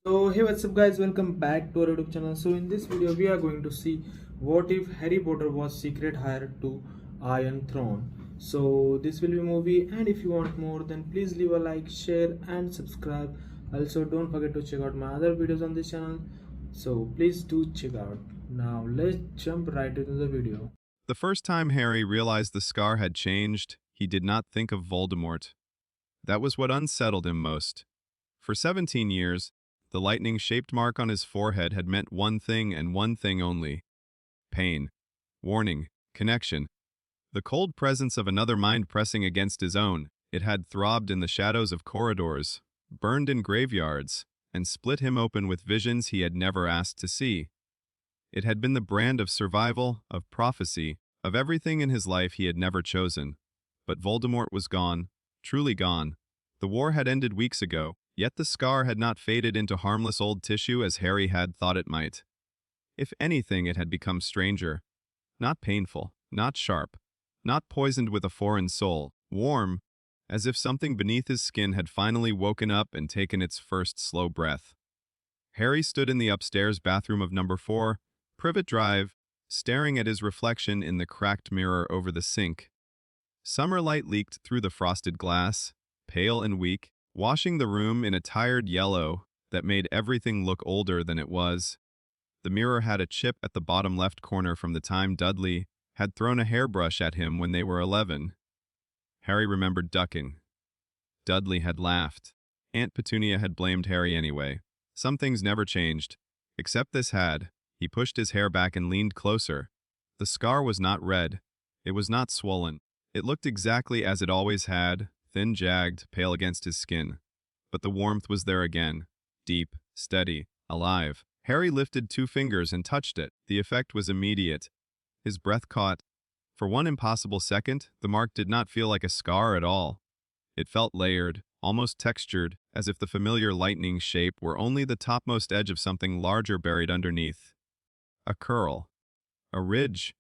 So hey, what's up guys, welcome back to our YouTube channel. So in this video we are going to see what if Harry Potter was secret heir to Iron Throne. So this will be movie, and if you want more then please leave a like, share and subscribe. Also don't forget to check out my other videos on this channel, so please do check out. Now let's jump right into the video. The first time Harry realized the scar had changed, he did not think of Voldemort. That was what unsettled him most. For 17 years, the lightning-shaped mark on his forehead had meant one thing and one thing only: pain, warning, connection. The cold presence of another mind pressing against his own. It had throbbed in the shadows of corridors, burned in graveyards, and split him open with visions he had never asked to see. It had been the brand of survival, of prophecy, of everything in his life he had never chosen. But Voldemort was gone, truly gone. The war had ended weeks ago, yet the scar had not faded into harmless old tissue as Harry had thought it might. If anything, it had become stranger. Not painful, not sharp, not poisoned with a foreign soul, warm, as if something beneath his skin had finally woken up and taken its first slow breath. Harry stood in the upstairs bathroom of number 4, Privet Drive, staring at his reflection in the cracked mirror over the sink. Summer light leaked through the frosted glass, pale and weak, washing the room in a tired yellow that made everything look older than it was. The mirror had a chip at the bottom left corner from the time Dudley had thrown a hairbrush at him when they were 11. Harry remembered ducking. Dudley had laughed. Aunt Petunia had blamed Harry anyway. Some things never changed, except this had. He pushed his hair back and leaned closer. The scar was not red. It was not swollen. It looked exactly as it always had, thin, jagged, pale against his skin. But the warmth was there again, deep, steady, alive. Harry lifted 2 fingers and touched it. The effect was immediate. His breath caught. For one impossible second, the mark did not feel like a scar at all. It felt layered, almost textured, as if the familiar lightning shape were only the topmost edge of something larger buried underneath. A curl, a ridge,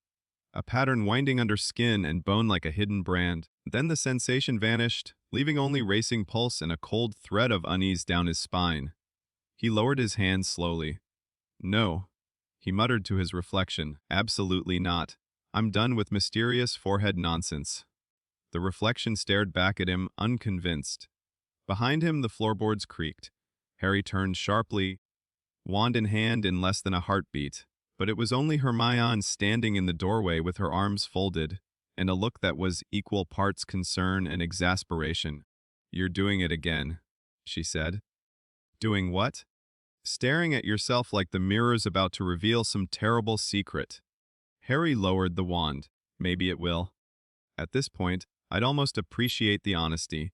a pattern winding under skin and bone like a hidden brand. Then the sensation vanished, leaving only racing pulse and a cold thread of unease down his spine. He lowered his hands slowly. No, he muttered to his reflection, absolutely not. I'm done with mysterious forehead nonsense. The reflection stared back at him, unconvinced. Behind him, the floorboards creaked. Harry turned sharply, wand in hand in less than a heartbeat. But it was only Hermione standing in the doorway with her arms folded, and a look that was equal parts concern and exasperation. You're doing it again, she said. Doing what? Staring at yourself like the mirror's about to reveal some terrible secret. Harry lowered the wand. Maybe it will. At this point, I'd almost appreciate the honesty.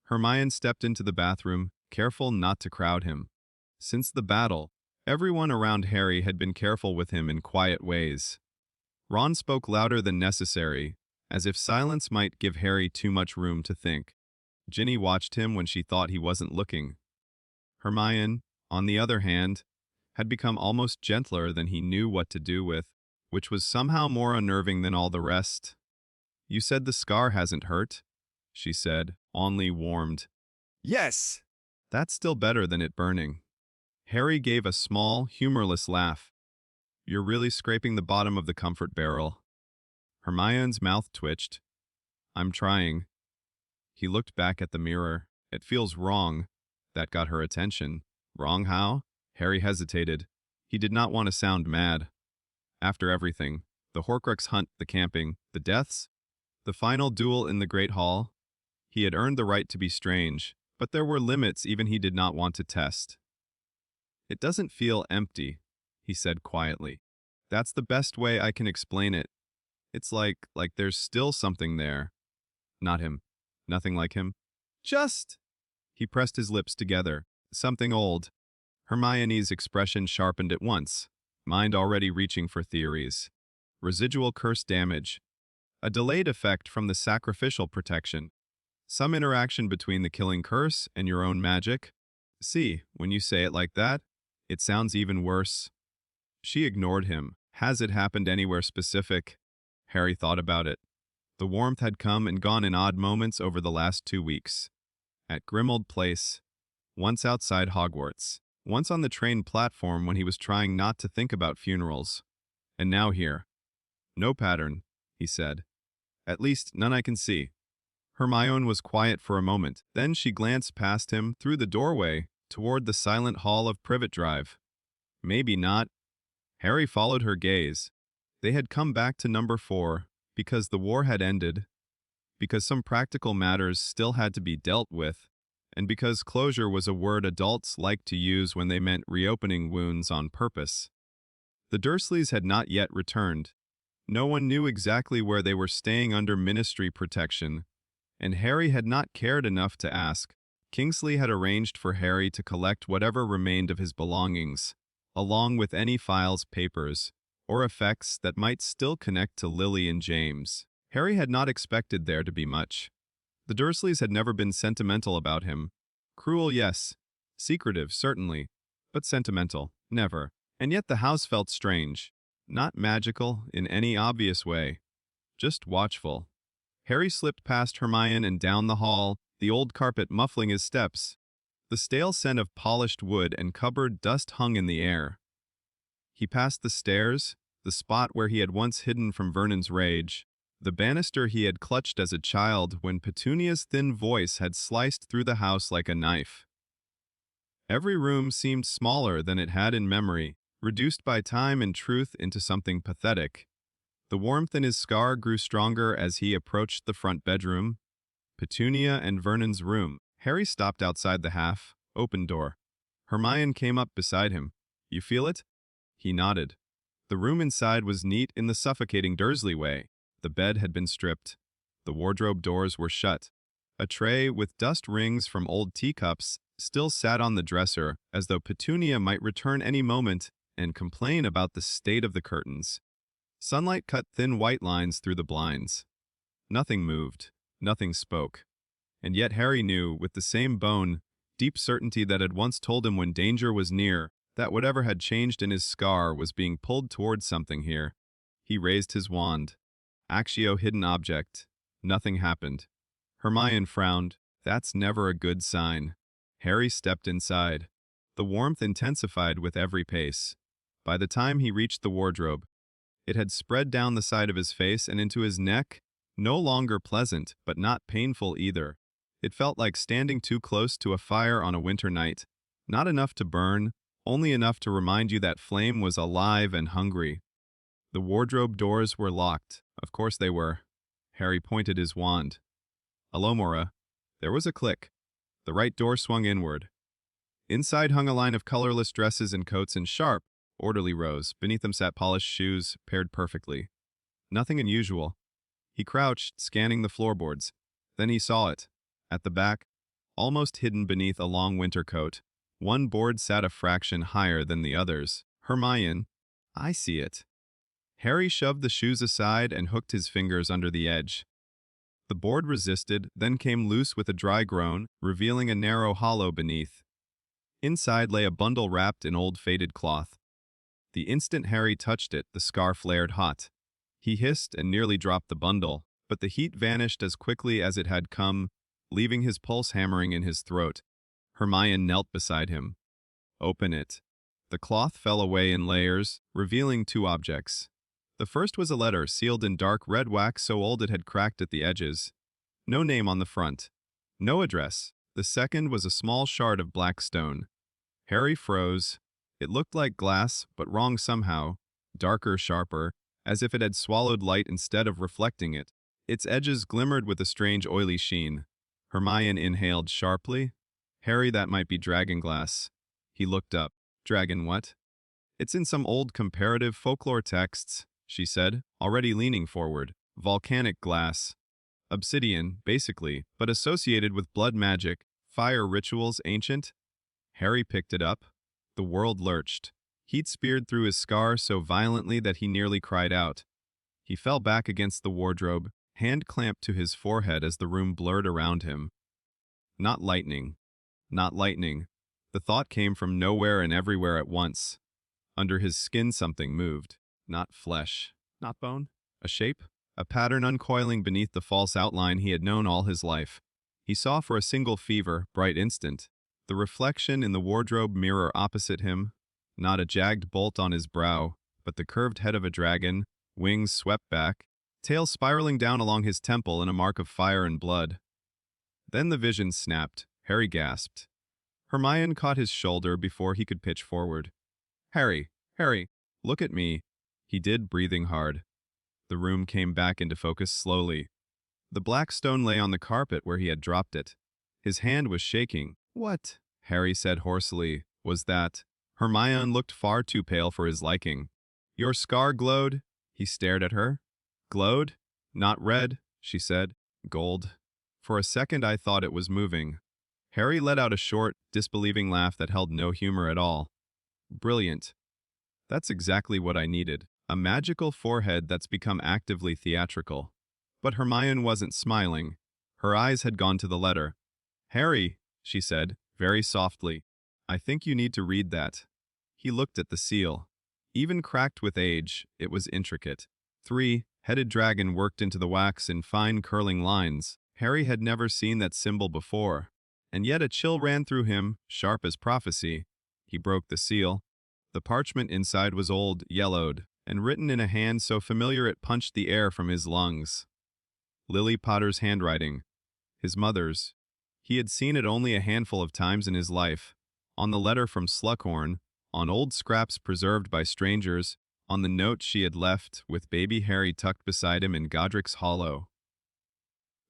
Hermione stepped into the bathroom, careful not to crowd him. Since the battle, everyone around Harry had been careful with him in quiet ways. Ron spoke louder than necessary, as if silence might give Harry too much room to think. Ginny watched him when she thought he wasn't looking. Hermione, on the other hand, had become almost gentler than he knew what to do with, which was somehow more unnerving than all the rest. You said the scar hasn't hurt, she said, only warmed. Yes! That's still better than it burning. Harry gave a small, humorless laugh. You're really scraping the bottom of the comfort barrel. Hermione's mouth twitched. I'm trying. He looked back at the mirror. It feels wrong. That got her attention. Wrong how? Harry hesitated. He did not want to sound mad. After everything, the Horcrux hunt, the camping, the deaths, the final duel in the Great Hall, he had earned the right to be strange, but there were limits even he did not want to test. It doesn't feel empty, he said quietly. That's the best way I can explain it. It's like there's still something there. Not him. Nothing like him. Just... He pressed his lips together. Something old. Hermione's expression sharpened at once, mind already reaching for theories. Residual curse damage. A delayed effect from the sacrificial protection. Some interaction between the killing curse and your own magic. See, when you say it like that, it sounds even worse. She ignored him. Has it happened anywhere specific? Harry thought about it. The warmth had come and gone in odd moments over the last 2 weeks. At Grimmauld Place, once outside Hogwarts. Once on the train platform when he was trying not to think about funerals. And now here. No pattern, he said. At least, none I can see. Hermione was quiet for a moment. Then she glanced past him through the doorway toward the silent hall of Privet Drive. Maybe not. Harry followed her gaze. They had come back to number 4 because the war had ended, because some practical matters still had to be dealt with, and because closure was a word adults liked to use when they meant reopening wounds on purpose. The Dursleys had not yet returned. No one knew exactly where they were staying under ministry protection, and Harry had not cared enough to ask. Kingsley had arranged for Harry to collect whatever remained of his belongings, along with any files, papers, or effects that might still connect to Lily and James. Harry had not expected there to be much. The Dursleys had never been sentimental about him. Cruel, yes. Secretive, certainly. But sentimental, never. And yet the house felt strange. Not magical in any obvious way. Just watchful. Harry slipped past Hermione and down the hall, the old carpet muffling his steps. The stale scent of polished wood and cupboard dust hung in the air. He passed the stairs, the spot where he had once hidden from Vernon's rage, the banister he had clutched as a child when Petunia's thin voice had sliced through the house like a knife. Every room seemed smaller than it had in memory, reduced by time and truth into something pathetic. The warmth in his scar grew stronger as he approached the front bedroom, Petunia and Vernon's room. Harry stopped outside the half-open door. Hermione came up beside him. "You feel it?" He nodded. The room inside was neat in the suffocating Dursley way. The bed had been stripped. The wardrobe doors were shut. A tray with dust rings from old teacups still sat on the dresser, as though Petunia might return any moment and complain about the state of the curtains. Sunlight cut thin white lines through the blinds. Nothing moved. Nothing spoke. And yet Harry knew, with the same deep certainty that had once told him when danger was near, that whatever had changed in his scar was being pulled towards something here. He raised his wand. Accio hidden object. Nothing happened. Hermione frowned. That's never a good sign. Harry stepped inside. The warmth intensified with every pace. By the time he reached the wardrobe, it had spread down the side of his face and into his neck, no longer pleasant, but not painful either. It felt like standing too close to a fire on a winter night. Not enough to burn, only enough to remind you that flame was alive and hungry. The wardrobe doors were locked. Of course they were. Harry pointed his wand. Alomora. There was a click. The right door swung inward. Inside hung a line of colorless dresses and coats in sharp, orderly rows. Beneath them sat polished shoes, paired perfectly. Nothing unusual. He crouched, scanning the floorboards. Then he saw it. At the back, almost hidden beneath a long winter coat, one board sat a fraction higher than the others. Hermione. I see it. Harry shoved the shoes aside and hooked his fingers under the edge. The board resisted, then came loose with a dry groan, revealing a narrow hollow beneath. Inside lay a bundle wrapped in old faded cloth. The instant Harry touched it, the scar flared hot. He hissed and nearly dropped the bundle, but the heat vanished as quickly as it had come, leaving his pulse hammering in his throat. Hermione knelt beside him. Open it. The cloth fell away in layers, revealing 2 objects. The first was a letter sealed in dark red wax so old it had cracked at the edges. No name on the front. No address. The second was a small shard of black stone. Harry froze. It looked like glass, but wrong somehow. Darker, sharper, as if it had swallowed light instead of reflecting it. Its edges glimmered with a strange oily sheen. Hermione inhaled sharply. Harry, that might be dragonglass. He looked up. Dragon what? It's in some old comparative folklore texts, she said, already leaning forward. Volcanic glass. Obsidian, basically, but associated with blood magic, fire rituals ancient. Harry picked it up. The world lurched. Heat speared through his scar so violently that he nearly cried out. He fell back against the wardrobe, hand clamped to his forehead as the room blurred around him. Not lightning. Not lightning. The thought came from nowhere and everywhere at once. Under his skin something moved. Not flesh. Not bone. A shape. A pattern uncoiling beneath the false outline he had known all his life. He saw for a single bright instant, The reflection in the wardrobe mirror opposite him, not a jagged bolt on his brow, but the curved head of a dragon, wings swept back, tail spiraling down along his temple in a mark of fire and blood. Then the vision snapped. Harry gasped. Hermione caught his shoulder before he could pitch forward. Harry, look at me. He did, breathing hard. The room came back into focus slowly. The black stone lay on the carpet where he had dropped it. His hand was shaking. What? Harry said hoarsely. Was that? Hermione looked far too pale for his liking. Your scar glowed? He stared at her. Glowed? Not red, she said. Gold. For a second I thought it was moving. Harry let out a short, disbelieving laugh that held no humor at all. Brilliant. That's exactly what I needed. A magical forehead that's become actively theatrical. But Hermione wasn't smiling. Her eyes had gone to the letter. Harry, she said, very softly, I think you need to read that. He looked at the seal. Even cracked with age, it was intricate. 3-headed dragon worked into the wax in fine curling lines. Harry had never seen that symbol before, and yet a chill ran through him, sharp as prophecy. He broke the seal. The parchment inside was old, yellowed, and written in a hand so familiar it punched the air from his lungs. Lily Potter's handwriting. His mother's. He had seen it only a handful of times in his life. On the letter from Slughorn, on old scraps preserved by strangers, on the note she had left with baby Harry tucked beside him in Godric's Hollow.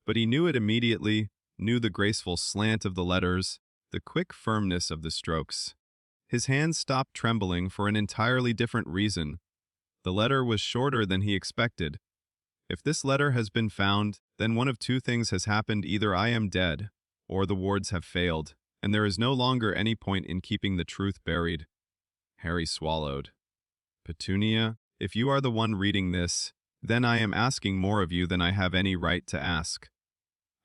But he knew it immediately, knew the graceful slant of the letters, the quick firmness of the strokes. His hands stopped trembling for an entirely different reason. The letter was shorter than he expected. If this letter has been found, then one of two things has happened: either I am dead, or the wards have failed, and there is no longer any point in keeping the truth buried. Harry swallowed. Petunia, if you are the one reading this, then I am asking more of you than I have any right to ask.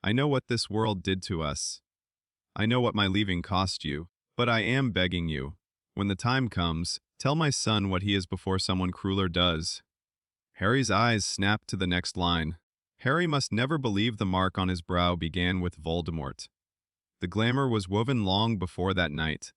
I know what this world did to us. I know what my leaving cost you, but I am begging you, when the time comes, tell my son what he is before someone crueler does. Harry's eyes snapped to the next line. Harry must never believe the mark on his brow began with Voldemort. The glamour was woven long before that night.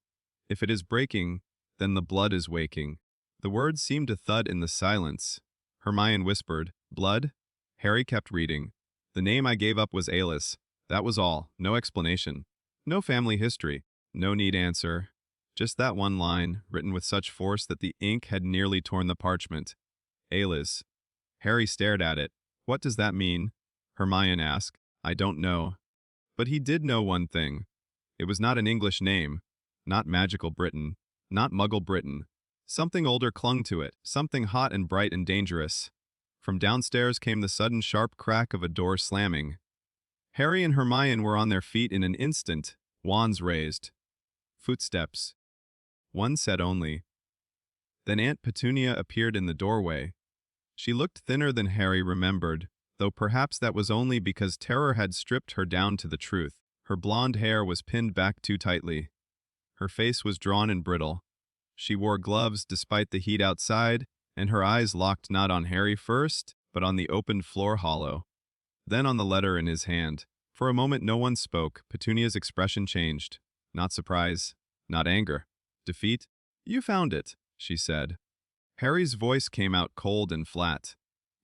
If it is breaking, then the blood is waking. The words seemed to thud in the silence. Hermione whispered, Blood? Harry kept reading. The name I gave up was Alice. That was all. No explanation. No family history. No neat answer. Just that one line, written with such force that the ink had nearly torn the parchment. Alice. Harry stared at it. What does that mean? Hermione asked. I don't know. But he did know one thing. It was not an English name. Not magical Britain. Not Muggle Britain. Something older clung to it, something hot and bright and dangerous. From downstairs came the sudden sharp crack of a door slamming. Harry and Hermione were on their feet in an instant, wands raised. Footsteps. One said only. Then Aunt Petunia appeared in the doorway. She looked thinner than Harry remembered, though perhaps that was only because terror had stripped her down to the truth. Her blonde hair was pinned back too tightly. Her face was drawn and brittle. She wore gloves despite the heat outside, and her eyes locked not on Harry first, but on the opened floor hollow. Then on the letter in his hand. For a moment no one spoke. Petunia's expression changed. Not surprise, not anger. Defeat? You found it, she said. Harry's voice came out cold and flat.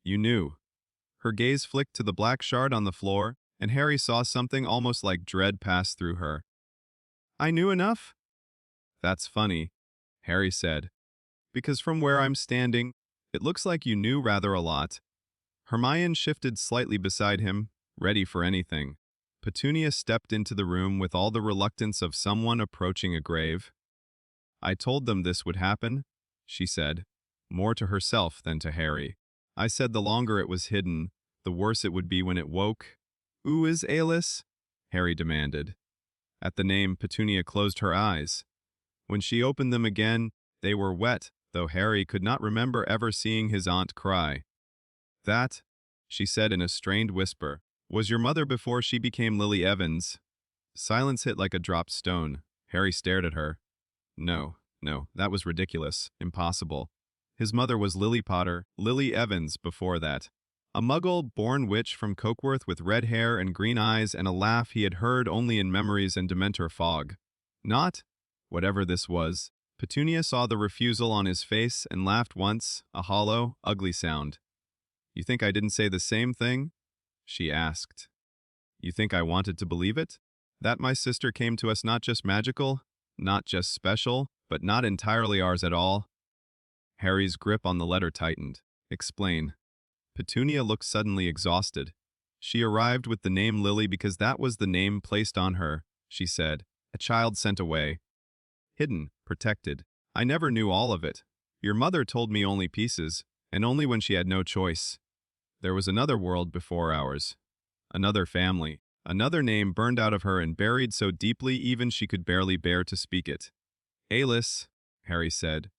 You knew. Her gaze flicked to the black shard on the floor, and Harry saw something almost like dread pass through her. I knew enough? That's funny, Harry said, because from where I'm standing, it looks like you knew rather a lot. Hermione shifted slightly beside him, ready for anything. Petunia stepped into the room with all the reluctance of someone approaching a grave. I told them this would happen, she said, more to herself than to Harry. I said the longer it was hidden, the worse it would be when it woke. Who is Alice? Harry demanded. At the name, Petunia closed her eyes. When she opened them again, they were wet, though Harry could not remember ever seeing his aunt cry. That, she said in a strained whisper, was your mother before she became Lily Evans. Silence hit like a dropped stone. Harry stared at her. No, that was ridiculous, impossible. His mother was Lily Potter, Lily Evans before that. A muggle-born witch from Cokeworth with red hair and green eyes and a laugh he had heard only in memories and Dementor fog. Not, whatever this was. Petunia saw the refusal on his face and laughed once, a hollow, ugly sound. You think I didn't say the same thing? She asked. You think I wanted to believe it? That my sister came to us not just magical, not just special, but not entirely ours at all? Harry's grip on the letter tightened. Explain. Petunia looked suddenly exhausted. She arrived with the name Lily because that was the name placed on her, she said. A child sent away. Hidden, protected. I never knew all of it. Your mother told me only pieces, and only when she had no choice. There was another world before ours. Another family. Another name burned out of her and buried so deeply even she could barely bear to speak it. Alice, Harry said.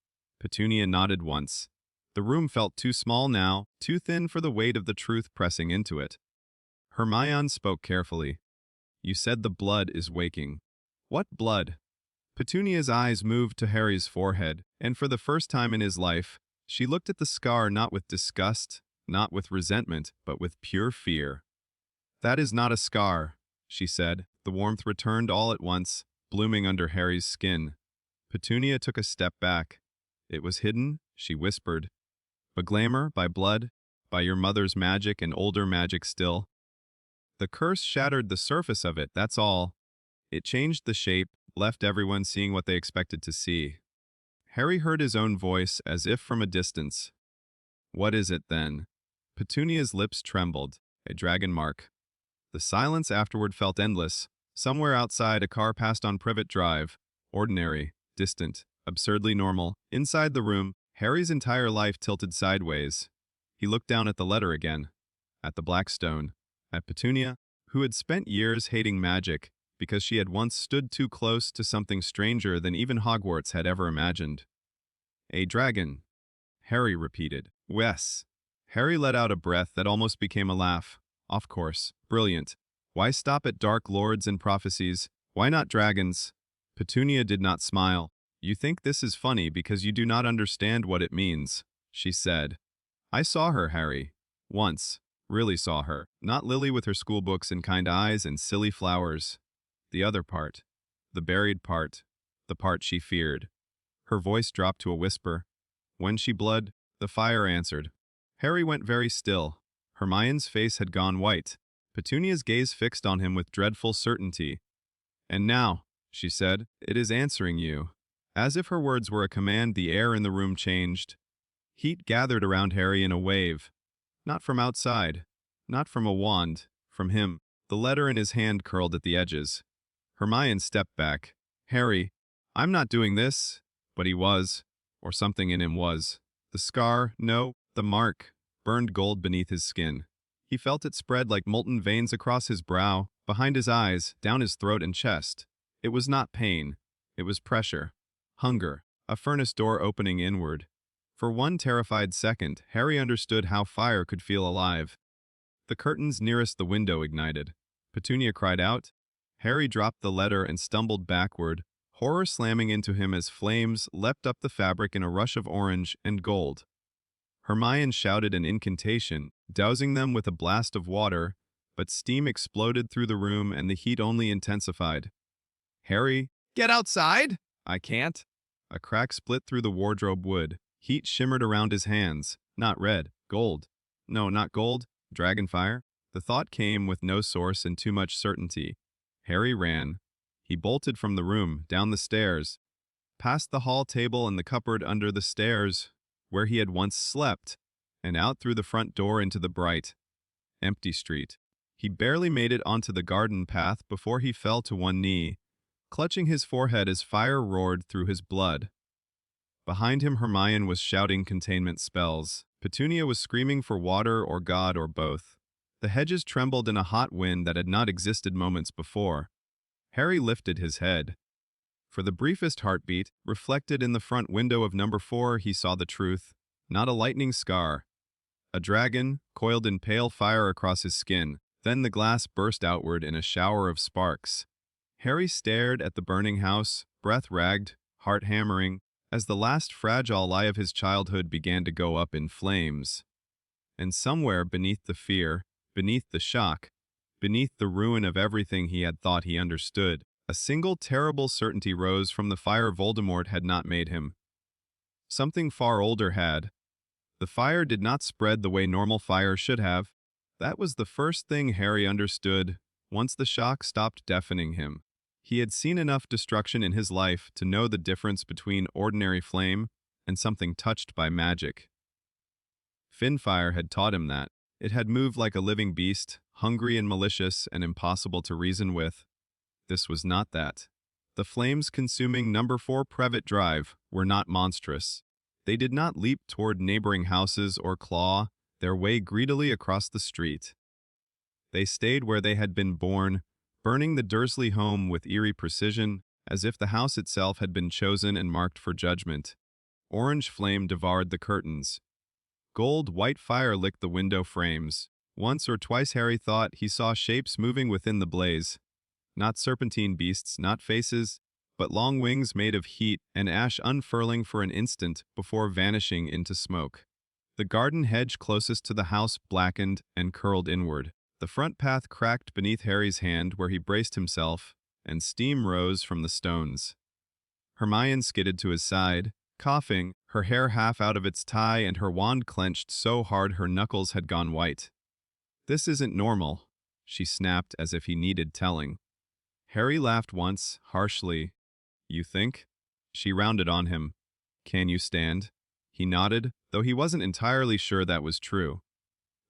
Petunia nodded once. The room felt too small now, too thin for the weight of the truth pressing into it. Hermione spoke carefully. You said the blood is waking. What blood? Petunia's eyes moved to Harry's forehead, and for the first time in his life, she looked at the scar not with disgust, not with resentment, but with pure fear. That is not a scar, she said. The warmth returned all at once, blooming under Harry's skin. Petunia took a step back. It was hidden, she whispered. By glamour, by blood, by your mother's magic and older magic still. The curse shattered the surface of it, that's all. It changed the shape, left everyone seeing what they expected to see. Harry heard his own voice as if from a distance. What is it, then? Petunia's lips trembled. A dragon mark. The silence afterward felt endless. Somewhere outside, a car passed on Privet Drive. Ordinary, distant, absurdly normal. Inside the room, Harry's entire life tilted sideways. He looked down at the letter again. At the black stone. At Petunia, who had spent years hating magic because she had once stood too close to something stranger than even Hogwarts had ever imagined. A dragon, Harry repeated. Yes. Harry let out a breath that almost became a laugh. Of course. Brilliant. Why stop at dark lords and prophecies? Why not dragons? Petunia did not smile. You think this is funny because you do not understand what it means, she said. I saw her, Harry. Once. Really saw her. Not Lily with her schoolbooks and kind eyes and silly flowers. The other part. The buried part. The part she feared. Her voice dropped to a whisper. When she blood, the fire answered. Harry went very still. Hermione's face had gone white. Petunia's gaze fixed on him with dreadful certainty. And now, she said, it is answering you. As if her words were a command, the air in the room changed. Heat gathered around Harry in a wave. Not from outside. Not from a wand. From him. The letter in his hand curled at the edges. Hermione stepped back. Harry, I'm not doing this. But he was. Or something in him was. The scar, no, the mark, burned gold beneath his skin. He felt it spread like molten veins across his brow, behind his eyes, down his throat and chest. It was not pain. It was pressure. Hunger. A furnace door opening inward. For one terrified second, Harry understood how fire could feel alive. The curtains nearest the window ignited. Petunia cried out. Harry dropped the letter and stumbled backward, horror slamming into him as flames leapt up the fabric in a rush of orange and gold. Hermione shouted an incantation, dousing them with a blast of water, but steam exploded through the room and the heat only intensified. Harry, get outside! I can't. A crack split through the wardrobe wood. Heat shimmered around his hands. Not red, gold. No, not gold, dragonfire. The thought came with no source and too much certainty. Harry ran. He bolted from the room, down the stairs, past the hall table and the cupboard under the stairs, where he had once slept, and out through the front door into the bright, empty street. He barely made it onto the garden path before he fell to one knee, clutching his forehead as fire roared through his blood. Behind him Hermione was shouting containment spells. Petunia was screaming for water or God or both. The hedges trembled in a hot wind that had not existed moments before. Harry lifted his head. For the briefest heartbeat, reflected in the front window of number 4, he saw the truth. Not a lightning scar. A dragon, coiled in pale fire across his skin. Then the glass burst outward in a shower of sparks. Harry stared at the burning house, breath ragged, heart hammering, as the last fragile lie of his childhood began to go up in flames. And somewhere beneath the fear, beneath the shock, beneath the ruin of everything he had thought he understood, A single terrible certainty rose from the fire Voldemort had not made him. Something far older had. The fire did not spread the way normal fire should have. That was the first thing Harry understood once the shock stopped deafening him. He had seen enough destruction in his life to know the difference between ordinary flame and something touched by magic. Finfire had taught him that. It had moved like a living beast, hungry and malicious and impossible to reason with. This was not that. The flames consuming number 4 Prevet Drive were not monstrous. They did not leap toward neighboring houses or claw their way greedily across the street. They stayed where they had been born, burning the Dursley home with eerie precision, as if the house itself had been chosen and marked for judgment. Orange flame devoured the curtains. Gold white fire licked the window frames. Once or twice Harry thought he saw shapes moving within the blaze. Not serpentine beasts, not faces, but long wings made of heat and ash unfurling for an instant before vanishing into smoke. The garden hedge closest to the house blackened and curled inward. The front path cracked beneath Harry's hand where he braced himself, and steam rose from the stones. Hermione skidded to his side, coughing, her hair half out of its tie and her wand clenched so hard her knuckles had gone white. "This isn't normal," she snapped as if he needed telling. Harry laughed once, harshly. "You think?" She rounded on him. "Can you stand?" He nodded, though he wasn't entirely sure that was true.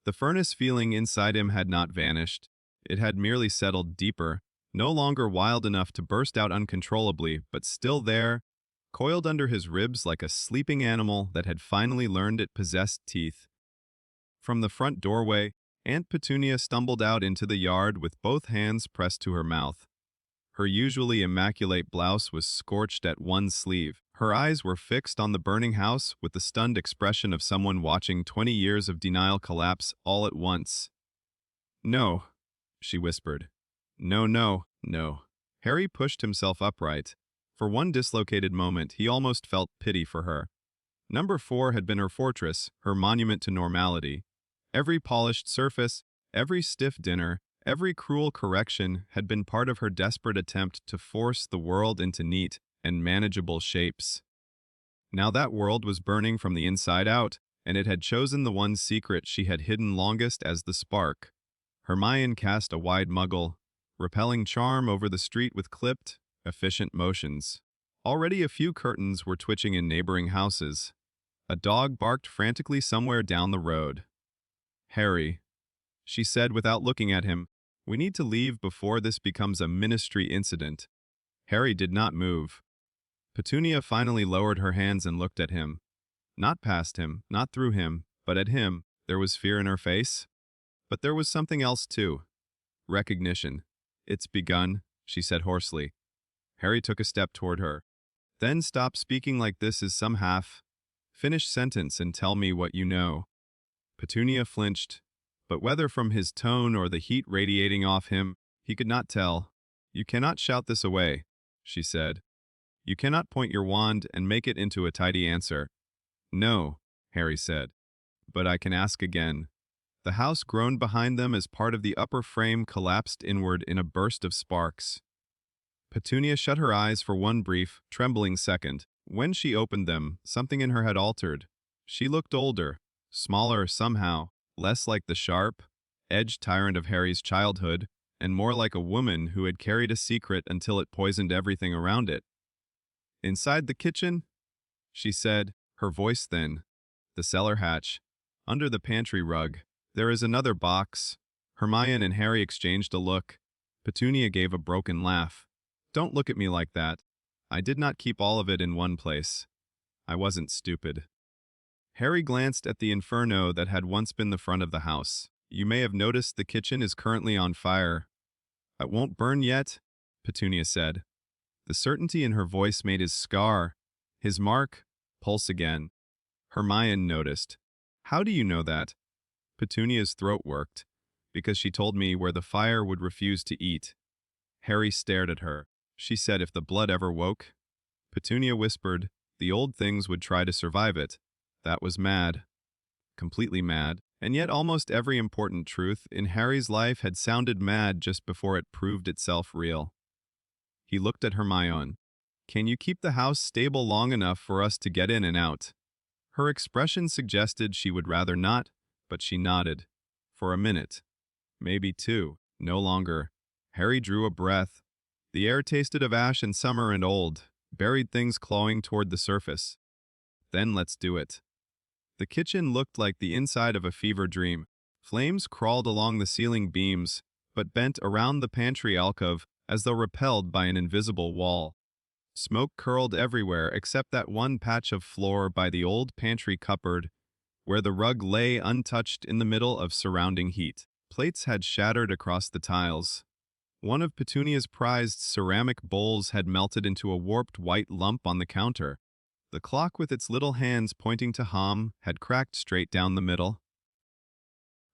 The furnace feeling inside him had not vanished. It had merely settled deeper, no longer wild enough to burst out uncontrollably, but still there, coiled under his ribs like a sleeping animal that had finally learned it possessed teeth. From the front doorway, Aunt Petunia stumbled out into the yard with both hands pressed to her mouth. Her usually immaculate blouse was scorched at one sleeve. Her eyes were fixed on the burning house with the stunned expression of someone watching 20 years of denial collapse all at once. "No," she whispered. "No, no, no." Harry pushed himself upright. For one dislocated moment, he almost felt pity for her. Number 4 had been her fortress, her monument to normality. Every polished surface, every stiff dinner, every cruel correction had been part of her desperate attempt to force the world into neat and manageable shapes. Now that world was burning from the inside out, and it had chosen the one secret she had hidden longest as the spark. Hermione cast a wide muggle, repelling charm over the street with clipped, efficient motions. Already a few curtains were twitching in neighboring houses. A dog barked frantically somewhere down the road. "Harry," she said without looking at him, "we need to leave before this becomes a ministry incident." Harry did not move. Petunia finally lowered her hands and looked at him. Not past him, not through him, but at him. There was fear in her face. But there was something else too. Recognition. "It's begun," she said hoarsely. Harry took a step toward her. "Then stop speaking like this is some half-finished sentence and tell me what you know." Petunia flinched, but whether from his tone or the heat radiating off him, he could not tell. "You cannot shout this away," she said. "You cannot point your wand and make it into a tidy answer." "No," Harry said, "but I can ask again." The house groaned behind them as part of the upper frame collapsed inward in a burst of sparks. Petunia shut her eyes for one brief, trembling second. When she opened them, something in her had altered. She looked older, smaller somehow, less like the sharp, edged tyrant of Harry's childhood, and more like a woman who had carried a secret until it poisoned everything around it. "Inside the kitchen?" she said, her voice thin. "The cellar hatch. Under the pantry rug. There is another box." Hermione and Harry exchanged a look. Petunia gave a broken laugh. "Don't look at me like that. I did not keep all of it in one place. I wasn't stupid." Harry glanced at the inferno that had once been the front of the house. "You may have noticed the kitchen is currently on fire." "It won't burn yet," Petunia said. The certainty in her voice made his scar, his mark, pulse again. Hermione noticed. "How do you know that?" Petunia's throat worked, "Because she told me where the fire would refuse to eat." Harry stared at her. "She said if the blood ever woke." Petunia whispered, "The old things would try to survive it." That was mad. Completely mad. And yet almost every important truth in Harry's life had sounded mad just before it proved itself real. He looked at Hermione. Can you keep the house stable long enough for us to get in and out? Her expression suggested she would rather not, but she nodded. For a minute. Maybe two. No longer. Harry drew a breath. The air tasted of ash and summer and old, buried things clawing toward the surface. Then let's do it. The kitchen looked like the inside of a fever dream. Flames crawled along the ceiling beams, but bent around the pantry alcove as though repelled by an invisible wall. Smoke curled everywhere except that one patch of floor by the old pantry cupboard, where the rug lay untouched in the middle of surrounding heat. Plates had shattered across the tiles. One of Petunia's prized ceramic bowls had melted into a warped white lump on the counter. The clock with its little hands pointing to Hom had cracked straight down the middle.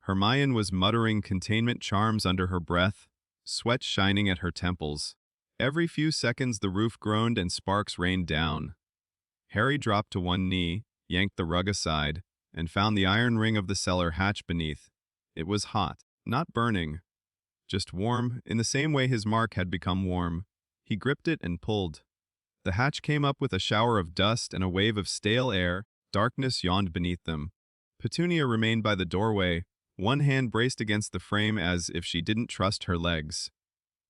Hermione was muttering containment charms under her breath, sweat shining at her temples. Every few seconds the roof groaned and sparks rained down. Harry dropped to one knee, yanked the rug aside, and found the iron ring of the cellar hatch beneath. It was hot, not burning, just warm, in the same way his mark had become warm. He gripped it and pulled. The hatch came up with a shower of dust and a wave of stale air. Darkness yawned beneath them. Petunia remained by the doorway, one hand braced against the frame as if she didn't trust her legs.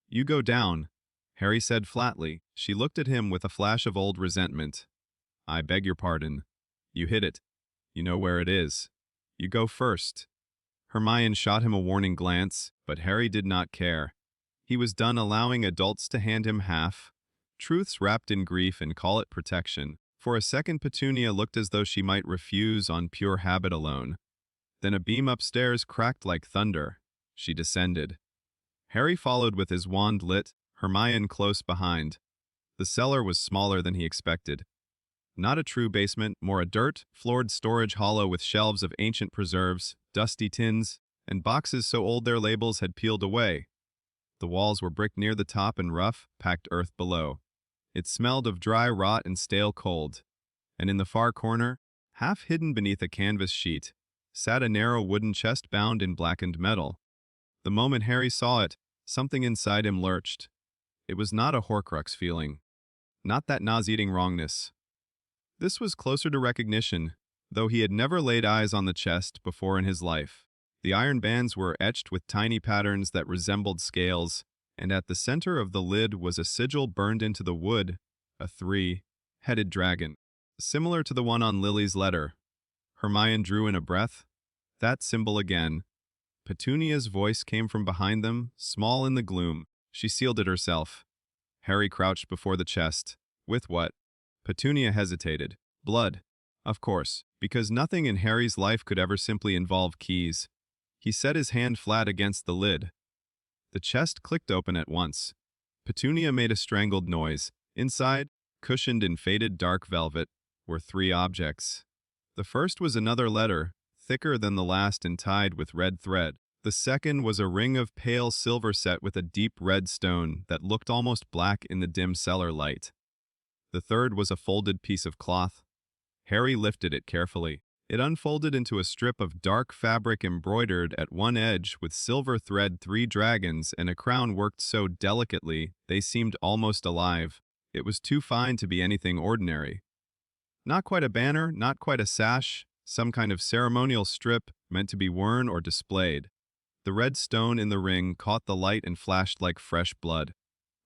You go down, Harry said flatly. She looked at him with a flash of old resentment. I beg your pardon. You hid it. You know where it is. You go first. Hermione shot him a warning glance, but Harry did not care. He was done allowing adults to hand him half truths wrapped in grief and call it protection. For a second Petunia looked as though she might refuse on pure habit alone. Then a beam upstairs cracked like thunder. She descended. Harry followed with his wand lit, Hermione close behind. The cellar was smaller than he expected. Not a true basement, more a dirt-floored storage hollow with shelves of ancient preserves, dusty tins, and boxes so old their labels had peeled away. The walls were brick near the top and rough, packed earth below. It smelled of dry rot and stale cold. And in the far corner, half hidden beneath a canvas sheet, sat a narrow wooden chest bound in blackened metal. The moment Harry saw it, something inside him lurched. It was not a Horcrux feeling. Not that nauseating wrongness. This was closer to recognition, though he had never laid eyes on the chest before in his life. The iron bands were etched with tiny patterns that resembled scales, and at the center of the lid was a sigil burned into the wood, a three-headed dragon, similar to the one on Lily's letter. Hermione drew in a breath. That symbol again. Petunia's voice came from behind them, small in the gloom. She sealed it herself. Harry crouched before the chest. With what? Petunia hesitated. Blood. Of course, because nothing in Harry's life could ever simply involve keys. He set his hand flat against the lid. The chest clicked open at once. Petunia made a strangled noise. Inside, cushioned in faded dark velvet, were three objects. The first was another letter, thicker than the last and tied with red thread. The second was a ring of pale silver set with a deep red stone that looked almost black in the dim cellar light. The third was a folded piece of cloth. Harry lifted it carefully. It unfolded into a strip of dark fabric embroidered at one edge with silver thread, three dragons, and a crown worked so delicately they seemed almost alive. It was too fine to be anything ordinary. Not quite a banner, not quite a sash, some kind of ceremonial strip meant to be worn or displayed. The red stone in the ring caught the light and flashed like fresh blood.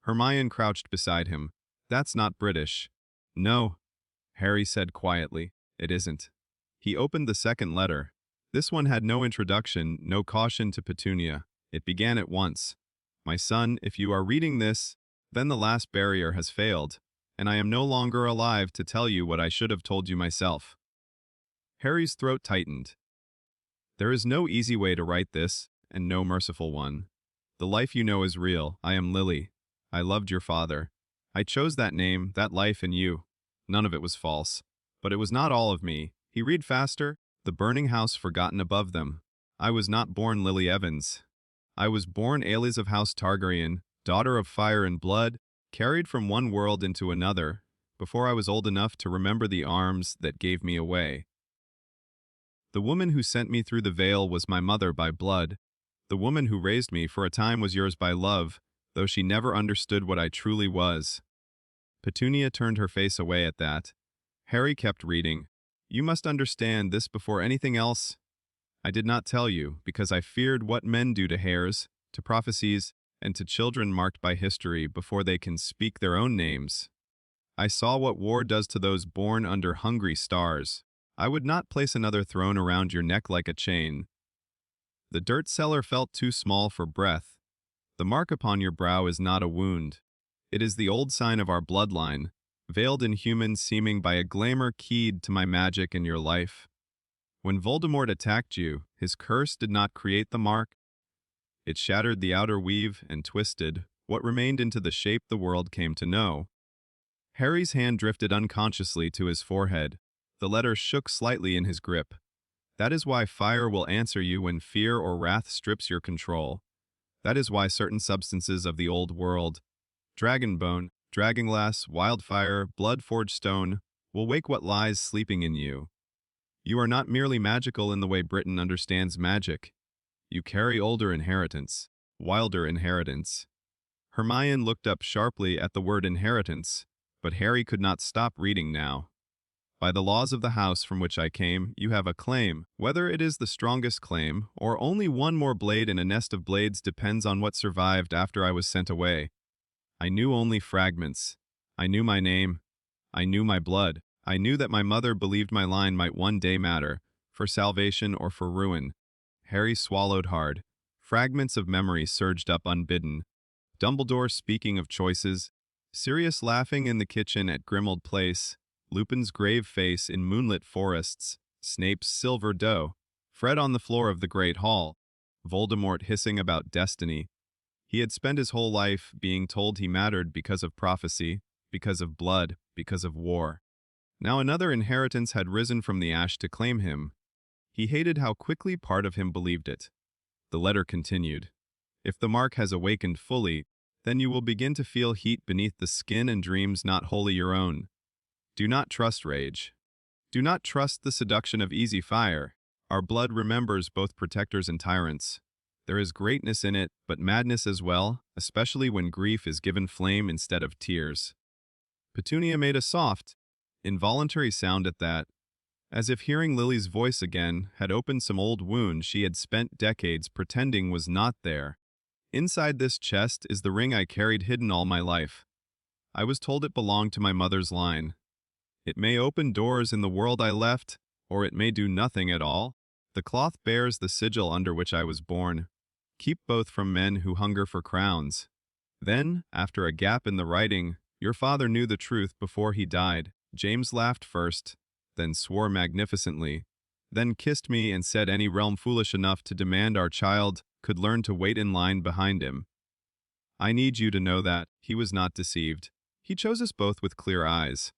Hermione crouched beside him. That's not British. No, Harry said quietly. It isn't. He opened the second letter. This one had no introduction, no caution to Petunia. It began at once. My son, if you are reading this, then the last barrier has failed, and I am no longer alive to tell you what I should have told you myself. Harry's throat tightened. There is no easy way to write this, and no merciful one. The life you know is real. I am Lily. I loved your father. I chose that name, that life in you. None of it was false. But it was not all of me. He read faster, the burning house forgotten above them. I was not born Lily Evans. I was born Ailys of House Targaryen, daughter of fire and blood, carried from one world into another, before I was old enough to remember the arms that gave me away. The woman who sent me through the veil was my mother by blood. The woman who raised me for a time was yours by love, though she never understood what I truly was. Petunia turned her face away at that. Harry kept reading. You must understand this before anything else. I did not tell you, because I feared what men do to heirs, to prophecies, and to children marked by history before they can speak their own names. I saw what war does to those born under hungry stars. I would not place another throne around your neck like a chain. The dirt cellar felt too small for breath. The mark upon your brow is not a wound. It is the old sign of our bloodline, veiled in human seeming by a glamour keyed to my magic in your life. When Voldemort attacked you, his curse did not create the mark. It shattered the outer weave and twisted what remained into the shape the world came to know. Harry's hand drifted unconsciously to his forehead. The letter shook slightly in his grip. That is why fire will answer you when fear or wrath strips your control. That is why certain substances of the old world, dragonbone, dragonglass, wildfire, blood-forged stone, will wake what lies sleeping in you. You are not merely magical in the way Britain understands magic. You carry older inheritance, wilder inheritance. Hermione looked up sharply at the word inheritance, but Harry could not stop reading now. By the laws of the house from which I came, you have a claim. Whether it is the strongest claim, or only one more blade in a nest of blades depends on what survived after I was sent away. I knew only fragments. I knew my name. I knew my blood. I knew that my mother believed my line might one day matter, for salvation or for ruin. Harry swallowed hard. Fragments of memory surged up unbidden. Dumbledore speaking of choices, Sirius laughing in the kitchen at Grimmauld Place, Lupin's grave face in moonlit forests, Snape's silver doe, Fred on the floor of the Great Hall, Voldemort hissing about destiny. He had spent his whole life being told he mattered because of prophecy, because of blood, because of war. Now another inheritance had risen from the ash to claim him. He hated how quickly part of him believed it. The letter continued. If the mark has awakened fully, then you will begin to feel heat beneath the skin and dreams not wholly your own. Do not trust rage. Do not trust the seduction of easy fire. Our blood remembers both protectors and tyrants. There is greatness in it, but madness as well, especially when grief is given flame instead of tears. Petunia made a soft, involuntary sound at that, as if hearing Lily's voice again had opened some old wound she had spent decades pretending was not there. Inside this chest is the ring I carried hidden all my life. I was told it belonged to my mother's line. It may open doors in the world I left, or it may do nothing at all. The cloth bears the sigil under which I was born. Keep both from men who hunger for crowns. Then, after a gap in the writing, your father knew the truth before he died. James laughed first, then swore magnificently, then kissed me and said any realm foolish enough to demand our child could learn to wait in line behind him. I need you to know that he was not deceived. He chose us both with clear eyes.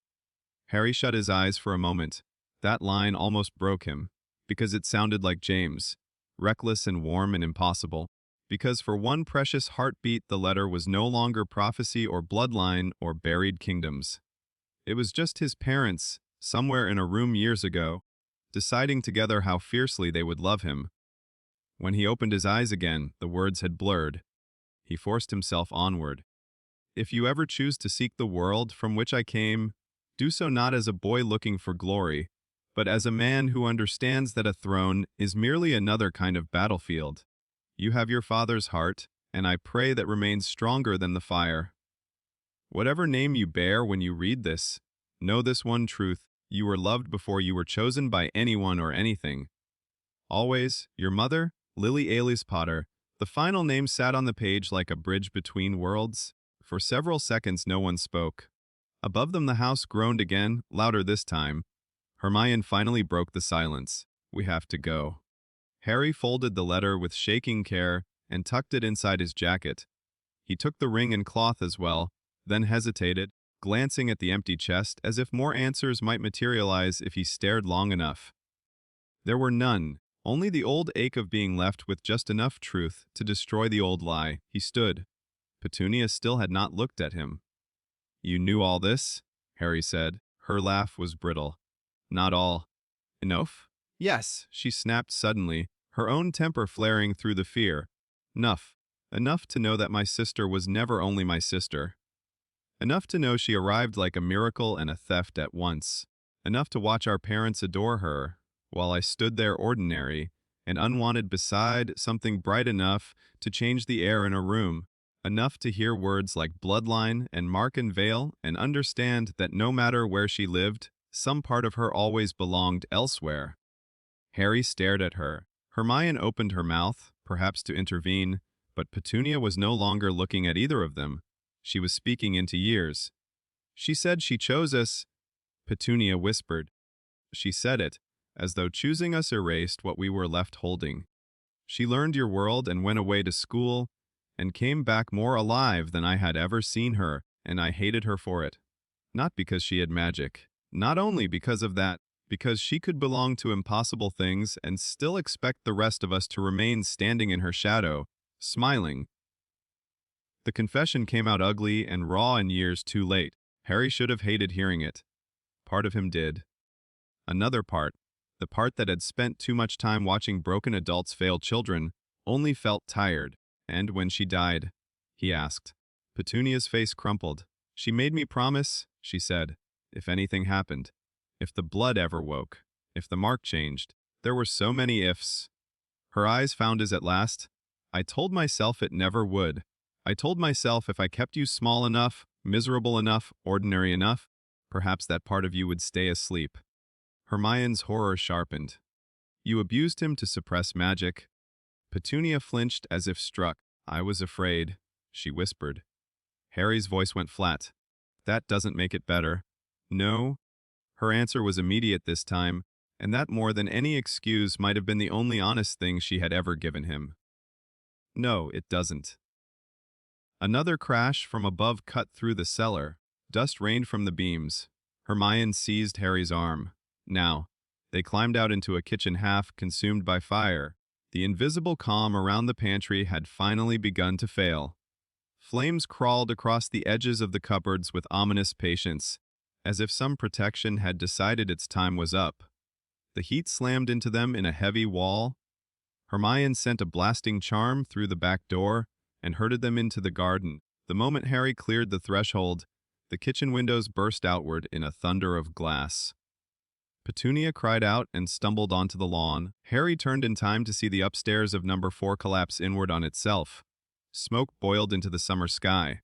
Harry shut his eyes for a moment. That line almost broke him, because it sounded like James, reckless and warm and impossible, because for one precious heartbeat the letter was no longer prophecy or bloodline or buried kingdoms. It was just his parents, somewhere in a room years ago, deciding together how fiercely they would love him. When he opened his eyes again, the words had blurred. He forced himself onward. If you ever choose to seek the world from which I came, do so not as a boy looking for glory, but as a man who understands that a throne is merely another kind of battlefield. You have your father's heart, and I pray that remains stronger than the fire. Whatever name you bear when you read this, know this one truth: you were loved before you were chosen by anyone or anything. Always, your mother, Lily Ailys Potter. The final name sat on the page like a bridge between worlds. For several seconds no one spoke. Above them the house groaned again, louder this time. Hermione finally broke the silence. We have to go. Harry folded the letter with shaking care and tucked it inside his jacket. He took the ring and cloth as well, then hesitated, glancing at the empty chest as if more answers might materialize if he stared long enough. There were none, only the old ache of being left with just enough truth to destroy the old lie. He stood. Petunia still had not looked at him. You knew all this? Harry said. Her laugh was brittle. Not all. Enough? Yes, she snapped suddenly, her own temper flaring through the fear. Nuff. Enough to know that my sister was never only my sister. Enough to know she arrived like a miracle and a theft at once. Enough to watch our parents adore her, while I stood there ordinary and unwanted beside something bright enough to change the air in a room. Enough to hear words like bloodline and mark and veil and understand that no matter where she lived, some part of her always belonged elsewhere. Harry stared at her. Hermione opened her mouth, perhaps to intervene, but Petunia was no longer looking at either of them. She was speaking into years. She said she chose us. Petunia whispered. She said it, as though choosing us erased what we were left holding. She learned your world and went away to school, and came back more alive than I had ever seen her, and I hated her for it. Not because she had magic. Not only because of that, because she could belong to impossible things and still expect the rest of us to remain standing in her shadow, smiling. The confession came out ugly and raw and years too late. Harry should have hated hearing it. Part of him did. Another part, the part that had spent too much time watching broken adults fail children, only felt tired. And when she died, he asked. Petunia's face crumpled. She made me promise, she said, if anything happened. If the blood ever woke. If the mark changed. There were so many ifs. Her eyes found his at last. I told myself it never would. I told myself if I kept you small enough, miserable enough, ordinary enough, perhaps that part of you would stay asleep. Hermione's horror sharpened. You abused him to suppress magic. Petunia flinched as if struck. I was afraid, she whispered. Harry's voice went flat. That doesn't make it better. No. Her answer was immediate this time, and that more than any excuse might have been the only honest thing she had ever given him. No, it doesn't. Another crash from above cut through the cellar. Dust rained from the beams. Hermione seized Harry's arm. Now, they climbed out into a kitchen half consumed by fire. The invisible calm around the pantry had finally begun to fail. Flames crawled across the edges of the cupboards with ominous patience, as if some protection had decided its time was up. The heat slammed into them in a heavy wall. Hermione sent a blasting charm through the back door and herded them into the garden. The moment Harry cleared the threshold, the kitchen windows burst outward in a thunder of glass. Petunia cried out and stumbled onto the lawn. Harry turned in time to see the upstairs of number 4 collapse inward on itself. Smoke boiled into the summer sky.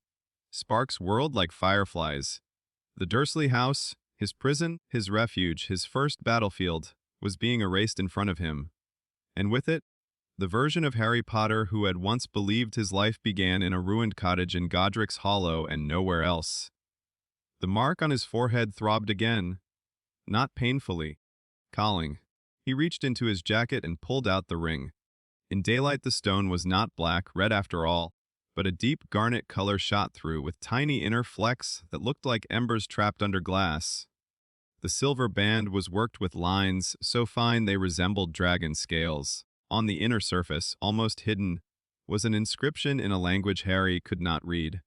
Sparks whirled like fireflies. The Dursley house, his prison, his refuge, his first battlefield, was being erased in front of him. And with it, the version of Harry Potter who had once believed his life began in a ruined cottage in Godric's Hollow and nowhere else. The mark on his forehead throbbed again. Not painfully. Calling. He reached into his jacket and pulled out the ring. In daylight the stone was not black, red after all, but a deep garnet color shot through with tiny inner flecks that looked like embers trapped under glass. The silver band was worked with lines so fine they resembled dragon scales. On the inner surface, almost hidden, was an inscription in a language Harry could not read.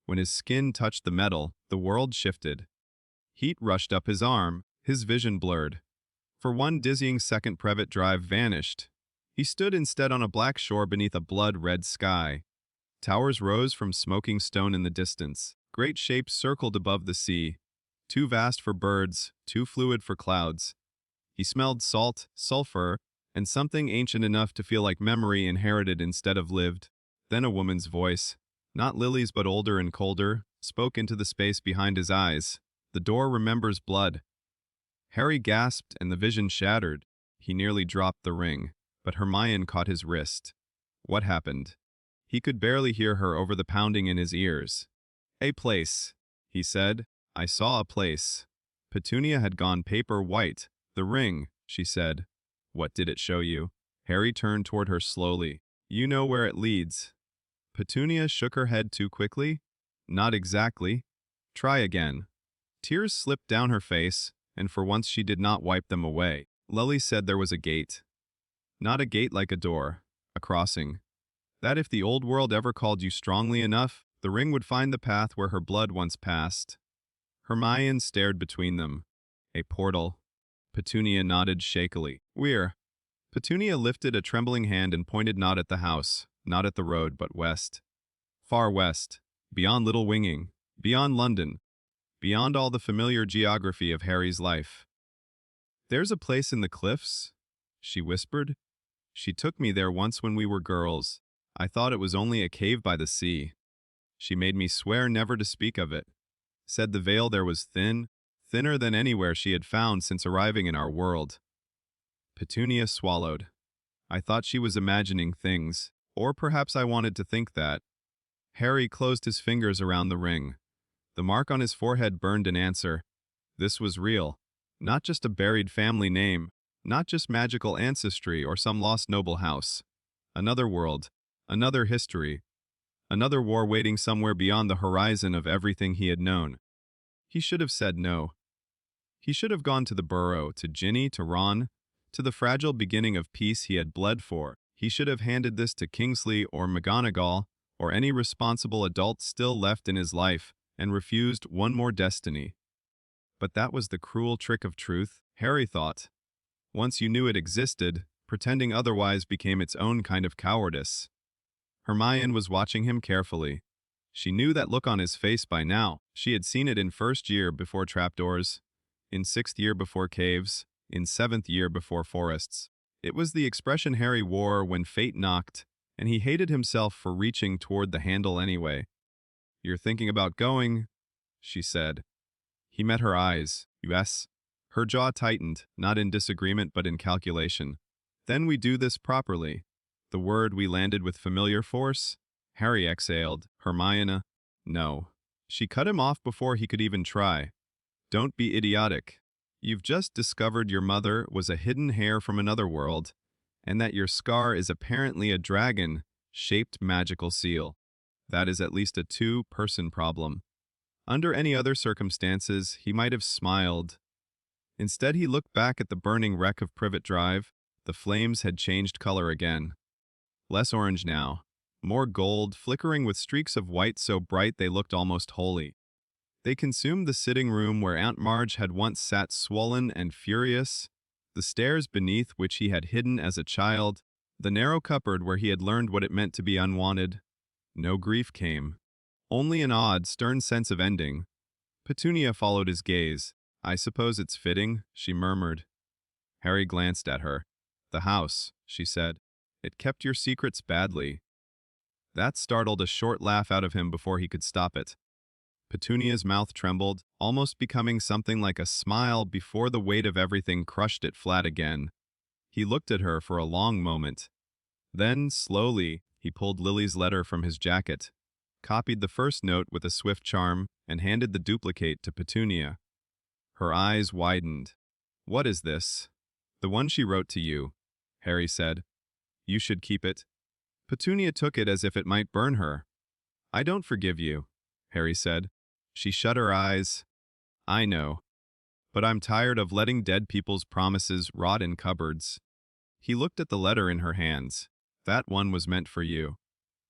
When his skin touched the metal, the world shifted. Heat rushed up his arm, his vision blurred. For one dizzying second Prevet Drive vanished. He stood instead on a black shore beneath a blood-red sky. Towers rose from smoking stone in the distance. Great shapes circled above the sea, too vast for birds, too fluid for clouds. He smelled salt, sulfur, and something ancient enough to feel like memory inherited instead of lived. Then a woman's voice, not Lily's but older and colder, spoke into the space behind his eyes. The door remembers blood. Harry gasped and the vision shattered. He nearly dropped the ring, but Hermione caught his wrist. What happened? He could barely hear her over the pounding in his ears. A place, he said. I saw a place. Petunia had gone paper white. The ring, she said. What did it show you? Harry turned toward her slowly. You know where it leads. Petunia shook her head too quickly. Not exactly. Try again. Tears slipped down her face, and for once she did not wipe them away. Lily said there was a gate. Not a gate like a door, a crossing. That if the old world ever called you strongly enough, the ring would find the path where her blood once passed. Hermione stared between them. A portal. Petunia nodded shakily. We're. Petunia lifted a trembling hand and pointed not at the house, not at the road, but west. Far west, beyond Little Winging, beyond London, beyond all the familiar geography of Harry's life. "There's a place in the cliffs," she whispered. "She took me there once when we were girls. I thought it was only a cave by the sea. She made me swear never to speak of it. Said the veil there was thin, thinner than anywhere she had found since arriving in our world." Petunia swallowed. I thought she was imagining things, or perhaps I wanted to think that. Harry closed his fingers around the ring. The mark on his forehead burned in answer. This was real. Not just a buried family name, not just magical ancestry or some lost noble house. Another world, another history, another war waiting somewhere beyond the horizon of everything he had known. He should have said no. He should have gone to the Burrow, to Ginny, to Ron, to the fragile beginning of peace he had bled for. He should have handed this to Kingsley or McGonagall, or any responsible adult still left in his life, and refused one more destiny. But that was the cruel trick of truth, Harry thought. Once you knew it existed, pretending otherwise became its own kind of cowardice. Hermione was watching him carefully. She knew that look on his face by now. She had seen it in first year before trapdoors, in sixth year before caves, in seventh year before forests. It was the expression Harry wore when fate knocked, and he hated himself for reaching toward the handle anyway. "You're thinking about going," she said. He met her eyes. "Yes." Her jaw tightened, not in disagreement but in calculation. "Then we do this properly." The word we landed with familiar force? Harry exhaled. "Hermione." "No." She cut him off before he could even try. "Don't be idiotic. You've just discovered your mother was a hidden Heir from another world, and that your scar is apparently a dragon-shaped magical seal. That is at least a two-person problem. Under any other circumstances, he might have smiled. Instead, he looked back at the burning wreck of Privet Drive. The flames had changed color again. Less orange now, more gold, flickering with streaks of white so bright they looked almost holy. They consumed the sitting room where Aunt Marge had once sat swollen and furious, the stairs beneath which he had hidden as a child, the narrow cupboard where he had learned what it meant to be unwanted. No grief came. Only an odd, stern sense of ending. Petunia followed his gaze. "I suppose it's fitting," she murmured. Harry glanced at her. "The house," she said. "It kept your secrets badly." That startled a short laugh out of him before he could stop it. Petunia's mouth trembled, almost becoming something like a smile before the weight of everything crushed it flat again. He looked at her for a long moment. Then, slowly, he pulled Lily's letter from his jacket, copied the first note with a swift charm, and handed the duplicate to Petunia. Her eyes widened. "What is this?" "The one she wrote to you," Harry said. "You should keep it." Petunia took it as if it might burn her. "I don't forgive you," Harry said. She shut her eyes. "I know. But I'm tired of letting dead people's promises rot in cupboards." He looked at the letter in her hands. "That one was meant for you."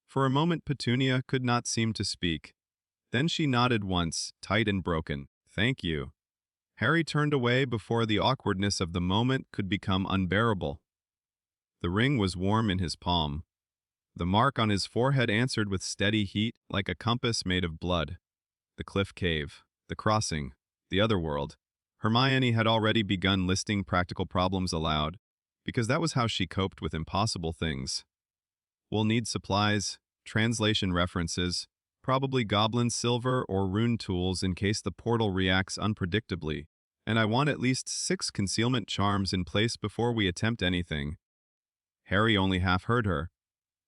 For a moment Petunia could not seem to speak. Then she nodded once, tight and broken. "Thank you." Harry turned away before the awkwardness of the moment could become unbearable. The ring was warm in his palm. The mark on his forehead answered with steady heat, like a compass made of blood. The cliff cave, the crossing, the other world. Hermione had already begun listing practical problems aloud, because that was how she coped with impossible things. "We'll need supplies, translation references, probably goblin silver or rune tools in case the portal reacts unpredictably, and I want at least 6 concealment charms in place before we attempt anything." Harry only half heard her.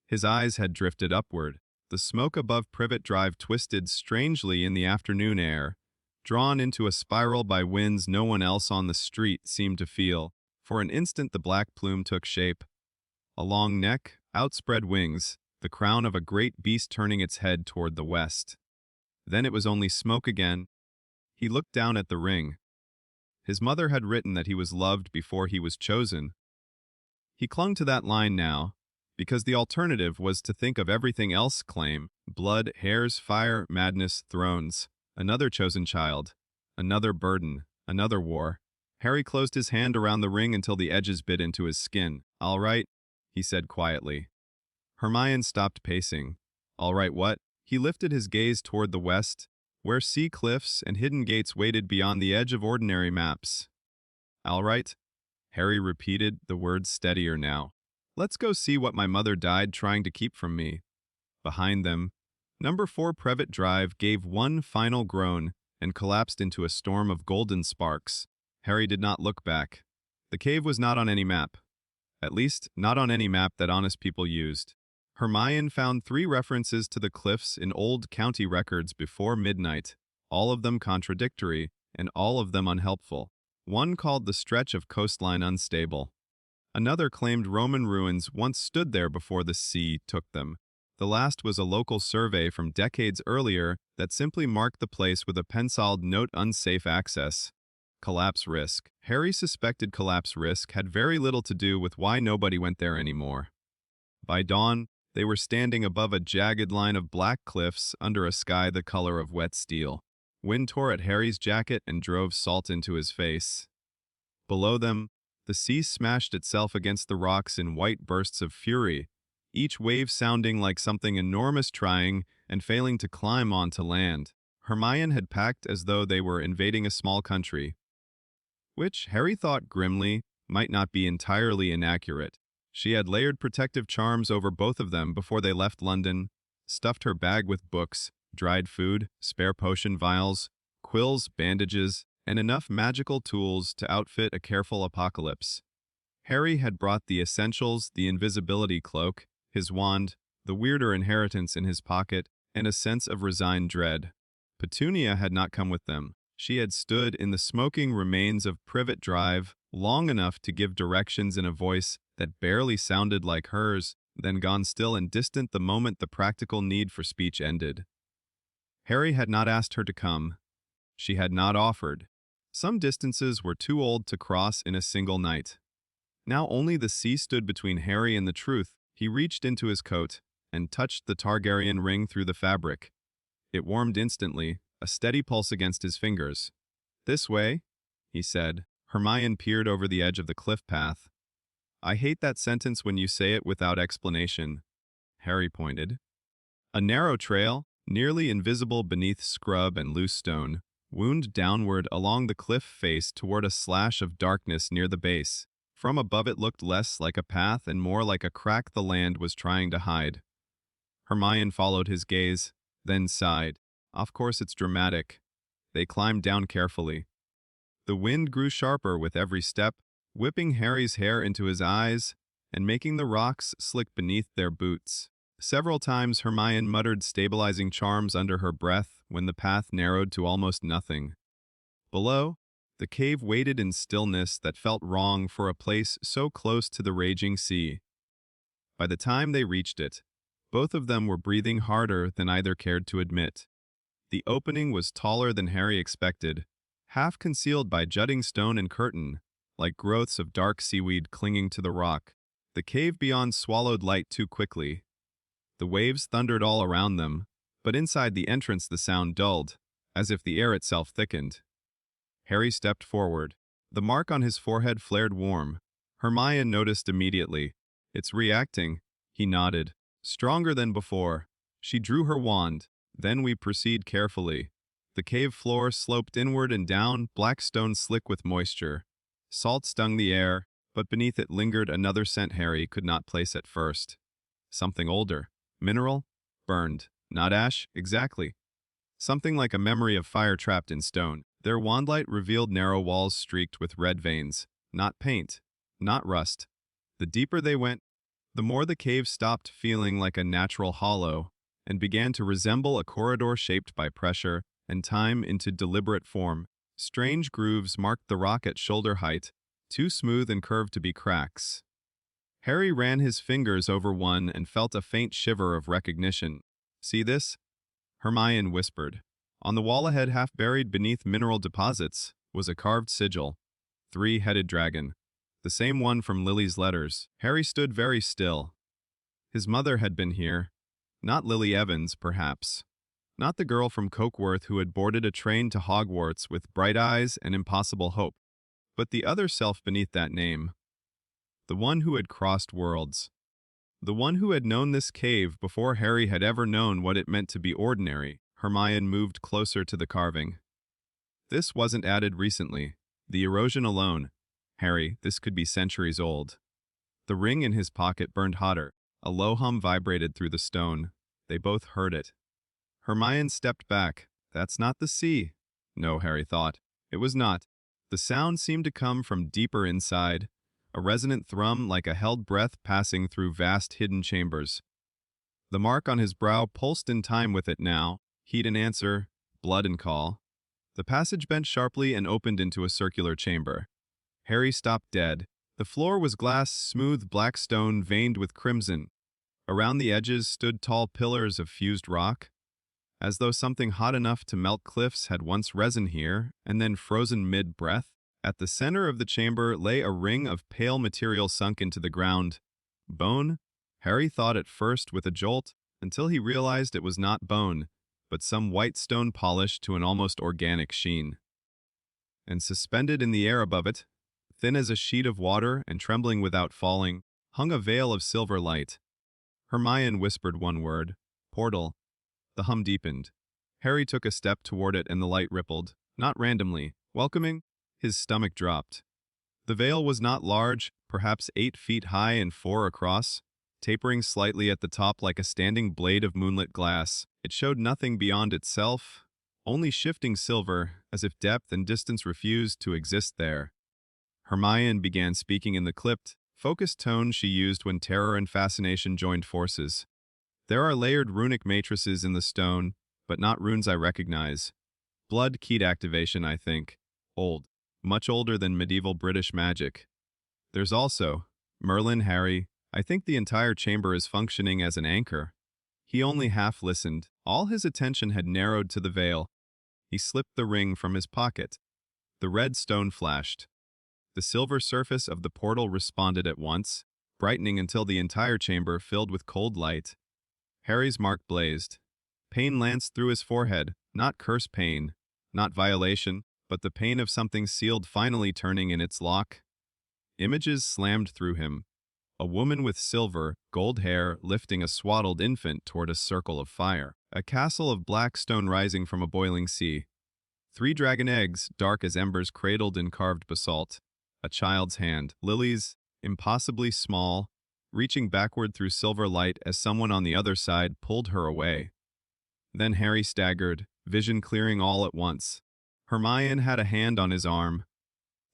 His eyes had drifted upward. The smoke above Privet Drive twisted strangely in the afternoon air, drawn into a spiral by winds no one else on the street seemed to feel. For an instant the black plume took shape. A long neck, outspread wings, the crown of a great beast turning its head toward the west. Then it was only smoke again. He looked down at the ring. His mother had written that he was loved before he was chosen. He clung to that line now, because the alternative was to think of everything else claim: blood, hairs, fire, madness, thrones. Another chosen child. Another burden. Another war. Harry closed his hand around the ring until the edges bit into his skin. "All right," he said quietly. Hermione stopped pacing. All right, what? He lifted his gaze toward the west, where sea cliffs and hidden gates waited beyond the edge of ordinary maps. All right, Harry repeated, the words steadier now. Let's go see what my mother died trying to keep from me. Behind them, number 4 Prevet Drive gave one final groan and collapsed into a storm of golden sparks. Harry did not look back. The cave was not on any map. At least, not on any map that honest people used. Hermione found 3 references to the cliffs in old county records before midnight, all of them contradictory, and all of them unhelpful. One called the stretch of coastline unstable. Another claimed Roman ruins once stood there before the sea took them. The last was a local survey from decades earlier that simply marked the place with a penciled note unsafe access. Collapse risk. Harry suspected collapse risk had very little to do with why nobody went there anymore. By dawn, they were standing above a jagged line of black cliffs under a sky the color of wet steel. Wind tore at Harry's jacket and drove salt into his face. Below them, the sea smashed itself against the rocks in white bursts of fury, each wave sounding like something enormous trying and failing to climb onto land. Hermione had packed as though they were invading a small country, which, Harry thought grimly, might not be entirely inaccurate. She had layered protective charms over both of them before they left London, stuffed her bag with books, dried food, spare potion vials, quills, bandages, and enough magical tools to outfit a careful apocalypse. Harry had brought the essentials, the invisibility cloak, his wand, the weirder inheritance in his pocket, and a sense of resigned dread. Petunia had not come with them. She had stood in the smoking remains of Privet Drive long enough to give directions in a voice that barely sounded like hers, then gone still and distant the moment the practical need for speech ended. Harry had not asked her to come. She had not offered. Some distances were too old to cross in a single night. Now only the sea stood between Harry and the truth. He reached into his coat and touched the Targaryen ring through the fabric. It warmed instantly, a steady pulse against his fingers. "This way," he said. Hermione peered over the edge of the cliff path. "I hate that sentence when you say it without explanation," Harry pointed. A narrow trail, nearly invisible beneath scrub and loose stone, wound downward along the cliff face toward a slash of darkness near the base. From above it looked less like a path and more like a crack the land was trying to hide. Hermione followed his gaze, then sighed. Of course it's dramatic. They climbed down carefully. The wind grew sharper with every step, whipping Harry's hair into his eyes and making the rocks slick beneath their boots. Several times Hermione muttered stabilizing charms under her breath when the path narrowed to almost nothing. Below, the cave waited in stillness that felt wrong for a place so close to the raging sea. By the time they reached it, both of them were breathing harder than either cared to admit. The opening was taller than Harry expected, half concealed by jutting stone and curtain, like growths of dark seaweed clinging to the rock. The cave beyond swallowed light too quickly. The waves thundered all around them, but inside the entrance the sound dulled, as if the air itself thickened. Harry stepped forward. The mark on his forehead flared warm. Hermione noticed immediately. "It's reacting," he nodded. "Stronger than before." She drew her wand. "Then we proceed carefully." The cave floor sloped inward and down, black stone slick with moisture. Salt stung the air, but beneath it lingered another scent Harry could not place at first. Something older. Mineral? Burned. Not ash? Exactly. Something like a memory of fire trapped in stone. Their wandlight revealed narrow walls streaked with red veins. Not paint. Not rust. The deeper they went, the more the cave stopped feeling like a natural hollow and began to resemble a corridor shaped by pressure and time into deliberate form. Strange grooves marked the rock at shoulder height, too smooth and curved to be cracks. Harry ran his fingers over one and felt a faint shiver of recognition. "See this?" Hermione whispered. On the wall ahead, half buried beneath mineral deposits, was a carved sigil. 3-headed dragon. The same one from Lily's letters. Harry stood very still. His mother had been here. Not Lily Evans, perhaps. Not the girl from Cokeworth who had boarded a train to Hogwarts with bright eyes and impossible hope, but the other self beneath that name. The one who had crossed worlds. The one who had known this cave before Harry had ever known what it meant to be ordinary. Hermione moved closer to the carving. This wasn't added recently. The erosion alone. Harry, this could be centuries old. The ring in his pocket burned hotter. A low hum vibrated through the stone. They both heard it. Hermione stepped back. That's not the sea. No, Harry thought. It was not. The sound seemed to come from deeper inside, a resonant thrum like a held breath passing through vast hidden chambers. The mark on his brow pulsed in time with it now. Heat and answer, blood and call. The passage bent sharply and opened into a circular chamber. Harry stopped dead. The floor was glass, smooth black stone veined with crimson. Around the edges stood tall pillars of fused rock, as though something hot enough to melt cliffs had once risen here and then frozen mid-breath. At the center of the chamber lay a ring of pale material sunk into the ground. Bone? Harry thought at first with a jolt, until he realized it was not bone, but some white stone polished to an almost organic sheen. And suspended in the air above it, thin as a sheet of water and trembling without falling, hung a veil of silver light. Hermione whispered one word, portal. The hum deepened. Harry took a step toward it and the light rippled, not randomly, welcoming. His stomach dropped. The veil was not large, perhaps 8 feet high and 4 across, tapering slightly at the top like a standing blade of moonlit glass. It showed nothing beyond itself, only shifting silver, as if depth and distance refused to exist there. Hermione began speaking in the clipped, focused tone she used when terror and fascination joined forces. There are layered runic matrices in the stone, but not runes I recognize. Blood keyed activation, I think. Old. Much older than medieval British magic. There's also, Merlin, Harry, I think the entire chamber is functioning as an anchor. He only half listened. All his attention had narrowed to the veil. He slipped the ring from his pocket. The red stone flashed. The silver surface of the portal responded at once, brightening until the entire chamber filled with cold light. Harry's mark blazed. Pain lanced through his forehead, not curse pain, not violation, but the pain of something sealed finally turning in its lock. Images slammed through him. A woman with silver, gold hair lifting a swaddled infant toward a circle of fire. A castle of black stone rising from a boiling sea. 3 dragon eggs, dark as embers cradled in carved basalt. A child's hand, lilies, impossibly small, reaching backward through silver light as someone on the other side pulled her away. Then Harry staggered, vision clearing all at once. Hermione had a hand on his arm.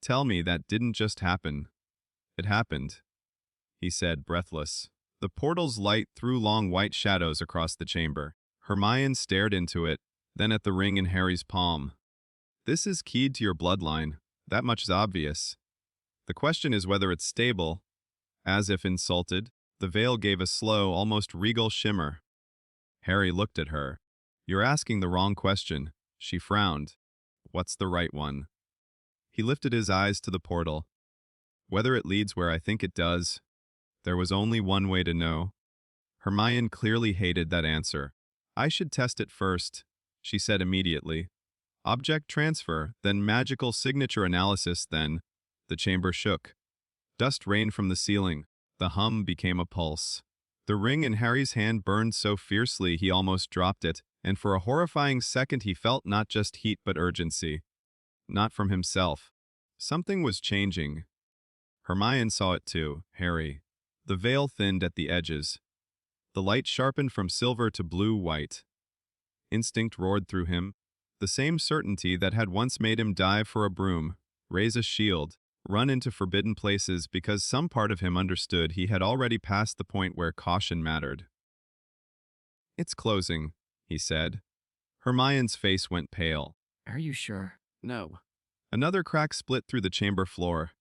Tell me that didn't just happen. It happened, he said, breathless. The portal's light threw long white shadows across the chamber. Hermione stared into it, then at the ring in Harry's palm. This is keyed to your bloodline. That much is obvious. The question is whether it's stable. As if insulted, the veil gave a slow, almost regal shimmer. Harry looked at her. You're asking the wrong question. She frowned. What's the right one? He lifted his eyes to the portal. Whether it leads where I think it does, there was only one way to know. Hermione clearly hated that answer. I should test it first, she said immediately. Object transfer, then magical signature analysis, then. The chamber shook. Dust rained from the ceiling. The hum became a pulse. The ring in Harry's hand burned so fiercely he almost dropped it, and for a horrifying second he felt not just heat but urgency. Not from himself. Something was changing. Hermione saw it too, Harry. The veil thinned at the edges. The light sharpened from silver to blue-white. Instinct roared through him, the same certainty that had once made him dive for a broom, raise a shield, run into forbidden places because some part of him understood he had already passed the point where caution mattered. It's closing, he said. Hermione's face went pale. Are you sure? No. Another crack split through the chamber floor.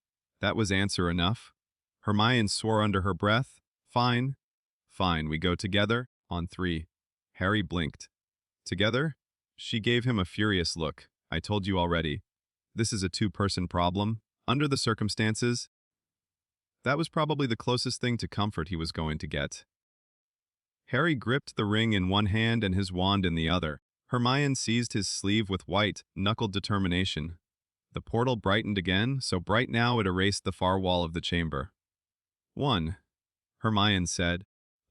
That was answer enough. Hermione swore under her breath. Fine. Fine, we go together, on 3. Harry blinked. Together? She gave him a furious look. I told you already. This is a 2-person problem. Under the circumstances, that was probably the closest thing to comfort he was going to get. Harry gripped the ring in one hand and his wand in the other. Hermione seized his sleeve with white, knuckled determination. The portal brightened again, so bright now it erased the far wall of the chamber. 1, Hermione said.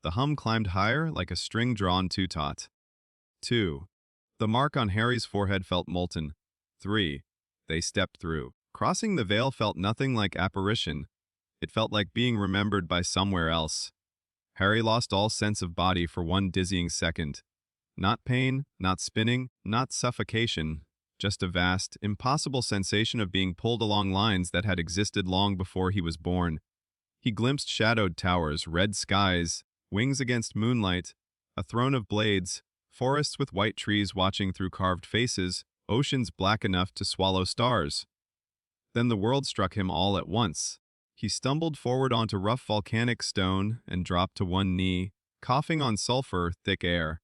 The hum climbed higher like a string drawn too taut. 2. The mark on Harry's forehead felt molten. 3. They stepped through. Crossing the veil felt nothing like apparition. It felt like being remembered by somewhere else. Harry lost all sense of body for one dizzying second. Not pain, not spinning, not suffocation, just a vast, impossible sensation of being pulled along lines that had existed long before he was born. He glimpsed shadowed towers, red skies, wings against moonlight, a throne of blades, forests with white trees watching through carved faces, oceans black enough to swallow stars. Then the world struck him all at once. He stumbled forward onto rough volcanic stone and dropped to one knee, coughing on sulfur, thick air.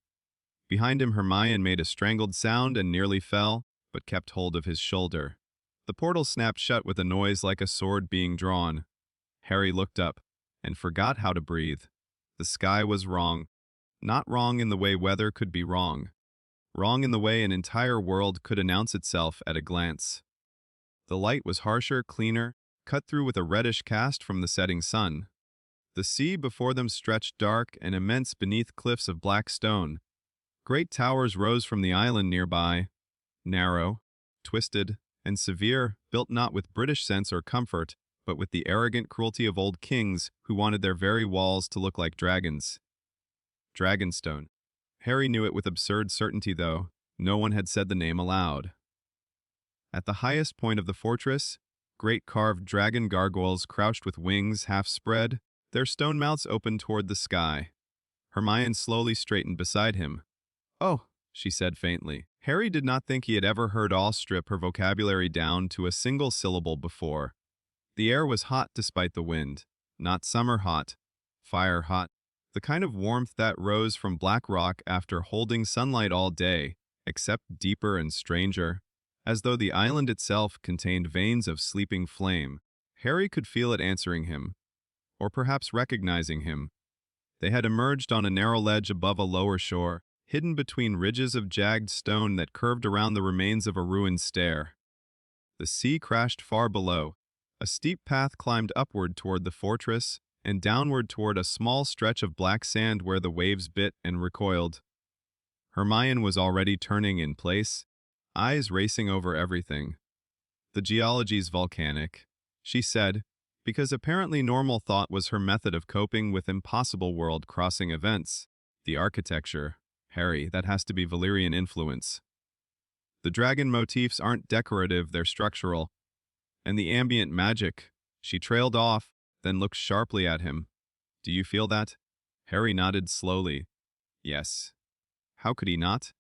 Behind him Hermione made a strangled sound and nearly fell, but kept hold of his shoulder. The portal snapped shut with a noise like a sword being drawn. Harry looked up and forgot how to breathe. The sky was wrong. Not wrong in the way weather could be wrong. Wrong in the way an entire world could announce itself at a glance. The light was harsher, cleaner, cut through with a reddish cast from the setting sun. The sea before them stretched dark and immense beneath cliffs of black stone. Great towers rose from the island nearby, narrow, twisted, and severe, built not with British sense or comfort, but with the arrogant cruelty of old kings who wanted their very walls to look like dragons. Dragonstone. Harry knew it with absurd certainty, though. No one had said the name aloud. At the highest point of the fortress, great carved dragon gargoyles crouched with wings half spread, their stone mouths open toward the sky. Hermione slowly straightened beside him. "Oh," she said faintly. Harry did not think he had ever heard all strip her vocabulary down to a single syllable before. The air was hot despite the wind. Not summer hot, fire hot. The kind of warmth that rose from black rock after holding sunlight all day, except deeper and stranger, as though the island itself contained veins of sleeping flame. Harry could feel it answering him, or perhaps recognizing him. They had emerged on a narrow ledge above a lower shore, hidden between ridges of jagged stone that curved around the remains of a ruined stair. The sea crashed far below. A steep path climbed upward toward the fortress, and downward toward a small stretch of black sand where the waves bit and recoiled. Hermione was already turning in place, eyes racing over everything. "The geology's volcanic," she said, because apparently normal thought was her method of coping with impossible world-crossing events. "The architecture, Harry, that has to be Valyrian influence. The dragon motifs aren't decorative, they're structural. And the ambient magic," she trailed off, then looked sharply at him. "Do you feel that?" Harry nodded slowly. Yes. How could he not?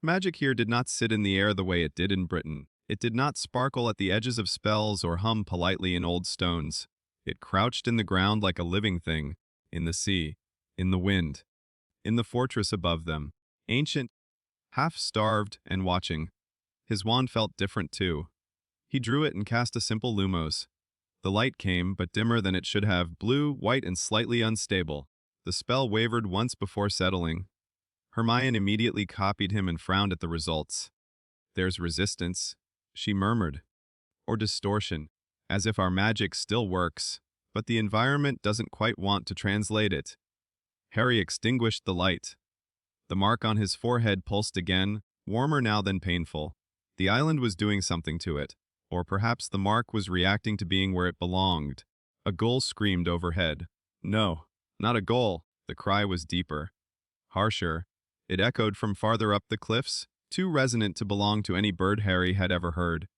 Magic here did not sit in the air the way it did in Britain. It did not sparkle at the edges of spells or hum politely in old stones. It crouched in the ground like a living thing, in the sea, in the wind, in the fortress above them, ancient, half-starved, and watching. His wand felt different too. He drew it and cast a simple lumos. The light came, but dimmer than it should have, blue, white, and slightly unstable. The spell wavered once before settling. Hermione immediately copied him and frowned at the results. "There's resistance," she murmured. "Or distortion, as if our magic still works, but the environment doesn't quite want to translate it." Harry extinguished the light. The mark on his forehead pulsed again, warmer now than painful. The island was doing something to it, or perhaps the mark was reacting to being where it belonged. A gull screamed overhead. No, not a gull. The cry was deeper, harsher. It echoed from farther up the cliffs, too resonant to belong to any bird Harry had ever heard.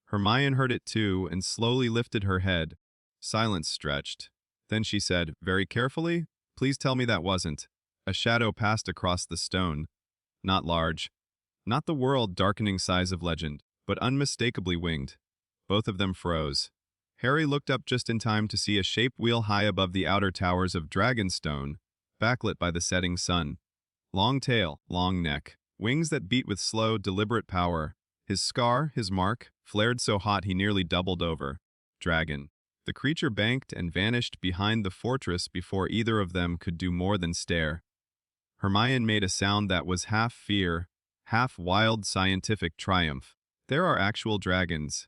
Hermione heard it too and slowly lifted her head. Silence stretched. Then she said, very carefully, "Please tell me that wasn't." A shadow passed across the stone. Not large. Not the world-darkening size of legend, but unmistakably winged. Both of them froze. Harry looked up just in time to see a shape wheel high above the outer towers of Dragonstone, backlit by the setting sun. Long tail, long neck, wings that beat with slow, deliberate power. His scar, his mark, flared so hot he nearly doubled over. Dragon. The creature banked and vanished behind the fortress before either of them could do more than stare. Hermione made a sound that was half fear, half wild scientific triumph. "There are actual dragons."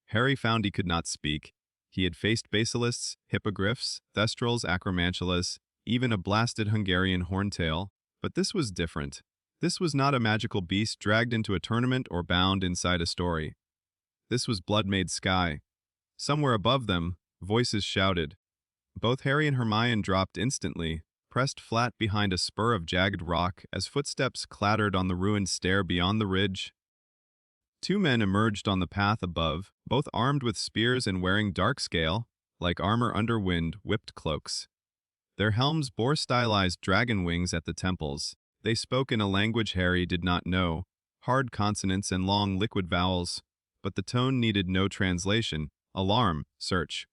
Harry found he could not speak. He had faced basilisks, hippogriffs, thestrals, acromantulas, even a blasted Hungarian horntail, but this was different. This was not a magical beast dragged into a tournament or bound inside a story. This was blood-made sky. Somewhere above them, voices shouted. Both Harry and Hermione dropped instantly, pressed flat behind a spur of jagged rock as footsteps clattered on the ruined stair beyond the ridge. Two men emerged on the path above, both armed with spears and wearing dark scale, like armor under wind, whipped cloaks. Their helms bore stylized dragon wings at the temples. They spoke in a language Harry did not know, hard consonants and long liquid vowels, but the tone needed no translation. Alarm, search.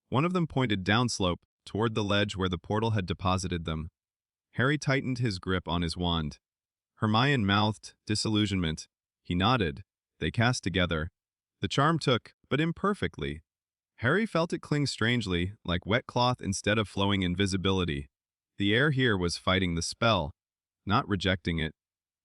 One of them pointed downslope, toward the ledge where the portal had deposited them. Harry tightened his grip on his wand. Hermione mouthed disillusionment. He nodded. They cast together. The charm took, but imperfectly. Harry felt it cling strangely, like wet cloth instead of flowing invisibility. The air here was fighting the spell, not rejecting it,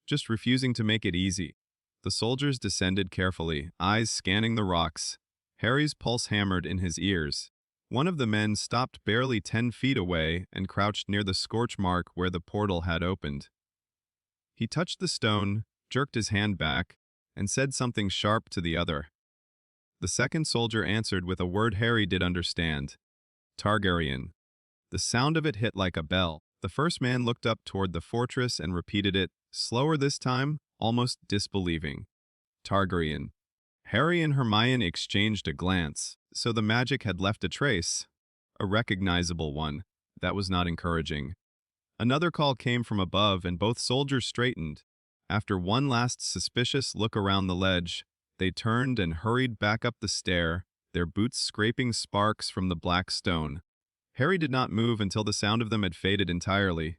just refusing to make it easy. The soldiers descended carefully, eyes scanning the rocks. Harry's pulse hammered in his ears. One of the men stopped barely 10 feet away and crouched near the scorch mark where the portal had opened. He touched the stone, jerked his hand back, and said something sharp to the other. The second soldier answered with a word Harry did understand. Targaryen. The sound of it hit like a bell. The first man looked up toward the fortress and repeated it, slower this time, almost disbelieving. Targaryen. Harry and Hermione exchanged a glance, so the magic had left a trace. A recognizable one. That was not encouraging. Another call came from above and both soldiers straightened. After one last suspicious look around the ledge, they turned and hurried back up the stair, their boots scraping sparks from the black stone. Harry did not move until the sound of them had faded entirely.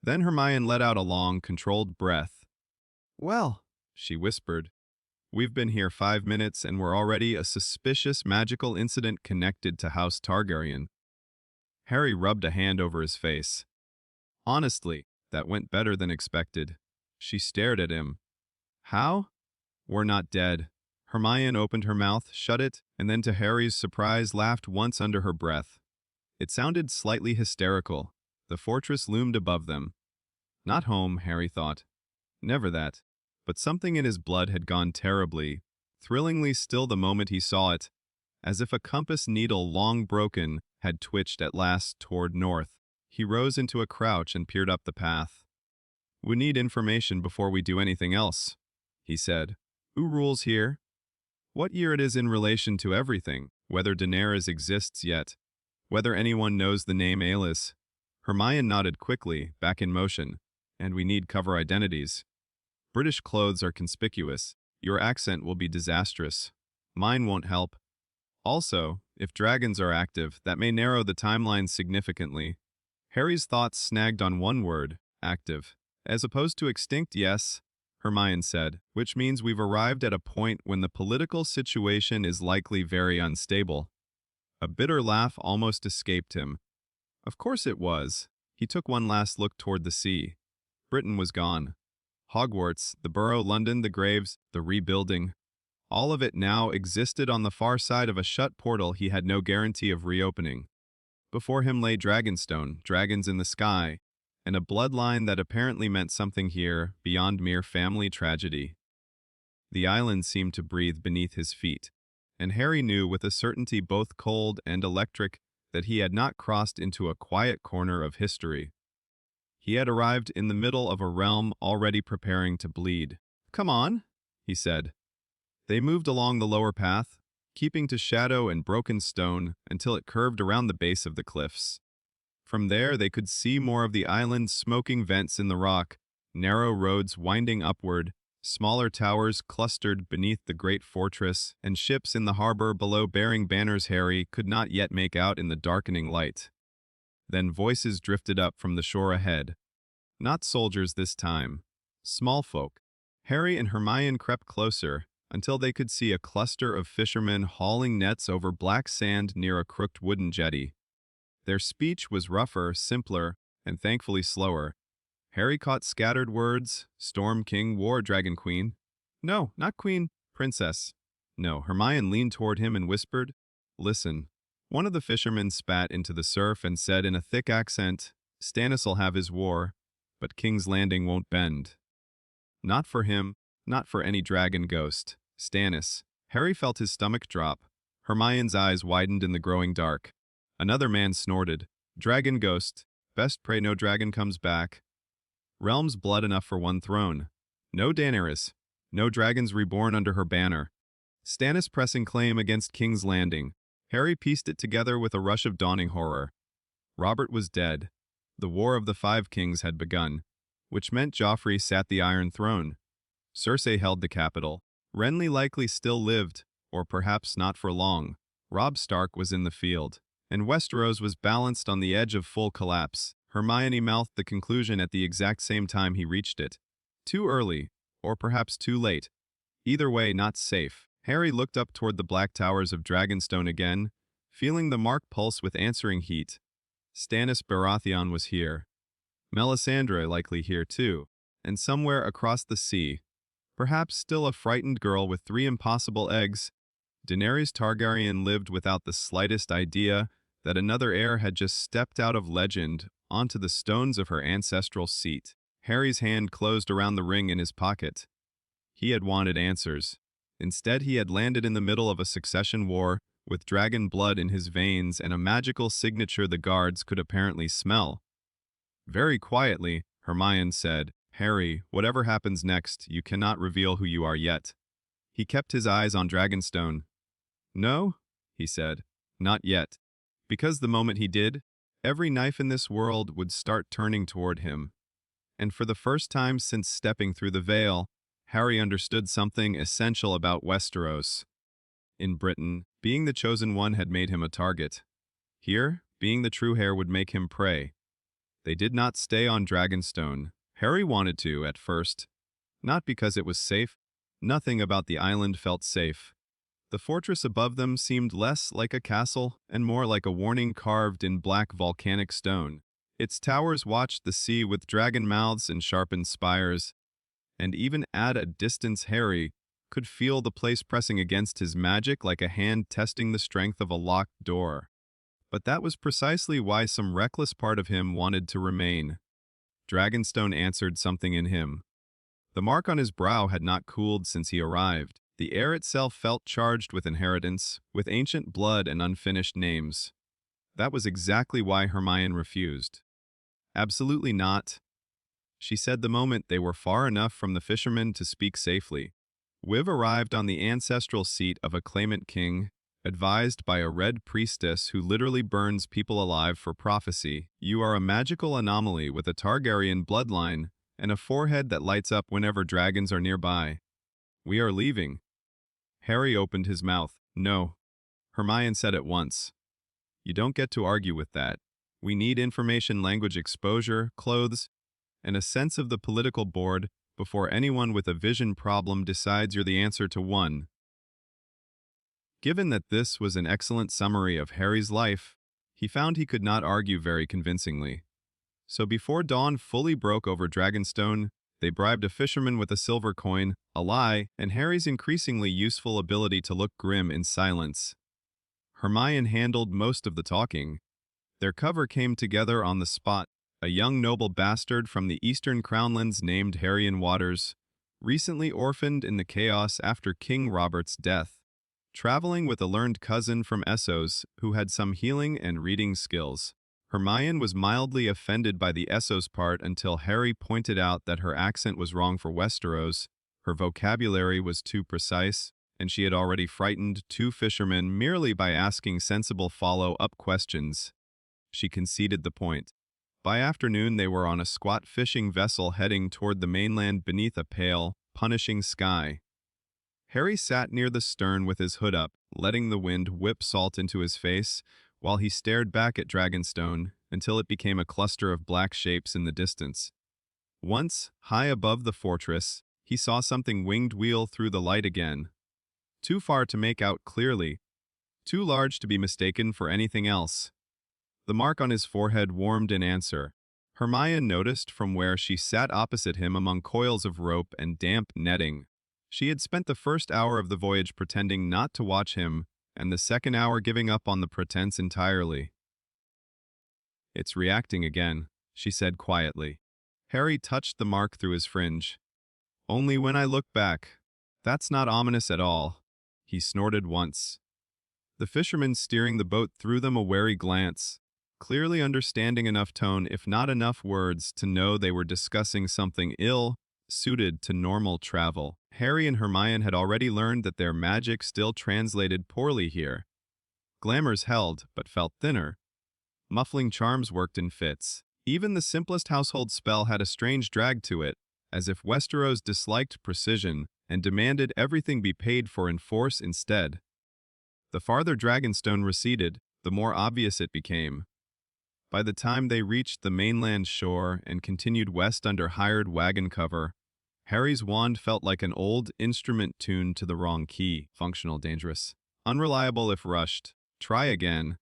Then Hermione let out a long, controlled breath. "Well," she whispered, "we've been here 5 minutes and we're already a suspicious magical incident connected to House Targaryen." Harry rubbed a hand over his face. Honestly, that went better than expected. She stared at him. "How?" "We're not dead." Hermione opened her mouth, shut it, and then to Harry's surprise laughed once under her breath. It sounded slightly hysterical. The fortress loomed above them. Not home, Harry thought. Never that. But something in his blood had gone terribly, thrillingly still the moment he saw it, as if a compass needle long broken had twitched at last toward north. He rose into a crouch and peered up the path. "We need information before we do anything else," he said. "Who rules here? What year it is in relation to everything, whether Daenerys exists yet, whether anyone knows the name Alis." Hermione nodded quickly, back in motion. "And we need cover identities. British clothes are conspicuous. Your accent will be disastrous. Mine won't help. Also, if dragons are active, that may narrow the timeline significantly." Harry's thoughts snagged on one word, active. "As opposed to extinct, yes," Hermione said, "which means we've arrived at a point when the political situation is likely very unstable." A bitter laugh almost escaped him. Of course it was. He took one last look toward the sea. Britain was gone. Hogwarts, the Borough, London, the graves, the rebuilding. All of it now existed on the far side of a shut portal he had no guarantee of reopening. Before him lay Dragonstone, dragons in the sky, and a bloodline that apparently meant something here beyond mere family tragedy. The island seemed to breathe beneath his feet, and Harry knew with a certainty both cold and electric that he had not crossed into a quiet corner of history. He had arrived in the middle of a realm already preparing to bleed. "Come on," he said. They moved along the lower path, keeping to shadow and broken stone until it curved around the base of the cliffs. From there they could see more of the island's smoking vents in the rock, narrow roads winding upward, smaller towers clustered beneath the great fortress, and ships in the harbor below bearing banners Harry could not yet make out in the darkening light. Then voices drifted up from the shore ahead. Not soldiers this time. Small folk. Harry and Hermione crept closer until they could see a cluster of fishermen hauling nets over black sand near a crooked wooden jetty. Their speech was rougher, simpler, and thankfully slower. Harry caught scattered words: Storm King, War Dragon Queen. "No, not Queen, Princess." "No." Hermione leaned toward him and whispered, "Listen." One of the fishermen spat into the surf and said in a thick accent, Stannis'll have his war, but King's Landing won't bend. Not for him, not for any dragon ghost. Stannis. Harry felt his stomach drop. Hermione's eyes widened in the growing dark. Another man snorted. Dragon ghost. Best pray no dragon comes back. Realms blood enough for one throne. No Daenerys. No dragons reborn under her banner. Stannis pressing claim against King's Landing. Harry pieced it together with a rush of dawning horror. Robert was dead. The War of the Five Kings had begun, which meant Joffrey sat the Iron Throne. Cersei held the capital. Renly likely still lived, or perhaps not for long. Robb Stark was in the field, and Westeros was balanced on the edge of full collapse. Hermione mouthed the conclusion at the exact same time he reached it. Too early, or perhaps too late. Either way, not safe. Harry looked up toward the black towers of Dragonstone again, feeling the mark pulse with answering heat. Stannis Baratheon was here. Melisandre likely here too, and somewhere across the sea, perhaps still a frightened girl with 3 impossible eggs, Daenerys Targaryen lived without the slightest idea that another heir had just stepped out of legend onto the stones of her ancestral seat. Harry's hand closed around the ring in his pocket. He had wanted answers. Instead, he had landed in the middle of a succession war, with dragon blood in his veins and a magical signature the guards could apparently smell. Very quietly, Hermione said, "Harry, whatever happens next, you cannot reveal who you are yet." He kept his eyes on Dragonstone. "No," he said, "not yet." Because the moment he did, every knife in this world would start turning toward him. And for the first time since stepping through the veil, Harry understood something essential about Westeros. In Britain, being the chosen one had made him a target. Here, being the true heir would make him prey. They did not stay on Dragonstone. Harry wanted to, at first. Not because it was safe. Nothing about the island felt safe. The fortress above them seemed less like a castle and more like a warning carved in black volcanic stone. Its towers watched the sea with dragon mouths and sharpened spires, and even at a distance Harry could feel the place pressing against his magic like a hand testing the strength of a locked door. But that was precisely why some reckless part of him wanted to remain. Dragonstone answered something in him. The mark on his brow had not cooled since he arrived. The air itself felt charged with inheritance, with ancient blood and unfinished names. That was exactly why Hermione refused. Absolutely not, she said the moment they were far enough from the fishermen to speak safely. We've arrived on the ancestral seat of a claimant king, advised by a red priestess who literally burns people alive for prophecy. You are a magical anomaly with a Targaryen bloodline and a forehead that lights up whenever dragons are nearby. We are leaving. Harry opened his mouth. No. Hermione said at once. You don't get to argue with that. We need information language exposure, clothes, and a sense of the political board before anyone with a vision problem decides you're the answer to one. Given that this was an excellent summary of Harry's life, he found he could not argue very convincingly. So before dawn fully broke over Dragonstone, they bribed a fisherman with a silver coin, a lie, and Harry's increasingly useful ability to look grim in silence. Hermione handled most of the talking. Their cover came together on the spot. A young noble bastard from the Eastern Crownlands named Harry Waters, recently orphaned in the chaos after King Robert's death, traveling with a learned cousin from Essos who had some healing and reading skills. Hermione was mildly offended by the Essos part until Harry pointed out that her accent was wrong for Westeros, her vocabulary was too precise, and she had already frightened 2 fishermen merely by asking sensible follow-up questions. She conceded the point. By afternoon, they were on a squat fishing vessel heading toward the mainland beneath a pale, punishing sky. Harry sat near the stern with his hood up, letting the wind whip salt into his face, while he stared back at Dragonstone until it became a cluster of black shapes in the distance. Once, high above the fortress, he saw something winged wheel through the light again. Too far to make out clearly, too large to be mistaken for anything else. The mark on his forehead warmed in answer. Hermione noticed from where she sat opposite him among coils of rope and damp netting. She had spent the first hour of the voyage pretending not to watch him, and the second hour giving up on the pretense entirely. It's reacting again, she said quietly. Harry touched the mark through his fringe. Only when I look back. That's not ominous at all. He snorted once. The fisherman steering the boat threw them a wary glance, clearly understanding enough tone if not enough words to know they were discussing something ill-suited to normal travel. Harry and Hermione had already learned that their magic still translated poorly here. Glamours held, but felt thinner. Muffling charms worked in fits. Even the simplest household spell had a strange drag to it, as if Westeros disliked precision and demanded everything be paid for in force instead. The farther Dragonstone receded, the more obvious it became. By the time they reached the mainland shore and continued west under hired wagon cover, Harry's wand felt like an old instrument tuned to the wrong key. Functional dangerous. Unreliable if rushed. Try again.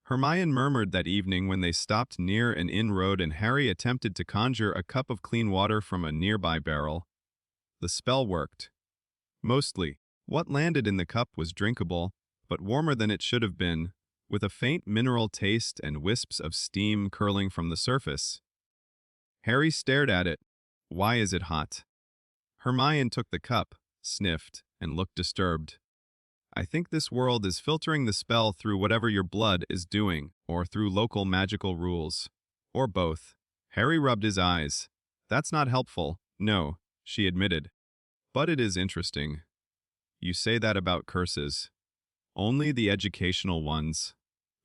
Hermione murmured that evening when they stopped near an inn road and Harry attempted to conjure a cup of clean water from a nearby barrel. The spell worked. Mostly. What landed in the cup was drinkable, but warmer than it should have been, with a faint mineral taste and wisps of steam curling from the surface. Harry stared at it. Why is it hot? Hermione took the cup, sniffed, and looked disturbed. I think this world is filtering the spell through whatever your blood is doing, or through local magical rules. Or both. Harry rubbed his eyes. That's not helpful, no, she admitted. But it is interesting. You say that about curses. Only the educational ones.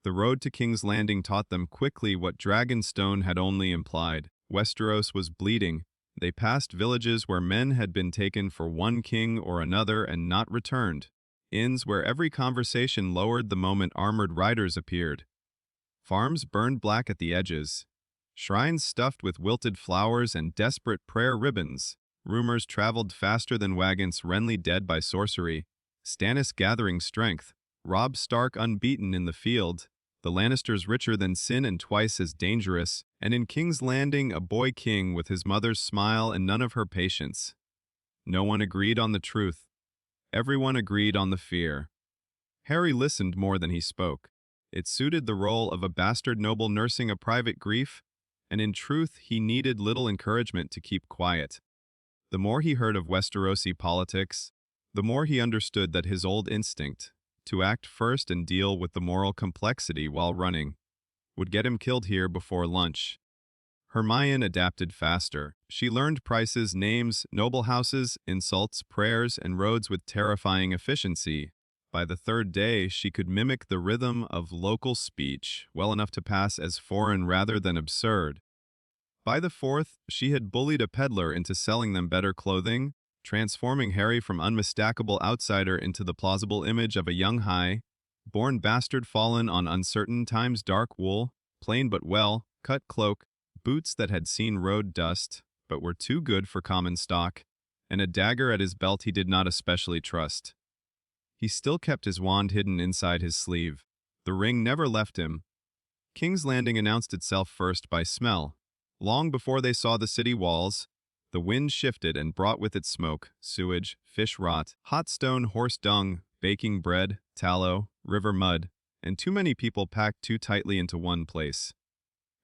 The road to King's Landing taught them quickly what Dragonstone had only implied. Westeros was bleeding. They passed villages where men had been taken for one king or another and not returned. Inns where every conversation lowered the moment armored riders appeared. Farms burned black at the edges. Shrines stuffed with wilted flowers and desperate prayer ribbons. Rumors traveled faster than wagons. Renly dead by sorcery. Stannis gathering strength. Robb Stark unbeaten in the field. The Lannisters richer than sin and twice as dangerous. And in King's Landing, a boy king with his mother's smile and none of her patience. No one agreed on the truth. Everyone agreed on the fear. Harry listened more than he spoke. It suited the role of a bastard noble nursing a private grief, and in truth he needed little encouragement to keep quiet. The more he heard of Westerosi politics, the more he understood that his old instinct, to act first and deal with the moral complexity while running, would get him killed here before lunch. Hermione adapted faster. She learned prices, names, noble houses, insults, prayers, and roads with terrifying efficiency. By the third day, she could mimic the rhythm of local speech well enough to pass as foreign rather than absurd. By the fourth, she had bullied a peddler into selling them better clothing, transforming Harry from unmistakable outsider into the plausible image of a young high-born bastard fallen on uncertain times. Dark wool, plain but well-cut cloak, boots that had seen road dust, but were too good for common stock, and a dagger at his belt he did not especially trust. He still kept his wand hidden inside his sleeve. The ring never left him. King's Landing announced itself first by smell. Long before they saw the city walls, the wind shifted and brought with it smoke, sewage, fish rot, hot stone, horse dung, baking bread, tallow, river mud, and too many people packed too tightly into one place.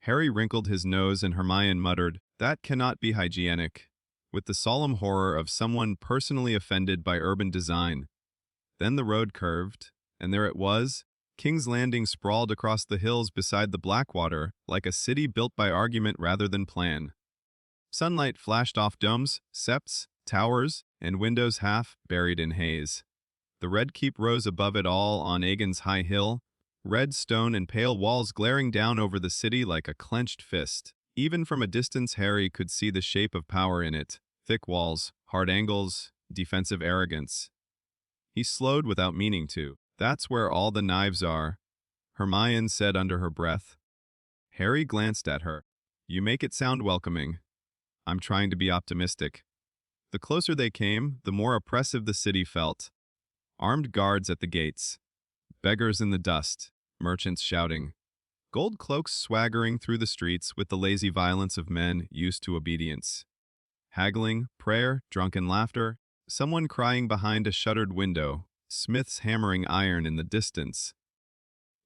Harry wrinkled his nose and Hermione muttered, "That cannot be hygienic," with the solemn horror of someone personally offended by urban design. Then the road curved, and there it was. King's Landing sprawled across the hills beside the Blackwater, like a city built by argument rather than plan. Sunlight flashed off domes, septs, towers, and windows half buried in haze. The Red Keep rose above it all on Aegon's high hill, red stone and pale walls glaring down over the city like a clenched fist. Even from a distance Harry could see the shape of power in it. Thick walls, hard angles, defensive arrogance. He slowed without meaning to. "That's where all the knives are," Hermione said under her breath. Harry glanced at her. "You make it sound welcoming." "I'm trying to be optimistic." The closer they came, the more oppressive the city felt. Armed guards at the gates. Beggars in the dust. Merchants shouting. Gold cloaks swaggering through the streets with the lazy violence of men used to obedience. Haggling, prayer, drunken laughter, someone crying behind a shuttered window, smiths hammering iron in the distance.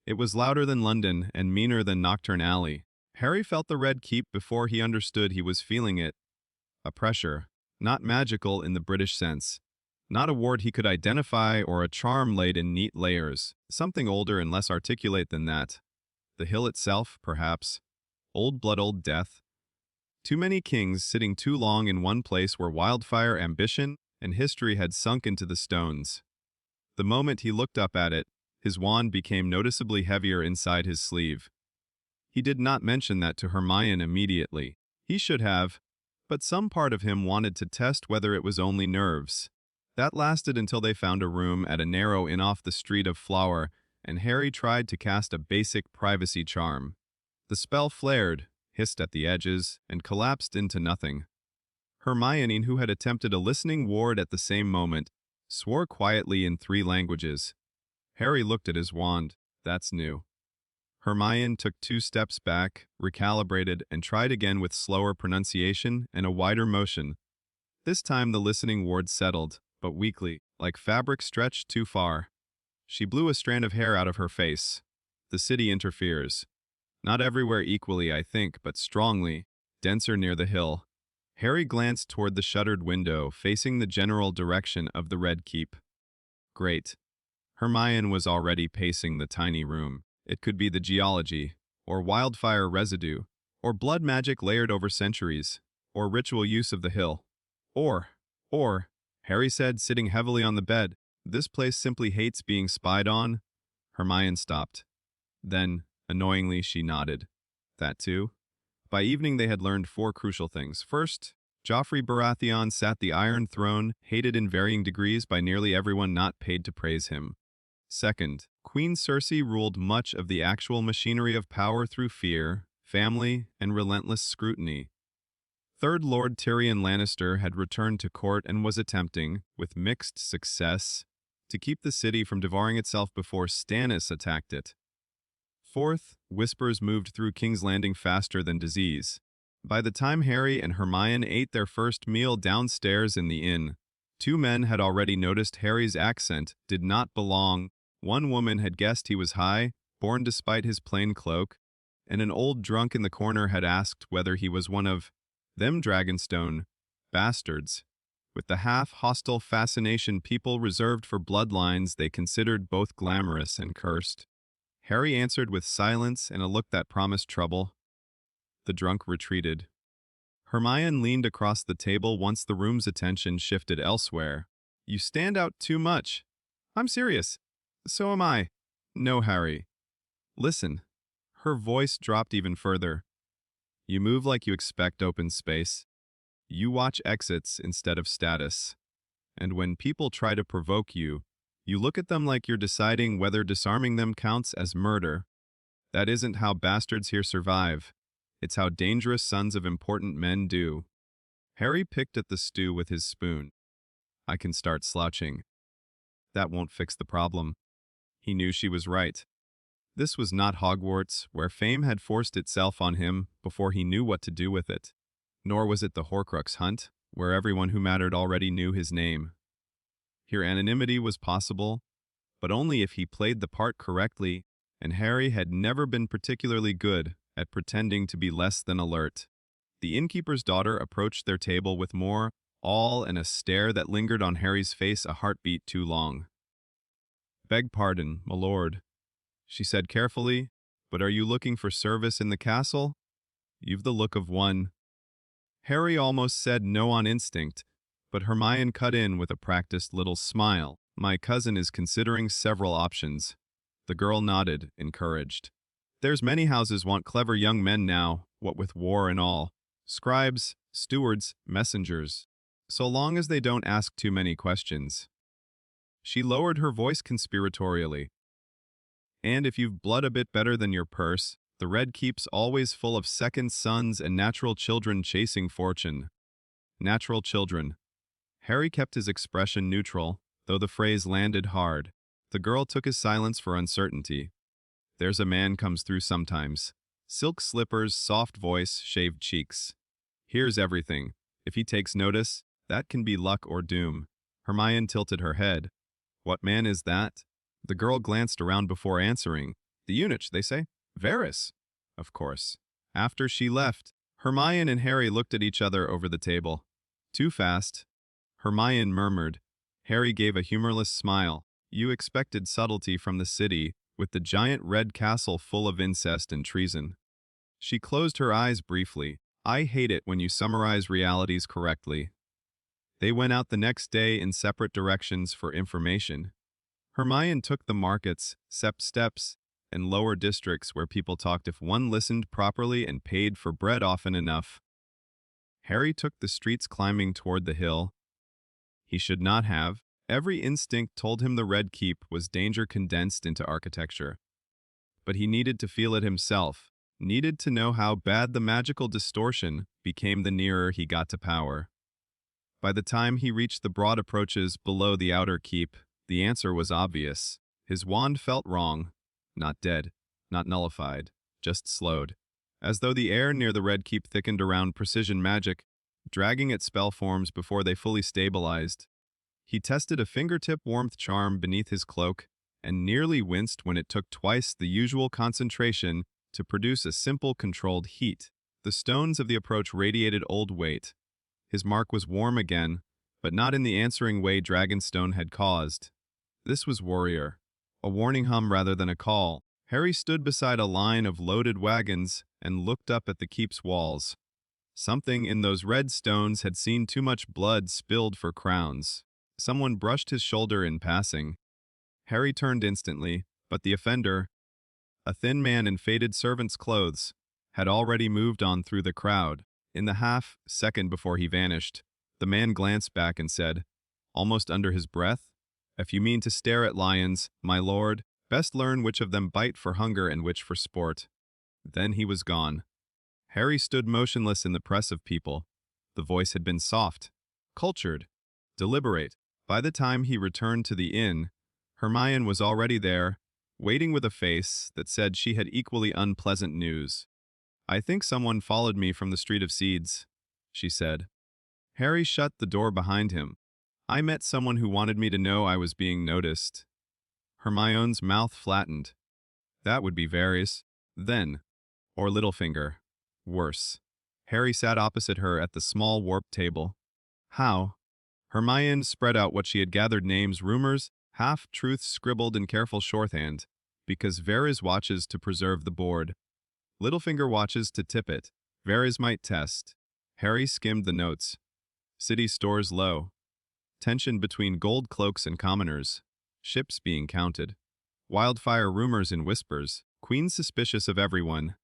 It was louder than London and meaner than Nocturne Alley. Harry felt the red keep before he understood he was feeling it. A pressure, not magical in the British sense. Not a ward he could identify or a charm laid in neat layers, something older and less articulate than that. The hill itself, perhaps. Old blood, old death. Too many kings sitting too long in one place where wildfire, ambition, and history had sunk into the stones. The moment he looked up at it, his wand became noticeably heavier inside his sleeve. He did not mention that to Hermione immediately. He should have, but some part of him wanted to test whether it was only nerves. That lasted until they found a room at a narrow inn off the street of Flower, and Harry tried to cast a basic privacy charm. The spell flared, hissed at the edges, and collapsed into nothing. Hermione, who had attempted a listening ward at the same moment, swore quietly in 3 languages. Harry looked at his wand. That's new. Hermione took 2 steps back, recalibrated, and tried again with slower pronunciation and a wider motion. This time the listening ward settled, but weakly, like fabric stretched too far. She blew a strand of hair out of her face. The city interferes. Not everywhere equally, I think, but strongly, denser near the hill. Harry glanced toward the shuttered window, facing the general direction of the Red Keep. Great. Hermione was already pacing the tiny room. It could be the geology, or wildfire residue, or blood magic layered over centuries, or ritual use of the hill. Or, Harry said, sitting heavily on the bed, this place simply hates being spied on. Hermione stopped. Then, annoyingly, she nodded. That too? By evening they had learned 4 crucial things. First, Joffrey Baratheon sat the Iron Throne, hated in varying degrees by nearly everyone not paid to praise him. Second, Queen Cersei ruled much of the actual machinery of power through fear, family, and relentless scrutiny. Third, Lord Tyrion Lannister had returned to court and was attempting, with mixed success, to keep the city from devouring itself before Stannis attacked it. Fourth, whispers moved through King's Landing faster than disease. By the time Harry and Hermione ate their first meal downstairs in the inn, 2 men had already noticed Harry's accent did not belong. One woman had guessed he was high, born despite his plain cloak, and an old drunk in the corner had asked whether he was one of them Dragonstone bastards, with the half-hostile fascination people reserved for bloodlines they considered both glamorous and cursed. Harry answered with silence and a look that promised trouble. The drunk retreated. Hermione leaned across the table once the room's attention shifted elsewhere. You stand out too much. I'm serious. So am I. No, Harry. Listen. Her voice dropped even further. You move like you expect open space. You watch exits instead of status. And when people try to provoke you, you look at them like you're deciding whether disarming them counts as murder. That isn't how bastards here survive. It's how dangerous sons of important men do. Harry picked at the stew with his spoon. I can start slouching. That won't fix the problem. He knew she was right. This was not Hogwarts, where fame had forced itself on him before he knew what to do with it. Nor was it the Horcrux hunt, where everyone who mattered already knew his name. Here anonymity was possible, but only if he played the part correctly, and Harry had never been particularly good at pretending to be less than alert. The innkeeper's daughter approached their table with more awe and a stare that lingered on Harry's face a heartbeat too long. Beg pardon, my lord, she said carefully, but are you looking for service in the castle? You've the look of one. Harry almost said no on instinct, but Hermione cut in with a practiced little smile. My cousin is considering several options. The girl nodded, encouraged. There's many houses want clever young men now, what with war and all. Scribes, stewards, messengers. So long as they don't ask too many questions. She lowered her voice conspiratorially. And if you've blood a bit better than your purse, the Red Keep's always full of second sons and natural children chasing fortune. Natural children. Harry kept his expression neutral, though the phrase landed hard. The girl took his silence for uncertainty. There's a man comes through sometimes. Silk slippers, soft voice, shaved cheeks. Here's everything. If he takes notice, that can be luck or doom. Hermione tilted her head. What man is that? The girl glanced around before answering. The eunuch, they say. Varys. Of course. After she left, Hermione and Harry looked at each other over the table. Too fast. Hermione murmured. Harry gave a humorless smile. You expected subtlety from the city, with the giant red castle full of incest and treason. She closed her eyes briefly. I hate it when you summarize realities correctly. They went out the next day in separate directions for information. Hermione took the markets, steps, and lower districts where people talked if one listened properly and paid for bread often enough. Harry took the streets climbing toward the hill. He should not have. Every instinct told him the Red Keep was danger condensed into architecture. But he needed to feel it himself, needed to know how bad the magical distortion became the nearer he got to power. By the time he reached the broad approaches below the outer keep, the answer was obvious. His wand felt wrong. Not dead, not nullified, just slowed. As though the air near the Red Keep thickened around precision magic, dragging at spell forms before they fully stabilized. He tested a fingertip warmth charm beneath his cloak, and nearly winced when it took twice the usual concentration to produce a simple controlled heat. The stones of the approach radiated old weight. His mark was warm again, but not in the answering way Dragonstone had caused. This was warrior. A warning hum rather than a call. Harry stood beside a line of loaded wagons and looked up at the keep's walls. Something in those red stones had seen too much blood spilled for crowns. Someone brushed his shoulder in passing. Harry turned instantly, but the offender, a thin man in faded servant's clothes, had already moved on through the crowd. In the half-second before he vanished, the man glanced back and said, almost under his breath, "If you mean to stare at lions, my lord, best learn which of them bite for hunger and which for sport." Then he was gone. Harry stood motionless in the press of people. The voice had been soft, cultured, deliberate. By the time he returned to the inn, Hermione was already there, waiting with a face that said she had equally unpleasant news. "I think someone followed me from the Street of Seeds," she said. Harry shut the door behind him. "I met someone who wanted me to know I was being noticed." Hermione's mouth flattened. That would be Varys, then, or Littlefinger. Worse. Harry sat opposite her at the small warped table. How? Hermione spread out what she had gathered, names, rumors, half-truths scribbled in careful shorthand, because Varys watches to preserve the board. Littlefinger watches to tip it. Varys might test. Harry skimmed the notes. City stores low. Tension between gold cloaks and commoners. Ships being counted. Wildfire rumors in whispers. Queen suspicious of everyone.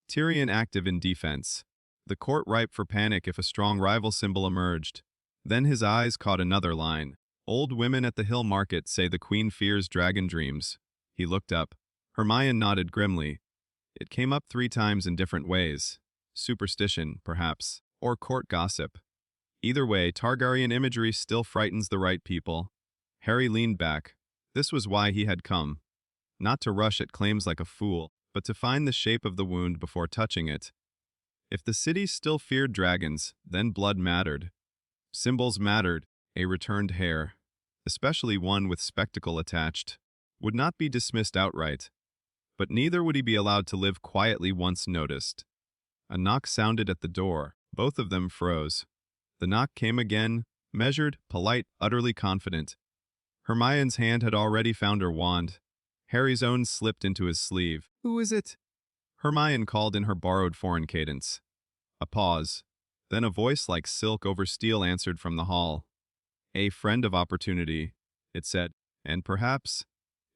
Tyrion active in defense. The court ripe for panic if a strong rival symbol emerged. Then his eyes caught another line. Old women at the hill market say the queen fears dragon dreams. He looked up. Hermione nodded grimly. It came up 3 times in different ways. Superstition, perhaps, or court gossip. Either way, Targaryen imagery still frightens the right people. Harry leaned back. This was why he had come. Not to rush at claims like a fool, but to find the shape of the wound before touching it. If the city still feared dragons, then blood mattered. Symbols mattered. A returned hair, especially one with spectacle attached, would not be dismissed outright. But neither would he be allowed to live quietly once noticed. A knock sounded at the door. Both of them froze. The knock came again, measured, polite, utterly confident. Hermione's hand had already found her wand. Harry's own slipped into his sleeve. "Who is it?" Hermione called in her borrowed foreign cadence. A pause. Then a voice like silk over steel answered from the hall. "A friend of opportunity," it said, "and perhaps,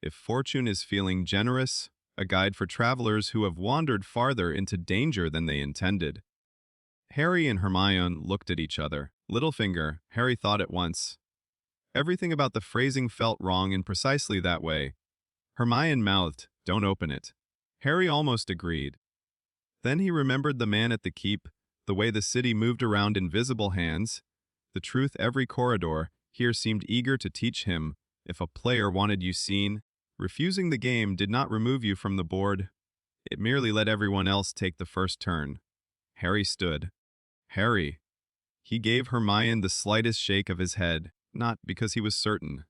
if fortune is feeling generous, a guide for travelers who have wandered farther into danger than they intended." Harry and Hermione looked at each other. Littlefinger, Harry thought at once. Everything about the phrasing felt wrong in precisely that way. Hermione mouthed, "Don't open it." Harry almost agreed. Then he remembered the man at the keep, the way the city moved around invisible hands. The truth every corridor here seemed eager to teach him. If a player wanted you seen, refusing the game did not remove you from the board. It merely let everyone else take the first turn. Harry stood. Harry. He gave Hermione the slightest shake of his head, not because he was certain,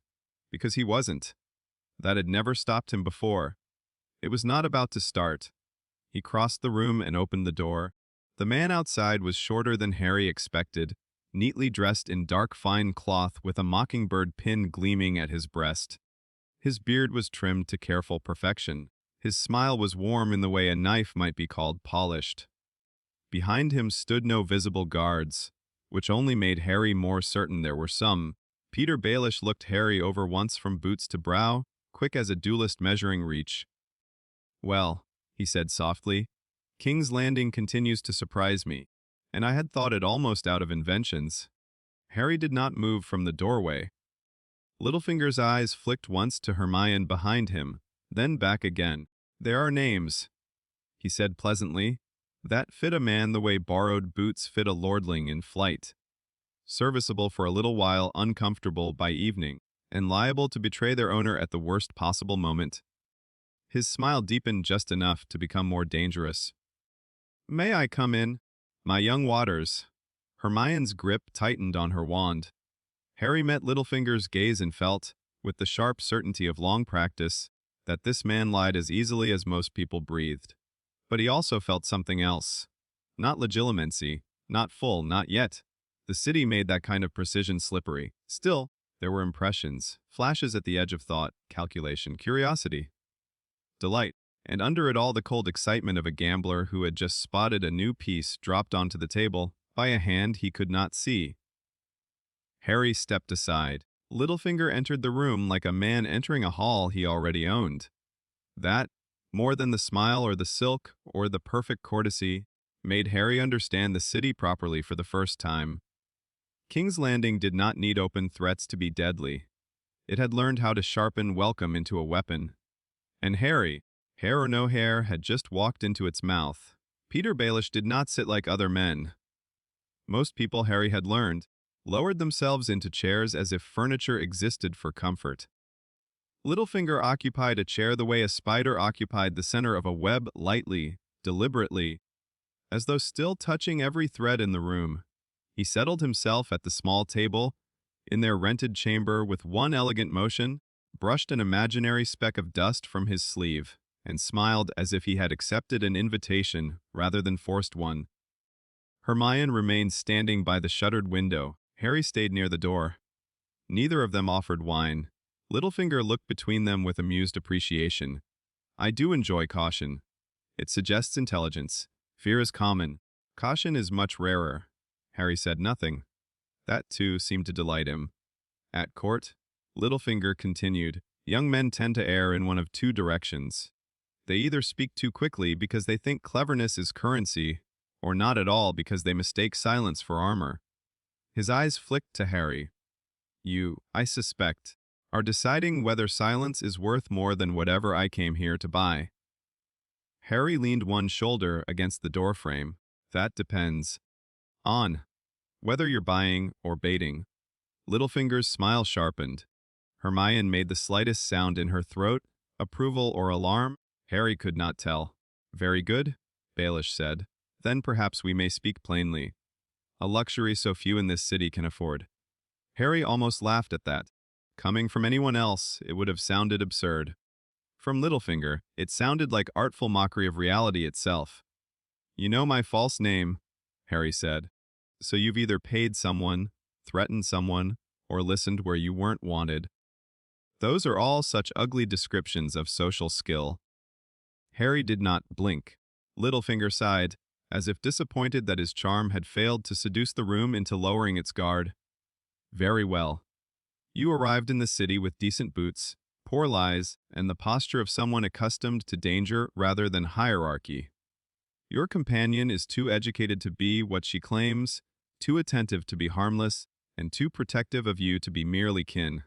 because he wasn't. That had never stopped him before. It was not about to start. He crossed the room and opened the door. The man outside was shorter than Harry expected, neatly dressed in dark fine cloth with a mockingbird pin gleaming at his breast. His beard was trimmed to careful perfection. His smile was warm in the way a knife might be called polished. Behind him stood no visible guards, which only made Harry more certain there were some. Peter Baelish looked Harry over once from boots to brow, quick as a duelist measuring reach. "Well," he said softly, "King's Landing continues to surprise me, and I had thought it almost out of inventions." Harry did not move from the doorway. Littlefinger's eyes flicked once to Hermione behind him, then back again. "There are names," he said pleasantly, "that fit a man the way borrowed boots fit a lordling in flight. Serviceable for a little while, uncomfortable by evening, and liable to betray their owner at the worst possible moment." His smile deepened just enough to become more dangerous. "May I come in? My young Waters." Hermione's grip tightened on her wand. Harry met Littlefinger's gaze and felt, with the sharp certainty of long practice, that this man lied as easily as most people breathed. But he also felt something else. Not legitimacy, not full, not yet. The city made that kind of precision slippery. Still, there were impressions, flashes at the edge of thought, calculation, curiosity, delight, and under it all the cold excitement of a gambler who had just spotted a new piece dropped onto the table by a hand he could not see. Harry stepped aside. Littlefinger entered the room like a man entering a hall he already owned. That, more than the smile or the silk or the perfect courtesy, made Harry understand the city properly for the first time. King's Landing did not need open threats to be deadly. It had learned how to sharpen welcome into a weapon. And Harry, hair or no hair, had just walked into its mouth. Peter Baelish did not sit like other men. Most people, Harry had learned, lowered themselves into chairs as if furniture existed for comfort. Littlefinger occupied a chair the way a spider occupied the center of a web, lightly, deliberately, as though still touching every thread in the room. He settled himself at the small table, in their rented chamber with one elegant motion, brushed an imaginary speck of dust from his sleeve, and smiled as if he had accepted an invitation rather than forced one. Hermione remained standing by the shuttered window. Harry stayed near the door. Neither of them offered wine. Littlefinger looked between them with amused appreciation. "I do enjoy caution. It suggests intelligence. Fear is common. Caution is much rarer." Harry said nothing. That, too, seemed to delight him. At court, Littlefinger continued, young men tend to err in one of two directions. They either speak too quickly because they think cleverness is currency, or not at all because they mistake silence for armor. His eyes flicked to Harry. "You, I suspect, are deciding whether silence is worth more than whatever I came here to buy." Harry leaned one shoulder against the doorframe. "That depends on whether you're buying or baiting." Littlefinger's smile sharpened. Hermione made the slightest sound in her throat, approval or alarm. Harry could not tell. "Very good," Baelish said. "Then perhaps we may speak plainly. A luxury so few in this city can afford." Harry almost laughed at that. Coming from anyone else, it would have sounded absurd. From Littlefinger, it sounded like artful mockery of reality itself. "You know my false name," Harry said. "So you've either paid someone, threatened someone, or listened where you weren't wanted. Those are all such ugly descriptions of social skill." Harry did not blink. Littlefinger sighed, as if disappointed that his charm had failed to seduce the room into lowering its guard. "Very well. You arrived in the city with decent boots, poor lies, and the posture of someone accustomed to danger rather than hierarchy. Your companion is too educated to be what she claims, too attentive to be harmless, and too protective of you to be merely kin.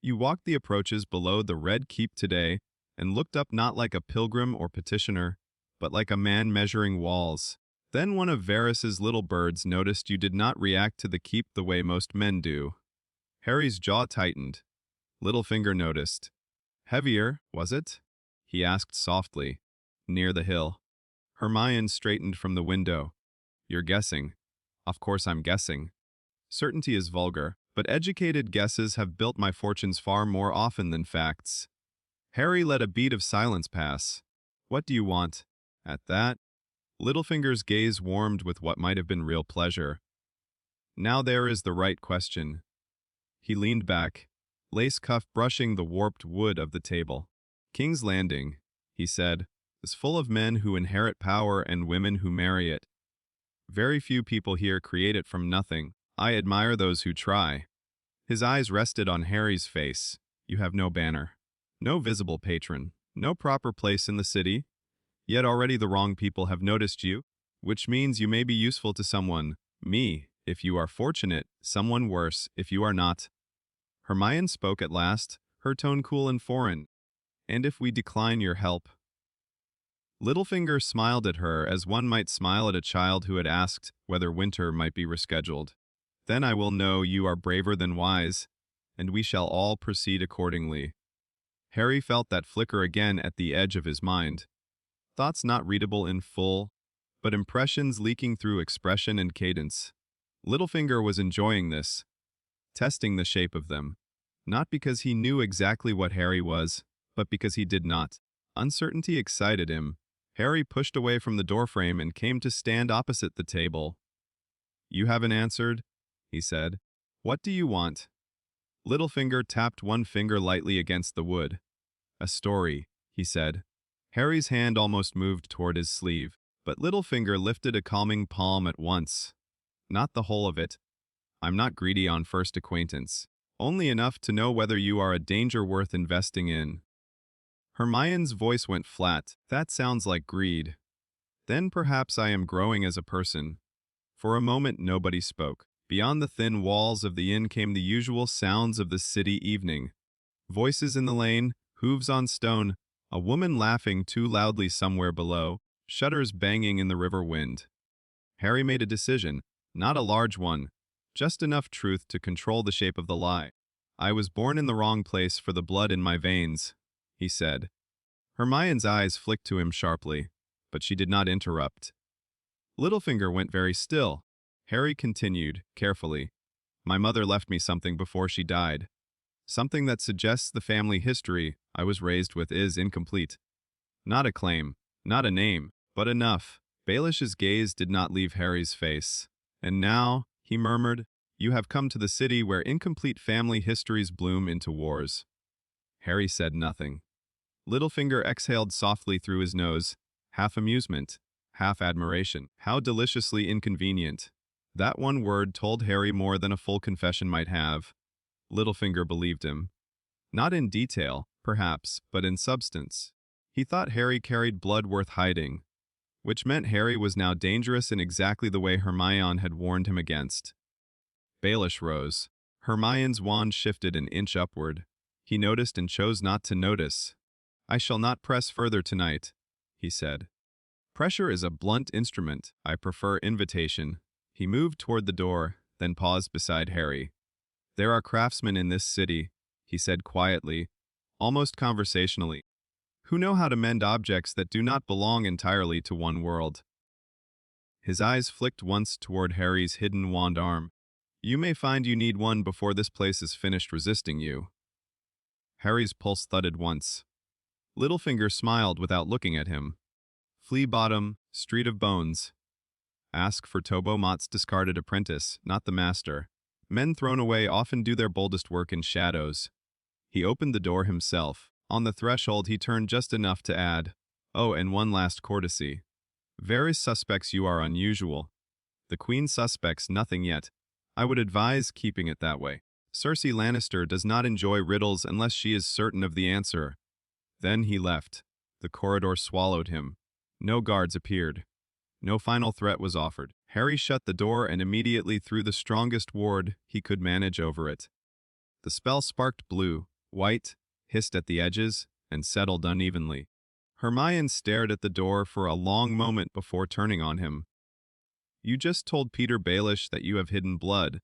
You walked the approaches below the Red Keep today and looked up not like a pilgrim or petitioner, but like a man measuring walls. Then one of Varys's little birds noticed you did not react to the keep the way most men do." Harry's jaw tightened. Littlefinger noticed. "Heavier, was it?" he asked softly. "Near the hill." Hermione straightened from the window. "You're guessing." "Of course I'm guessing. Certainty is vulgar, but educated guesses have built my fortunes far more often than facts." Harry let a beat of silence pass. "What do you want?" At that, Littlefinger's gaze warmed with what might have been real pleasure. Now there is the right question. He leaned back, lace cuff brushing the warped wood of the table. King's Landing, he said, is full of men who inherit power and women who marry it. Very few people here create it from nothing. I admire those who try. His eyes rested on Harry's face. You have no banner, no visible patron, no proper place in the city, yet already the wrong people have noticed you, which means you may be useful to someone, me, if you are fortunate, someone worse, if you are not. Hermione spoke at last, her tone cool and foreign. And if we decline your help? Littlefinger smiled at her as one might smile at a child who had asked whether winter might be rescheduled. Then I will know you are braver than wise, and we shall all proceed accordingly. Harry felt that flicker again at the edge of his mind. Thoughts not readable in full, but impressions leaking through expression and cadence. Littlefinger was enjoying this, testing the shape of them, not because he knew exactly what Harry was, but because he did not. Uncertainty excited him. Harry pushed away from the doorframe and came to stand opposite the table. You haven't answered, he said. What do you want? Littlefinger tapped one finger lightly against the wood. A story, he said. Harry's hand almost moved toward his sleeve, but Littlefinger lifted a calming palm at once. Not the whole of it. I'm not greedy on first acquaintance. Only enough to know whether you are a danger worth investing in. Hermione's voice went flat. That sounds like greed. Then perhaps I am growing as a person. For a moment nobody spoke. Beyond the thin walls of the inn came the usual sounds of the city evening. Voices in the lane, hooves on stone, a woman laughing too loudly somewhere below, shutters banging in the river wind. Harry made a decision, not a large one, just enough truth to control the shape of the lie. I was born in the wrong place for the blood in my veins, he said. Hermione's eyes flicked to him sharply, but she did not interrupt. Littlefinger went very still. Harry continued, carefully. My mother left me something before she died. Something that suggests the family history I was raised with is incomplete. Not a claim, not a name, but enough. Baelish's gaze did not leave Harry's face. And now, he murmured, you have come to the city where incomplete family histories bloom into wars. Harry said nothing. Littlefinger exhaled softly through his nose, half amusement, half admiration. How deliciously inconvenient. That one word told Harry more than a full confession might have. Littlefinger believed him. Not in detail, perhaps, but in substance. He thought Harry carried blood worth hiding, which meant Harry was now dangerous in exactly the way Hermione had warned him against. Baelish rose. Hermione's wand shifted an inch upward. He noticed and chose not to notice. I shall not press further tonight, he said. Pressure is a blunt instrument. I prefer invitation. He moved toward the door, then paused beside Harry. There are craftsmen in this city, he said quietly, almost conversationally, who know how to mend objects that do not belong entirely to one world. His eyes flicked once toward Harry's hidden wand arm. You may find you need one before this place is finished resisting you. Harry's pulse thudded once. Littlefinger smiled without looking at him. Flea Bottom, Street of Bones. Ask for Tobo Mott's discarded apprentice, not the master. Men thrown away often do their boldest work in shadows. He opened the door himself. On the threshold he turned just enough to add, oh, and one last courtesy. Varys suspects you are unusual. The Queen suspects nothing yet. I would advise keeping it that way. Cersei Lannister does not enjoy riddles unless she is certain of the answer. Then he left. The corridor swallowed him. No guards appeared. No final threat was offered. Harry shut the door and immediately threw the strongest ward he could manage over it. The spell sparked blue, white, hissed at the edges, and settled unevenly. Hermione stared at the door for a long moment before turning on him. You just told Peter Baelish that you have hidden blood.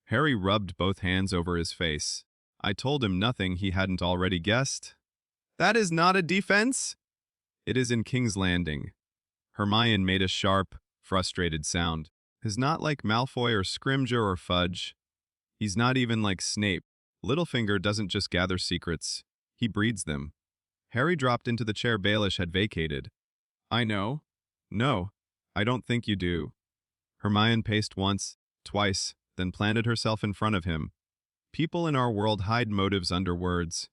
Harry rubbed both hands over his face. I told him nothing he hadn't already guessed. That is not a defense? It is in King's Landing. Hermione made a sharp, frustrated sound. He's not like Malfoy or Scrimgeour or Fudge. He's not even like Snape. Littlefinger doesn't just gather secrets. He breeds them. Harry dropped into the chair Baelish had vacated. I know. No, I don't think you do. Hermione paced once, twice, then planted herself in front of him. People in our world hide motives under words.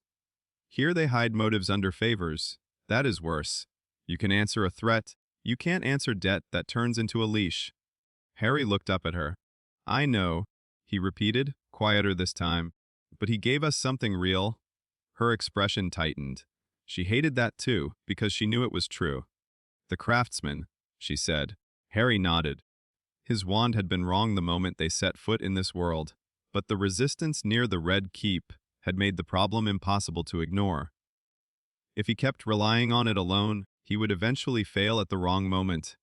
Here they hide motives under favors. That is worse. You can answer a threat. You can't answer debt that turns into a leash. Harry looked up at her. I know, he repeated, quieter this time. But he gave us something real. Her expression tightened. She hated that too, because she knew it was true. The craftsman, she said. Harry nodded. His wand had been wrong the moment they set foot in this world, but the resistance near the Red Keep had made the problem impossible to ignore. If he kept relying on it alone, he would eventually fail at the wrong moment.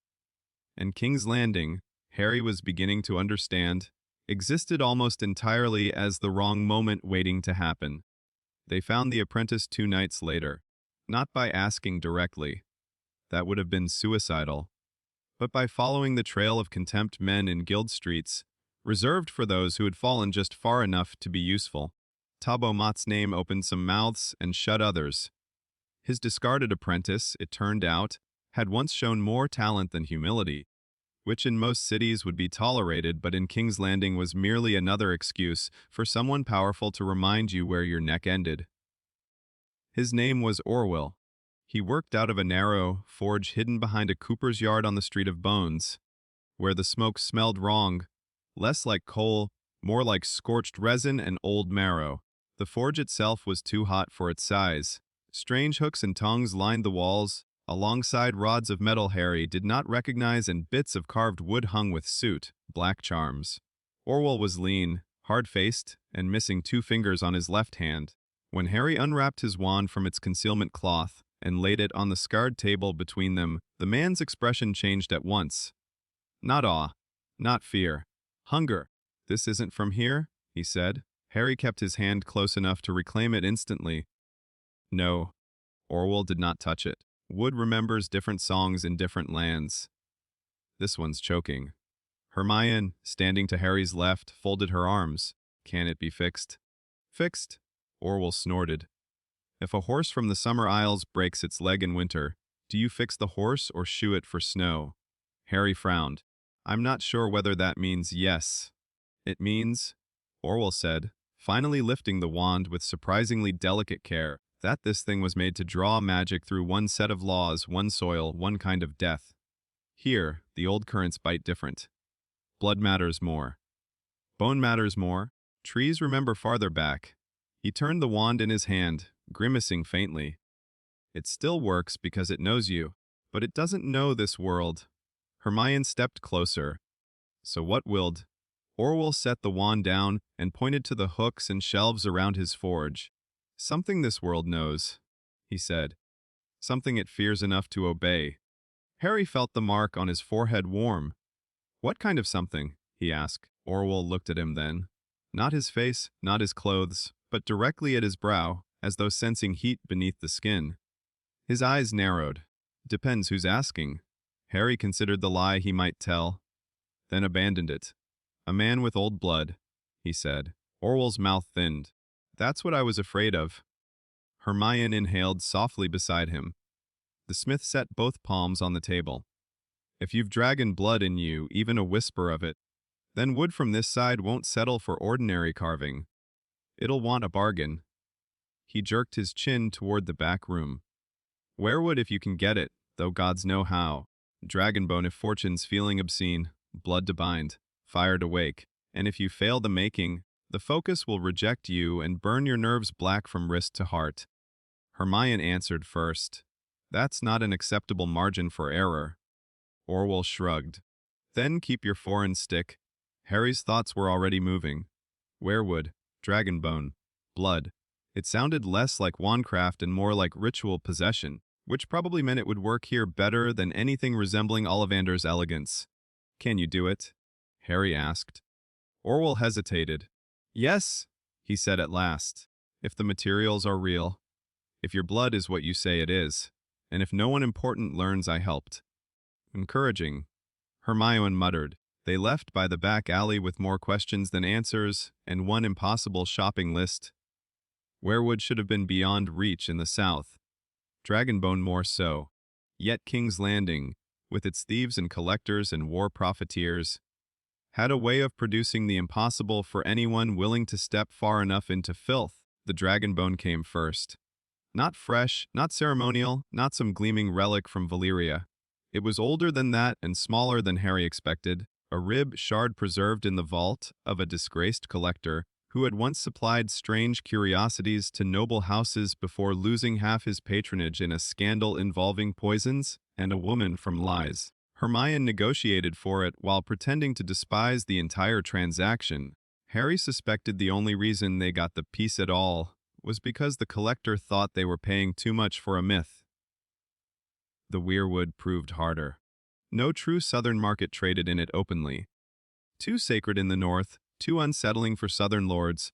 And King's Landing, Harry was beginning to understand, existed almost entirely as the wrong moment waiting to happen. They found the apprentice 2 nights later, not by asking directly. That would have been suicidal. But by following the trail of contempt men in guild streets, reserved for those who had fallen just far enough to be useful. Tabomot's name opened some mouths and shut others. His discarded apprentice, it turned out, had once shown more talent than humility, which in most cities would be tolerated but in King's Landing was merely another excuse for someone powerful to remind you where your neck ended. His name was Orwell. He worked out of a narrow forge hidden behind a cooper's yard on the Street of Bones, where the smoke smelled wrong, less like coal, more like scorched resin and old marrow. The forge itself was too hot for its size. Strange hooks and tongs lined the walls, alongside rods of metal Harry did not recognize and bits of carved wood hung with soot, black charms. Orwell was lean, hard-faced, and missing 2 fingers on his left hand. When Harry unwrapped his wand from its concealment cloth and laid it on the scarred table between them, the man's expression changed at once. Not awe, not fear. Hunger. This isn't from here, he said. Harry kept his hand close enough to reclaim it instantly. No, Orwell did not touch it. Wood remembers different songs in different lands. This one's choking. Hermione, standing to Harry's left, folded her arms. Can it be fixed? Fixed? Orwell snorted. If a horse from the summer isles breaks its leg in winter, do you fix the horse or shoe it for snow? Harry frowned. I'm not sure whether that means yes. It means, Orwell said, finally lifting the wand with surprisingly delicate care, that this thing was made to draw magic through one set of laws, one soil, one kind of death. Here, the old currents bite different. Blood matters more. Bone matters more. Trees remember farther back. He turned the wand in his hand, grimacing faintly. It still works because it knows you, but it doesn't know this world. Hermione stepped closer. So what willed? Orwell set the wand down and pointed to the hooks and shelves around his forge. Something this world knows, he said. Something it fears enough to obey. Harry felt the mark on his forehead warm. What kind of something? He asked. Orwell looked at him then. Not his face, not his clothes, but directly at his brow, as though sensing heat beneath the skin. His eyes narrowed. Depends who's asking. Harry considered the lie he might tell, then abandoned it. A man with old blood, he said. Orwell's mouth thinned. That's what I was afraid of. Hermione inhaled softly beside him. The smith set both palms on the table. If you've dragon blood in you, even a whisper of it, then wood from this side won't settle for ordinary carving. It'll want a bargain. He jerked his chin toward the back room. Werewood if you can get it, though gods know how. Dragonbone if fortune's feeling obscene, blood to bind, fire to wake. And if you fail the making, the focus will reject you and burn your nerves black from wrist to heart. Hermione answered first. That's not an acceptable margin for error. Orwell shrugged. Then keep your foreign stick. Harry's thoughts were already moving. Werewood, dragonbone, blood. It sounded less like wandcraft and more like ritual possession, which probably meant it would work here better than anything resembling Ollivander's elegance. Can you do it? Harry asked. Orwell hesitated. Yes, he said at last, if the materials are real, if your blood is what you say it is, and if no one important learns I helped. Encouraging. Hermione muttered. They left by the back alley with more questions than answers, and one impossible shopping list. Werewood should have been beyond reach in the south. Dragonbone more so. Yet King's Landing, with its thieves and collectors and war profiteers, had a way of producing the impossible for anyone willing to step far enough into filth. The dragonbone came first. Not fresh, not ceremonial, not some gleaming relic from Valyria. It was older than that and smaller than Harry expected, a rib shard preserved in the vault of a disgraced collector who had once supplied strange curiosities to noble houses before losing half his patronage in a scandal involving poisons and a woman from lies. Hermione negotiated for it while pretending to despise the entire transaction. Harry suspected the only reason they got the piece at all was because the collector thought they were paying too much for a myth. The weirwood proved harder. No true southern market traded in it openly. Too sacred in the north, too unsettling for southern lords,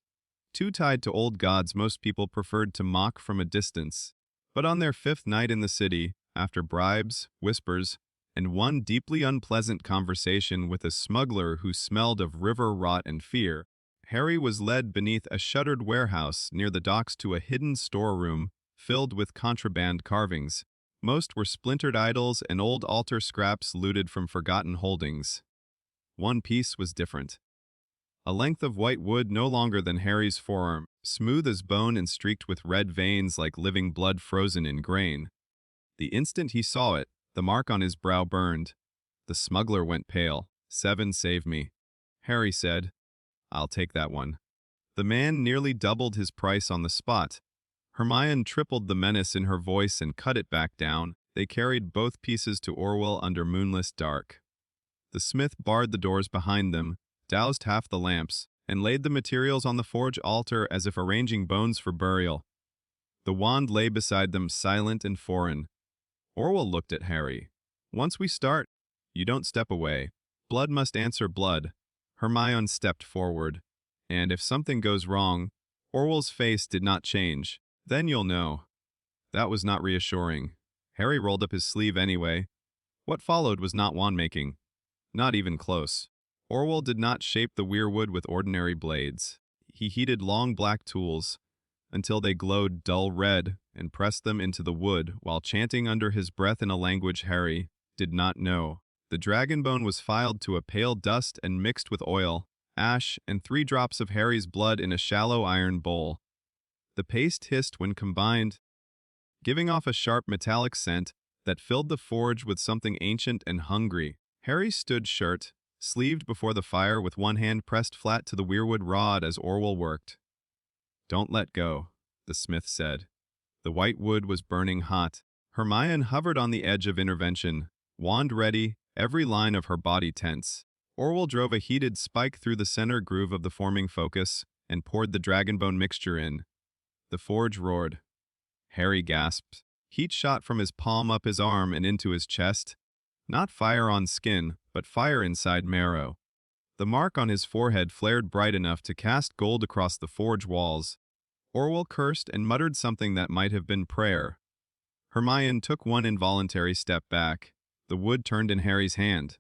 too tied to old gods most people preferred to mock from a distance. But on their fifth night in the city, after bribes, whispers, and one deeply unpleasant conversation with a smuggler who smelled of river rot and fear, Harry was led beneath a shuttered warehouse near the docks to a hidden storeroom filled with contraband carvings. Most were splintered idols and old altar scraps looted from forgotten holdings. One piece was different. A length of white wood no longer than Harry's forearm, smooth as bone and streaked with red veins like living blood frozen in grain. The instant he saw it, the mark on his brow burned. The smuggler went pale. "7 save me," Harry said. "I'll take that one." The man nearly doubled his price on the spot. Hermione tripled the menace in her voice and cut it back down. They carried both pieces to Orwell under moonless dark. The smith barred the doors behind them, doused half the lamps, and laid the materials on the forge altar as if arranging bones for burial. The wand lay beside them, silent and foreign. Orwell looked at Harry. "Once we start, you don't step away. Blood must answer blood." Hermione stepped forward. "And if something goes wrong," Orwell's face did not change. "Then you'll know." That was not reassuring. Harry rolled up his sleeve anyway. What followed was not wand-making. Not even close. Orwell did not shape the weirwood with ordinary blades. He heated long black tools until they glowed dull red and pressed them into the wood while chanting under his breath in a language Harry did not know. The dragonbone was filed to a pale dust and mixed with oil, ash, and 3 drops of Harry's blood in a shallow iron bowl. The paste hissed when combined, giving off a sharp metallic scent that filled the forge with something ancient and hungry. Harry stood shirt, sleeved before the fire with one hand pressed flat to the weirwood rod as Orwell worked. "Don't let go," the smith said. The white wood was burning hot. Hermione hovered on the edge of intervention, wand ready, every line of her body tense. Orwell drove a heated spike through the center groove of the forming focus and poured the dragonbone mixture in. The forge roared. Harry gasped. Heat shot from his palm up his arm and into his chest. Not fire on skin, but fire inside marrow. The mark on his forehead flared bright enough to cast gold across the forge walls. Orwell cursed and muttered something that might have been prayer. Hermione took one involuntary step back. The wood turned in Harry's hand.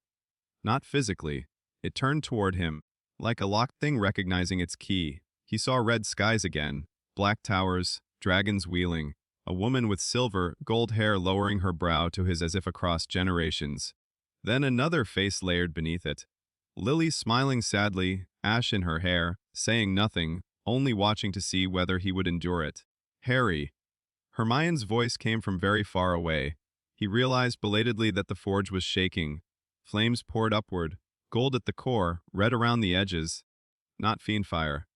Not physically. It turned toward him, like a locked thing recognizing its key. He saw red skies again, black towers, dragons wheeling, a woman with silver, gold hair lowering her brow to his as if across generations. Then another face layered beneath it. Lily smiling sadly, ash in her hair, saying nothing, only watching to see whether he would endure it. "Harry." Hermione's voice came from very far away. He realized belatedly that the forge was shaking. Flames poured upward, gold at the core, red around the edges. Not fiend fire.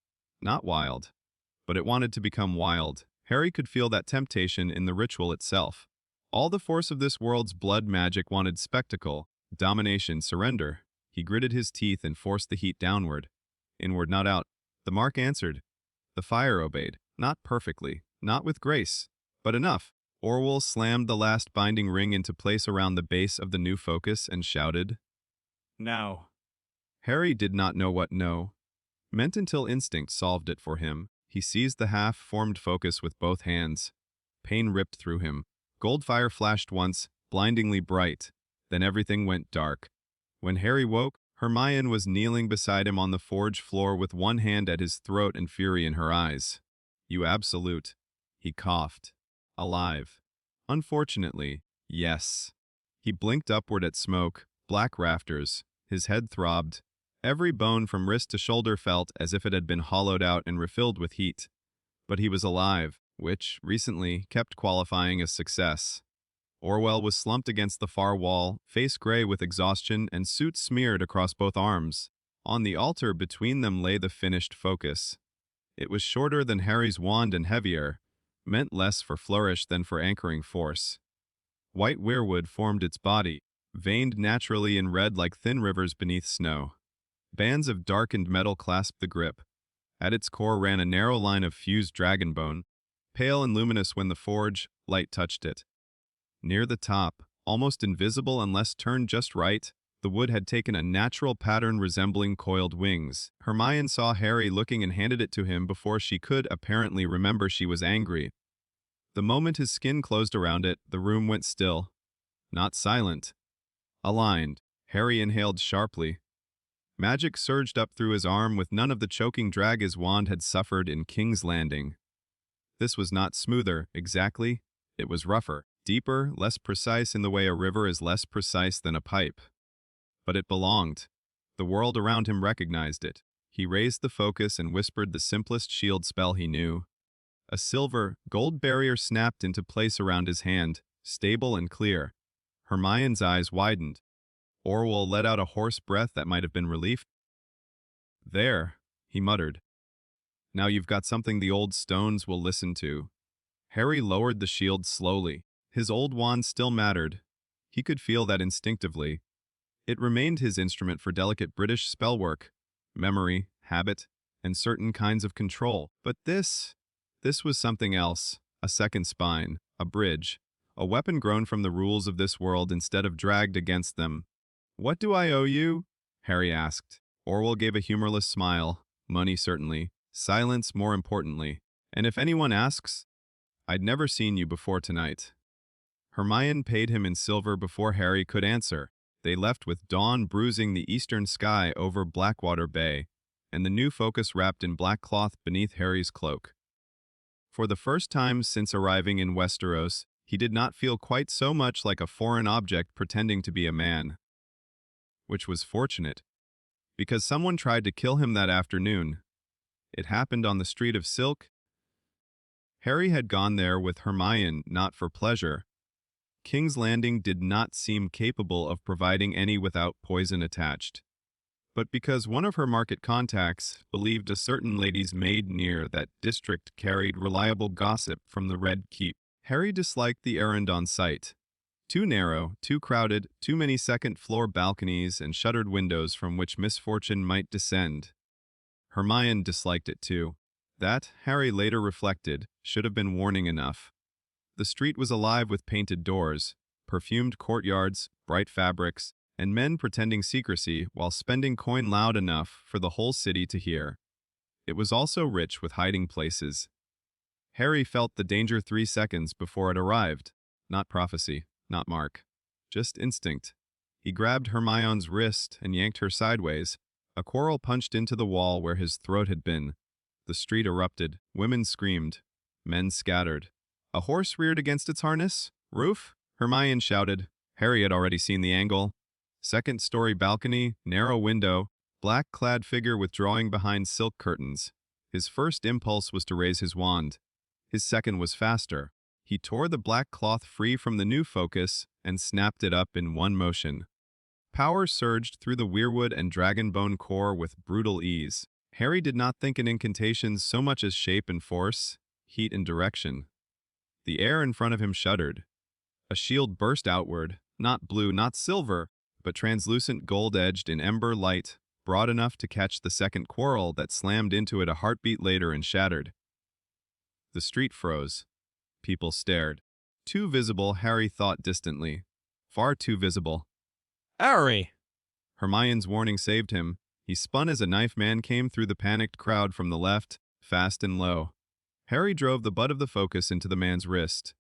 Not wild. But it wanted to become wild. Harry could feel that temptation in the ritual itself. All the force of this world's blood magic wanted spectacle, domination, surrender. He gritted his teeth and forced the heat downward. Inward, not out. The mark answered. The fire obeyed. Not perfectly, not with grace, but enough. Orwell slammed the last binding ring into place around the base of the new focus and shouted, "Now." Harry did not know what no meant until instinct solved it for him. He seized the half-formed focus with both hands. Pain ripped through him. Gold fire flashed once, blindingly bright. Then everything went dark. When Harry woke, Hermione was kneeling beside him on the forge floor with one hand at his throat and fury in her eyes. "You absolute." He coughed. "Alive. Unfortunately, Yes. He blinked upward at smoke, black rafters. His head throbbed. Every bone from wrist to shoulder felt as if it had been hollowed out and refilled with heat. But he was alive, which, recently, kept qualifying as success. Orwell was slumped against the far wall, face gray with exhaustion and suit smeared across both arms. On the altar between them lay the finished focus. It was shorter than Harry's wand and heavier, meant less for flourish than for anchoring force. White weirwood formed its body, veined naturally in red like thin rivers beneath snow. Bands of darkened metal clasped the grip. At its core ran a narrow line of fused dragon bone, pale and luminous when the forge light touched it. Near the top, almost invisible unless turned just right, the wood had taken a natural pattern resembling coiled wings. Hermione saw Harry looking and handed it to him before she could apparently remember she was angry. The moment his skin closed around it, the room went still. Not silent. Aligned. Harry inhaled sharply. Magic surged up through his arm with none of the choking drag his wand had suffered in King's Landing. This was not smoother, exactly. It was rougher, deeper, less precise in the way a river is less precise than a pipe. But it belonged. The world around him recognized it. He raised the focus and whispered the simplest shield spell he knew. A silver, gold barrier snapped into place around his hand, stable and clear. Hermione's eyes widened. Orwell let out a hoarse breath that might have been relief. "There," he muttered. "Now you've got something the old stones will listen to." Harry lowered the shield slowly. His old wand still mattered. He could feel that instinctively. It remained his instrument for delicate British spellwork, memory, habit, and certain kinds of control. But this was something else, a second spine, a bridge, a weapon grown from the rules of this world instead of dragged against them. "What do I owe you?" Harry asked. Orwell gave a humorless smile. "Money, certainly. Silence, more importantly. And if anyone asks, I'd never seen you before tonight." Hermione paid him in silver before Harry could answer. They left with dawn bruising the eastern sky over Blackwater Bay, and the new focus wrapped in black cloth beneath Harry's cloak. For the first time since arriving in Westeros, he did not feel quite so much like a foreign object pretending to be a man. Which was fortunate, because someone tried to kill him that afternoon. It happened on the Street of Silk. Harry had gone there with Hermione not for pleasure. King's Landing did not seem capable of providing any without poison attached. But because one of her market contacts believed a certain lady's maid near that district carried reliable gossip from the Red Keep, Harry disliked the errand on sight. Too narrow, too crowded, too many second-floor balconies and shuttered windows from which misfortune might descend. Hermione disliked it too. That, Harry later reflected, should have been warning enough. The street was alive with painted doors, perfumed courtyards, bright fabrics, and men pretending secrecy while spending coin loud enough for the whole city to hear. It was also rich with hiding places. Harry felt the danger 3 seconds before it arrived. Not prophecy, not mark. Just instinct. He grabbed Hermione's wrist and yanked her sideways. A quarrel punched into the wall where his throat had been. The street erupted. Women screamed. Men scattered. A horse reared against its harness. "Roof?" Hermione shouted. Harry had already seen the angle. Second-story balcony, narrow window, black-clad figure withdrawing behind silk curtains. His first impulse was to raise his wand. His second was faster. He tore the black cloth free from the new focus and snapped it up in one motion. Power surged through the weirwood and dragonbone core with brutal ease. Harry did not think in incantations so much as shape and force, heat and direction. The air in front of him shuddered. A shield burst outward, not blue, not silver, but translucent gold-edged in ember light, broad enough to catch the second quarrel that slammed into it a heartbeat later and shattered. The street froze. People stared. Too visible, Harry thought distantly. Far too visible. Harry! Hermione's warning saved him. He spun as a knife man came through the panicked crowd from the left, fast and low. Harry drove the butt of the focus into the man's wrist.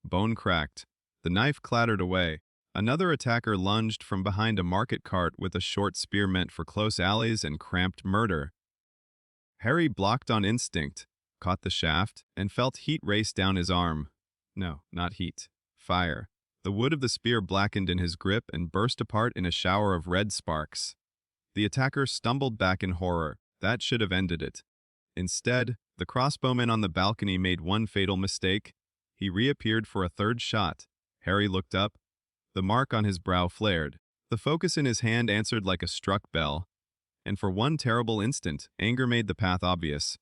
Bone cracked. The knife clattered away. Another attacker lunged from behind a market cart with a short spear meant for close alleys and cramped murder. Harry blocked on instinct, caught the shaft, and felt heat race down his arm. No, not heat. Fire. The wood of the spear blackened in his grip and burst apart in a shower of red sparks. The attacker stumbled back in horror. That should have ended it. Instead, the crossbowman on the balcony made one fatal mistake. He reappeared for a third shot. Harry looked up. The mark on his brow flared. The focus in his hand answered like a struck bell. And for one terrible instant, anger made the path obvious.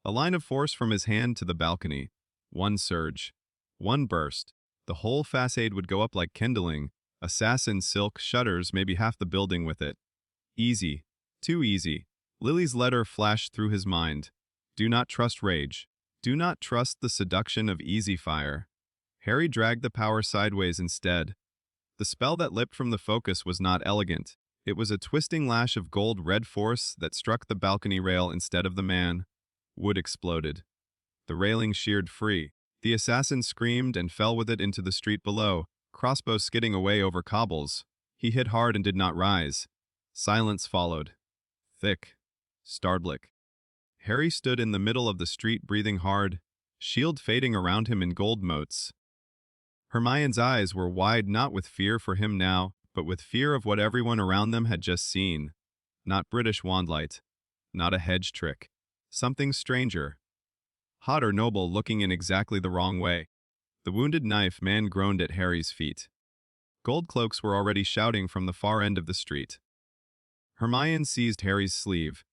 A line of force from his hand to the balcony. One surge. One burst. The whole facade would go up like kindling. Assassin silk shutters maybe half the building with it. Easy. Too easy. Lily's letter flashed through his mind. Do not trust rage. Do not trust the seduction of easy fire. Harry dragged the power sideways instead. The spell that leapt from the focus was not elegant. It was a twisting lash of gold-red force that struck the balcony rail instead of the man. Wood exploded. The railing sheared free. The assassin screamed and fell with it into the street below, crossbow skidding away over cobbles. He hit hard and did not rise. Silence followed. Thick. Startlick. Harry stood in the middle of the street breathing hard, shield fading around him in gold motes. Hermione's eyes were wide not with fear for him now, but with fear of what everyone around them had just seen. Not British wandlight. Not a hedge trick. Something stranger. Hot or noble looking in exactly the wrong way. The wounded knife man groaned at Harry's feet. Gold cloaks were already shouting from the far end of the street. Hermione seized Harry's sleeve.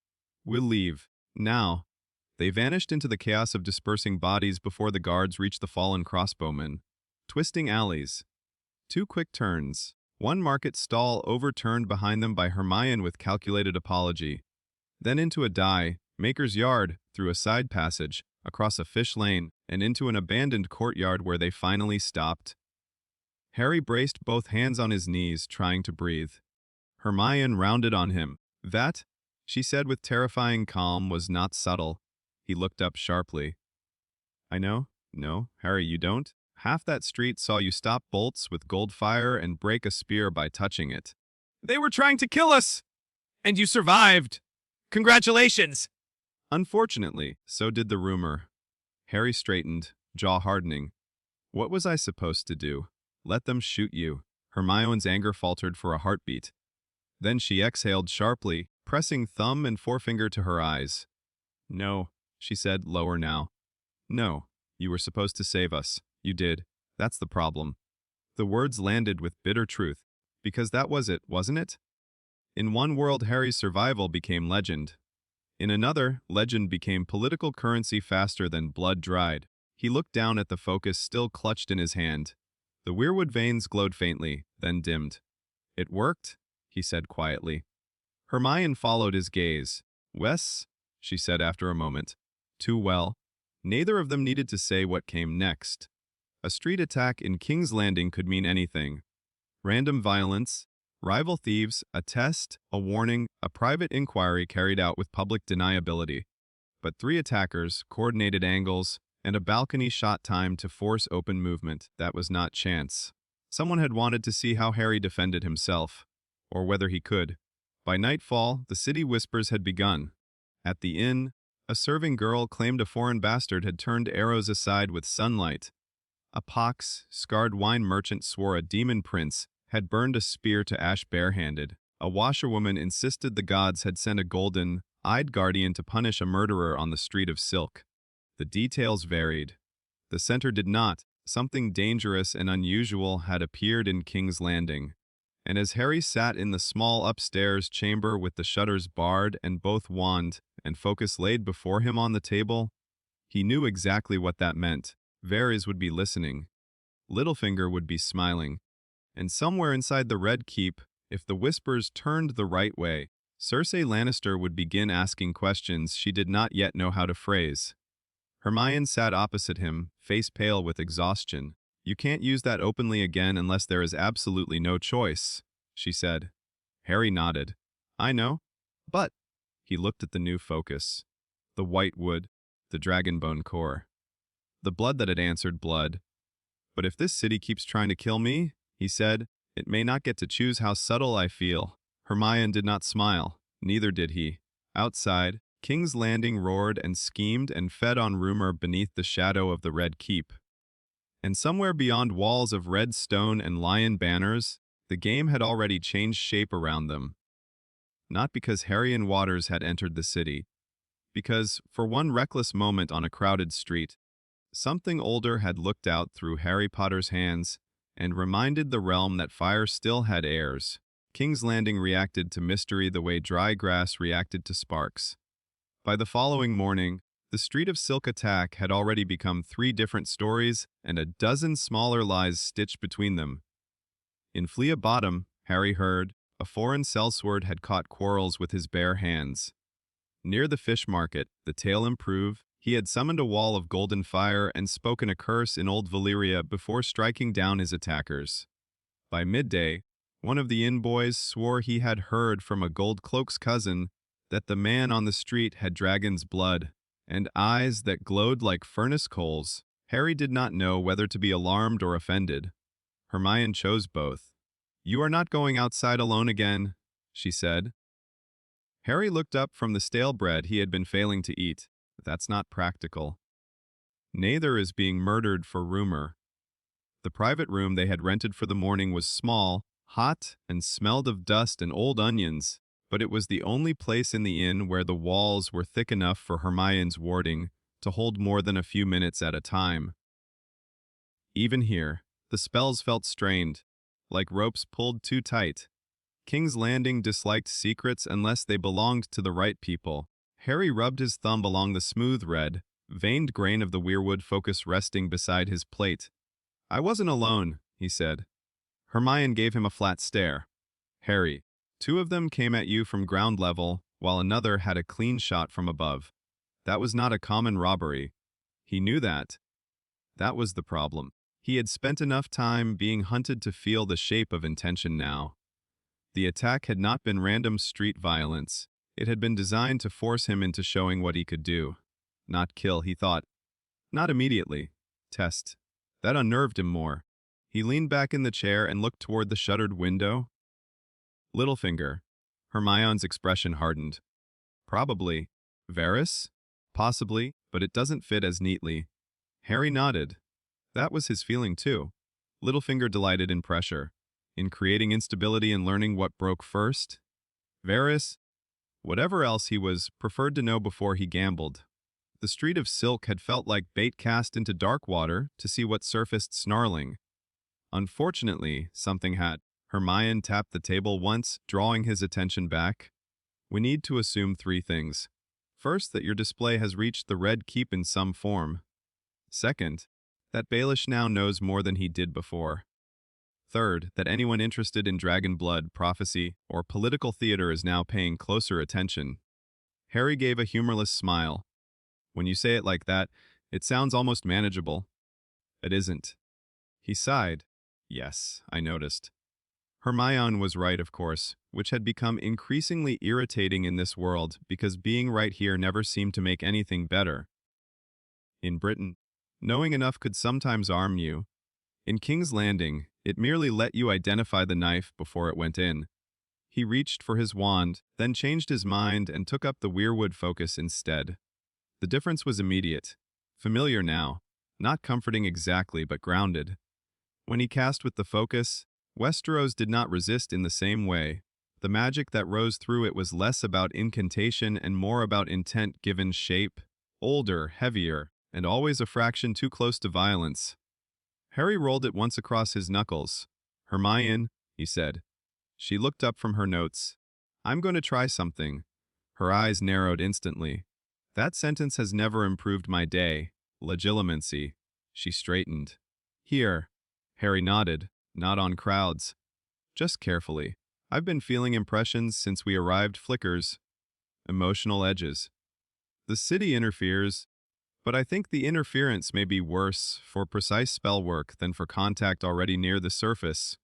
We'll leave. Now. They vanished into the chaos of dispersing bodies before the guards reached the fallen crossbowmen. Twisting alleys. 2 quick turns. One market stall overturned behind them by Hermione with calculated apology. Then into a dye, maker's yard, through a side passage, across a fish lane, and into an abandoned courtyard where they finally stopped. Harry braced both hands on his knees, trying to breathe. Hermione rounded on him. That, she said with terrifying calm, was not subtle. He looked up sharply. I know. No, Harry, you don't. Half that street saw you stop bolts with gold fire and break a spear by touching it. They were trying to kill us! And you survived! Congratulations! Unfortunately, so did the rumor. Harry straightened, jaw hardening. What was I supposed to do? Let them shoot you. Hermione's anger faltered for a heartbeat. Then she exhaled sharply, pressing thumb and forefinger to her eyes. No, she said, lower now. No, you were supposed to save us. You did. That's the problem. The words landed with bitter truth, because that was it, wasn't it? In one world, Harry's survival became legend. In another, legend became political currency faster than blood dried. He looked down at the focus still clutched in his hand. The weirwood veins glowed faintly, then dimmed. It worked, he said quietly. Hermione followed his gaze. Wes, she said after a moment. Too well. Neither of them needed to say what came next. A street attack in King's Landing could mean anything. Random violence, rival thieves, a test, a warning, a private inquiry carried out with public deniability. But 3 attackers, coordinated angles, and a balcony shot time to force open movement. That was not chance. Someone had wanted to see how Harry defended himself, or whether he could. By nightfall, the city whispers had begun. At the inn, a serving girl claimed a foreign bastard had turned arrows aside with sunlight. A pox-scarred wine merchant swore a demon prince had burned a spear to ash barehanded. A washerwoman insisted the gods had sent a golden-eyed guardian to punish a murderer on the street of silk. The details varied. The center did not. Something dangerous and unusual had appeared in King's Landing. And as Harry sat in the small upstairs chamber with the shutters barred and both wand and focus laid before him on the table, he knew exactly what that meant. Varys would be listening. Littlefinger would be smiling. And somewhere inside the Red Keep, if the whispers turned the right way, Cersei Lannister would begin asking questions she did not yet know how to phrase. Hermione sat opposite him, face pale with exhaustion. You can't use that openly again unless there is absolutely no choice, she said. Harry nodded. I know. But, he looked at the new focus. The white wood, the dragonbone core. The blood that had answered blood. But if this city keeps trying to kill me, he said, it may not get to choose how subtle I feel. Hermione did not smile. Neither did he. Outside, King's Landing roared and schemed and fed on rumor beneath the shadow of the Red Keep. And somewhere beyond walls of red stone and lion banners, the game had already changed shape around them. Not because Harry and Waters had entered the city, because, for one reckless moment on a crowded street, something older had looked out through Harry Potter's hands and reminded the realm that fire still had heirs. King's Landing reacted to mystery the way dry grass reacted to sparks. By the following morning, the Street of Silk attack had already become 3 different stories and a dozen smaller lies stitched between them. In Flea Bottom, Harry heard, a foreign sellsword had caught quarrels with his bare hands. Near the fish market, the tale improved. He had summoned a wall of golden fire and spoken a curse in Old Valyria before striking down his attackers. By midday, one of the inn boys swore he had heard from a gold cloak's cousin that the man on the street had dragon's blood and eyes that glowed like furnace coals. Harry did not know whether to be alarmed or offended. Hermione chose both. "You are not going outside alone again," she said. Harry looked up from the stale bread he had been failing to eat. That's not practical. Neither is being murdered for rumor. The private room they had rented for the morning was small, hot, and smelled of dust and old onions, but it was the only place in the inn where the walls were thick enough for Hermione's warding to hold more than a few minutes at a time. Even here, the spells felt strained, like ropes pulled too tight. King's Landing disliked secrets unless they belonged to the right people. Harry rubbed his thumb along the smooth red, veined grain of the weirwood focus resting beside his plate. "I wasn't alone," he said. Hermione gave him a flat stare. "Harry, 2 of them came at you from ground level, while another had a clean shot from above. That was not a common robbery. He knew that. That was the problem. He had spent enough time being hunted to feel the shape of intention now. The attack had not been random street violence. It had been designed to force him into showing what he could do. Not kill, he thought. Not immediately. Test. That unnerved him more. He leaned back in the chair and looked toward the shuttered window. Littlefinger. Hermione's expression hardened. Probably. Varys? Possibly, but it doesn't fit as neatly. Harry nodded. That was his feeling too. Littlefinger delighted in pressure, in creating instability and learning what broke first. Varys, whatever else he was, preferred to know before he gambled. The Street of Silk had felt like bait cast into dark water to see what surfaced snarling. Unfortunately, something had. Hermione tapped the table once, drawing his attention back. "We need to assume 3 things. First, that your display has reached the Red Keep in some form. Second, that Baelish now knows more than he did before. Third, that anyone interested in dragon blood, prophecy, or political theater is now paying closer attention." Harry gave a humorless smile. "When you say it like that, it sounds almost manageable." "It isn't." He sighed. "Yes, I noticed." Hermione was right, of course, which had become increasingly irritating in this world because being right here never seemed to make anything better. In Britain, knowing enough could sometimes arm you. In King's Landing, it merely let you identify the knife before it went in. He reached for his wand, then changed his mind and took up the weirwood focus instead. The difference was immediate. Familiar now. Not comforting exactly, but grounded. When he cast with the focus, Westeros did not resist in the same way. The magic that rose through it was less about incantation and more about intent given shape, older, heavier, and always a fraction too close to violence. Harry rolled it once across his knuckles. "Hermione," he said. She looked up from her notes. "I'm going to try something." Her eyes narrowed instantly. "That sentence has never improved my day. Legilimency." She straightened. "Here." Harry nodded. "Not on crowds. Just carefully. I've been feeling impressions since we arrived flickers. Emotional edges. The city interferes, but I think the interference may be worse for precise spell work than for contact already near the surface."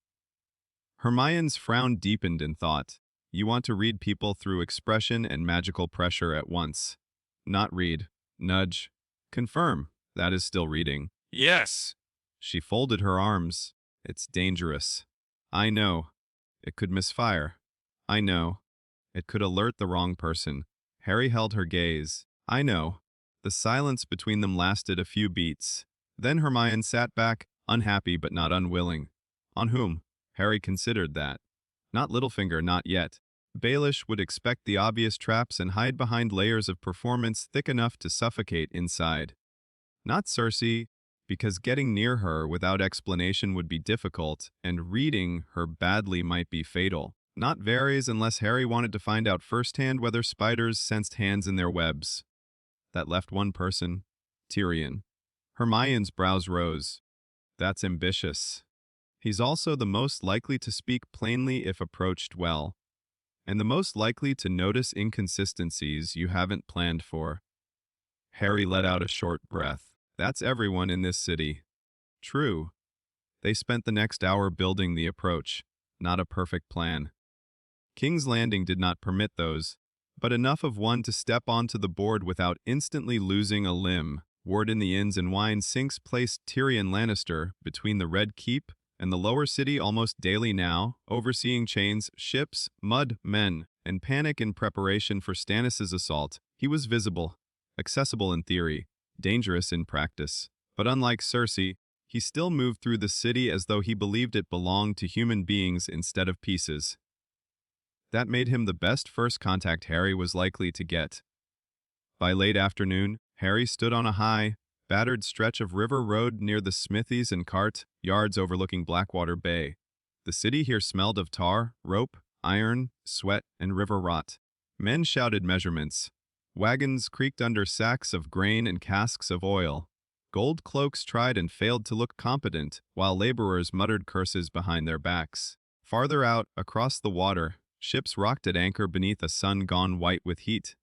Hermione's frown deepened in thought. "You want to read people through expression and magical pressure at once. Not read. Nudge. Confirm. That is still reading." Yes. She folded her arms. "It's dangerous. I know. It could misfire. I know. It could alert the wrong person." Harry held her gaze. "I know." The silence between them lasted a few beats. Then Hermione sat back, unhappy but not unwilling. On whom? Harry considered that. Not Littlefinger, not yet. Baelish would expect the obvious traps and hide behind layers of performance thick enough to suffocate inside. Not Cersei, because getting near her without explanation would be difficult, and reading her badly might be fatal. Not Varys unless Harry wanted to find out firsthand whether spiders sensed hands in their webs. That left one person, Tyrion. Hermione's brows rose. That's ambitious. He's also the most likely to speak plainly if approached well, and the most likely to notice inconsistencies you haven't planned for. Harry let out a short breath. That's everyone in this city. True. They spent the next hour building the approach, not a perfect plan. King's Landing did not permit those, but enough of one to step onto the board without instantly losing a limb. Word in the Inns and Wine Sinks placed Tyrion Lannister between the Red Keep and the lower city almost daily now, overseeing chains, ships, mud, men, and panic in preparation for Stannis' assault. He was visible, accessible in theory, dangerous in practice. But unlike Cersei, he still moved through the city as though he believed it belonged to human beings instead of pieces. That made him the best first contact Harry was likely to get. By late afternoon, Harry stood on a high, battered stretch of river road near the smithies and cart yards overlooking Blackwater Bay. The city here smelled of tar, rope, iron, sweat, and river rot. Men shouted measurements. Wagons creaked under sacks of grain and casks of oil. Gold cloaks tried and failed to look competent, while laborers muttered curses behind their backs. Farther out, across the water, ships rocked at anchor beneath a sun gone white with heat.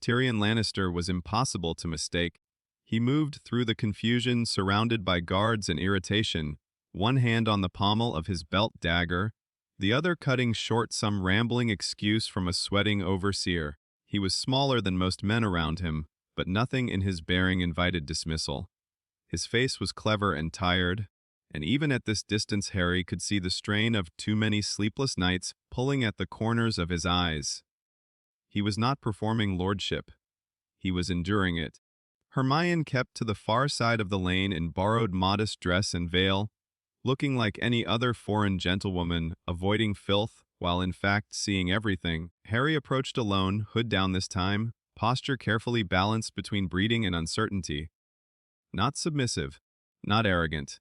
Tyrion Lannister was impossible to mistake. He moved through the confusion, surrounded by guards and irritation, one hand on the pommel of his belt dagger, the other cutting short some rambling excuse from a sweating overseer. He was smaller than most men around him, but nothing in his bearing invited dismissal. His face was clever and tired, and even at this distance Harry could see the strain of too many sleepless nights pulling at the corners of his eyes. He was not performing lordship. He was enduring it. Hermione kept to the far side of the lane in borrowed modest dress and veil, looking like any other foreign gentlewoman, avoiding filth, while in fact seeing everything. Harry approached alone, hood down this time, posture carefully balanced between breeding and uncertainty. Not submissive, not arrogant.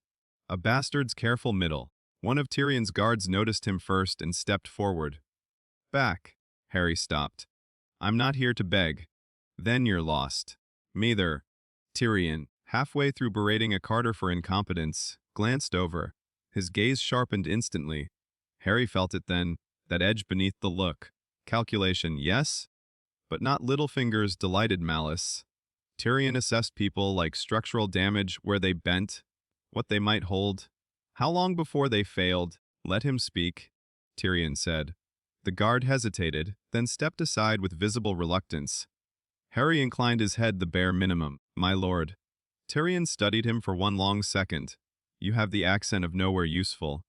A bastard's careful middle. One of Tyrion's guards noticed him first and stepped forward. Back. Harry stopped. I'm not here to beg. Then you're lost. Neither. Tyrion, halfway through berating a carter for incompetence, glanced over. His gaze sharpened instantly. Harry felt it then, that edge beneath the look. Calculation, yes, but not Littlefinger's delighted malice. Tyrion assessed people like structural damage where they bent, what they might hold. How long before they failed? Let him speak, Tyrion said. The guard hesitated, then stepped aside with visible reluctance. Harry inclined his head the bare minimum. My lord. Tyrion studied him for one long second. You have the accent of nowhere useful.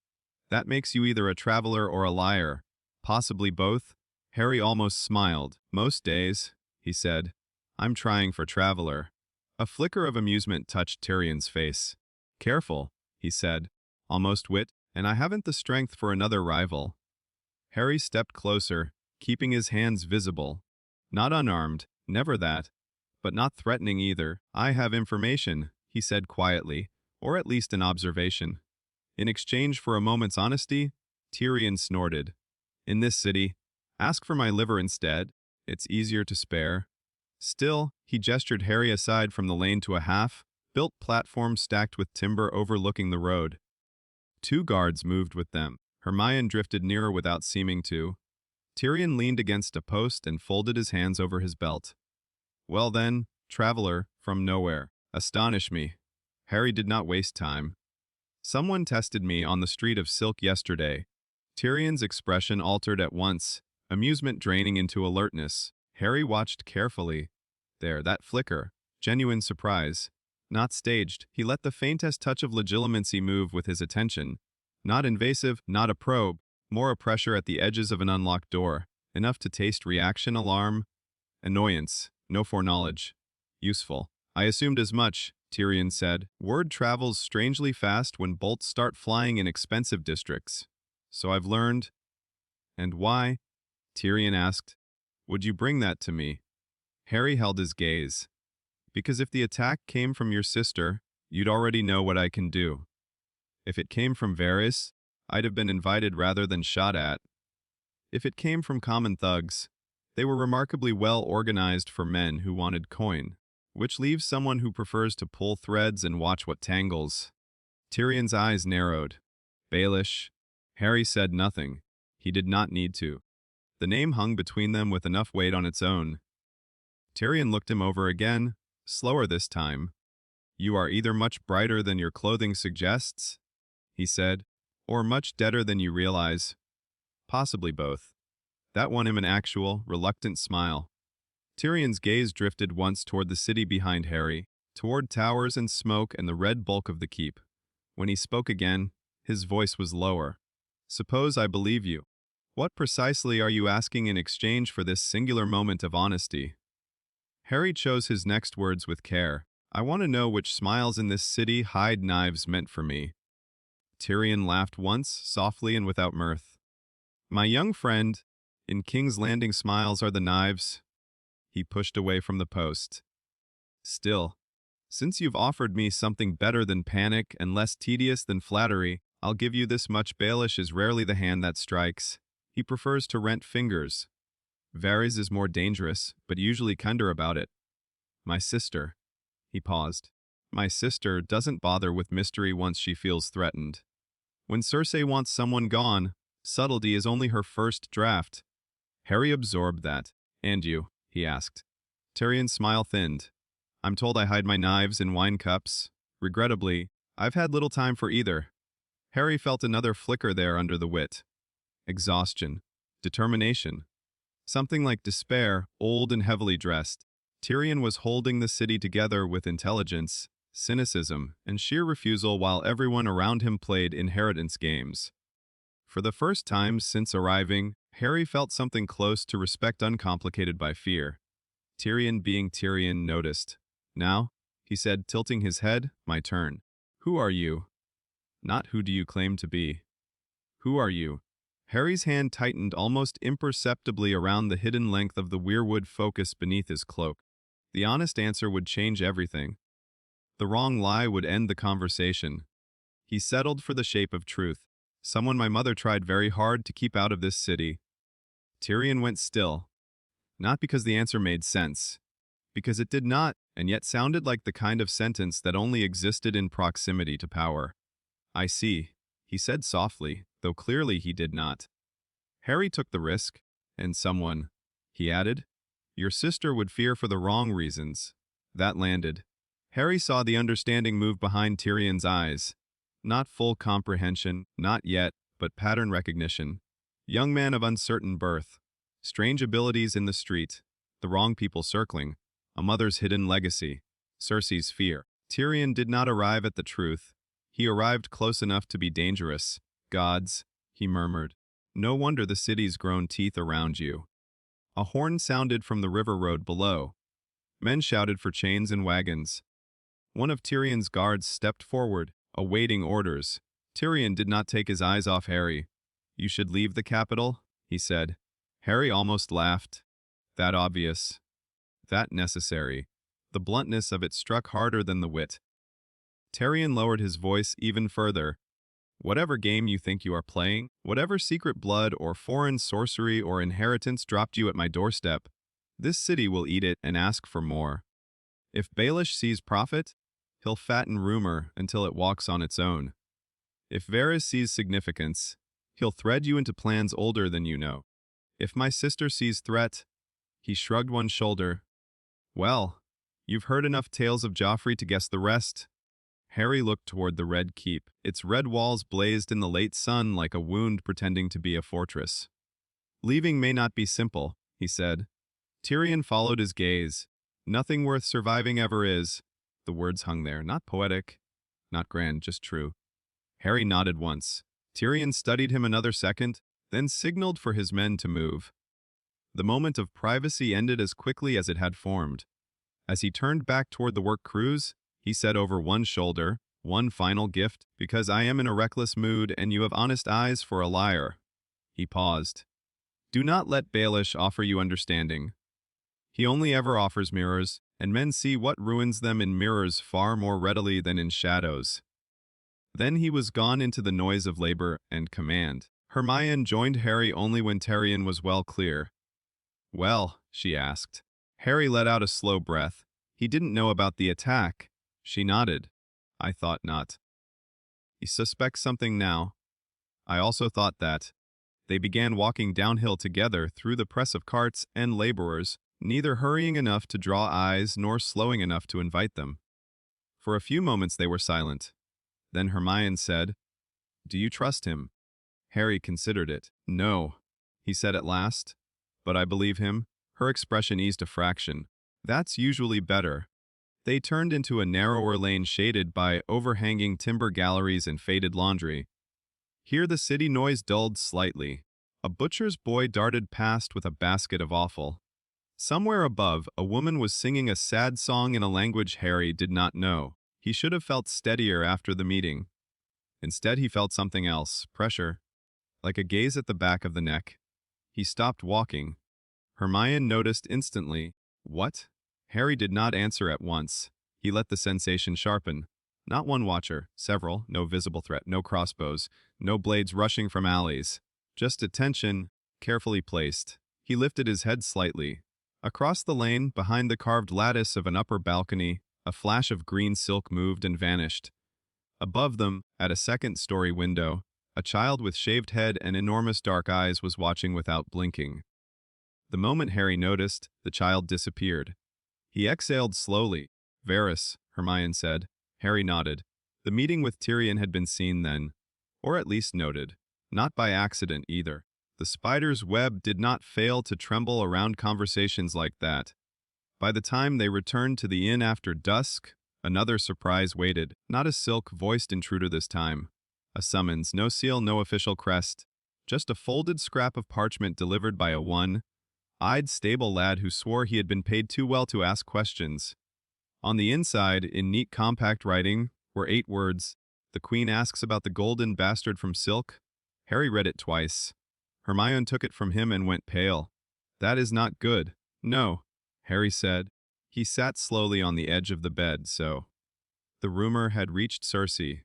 That makes you either a traveler or a liar. Possibly both. Harry almost smiled. Most days, he said. I'm trying for traveler. A flicker of amusement touched Tyrion's face. Careful, he said. Almost wit, and I haven't the strength for another rival. Harry stepped closer, keeping his hands visible. Not unarmed, never that, but not threatening either. I have information, he said quietly, or at least an observation. In exchange for a moment's honesty, Tyrion snorted. In this city, ask for my liver instead. It's easier to spare. Still, he gestured Harry aside from the lane to a half-built platform stacked with timber overlooking the road. Two guards moved with them. Hermione drifted nearer without seeming to. Tyrion leaned against a post and folded his hands over his belt. Well then, traveler, from nowhere, astonish me. Harry did not waste time. Someone tested me on the street of Silk yesterday. Tyrion's expression altered at once, amusement draining into alertness. Harry watched carefully. There, that flicker. Genuine surprise. Not staged, he let the faintest touch of legitimacy move with his attention. Not invasive, not a probe, more a pressure at the edges of an unlocked door. Enough to taste reaction, alarm, annoyance, no foreknowledge. Useful. I assumed as much, Tyrion said. Word travels strangely fast when bolts start flying in expensive districts. So I've learned. And why? Tyrion asked. Would you bring that to me? Harry held his gaze. Because if the attack came from your sister, you'd already know what I can do. If it came from Varys, I'd have been invited rather than shot at. If it came from common thugs, they were remarkably well organized for men who wanted coin, which leaves someone who prefers to pull threads and watch what tangles. Tyrion's eyes narrowed. Baelish. Harry said nothing. He did not need to. The name hung between them with enough weight on its own. Tyrion looked him over again, slower this time. You are either much brighter than your clothing suggests, he said, or much deader than you realize. Possibly both. That won him an actual, reluctant smile. Tyrion's gaze drifted once toward the city behind Harry, toward towers and smoke and the red bulk of the keep. When he spoke again, his voice was lower. Suppose I believe you. What precisely are you asking in exchange for this singular moment of honesty? Harry chose his next words with care. I want to know which smiles in this city hide knives meant for me. Tyrion laughed once, softly and without mirth. My young friend, in King's Landing smiles are the knives. He pushed away from the post. Still, since you've offered me something better than panic and less tedious than flattery, I'll give you this much. Baelish is rarely the hand that strikes. He prefers to rent fingers. Varys is more dangerous, but usually kinder about it. My sister. He paused. My sister doesn't bother with mystery once she feels threatened. When Cersei wants someone gone, subtlety is only her first draft. Harry absorbed that. And you? He asked. Tyrion's smile thinned. I'm told I hide my knives in wine cups. Regrettably, I've had little time for either. Harry felt another flicker there under the wit. Exhaustion. Determination. Something like despair, old and heavily dressed. Tyrion was holding the city together with intelligence, cynicism, and sheer refusal while everyone around him played inheritance games. For the first time since arriving, Harry felt something close to respect uncomplicated by fear. Tyrion being Tyrion noticed. Now, he said, tilting his head, my turn. Who are you? Not who do you claim to be. Who are you? Harry's hand tightened almost imperceptibly around the hidden length of the weirwood focus beneath his cloak. The honest answer would change everything. The wrong lie would end the conversation. He settled for the shape of truth. Someone my mother tried very hard to keep out of this city. Tyrion went still. Not because the answer made sense. Because it did not, and yet sounded like the kind of sentence that only existed in proximity to power. I see, he said softly, though clearly he did not. Harry took the risk, and someone, he added, your sister would fear for the wrong reasons. That landed. Harry saw the understanding move behind Tyrion's eyes. Not full comprehension, not yet, but pattern recognition. Young man of uncertain birth. Strange abilities in the street. The wrong people circling. A mother's hidden legacy. Cersei's fear. Tyrion did not arrive at the truth. He arrived close enough to be dangerous. Gods, he murmured. No wonder the city's grown teeth around you. A horn sounded from the river road below. Men shouted for chains and wagons. One of Tyrion's guards stepped forward, awaiting orders. Tyrion did not take his eyes off Harry. You should leave the capital, he said. Harry almost laughed. That obvious. That necessary. The bluntness of it struck harder than the wit. Tyrion lowered his voice even further. Whatever game you think you are playing, whatever secret blood or foreign sorcery or inheritance dropped you at my doorstep, this city will eat it and ask for more. If Baelish sees profit, he'll fatten rumor until it walks on its own. If Varys sees significance, he'll thread you into plans older than you know. If my sister sees threat, he shrugged one shoulder. Well, you've heard enough tales of Joffrey to guess the rest. Harry looked toward the Red Keep. Its red walls blazed in the late sun like a wound pretending to be a fortress. Leaving may not be simple, he said. Tyrion followed his gaze. Nothing worth surviving ever is. The words hung there, not poetic, not grand, just true. Harry nodded once. Tyrion studied him another second, then signaled for his men to move. The moment of privacy ended as quickly as it had formed. As he turned back toward the work crews, he said over one shoulder. "One final gift, because I am in a reckless mood and you have honest eyes for a liar." He paused. "Do not let Baelish offer you understanding. He only ever offers mirrors, and men see what ruins them in mirrors far more readily than in shadows." Then he was gone into the noise of labor and command. Hermione joined Harry only when Targaryen was well clear. "Well?" she asked. Harry let out a slow breath. He didn't know about the attack. She nodded. "I thought not." "He suspects something now." "I also thought that." They began walking downhill together through the press of carts and laborers, neither hurrying enough to draw eyes nor slowing enough to invite them. For a few moments they were silent. Then Hermione said, "Do you trust him?" Harry considered it. "No," he said at last. "But I believe him." Her expression eased a fraction. "That's usually better." They turned into a narrower lane shaded by overhanging timber galleries and faded laundry. Here the city noise dulled slightly. A butcher's boy darted past with a basket of offal. Somewhere above, a woman was singing a sad song in a language Harry did not know. He should have felt steadier after the meeting. Instead, he felt something else, pressure, like a gaze at the back of the neck. He stopped walking. Hermione noticed instantly. "What?" Harry did not answer at once. He let the sensation sharpen. Not one watcher, several, no visible threat, no crossbows, no blades rushing from alleys. Just attention, carefully placed. He lifted his head slightly. Across the lane, behind the carved lattice of an upper balcony, a flash of green silk moved and vanished. Above them, at a second-story window, a child with shaved head and enormous dark eyes was watching without blinking. The moment Harry noticed, the child disappeared. He exhaled slowly. "Varys," Hermione said. Harry nodded. The meeting with Tyrion had been seen then, or at least noted. Not by accident either. The spider's web did not fail to tremble around conversations like that. By the time they returned to the inn after dusk, another surprise waited. Not a silk-voiced intruder this time. A summons, no seal, no official crest. Just a folded scrap of parchment delivered by a one-eyed stable lad who swore he had been paid too well to ask questions. On the inside, in neat compact writing, were 8 words. "The Queen asks about the golden bastard from Silk." Harry read it twice. Hermione took it from him and went pale. "That is not good." "No," Harry said. He sat slowly on the edge of the bed, so. The rumor had reached Cersei.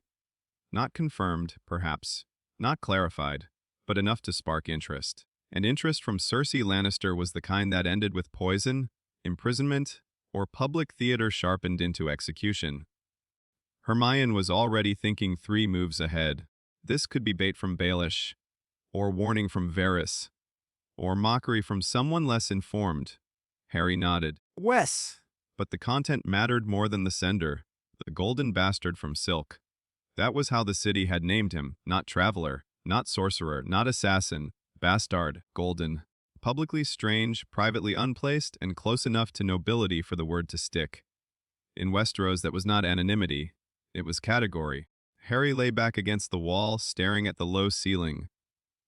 Not confirmed, perhaps. Not clarified. But enough to spark interest. And interest from Cersei Lannister was the kind that ended with poison, imprisonment, or public theater sharpened into execution. Hermione was already thinking 3 moves ahead. This could be bait from Baelish, or warning from Varys, or mockery from someone less informed. Harry nodded. Wes! But the content mattered more than the sender. The golden bastard from Silk. That was how the city had named him, not traveler, not sorcerer, not assassin, bastard, golden. Publicly strange, privately unplaced, and close enough to nobility for the word to stick. In Westeros, that was not anonymity. It was category. Harry lay back against the wall, staring at the low ceiling.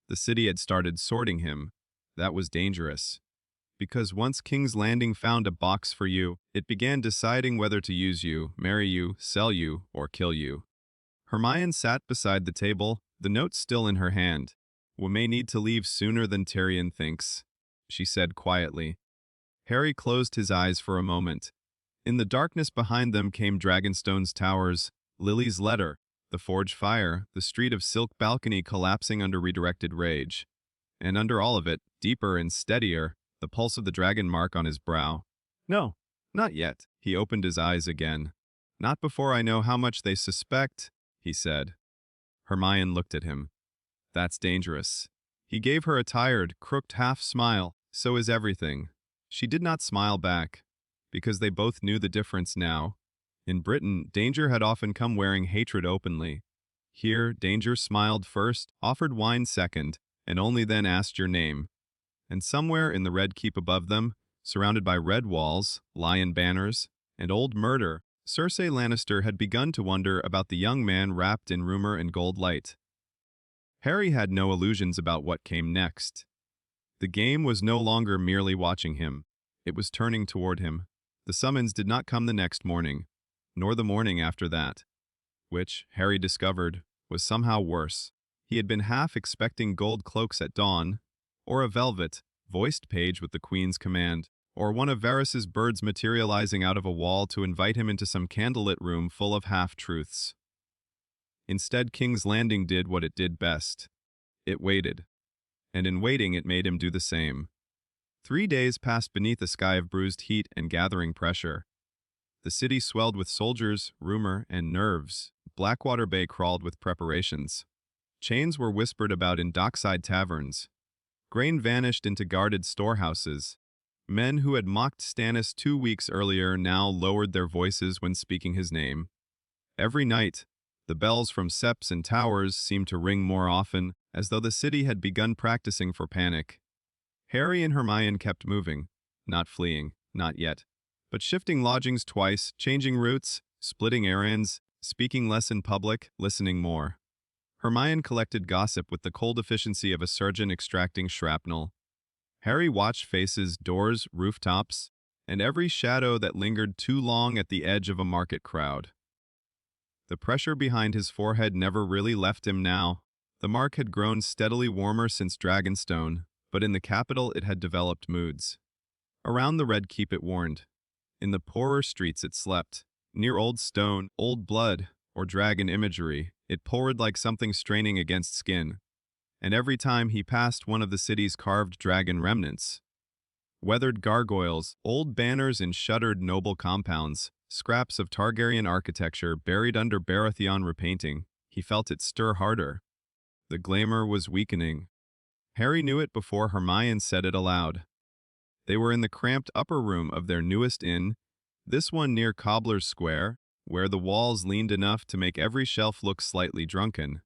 The city had started sorting him. That was dangerous. Because once King's Landing found a box for you, it began deciding whether to use you, marry you, sell you, or kill you. Hermione sat beside the table, the note still in her hand. "We may need to leave sooner than Tyrion thinks," she said quietly. Harry closed his eyes for a moment. In the darkness behind them came Dragonstone's towers, Lily's letter, the forge fire, the street of silk balcony collapsing under redirected rage. And under all of it, deeper and steadier, the pulse of the dragon mark on his brow. "No, not yet." He opened his eyes again. "Not before I know how much they suspect," he said. Hermione looked at him. "That's dangerous." He gave her a tired, crooked half-smile. "So is everything." She did not smile back, because they both knew the difference now. In Britain, danger had often come wearing hatred openly. Here, danger smiled first, offered wine second, and only then asked your name. And somewhere in the red keep above them, surrounded by red walls, lion banners, and old murder, Cersei Lannister had begun to wonder about the young man wrapped in rumor and gold light. Harry had no illusions about what came next. The game was no longer merely watching him. It was turning toward him. The summons did not come the next morning. nor the morning after that, which, Harry discovered, was somehow worse. He had been half expecting gold cloaks at dawn, or a velvet, voiced page with the Queen's command, or one of Varys's birds materializing out of a wall to invite him into some candlelit room full of half-truths. Instead, King's Landing did what it did best. It waited. And in waiting, it made him do the same. 3 days passed beneath a sky of bruised heat and gathering pressure. The city swelled with soldiers, rumor, and nerves. Blackwater Bay crawled with preparations. Chains were whispered about in dockside taverns. Grain vanished into guarded storehouses. Men who had mocked Stannis 2 weeks earlier now lowered their voices when speaking his name. Every night, the bells from seps and towers seemed to ring more often, as though the city had begun practicing for panic. Harry and Hermione kept moving, not fleeing, not yet, but shifting lodgings twice, changing routes, splitting errands, speaking less in public, listening more. Hermione collected gossip with the cold efficiency of a surgeon extracting shrapnel. Harry watched faces, doors, rooftops, and every shadow that lingered too long at the edge of a market crowd. The pressure behind his forehead never really left him now. The mark had grown steadily warmer since Dragonstone, but in the capital it had developed moods. Around the Red Keep it warned. In the poorer streets it slept. Near Old Stone, Old Blood, or dragon imagery, it poured like something straining against skin. And every time he passed one of the city's carved dragon remnants, weathered gargoyles, old banners in shuttered noble compounds, scraps of Targaryen architecture buried under Baratheon repainting, he felt it stir harder. The glamour was weakening. Harry knew it before Hermione said it aloud. They were in the cramped upper room of their newest inn, this one near Cobbler's Square, where the walls leaned enough to make every shelf look slightly drunken.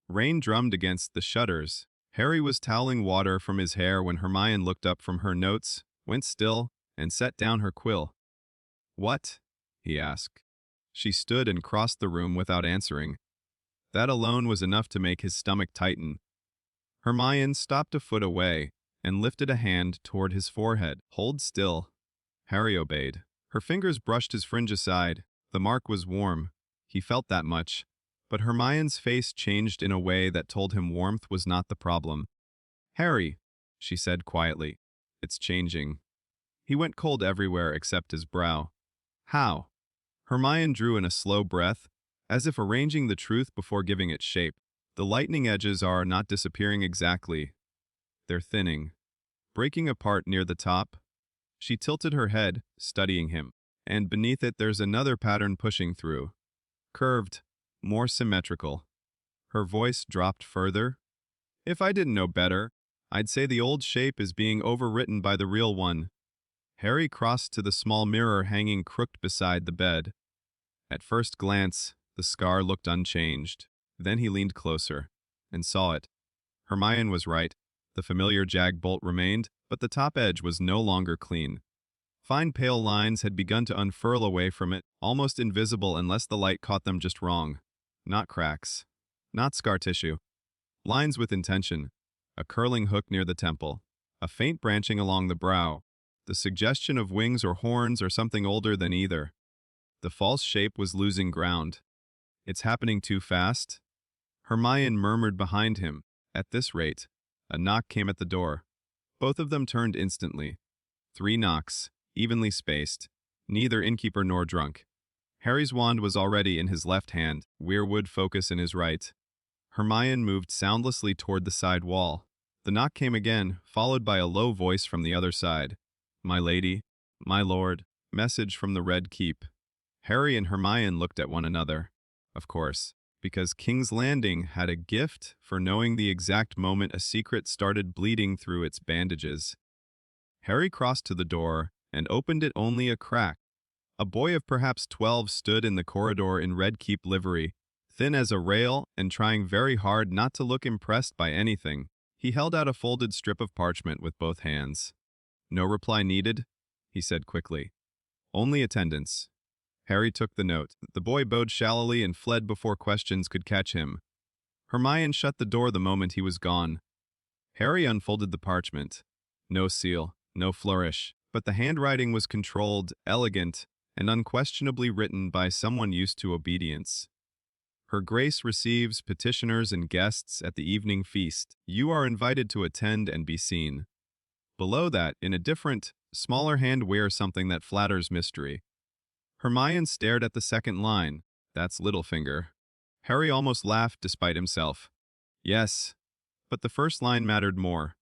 Rain drummed against the shutters. Harry was toweling water from his hair when Hermione looked up from her notes, went still, and set down her quill. "What?" he asked. She stood and crossed the room without answering. That alone was enough to make his stomach tighten. Hermione stopped a foot away and lifted a hand toward his forehead. "Hold still." Harry obeyed. Her fingers brushed his fringe aside. The mark was warm. He felt that much. But Hermione's face changed in a way that told him warmth was not the problem. "Harry," she said quietly, "it's changing." He went cold everywhere except his brow. "How?" Hermione drew in a slow breath, as if arranging the truth before giving it shape. "The lightning edges are not disappearing exactly. They're thinning, breaking apart near the top." She tilted her head, studying him, and beneath it there's another pattern pushing through. Curved, more symmetrical. Her voice dropped further. "If I didn't know better, I'd say the old shape is being overwritten by the real one." Harry crossed to the small mirror hanging crooked beside the bed. At first glance, the scar looked unchanged. Then he leaned closer and saw it. Hermione was right. The familiar jag bolt remained, but the top edge was no longer clean. Fine pale lines had begun to unfurl away from it, almost invisible unless the light caught them just wrong. Not cracks. Not scar tissue. Lines with intention. A curling hook near the temple. A faint branching along the brow. The suggestion of wings or horns or something older than either. The false shape was losing ground. "It's happening too fast?" Hermione murmured behind him. At this rate, a knock came at the door. Both of them turned instantly. 3 knocks, evenly spaced, neither innkeeper nor drunk. Harry's wand was already in his left hand, weirwood focus in his right. Hermione moved soundlessly toward the side wall. The knock came again, followed by a low voice from the other side. "My lady, my lord, message from the Red Keep." Harry and Hermione looked at one another. Of course, because King's Landing had a gift for knowing the exact moment a secret started bleeding through its bandages. Harry crossed to the door and opened it only a crack. A boy of perhaps 12 stood in the corridor in Red Keep livery, thin as a rail and trying very hard not to look impressed by anything. He held out a folded strip of parchment with both hands. "No reply needed," he said quickly. "Only attendance." Harry took the note. The boy bowed shallowly and fled before questions could catch him. Hermione shut the door the moment he was gone. Harry unfolded the parchment. No seal, no flourish, but the handwriting was controlled, elegant, and unquestionably written by someone used to obedience. Her Grace receives petitioners and guests at the evening feast. You are invited to attend and be seen. Below that, in a different, smaller hand, wear something that flatters mystery. Hermione stared at the second line. That's Littlefinger. Harry almost laughed despite himself. Yes, but the first line mattered more.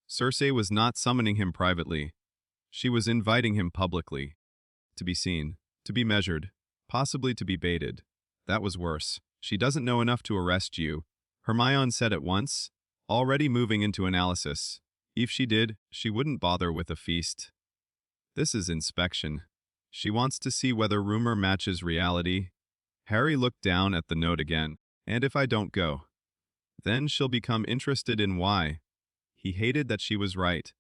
Cersei was not summoning him privately. She was inviting him publicly. To be seen, to be measured, possibly to be baited. That was worse. She doesn't know enough to arrest you, Hermione said at once, already moving into analysis. If she did, she wouldn't bother with a feast. This is inspection. She wants to see whether rumor matches reality. Harry looked down at the note again. And if I don't go? Then she'll become interested in why. He hated that she was right.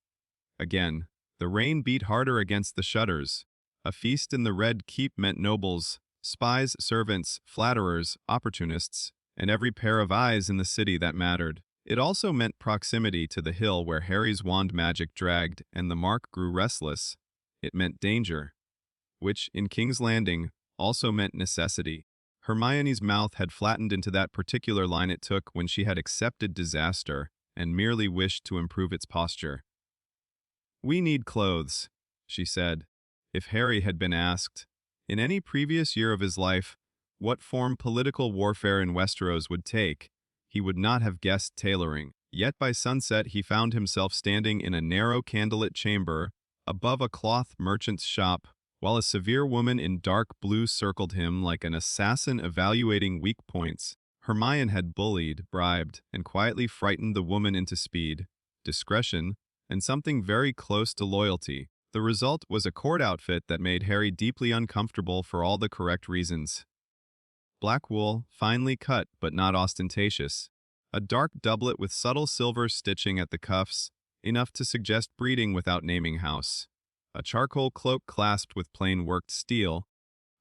Again, the rain beat harder against the shutters. A feast in the Red Keep meant nobles, spies, servants, flatterers, opportunists, and every pair of eyes in the city that mattered. It also meant proximity to the hill where Harry's wand magic dragged and the mark grew restless. It meant danger, which, in King's Landing, also meant necessity. Hermione's mouth had flattened into that particular line it took when she had accepted disaster and merely wished to improve its posture. We need clothes, she said. If Harry had been asked, in any previous year of his life, what form political warfare in Westeros would take, he would not have guessed tailoring. Yet by sunset he found himself standing in a narrow candlelit chamber above a cloth merchant's shop, while a severe woman in dark blue circled him like an assassin evaluating weak points. Hermione had bullied, bribed, and quietly frightened the woman into speed, discretion, and something very close to loyalty. The result was a court outfit that made Harry deeply uncomfortable for all the correct reasons. Black wool, finely cut but not ostentatious. A dark doublet with subtle silver stitching at the cuffs, enough to suggest breeding without naming house. A charcoal cloak clasped with plain worked steel.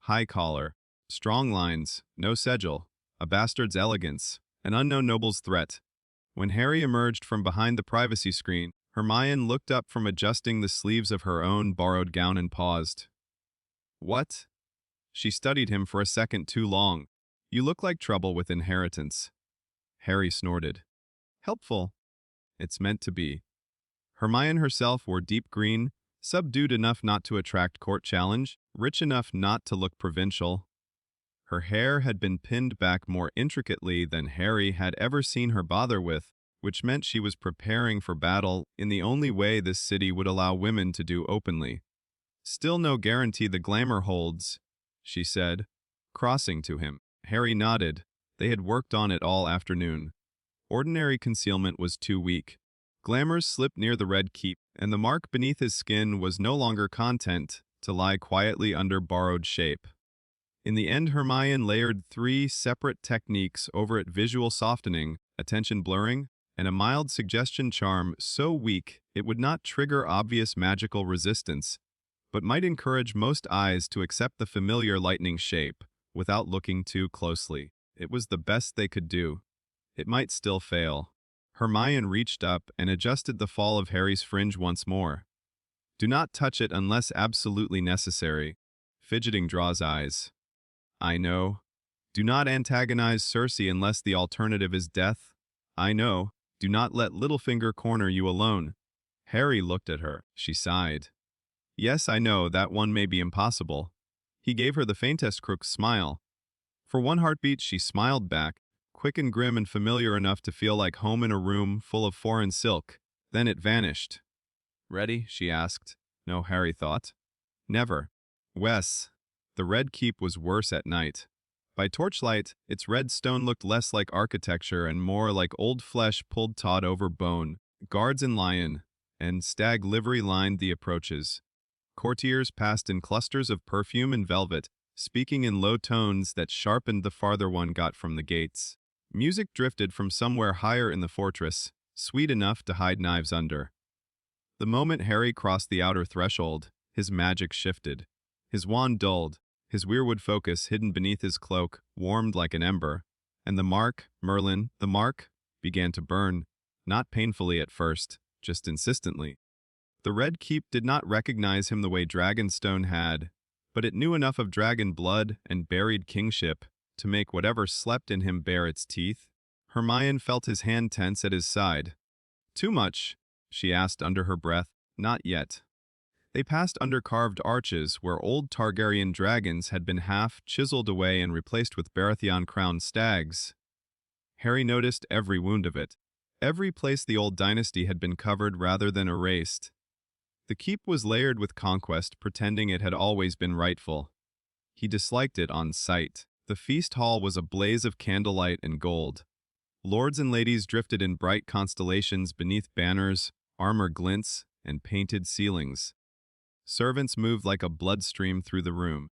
High collar. Strong lines. No sigil. A bastard's elegance. An unknown noble's threat. When Harry emerged from behind the privacy screen, Hermione looked up from adjusting the sleeves of her own borrowed gown and paused. What? She studied him for a second too long. You look like trouble with inheritance. Harry snorted. Helpful. It's meant to be. Hermione herself wore deep green, subdued enough not to attract court challenge, rich enough not to look provincial. Her hair had been pinned back more intricately than Harry had ever seen her bother with, which meant she was preparing for battle in the only way this city would allow women to do openly. Still no guarantee the glamour holds, she said, crossing to him. Harry nodded. They had worked on it all afternoon. Ordinary concealment was too weak. Glamours slipped near the Red Keep, and the mark beneath his skin was no longer content to lie quietly under borrowed shape. In the end, Hermione layered 3 separate techniques over it: visual softening, attention blurring, and a mild suggestion charm so weak it would not trigger obvious magical resistance, but might encourage most eyes to accept the familiar lightning shape without looking too closely. It was the best they could do. It might still fail. Hermione reached up and adjusted the fall of Harry's fringe once more. Do not touch it unless absolutely necessary. Fidgeting draws eyes. I know. Do not antagonize Cersei unless the alternative is death. I know. Do not let Littlefinger corner you alone. Harry looked at her. She sighed. Yes, I know, that one may be impossible. He gave her the faintest crook smile. For one heartbeat she smiled back, quick and grim and familiar enough to feel like home in a room full of foreign silk. Then it vanished. Ready? She asked. No, Harry thought. Never. Wes. The Red Keep was worse at night. By torchlight, its red stone looked less like architecture and more like old flesh pulled taut over bone. Guards in lion and stag livery lined the approaches. Courtiers passed in clusters of perfume and velvet, speaking in low tones that sharpened the farther one got from the gates. Music drifted from somewhere higher in the fortress, sweet enough to hide knives under. The moment Harry crossed the outer threshold, his magic shifted. His wand dulled, his weirwood focus hidden beneath his cloak warmed like an ember, and the mark, Merlin, the mark, began to burn, not painfully at first, just insistently. The Red Keep did not recognize him the way Dragonstone had, but it knew enough of dragon blood and buried kingship to make whatever slept in him bare its teeth. Hermione felt his hand tense at his side. "Too much?" she asked under her breath. "Not yet." They passed under carved arches where old Targaryen dragons had been half chiseled away and replaced with Baratheon-crowned stags. Harry noticed every wound of it, every place the old dynasty had been covered rather than erased. The keep was layered with conquest, pretending it had always been rightful. He disliked it on sight. The feast hall was a blaze of candlelight and gold. Lords and ladies drifted in bright constellations beneath banners, armor glints, and painted ceilings. Servants moved like a bloodstream through the room.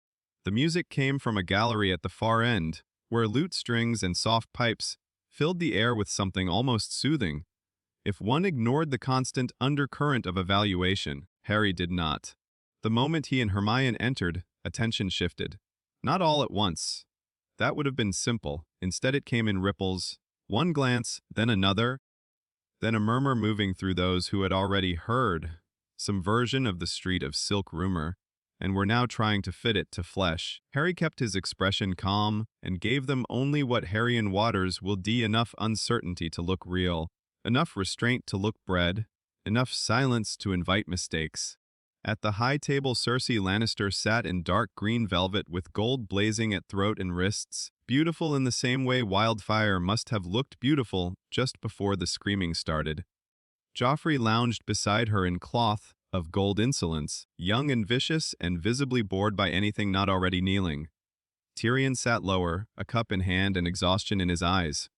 The music came from a gallery at the far end, where lute strings and soft pipes filled the air with something almost soothing. If one ignored the constant undercurrent of evaluation, Harry did not. The moment he and Hermione entered, attention shifted. Not all at once. That would have been simple. Instead it came in ripples, one glance, then another, then a murmur moving through those who had already heard some version of the street of silk rumor, and were now trying to fit it to flesh. Harry kept his expression calm and gave them only what Harrian waters will do: enough uncertainty to look real, enough restraint to look bred, enough silence to invite mistakes. At the high table, Cersei Lannister sat in dark green velvet with gold blazing at throat and wrists, beautiful in the same way wildfire must have looked beautiful just before the screaming started. Joffrey lounged beside her in cloth of gold insolence, young and vicious and visibly bored by anything not already kneeling. Tyrion sat lower, a cup in hand and exhaustion in his eyes.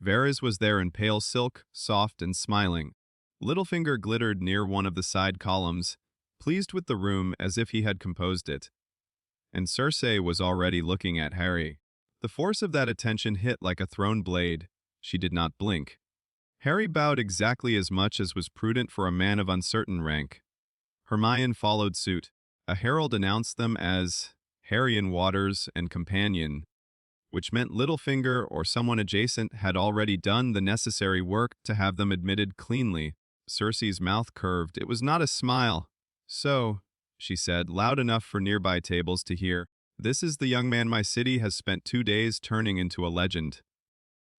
Varys was there in pale silk, soft and smiling. Littlefinger glittered near one of the side columns, pleased with the room as if he had composed it. And Cersei was already looking at Harry. The force of that attention hit like a thrown blade. She did not blink. Harry bowed exactly as much as was prudent for a man of uncertain rank. Hermione followed suit. A herald announced them as Harrian Waters and Companion, which meant Littlefinger or someone adjacent had already done the necessary work to have them admitted cleanly. Cersei's mouth curved. It was not a smile. "So," she said, loud enough for nearby tables to hear, "this is the young man my city has spent 2 days turning into a legend."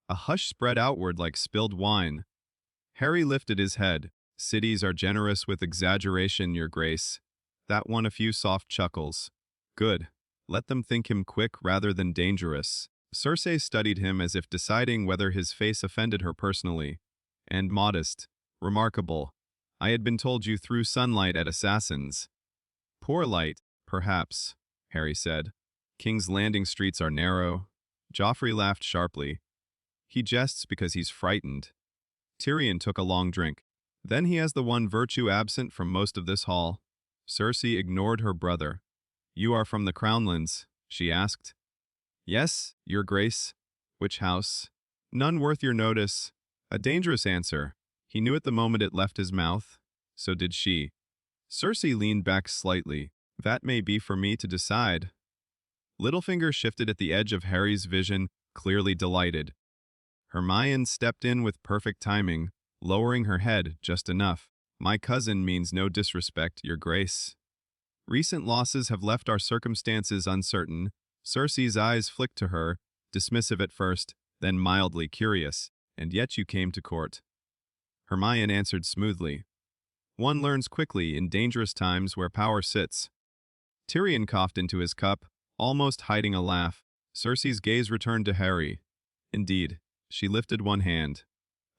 A hush spread outward like spilled wine. Harry lifted his head. "Cities are generous with exaggeration, Your Grace." That won a few soft chuckles. "Good. Let them think him quick rather than dangerous." Cersei studied him as if deciding whether his face offended her personally. "And modest. Remarkable. I had been told you threw sunlight at assassins." "Poor light, perhaps," Harry said. "King's Landing streets are narrow." Joffrey laughed sharply. "He jests because he's frightened." Tyrion took a long drink. "Then he has the one virtue absent from most of this hall." Cersei ignored her brother. "You are from the Crownlands?" she asked. "Yes, Your Grace." "Which house?" "None worth your notice." A dangerous answer. He knew at the moment it left his mouth. So did she. Cersei leaned back slightly. "That may be for me to decide." Littlefinger shifted at the edge of Harry's vision, clearly delighted. Hermione stepped in with perfect timing, lowering her head just enough. "My cousin means no disrespect, Your Grace." "Recent losses have left our circumstances uncertain." Cersei's eyes flicked to her, dismissive at first, then mildly curious. "And yet you came to court." Hermione answered smoothly. "One learns quickly in dangerous times where power sits." Tyrion coughed into his cup, almost hiding a laugh. Cersei's gaze returned to Harry. "Indeed." She lifted one hand.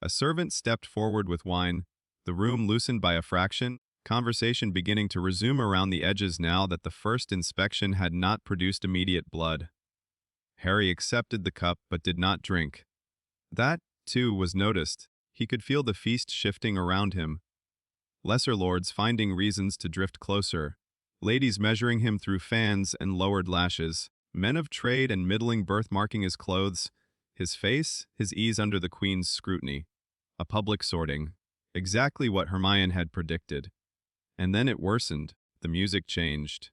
A servant stepped forward with wine. The room loosened by a fraction, conversation beginning to resume around the edges now that the first inspection had not produced immediate blood. Harry accepted the cup but did not drink. That, too, was noticed. He could feel the feast shifting around him. Lesser lords finding reasons to drift closer. Ladies measuring him through fans and lowered lashes. Men of trade and middling birthmarking his clothes. His face, his ease under the Queen's scrutiny. A public sorting. Exactly what Hermione had predicted. And then it worsened. The music changed.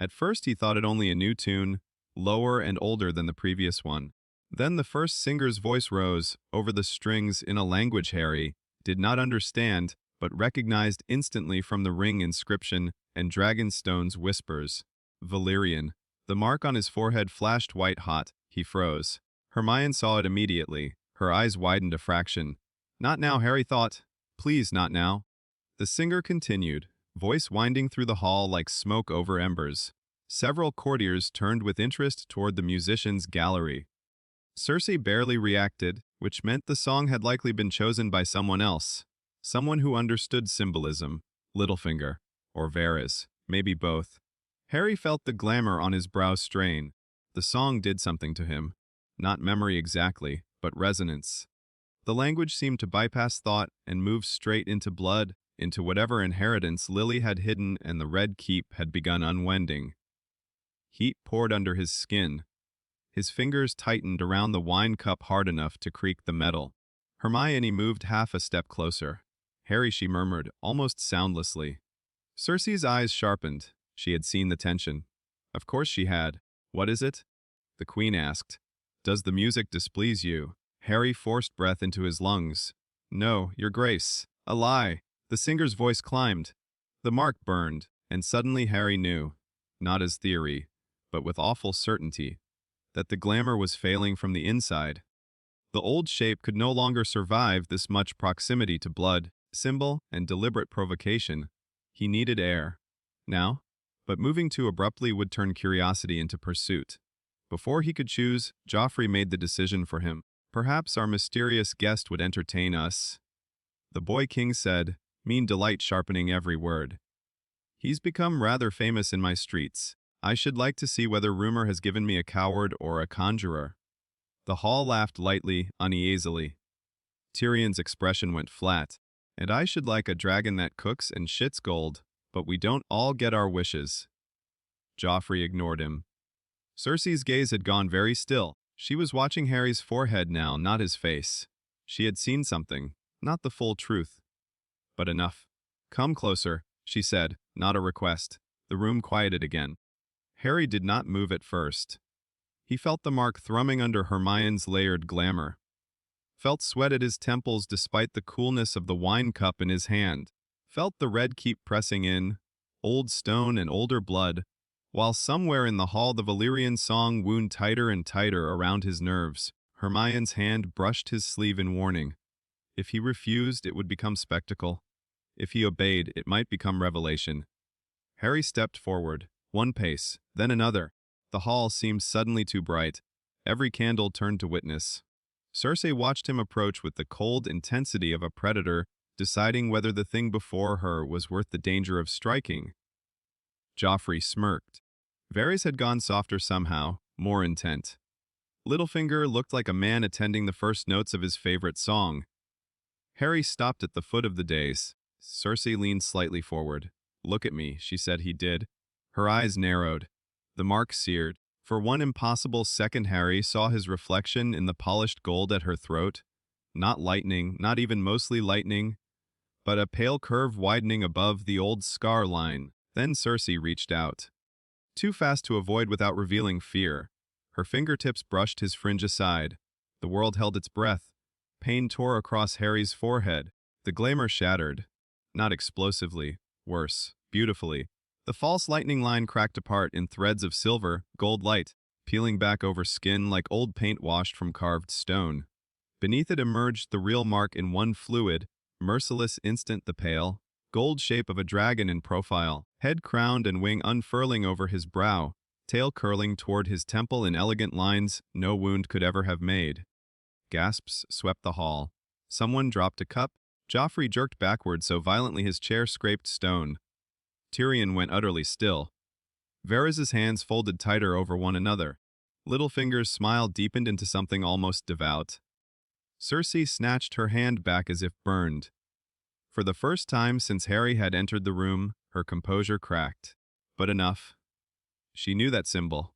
At first he thought it only a new tune, lower and older than the previous one. Then the first singer's voice rose, over the strings in a language Harry did not understand, but recognized instantly from the ring inscription and Dragonstone's whispers. Valyrian. The mark on his forehead flashed white-hot. He froze. Hermione saw it immediately. Her eyes widened a fraction. Not now, Harry thought. Please, not now. The singer continued, voice winding through the hall like smoke over embers. Several courtiers turned with interest toward the musician's gallery. Cersei barely reacted, which meant the song had likely been chosen by someone else. Someone who understood symbolism. Littlefinger. Or Varys. Maybe both. Harry felt the glamour on his brow strain. The song did something to him. Not memory exactly, but resonance. The language seemed to bypass thought and move straight into blood, into whatever inheritance Lily had hidden and the Red Keep had begun unwinding. Heat poured under his skin. His fingers tightened around the wine cup hard enough to creak the metal. Hermione moved half a step closer. Harry, she murmured, almost soundlessly. Cersei's eyes sharpened. She had seen the tension. Of course she had. What is it? The Queen asked. Does the music displease you? Harry forced breath into his lungs. No, Your Grace. A lie. The singer's voice climbed. The mark burned, and suddenly Harry knew, not as theory, but with awful certainty, that the glamour was failing from the inside. The old shape could no longer survive this much proximity to blood, symbol, and deliberate provocation. He needed air. Now? But moving too abruptly would turn curiosity into pursuit. Before he could choose, Joffrey made the decision for him. Perhaps our mysterious guest would entertain us. The boy king said, mean delight sharpening every word. He's become rather famous in my streets. I should like to see whether rumor has given me a coward or a conjurer. The hall laughed lightly, uneasily. Tyrion's expression went flat. And I should like a dragon that cooks and shits gold, but we don't all get our wishes. Joffrey ignored him. Cersei's gaze had gone very still. She was watching Harry's forehead now, not his face. She had seen something, not the full truth. But enough. Come closer, she said, not a request. The room quieted again. Harry did not move at first. He felt the mark thrumming under Hermione's layered glamour. Felt sweat at his temples despite the coolness of the wine cup in his hand. Felt the Red Keep pressing in, old stone and older blood, while somewhere in the hall the Valyrian song wound tighter and tighter around his nerves. Hermione's hand brushed his sleeve in warning. If he refused, it would become spectacle. If he obeyed, it might become revelation. Harry stepped forward, one pace, then another. The hall seemed suddenly too bright. Every candle turned to witness. Cersei watched him approach with the cold intensity of a predator, deciding whether the thing before her was worth the danger of striking. Joffrey smirked. Varys had gone softer somehow, more intent. Littlefinger looked like a man attending the first notes of his favorite song. Harry stopped at the foot of the dais. Cersei leaned slightly forward. Look at me, she said he did. Her eyes narrowed. The mark seared. For one impossible second Harry saw his reflection in the polished gold at her throat. Not lightning, not even mostly lightning, but a pale curve widening above the old scar line. Then Cersei reached out. Too fast to avoid without revealing fear. Her fingertips brushed his fringe aside. The world held its breath. Pain tore across Harry's forehead. The glamour shattered. Not explosively. Worse. Beautifully. The false lightning line cracked apart in threads of silver, gold light, peeling back over skin like old paint washed from carved stone. Beneath it emerged the real mark in one fluid, merciless instant the pale, gold shape of a dragon in profile, head crowned and wing unfurling over his brow, tail curling toward his temple in elegant lines no wound could ever have made. Gasps swept the hall. Someone dropped a cup. Joffrey jerked backward so violently his chair scraped stone. Tyrion went utterly still. Varys's hands folded tighter over one another. Littlefinger's smile deepened into something almost devout. Cersei snatched her hand back as if burned. For the first time since Harry had entered the room, her composure cracked. But enough. She knew that symbol.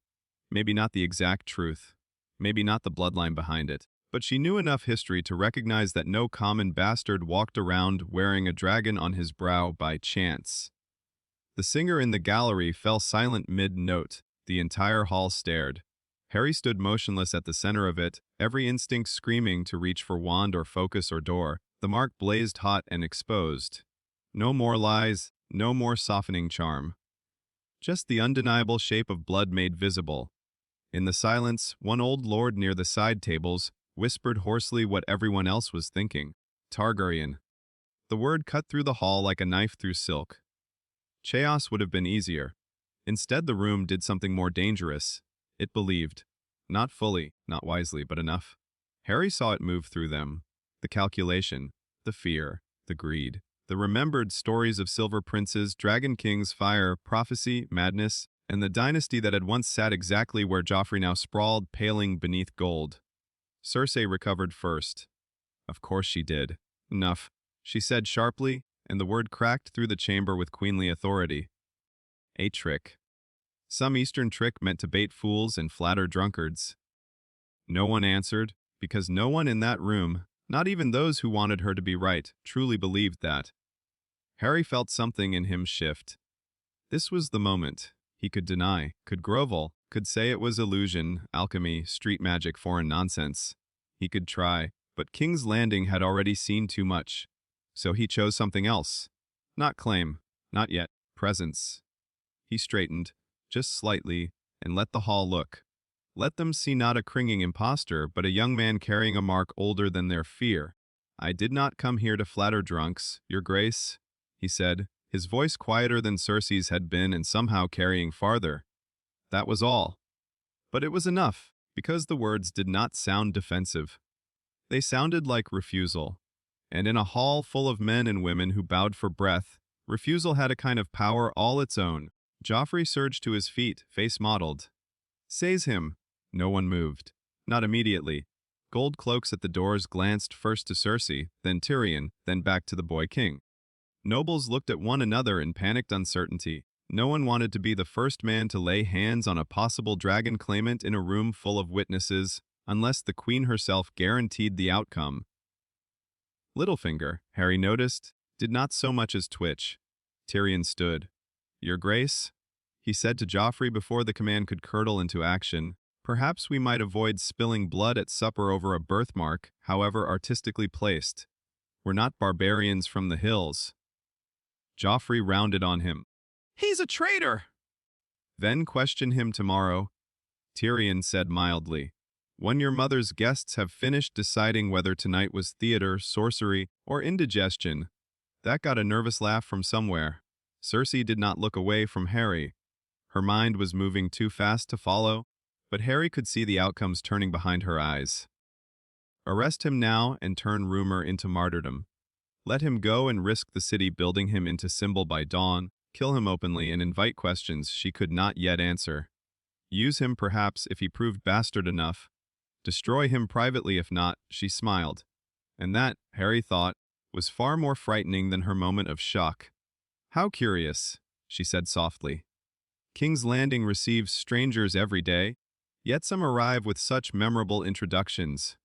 Maybe not the exact truth. Maybe not the bloodline behind it. But she knew enough history to recognize that no common bastard walked around wearing a dragon on his brow by chance. The singer in the gallery fell silent mid-note. The entire hall stared. Harry stood motionless at the center of it, every instinct screaming to reach for wand or focus or door. The mark blazed hot and exposed. No more lies, no more softening charm. just the undeniable shape of blood made visible. In the silence, one old lord near the side tables whispered hoarsely what everyone else was thinking. Targaryen. The word cut through the hall like a knife through silk. Chaos would have been easier. Instead, the room did something more dangerous. It believed. Not fully, not wisely, but enough. Harry saw it move through them. The calculation, the fear, the greed, the remembered stories of silver princes, dragon kings, fire, prophecy, madness, and the dynasty that had once sat exactly where Joffrey now sprawled, paling beneath gold. Cersei recovered first. Of course she did. Enough, she said sharply, and the word cracked through the chamber with queenly authority. A trick. Some Eastern trick meant to bait fools and flatter drunkards. No one answered, because no one in that room, not even those who wanted her to be right, truly believed that. Harry felt something in him shift. This was the moment. He could deny, could grovel, could say it was illusion, alchemy, street magic, foreign nonsense. He could try, but King's Landing had already seen too much. So he chose something else. Not claim, not yet, presence. He straightened, just slightly, and let the hall look. Let them see not a cringing impostor, but a young man carrying a mark older than their fear. I did not come here to flatter drunks, your grace, he said, his voice quieter than Cersei's had been and somehow carrying farther. That was all. But it was enough, because the words did not sound defensive. They sounded like refusal. And in a hall full of men and women who bowed for breath, refusal had a kind of power all its own. Joffrey surged to his feet, face mottled. Seize him. No one moved. Not immediately. Gold cloaks at the doors glanced first to Cersei, then Tyrion, then back to the boy king. Nobles looked at one another in panicked uncertainty. No one wanted to be the first man to lay hands on a possible dragon claimant in a room full of witnesses, unless the queen herself guaranteed the outcome. Littlefinger, Harry noticed, did not so much as twitch. Tyrion stood. Your grace, he said to Joffrey before the command could curdle into action, perhaps we might avoid spilling blood at supper over a birthmark, however artistically placed. We're not barbarians from the hills. Joffrey rounded on him. He's a traitor! Then question him tomorrow, Tyrion said mildly. When your mother's guests have finished deciding whether tonight was theater, sorcery, or indigestion. That got a nervous laugh from somewhere. Cersei did not look away from Harry. Her mind was moving too fast to follow, but Harry could see the outcomes turning behind her eyes. Arrest him now and turn rumor into martyrdom. Let him go and risk the city building him into symbol by dawn, kill him openly and invite questions she could not yet answer. Use him perhaps if he proved bastard enough. Destroy him privately if not, she smiled. And that, Harry thought, was far more frightening than her moment of shock. How curious, she said softly. King's Landing receives strangers every day, yet some arrive with such memorable introductions.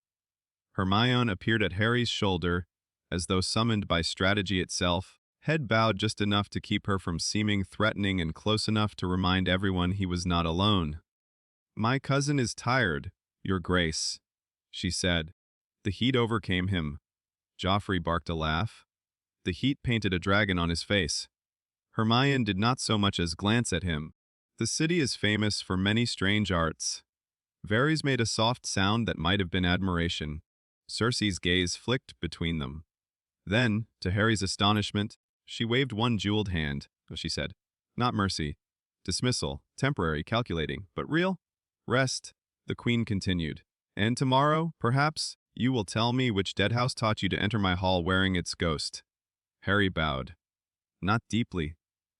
Hermione appeared at Harry's shoulder, as though summoned by strategy itself, head bowed just enough to keep her from seeming threatening and close enough to remind everyone he was not alone. My cousin is tired, your grace, she said. The heat overcame him. Joffrey barked a laugh. The heat painted a dragon on his face. Hermione did not so much as glance at him. The city is famous for many strange arts. Varys made a soft sound that might have been admiration. Cersei's gaze flicked between them. Then, to Harry's astonishment, she waved one jeweled hand. She said, not mercy. Dismissal, temporary, calculating, but real? Rest, the queen continued. And tomorrow, perhaps, you will tell me which deadhouse taught you to enter my hall wearing its ghost. Harry bowed. Not deeply,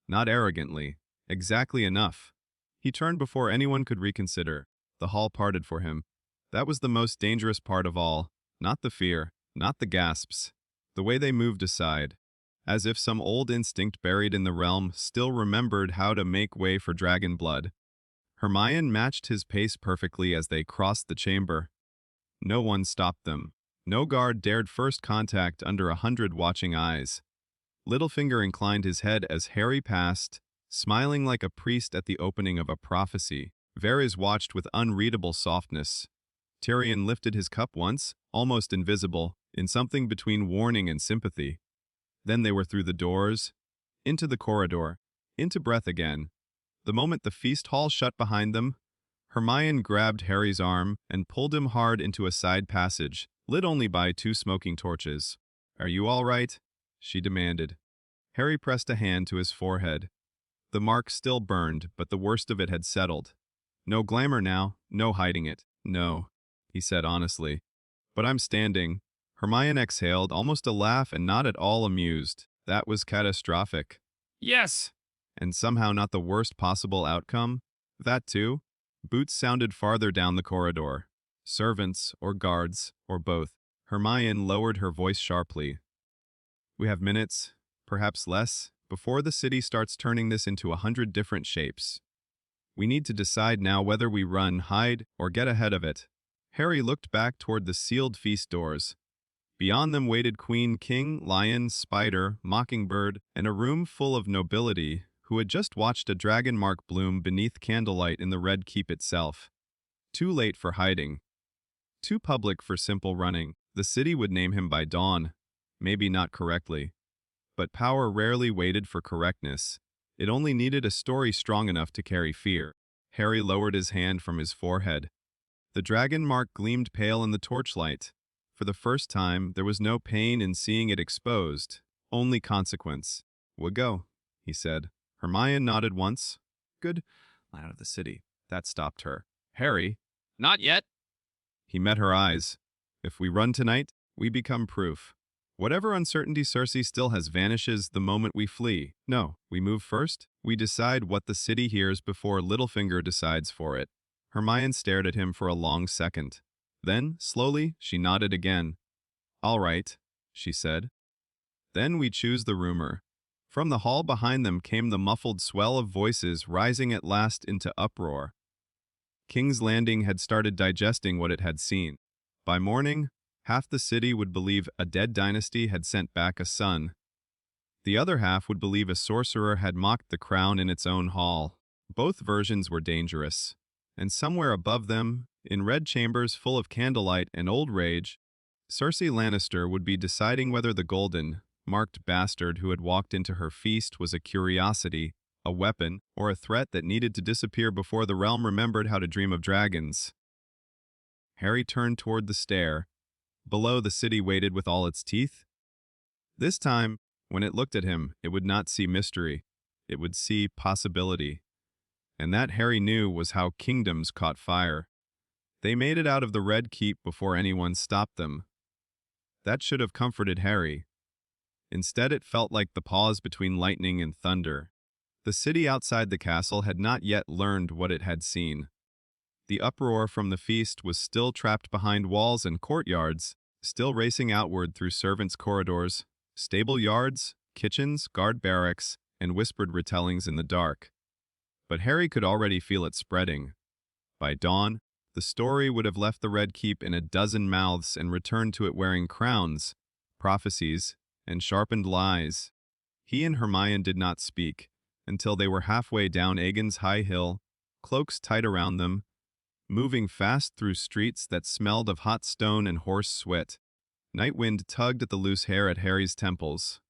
not arrogantly, exactly enough. He turned before anyone could reconsider. The hall parted for him. That was the most dangerous part of all, not the fear, not the gasps. The way they moved aside, as if some old instinct buried in the realm still remembered how to make way for dragon blood. Hermione matched his pace perfectly as they crossed the chamber. No one stopped them. No guard dared first contact under 100 watching eyes. Littlefinger inclined his head as Harry passed, smiling like a priest at the opening of a prophecy. Varys watched with unreadable softness. Tyrion lifted his cup once, almost invisible, in something between warning and sympathy. Then they were through the doors, into the corridor, into breath again. The moment the feast hall shut behind them, Hermione grabbed Harry's arm and pulled him hard into a side passage, lit only by 2 smoking torches. "Are you all right?" she demanded. Harry pressed a hand to his forehead. The mark still burned, but the worst of it had settled. "No glamour now, no hiding it. No," he said honestly. "But I'm standing." Hermione exhaled, almost a laugh and not at all amused. That was catastrophic. Yes. And somehow not the worst possible outcome? That too? Boots sounded farther down the corridor. Servants, or guards, or both. Hermione lowered her voice sharply. "We have minutes, perhaps less, before the city starts turning this into 100 different shapes. We need to decide now whether we run, hide, or get ahead of it." Harry looked back toward the sealed feast doors. Beyond them waited Queen, King, Lion, Spider, Mockingbird, and a room full of nobility who had just watched a dragon mark bloom beneath candlelight in the Red Keep itself. Too late for hiding. Too public for simple running. The city would name him by dawn. Maybe not correctly. But power rarely waited for correctness. It only needed a story strong enough to carry fear. Harry lowered his hand from his forehead. The dragon mark gleamed pale in the torchlight. For the first time, there was no pain in seeing it exposed, only consequence. "We'll go," he said. Hermione nodded once. "Good. Out of the city." That stopped her. "Harry." Not yet. He met her eyes. "If we run tonight, we become proof. Whatever uncertainty Cersei still has vanishes the moment we flee. No, we move first. We decide what the city hears before Littlefinger decides for it." Hermione stared at him for a long second. Then, slowly, she nodded again. "All right," she said. "Then we choose the rumor." From the hall behind them came the muffled swell of voices rising at last into uproar. King's Landing had started digesting what it had seen. By morning, half the city would believe a dead dynasty had sent back a son. The other half would believe a sorcerer had mocked the crown in its own hall. Both versions were dangerous. And somewhere above them, in red chambers full of candlelight and old rage, Cersei Lannister would be deciding whether the golden, marked bastard who had walked into her feast was a curiosity, a weapon, or a threat that needed to disappear before the realm remembered how to dream of dragons. Harry turned toward the stair. Below, the city waited with all its teeth. This time, when it looked at him, it would not see mystery. It would see possibility. And that Harry knew was how kingdoms caught fire. They made it out of the Red Keep before anyone stopped them. That should have comforted Harry. Instead, it felt like the pause between lightning and thunder. The city outside the castle had not yet learned what it had seen. The uproar from the feast was still trapped behind walls and courtyards, still racing outward through servants' corridors, stable yards, kitchens, guard barracks, and whispered retellings in the dark. But Harry could already feel it spreading. By dawn, the story would have left the Red Keep in a dozen mouths and returned to it wearing crowns, prophecies, and sharpened lies. He and Hermione did not speak until they were halfway down Aegon's high hill, cloaks tight around them, moving fast through streets that smelled of hot stone and horse sweat. Night wind tugged at the loose hair at Harry's temples.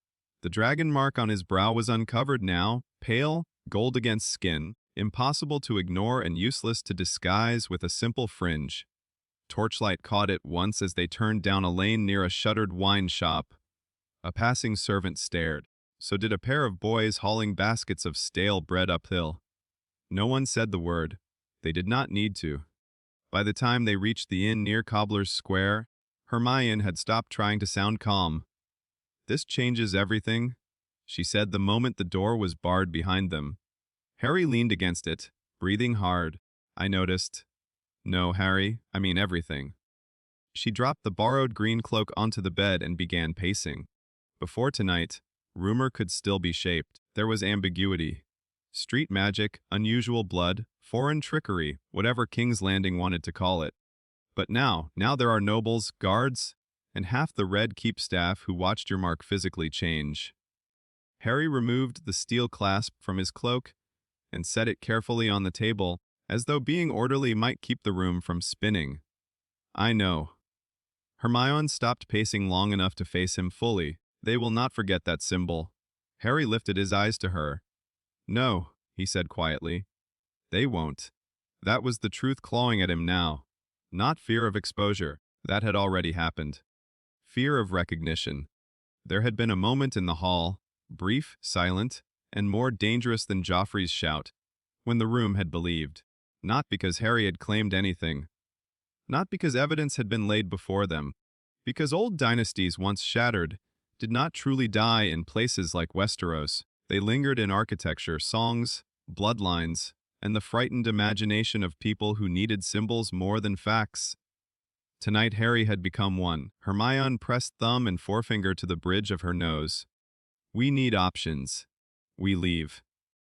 The dragon mark on his brow was uncovered now, pale, gold against skin, impossible to ignore and useless to disguise with a simple fringe. Torchlight caught it once as they turned down a lane near a shuttered wine shop. A passing servant stared. So did a pair of boys hauling baskets of stale bread uphill. No one said the word. They did not need to. By the time they reached the inn near Cobbler's Square, Hermione had stopped trying to sound calm. "This changes everything," she said the moment the door was barred behind them. Harry leaned against it, breathing hard. "I noticed." "No, Harry, I mean everything." She dropped the borrowed green cloak onto the bed and began pacing. Before tonight, rumor could still be shaped. There was ambiguity. Street magic, unusual blood, foreign trickery, whatever King's Landing wanted to call it. But now there are nobles, guards, and half the Red Keep staff who watched your mark physically change. Harry removed the steel clasp from his cloak and set it carefully on the table, as though being orderly might keep the room from spinning. "I know." Hermione stopped pacing long enough to face him fully. "They will not forget that symbol." Harry lifted his eyes to her. "No," he said quietly. They won't. That was the truth clawing at him now. Not fear of exposure. That had already happened. Fear of recognition. There had been a moment in the hall, brief, silent, and more dangerous than Joffrey's shout, when the room had believed. Not because Harry had claimed anything. Not because evidence had been laid before them. Because old dynasties once shattered did not truly die in places like Westeros. They lingered in architecture, songs, bloodlines, and the frightened imagination of people who needed symbols more than facts. Tonight Harry had become one. Hermione pressed thumb and forefinger to the bridge of her nose. We need options. We leave.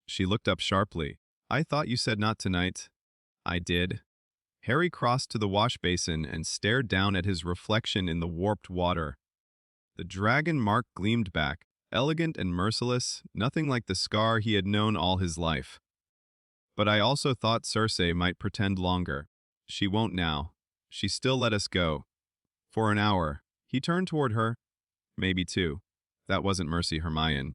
She looked up sharply. I thought you said not tonight. I did. Harry crossed to the wash basin and stared down at his reflection in the warped water. The dragon mark gleamed back, elegant and merciless, nothing like the scar he had known all his life. But I also thought Cersei might pretend longer. She won't now. She still let us go. For an hour. He turned toward her. Maybe two. That wasn't mercy, Hermione.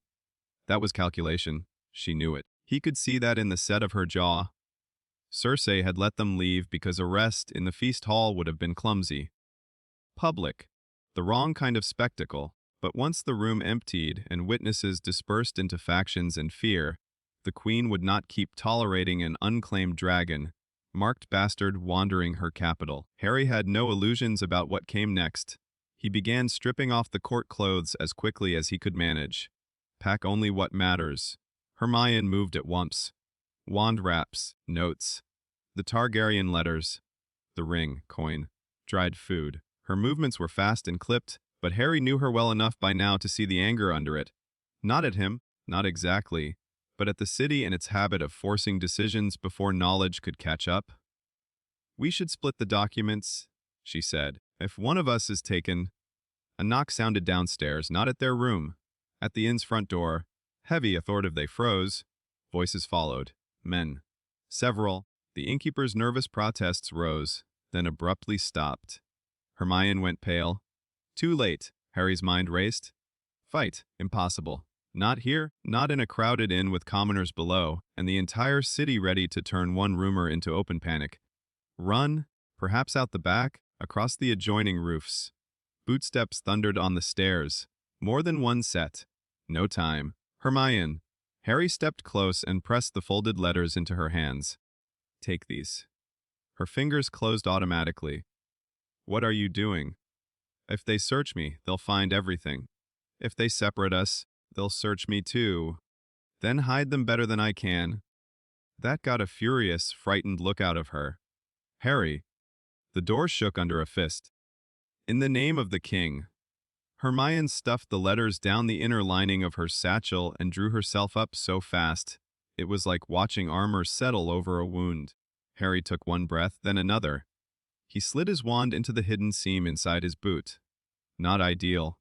That was calculation. She knew it. He could see that in the set of her jaw. Cersei had let them leave because arrest in the feast hall would have been clumsy. Public. The wrong kind of spectacle. But once the room emptied and witnesses dispersed into factions and fear, the queen would not keep tolerating an unclaimed dragon, marked bastard wandering her capital. Harry had no illusions about what came next. He began stripping off the court clothes as quickly as he could manage. Pack only what matters. Hermione moved at once. Wand wraps, notes, the Targaryen letters, the ring, coin, dried food. Her movements were fast and clipped, but Harry knew her well enough by now to see the anger under it. Not at him, not exactly, but at the city and its habit of forcing decisions before knowledge could catch up. We should split the documents, she said. If one of us is taken... A knock sounded downstairs, not at their room. At the inn's front door, heavy, authoritative, they froze. Voices followed. Men. Several. The innkeeper's nervous protests rose, then abruptly stopped. Hermione went pale. Too late, Harry's mind raced. Fight. Impossible. Not here, not in a crowded inn with commoners below, and the entire city ready to turn one rumor into open panic. Run, perhaps out the back, across the adjoining roofs. Bootsteps thundered on the stairs. More than one set. No time. Hermione. Harry stepped close and pressed the folded letters into her hands. Take these. Her fingers closed automatically. What are you doing? If they search me, they'll find everything. If they separate us, they'll search me too. Then hide them better than I can. That got a furious, frightened look out of her. Harry. The door shook under a fist. In the name of the king. Hermione stuffed the letters down the inner lining of her satchel and drew herself up so fast. It was like watching armor settle over a wound. Harry took one breath, then another. He slid his wand into the hidden seam inside his boot. Not ideal,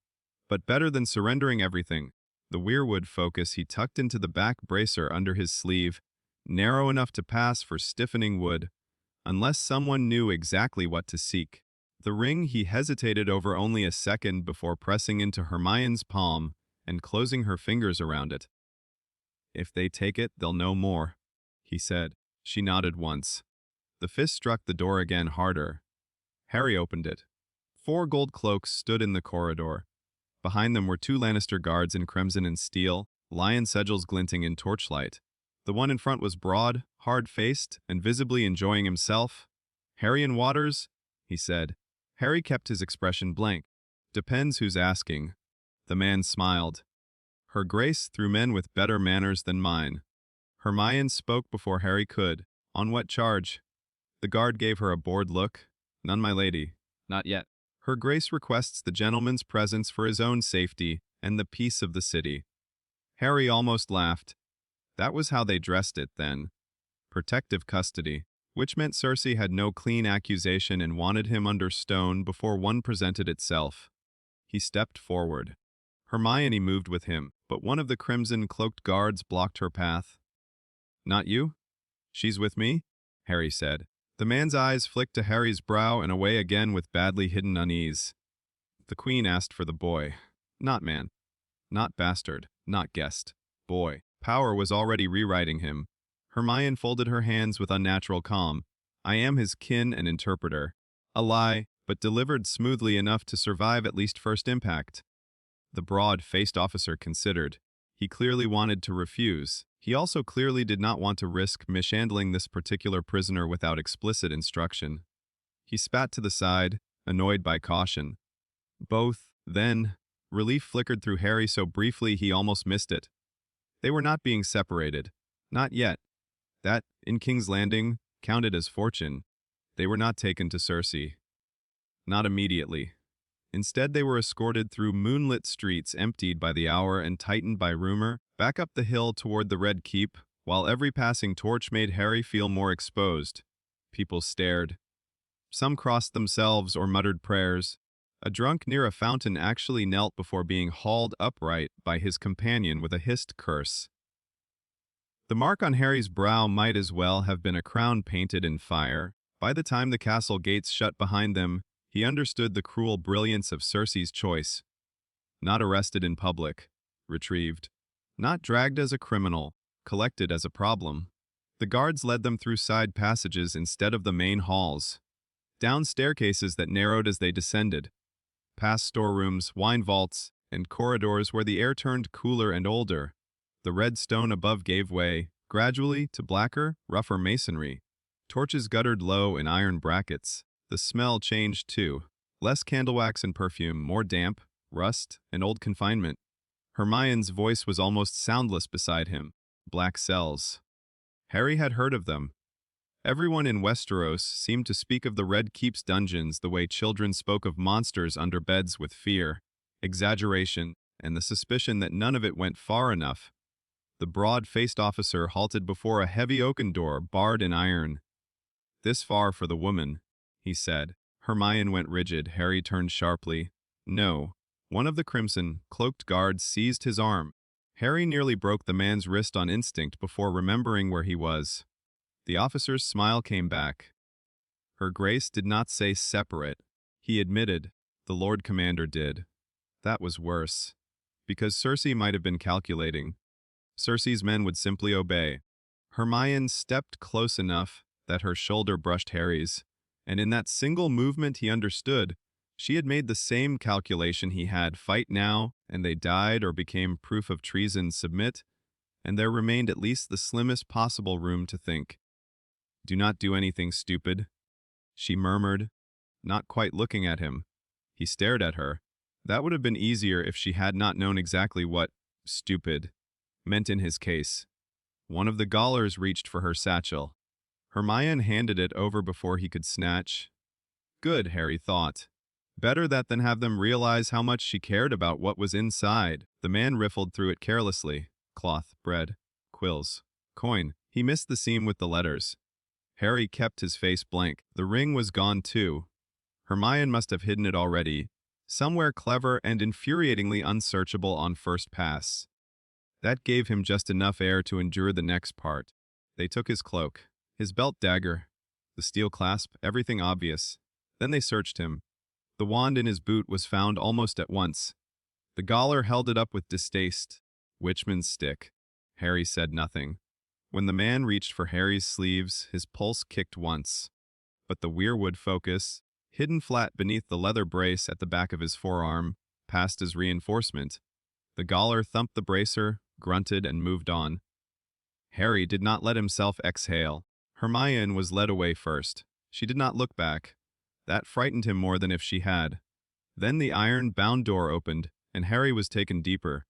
but better than surrendering everything. The weirwood focus he tucked into the back bracer under his sleeve, narrow enough to pass for stiffening wood, unless someone knew exactly what to seek. The ring he hesitated over only a second before pressing into Hermione's palm and closing her fingers around it. If they take it, they'll know more, he said. She nodded once. The fist struck the door again harder. Harry opened it. 4 gold cloaks stood in the corridor. Behind them were 2 Lannister guards in crimson and steel, lion sigils glinting in torchlight. The one in front was broad, hard-faced, and visibly enjoying himself. Harry and Waters, he said. Harry kept his expression blank. Depends who's asking. The man smiled. Her Grace through men with better manners than mine. Hermione spoke before Harry could. On what charge? The guard gave her a bored look. None, my lady. Not yet. Her Grace requests the gentleman's presence for his own safety and the peace of the city. Harry almost laughed. That was how they dressed it then. Protective custody, which meant Cersei had no clean accusation and wanted him under stone before one presented itself. He stepped forward. Hermione moved with him, but one of the crimson-cloaked guards blocked her path. Not you? She's with me? Harry said. The man's eyes flicked to Harry's brow and away again with badly hidden unease. The queen asked for the boy. Not man. Not bastard. Not guest. Boy. Power was already rewriting him. Hermione folded her hands with unnatural calm. I am his kin and interpreter. A lie, but delivered smoothly enough to survive at least first impact. The broad-faced officer considered. He clearly wanted to refuse. He also clearly did not want to risk mishandling this particular prisoner without explicit instruction. He spat to the side, annoyed by caution. Then, relief flickered through Harry so briefly he almost missed it. They were not being separated. Not yet. That, in King's Landing, counted as fortune. They were not taken to Cersei. Not immediately. Instead, they were escorted through moonlit streets emptied by the hour and tightened by rumor, back up the hill toward the Red Keep, while every passing torch made Harry feel more exposed. People stared. Some crossed themselves or muttered prayers. A drunk near a fountain actually knelt before being hauled upright by his companion with a hissed curse. The mark on Harry's brow might as well have been a crown painted in fire. By the time the castle gates shut behind them, he understood the cruel brilliance of Cersei's choice. Not arrested in public, retrieved. Not dragged as a criminal, collected as a problem. The guards led them through side passages instead of the main halls. Down staircases that narrowed as they descended. Past storerooms, wine vaults, and corridors where the air turned cooler and older. The red stone above gave way, gradually, to blacker, rougher masonry. Torches guttered low in iron brackets. The smell changed too. Less candlewax and perfume, more damp, rust, and old confinement. Hermione's voice was almost soundless beside him. Black cells. Harry had heard of them. Everyone in Westeros seemed to speak of the Red Keep's dungeons the way children spoke of monsters under beds with fear, exaggeration, and the suspicion that none of it went far enough. The broad-faced officer halted before a heavy oaken door barred in iron. "This far for the woman," he said. Hermione went rigid. Harry turned sharply. "No." One of the crimson, cloaked guards seized his arm. Harry nearly broke the man's wrist on instinct before remembering where he was. The officer's smile came back. Her Grace did not say separate. He admitted. The Lord Commander did. That was worse. Because Cersei might have been calculating. Cersei's men would simply obey. Hermione stepped close enough that her shoulder brushed Harry's, and in that single movement he understood. She had made the same calculation he had: fight now, and they died or became proof of treason, submit, and there remained at least the slimmest possible room to think. "Do not do anything stupid," she murmured, not quite looking at him. He stared at her. That would have been easier if she had not known exactly what "stupid" meant in his case. One of the gaolers reached for her satchel. Hermione handed it over before he could snatch. Good, Harry thought. Better that than have them realize how much she cared about what was inside. The man riffled through it carelessly. Cloth, bread, quills, coin. He missed the seam with the letters. Harry kept his face blank. The ring was gone too. Hermione must have hidden it already, somewhere clever and infuriatingly unsearchable on first pass. That gave him just enough air to endure the next part. They took his cloak, his belt dagger, the steel clasp, everything obvious. Then they searched him. The wand in his boot was found almost at once. The gaoler held it up with distaste. Witchman's stick. Harry said nothing. When the man reached for Harry's sleeves, his pulse kicked once. But the weirwood focus, hidden flat beneath the leather brace at the back of his forearm, passed as reinforcement. The gaoler thumped the bracer, grunted, and moved on. Harry did not let himself exhale. Hermione was led away first. She did not look back. That frightened him more than if she had. Then the iron-bound door opened, and Harry was taken deeper.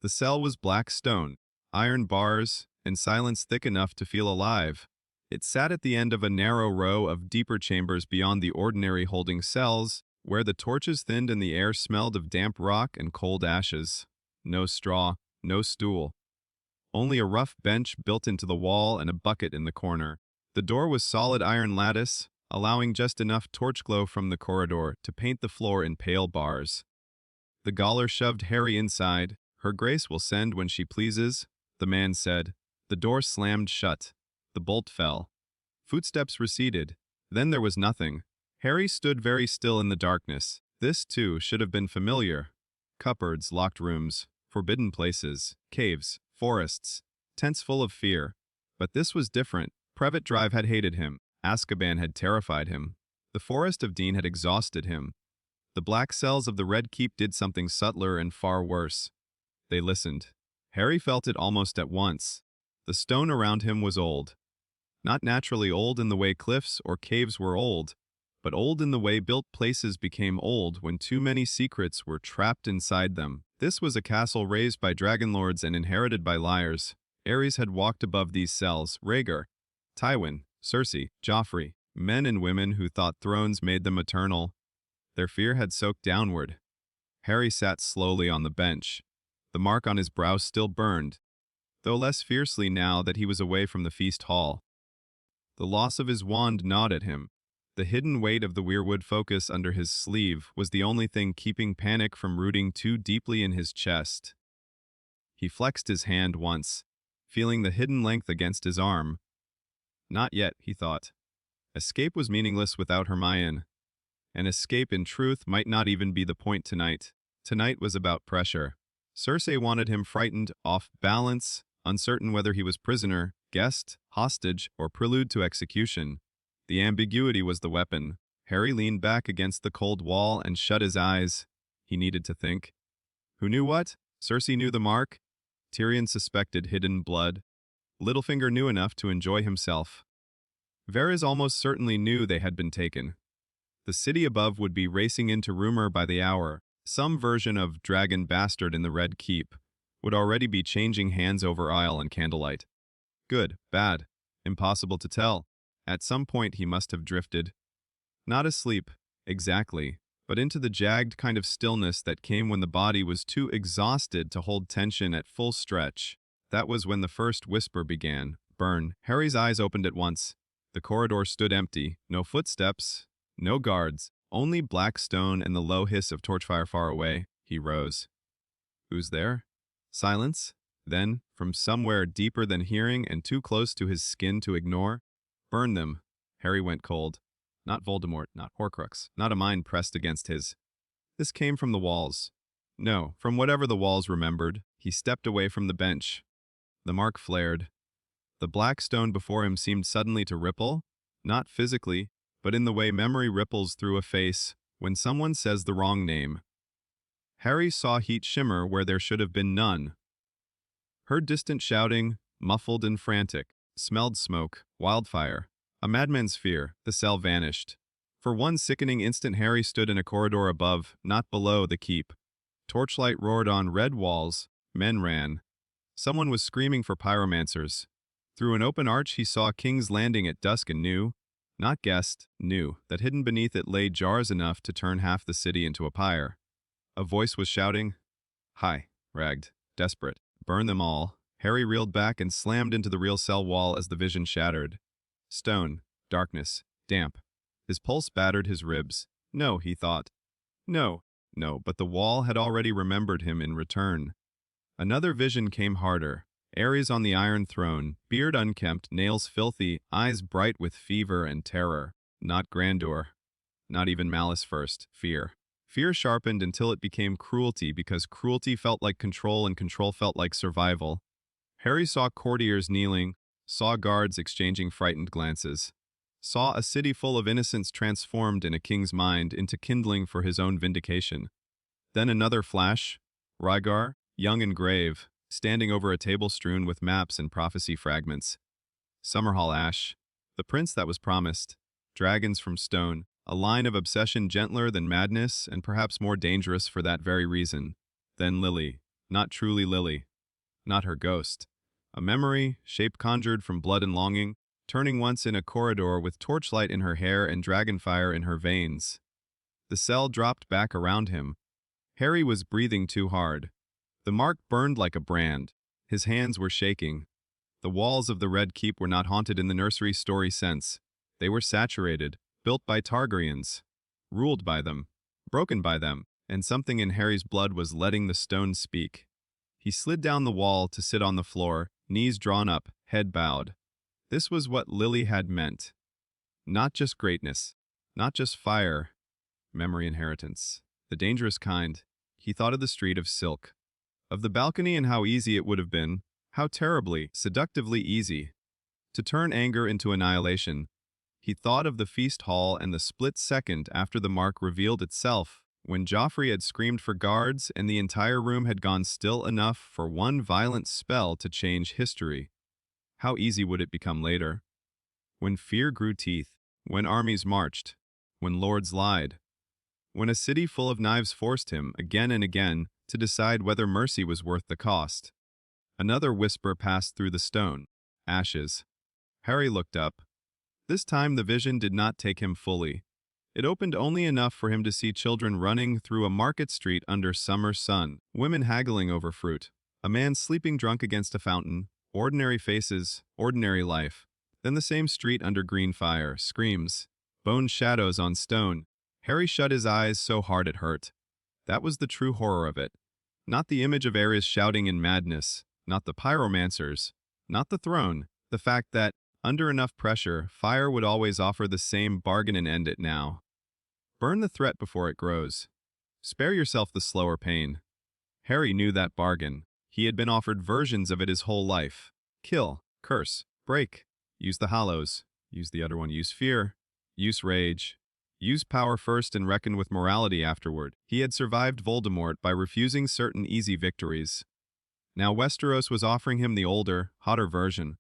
The cell was black stone, iron bars, and silence thick enough to feel alive. It sat at the end of a narrow row of deeper chambers beyond the ordinary holding cells, where the torches thinned and the air smelled of damp rock and cold ashes. No straw, no stool. Only a rough bench built into the wall and a bucket in the corner. The door was solid iron lattice, allowing just enough torch glow from the corridor to paint the floor in pale bars. The gaoler shoved Harry inside. Her Grace will send when she pleases, the man said. The door slammed shut. The bolt fell. Footsteps receded. Then there was nothing. Harry stood very still in the darkness. This, too, should have been familiar. Cupboards, locked rooms, forbidden places, caves, forests, tents full of fear. But this was different. Privet Drive had hated him. Azkaban had terrified him. The Forest of Dean had exhausted him. The black cells of the Red Keep did something subtler and far worse. They listened. Harry felt it almost at once. The stone around him was old. Not naturally old in the way cliffs or caves were old, but old in the way built places became old when too many secrets were trapped inside them. This was a castle raised by dragonlords and inherited by liars. Ares had walked above these cells, Rhaegar, Tywin, Cersei, Joffrey, men and women who thought thrones made them eternal. Their fear had soaked downward. Harry sat slowly on the bench. The mark on his brow still burned, though less fiercely now that he was away from the feast hall. The loss of his wand gnawed at him. The hidden weight of the weirwood focus under his sleeve was the only thing keeping panic from rooting too deeply in his chest. He flexed his hand once, feeling the hidden length against his arm. Not yet, he thought. Escape was meaningless without Hermione. And escape, in truth, might not even be the point tonight. Tonight was about pressure. Cersei wanted him frightened, off balance, uncertain whether he was prisoner, guest, hostage, or prelude to execution. The ambiguity was the weapon. Harry leaned back against the cold wall and shut his eyes. He needed to think. Who knew what? Cersei knew the mark. Tyrion suspected hidden blood. Littlefinger knew enough to enjoy himself. Varys almost certainly knew they had been taken. The city above would be racing into rumor by the hour. Some version of Dragon Bastard in the Red Keep would already be changing hands over aisle and candlelight. Good, bad, impossible to tell. At some point he must have drifted. Not asleep, exactly, but into the jagged kind of stillness that came when the body was too exhausted to hold tension at full stretch. That was when the first whisper began. Burn. Harry's eyes opened at once. The corridor stood empty. No footsteps, no guards, only black stone and the low hiss of torchfire far away. He rose. Who's there? Silence. Then, from somewhere deeper than hearing and too close to his skin to ignore, burn them. Harry went cold. Not Voldemort, not Horcrux, not a mind pressed against his. This came from the walls. No, from whatever the walls remembered. He stepped away from the bench. The mark flared. The black stone before him seemed suddenly to ripple, not physically, but in the way memory ripples through a face when someone says the wrong name. Harry saw heat shimmer where there should have been none. Heard distant shouting, muffled and frantic. Smelled smoke, wildfire. A madman's fear. The cell vanished. For one sickening instant Harry stood in a corridor above, not below, the keep. Torchlight roared on red walls. Men ran. Someone was screaming for pyromancers. Through an open arch he saw King's Landing at dusk and knew, not guessed, knew, that hidden beneath it lay jars enough to turn half the city into a pyre. A voice was shouting, "Hi," ragged, desperate. Burn them all. Harry reeled back and slammed into the real cell wall as the vision shattered. Stone, darkness, damp. His pulse battered his ribs. No, he thought. No, but the wall had already remembered him in return. Another vision came harder. Ares on the Iron Throne, beard unkempt, nails filthy, eyes bright with fever and terror. Not grandeur. Not even malice first, fear. Fear sharpened until it became cruelty because cruelty felt like control and control felt like survival. Harry saw courtiers kneeling, saw guards exchanging frightened glances, saw a city full of innocents transformed in a king's mind into kindling for his own vindication. Then another flash, Rhaegar, young and grave, standing over a table strewn with maps and prophecy fragments. Summerhall ash, the prince that was promised, dragons from stone, a line of obsession gentler than madness and perhaps more dangerous for that very reason. Then Lily, not truly Lily, not her ghost. A memory, shape conjured from blood and longing, turning once in a corridor with torchlight in her hair and dragonfire in her veins. The cell dropped back around him. Harry was breathing too hard. The mark burned like a brand. His hands were shaking. The walls of the Red Keep were not haunted in the nursery story sense. They were saturated, built by Targaryens, ruled by them, broken by them, and something in Harry's blood was letting the stone speak. He slid down the wall to sit on the floor, knees drawn up, head bowed. This was what Lily had meant. Not just greatness, not just fire, memory inheritance. The dangerous kind. He thought of the street of silk, of the balcony and how easy it would have been, how terribly, seductively easy. to turn anger into annihilation. He thought of the feast hall and the split second after the mark revealed itself, when Joffrey had screamed for guards and the entire room had gone still enough for one violent spell to change history. How easy would it become later? When fear grew teeth, when armies marched, when lords lied, when a city full of knives forced him, again and again, to decide whether mercy was worth the cost. Another whisper passed through the stone. Ashes. Harry looked up. This time the vision did not take him fully. It opened only enough for him to see children running through a market street under summer sun, women haggling over fruit, a man sleeping drunk against a fountain, ordinary faces, ordinary life. Then the same street under green fire, screams, bone shadows on stone. Harry shut his eyes so hard it hurt. That was the true horror of it. Not the image of Aerys shouting in madness, not the pyromancers, not the throne, the fact that, under enough pressure, fire would always offer the same bargain and end it now. Burn the threat before it grows. Spare yourself the slower pain. Harry knew that bargain. He had been offered versions of it his whole life. Kill, curse, break, use the hollows, use the other one, use fear, use rage. Use power first and reckon with morality afterward. He had survived Voldemort by refusing certain easy victories. Now Westeros was offering him the older, hotter version.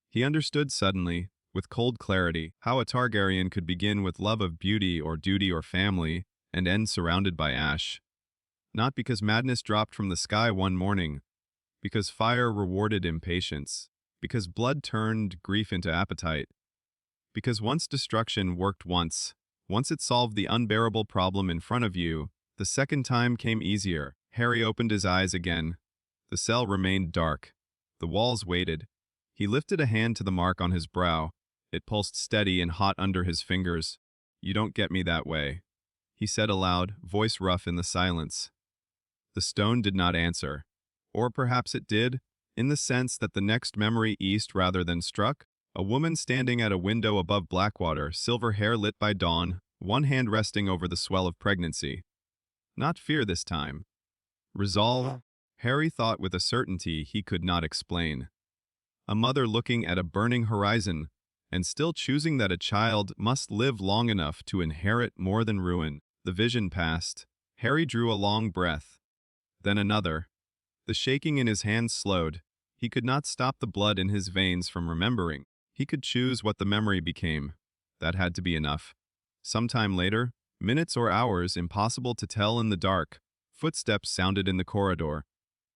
He understood suddenly, with cold clarity, how a Targaryen could begin with love of beauty or duty or family, and end surrounded by ash. Not because madness dropped from the sky one morning, because fire rewarded impatience, because blood turned grief into appetite, because once destruction worked once it solved the unbearable problem in front of you, the second time came easier. Harry opened his eyes again. The cell remained dark. The walls waited. He lifted a hand to the mark on his brow. It pulsed steady and hot under his fingers. "You don't get me that way," he said aloud, voice rough in the silence. The stone did not answer. Or perhaps it did, in the sense that the next memory eased rather than struck. A woman standing at a window above Blackwater, silver hair lit by dawn, one hand resting over the swell of pregnancy. Not fear this time. Resolve, Harry thought with a certainty he could not explain. A mother looking at a burning horizon, and still choosing that a child must live long enough to inherit more than ruin. The vision passed. Harry drew a long breath. Then another. The shaking in his hands slowed. He could not stop the blood in his veins from remembering. He could choose what the memory became. That had to be enough. Sometime later, minutes or hours impossible to tell in the dark, footsteps sounded in the corridor.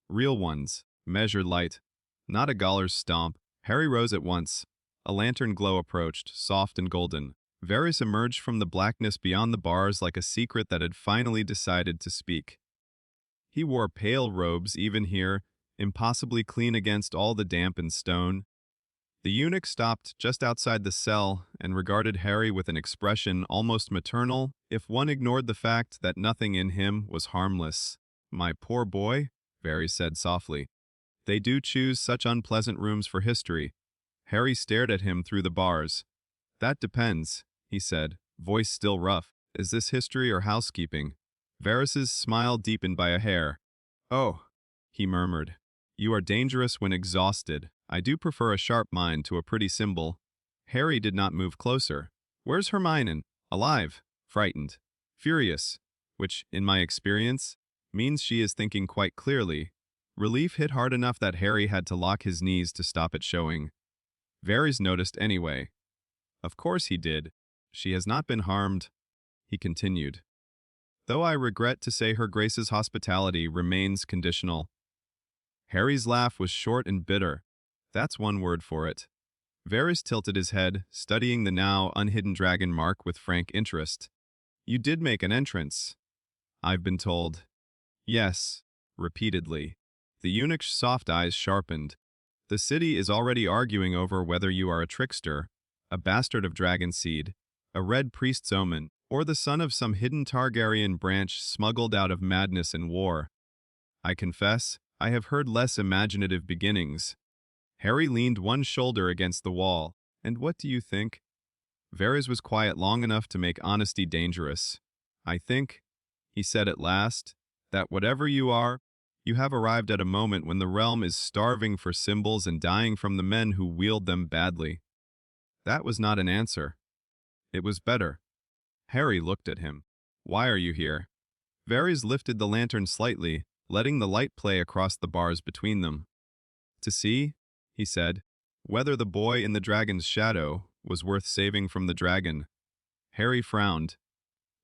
Real ones, measured light. Not a Galler's stomp. Harry rose at once. A lantern glow approached, soft and golden. Varys emerged from the blackness beyond the bars like a secret that had finally decided to speak. He wore pale robes even here, impossibly clean against all the damp and stone. The eunuch stopped just outside the cell and regarded Harry with an expression almost maternal, if one ignored the fact that nothing in him was harmless. "My poor boy," Varys said softly. "They do choose such unpleasant rooms for history." Harry stared at him through the bars. "That depends," he said, voice still rough. "Is this history or housekeeping?" Varys's smile deepened by a hair. "Oh," he murmured. "You are dangerous when exhausted. I do prefer a sharp mind to a pretty symbol." Harry did not move closer. "Where's Hermione? Alive, frightened, furious, which, in my experience, means she is thinking quite clearly." Relief hit hard enough that Harry had to lock his knees to stop it showing. Varys noticed anyway. "Of course he did. She has not been harmed," he continued. "Though I regret to say her Grace's hospitality remains conditional." Harry's laugh was short and bitter. That's one word for it. Varys tilted his head, studying the now unhidden dragon mark with frank interest. "You did make an entrance, I've been told." "Yes," repeatedly. The eunuch's soft eyes sharpened. "The city is already arguing over whether you are a trickster, a bastard of dragon seed, a red priest's omen, or the son of some hidden Targaryen branch smuggled out of madness and war. I confess, I have heard less imaginative beginnings." Harry leaned one shoulder against the wall. "And what do you think?" Varys was quiet long enough to make honesty dangerous. "I think," he said at last, "that whatever you are, You have arrived at a moment when the realm is starving for symbols and dying from the men who wield them badly. That was not an answer. It was better. Harry looked at him. Why are you here? Varys lifted the lantern slightly, letting the light play across the bars between them. To see, he said, whether the boy in the dragon's shadow was worth saving from the dragon. Harry frowned.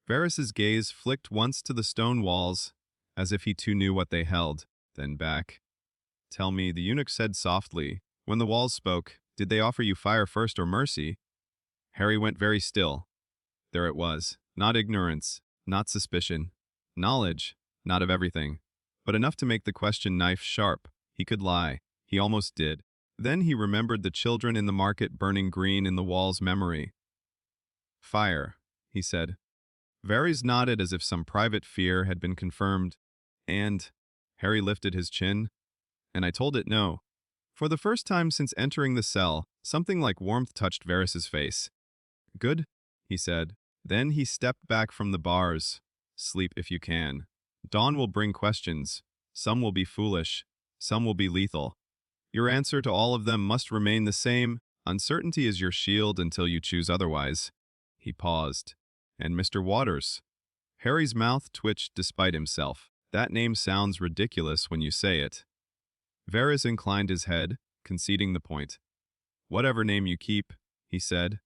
Varys's gaze flicked once to the stone walls, as if he too knew what they held, then back. Tell me, the eunuch said softly, when the walls spoke, did they offer you fire first or mercy? Harry went very still. There it was, not ignorance, not suspicion, knowledge, not of everything, but enough to make the question knife sharp. He could lie. He almost did. Then he remembered the children in the market burning green in the wall's memory. Fire, he said. Varys nodded as if some private fear had been confirmed, and Harry lifted his chin, and I told it no. For the first time since entering the cell, something like warmth touched Varys's face. Good, he said. Then he stepped back from the bars. Sleep if you can. Dawn will bring questions. Some will be foolish. Some will be lethal. Your answer to all of them must remain the same. Uncertainty is your shield until you choose otherwise. He paused. And Mr. Waters. Harry's mouth twitched despite himself. That name sounds ridiculous when you say it. Varys inclined his head, conceding the point. Whatever name you keep, he said.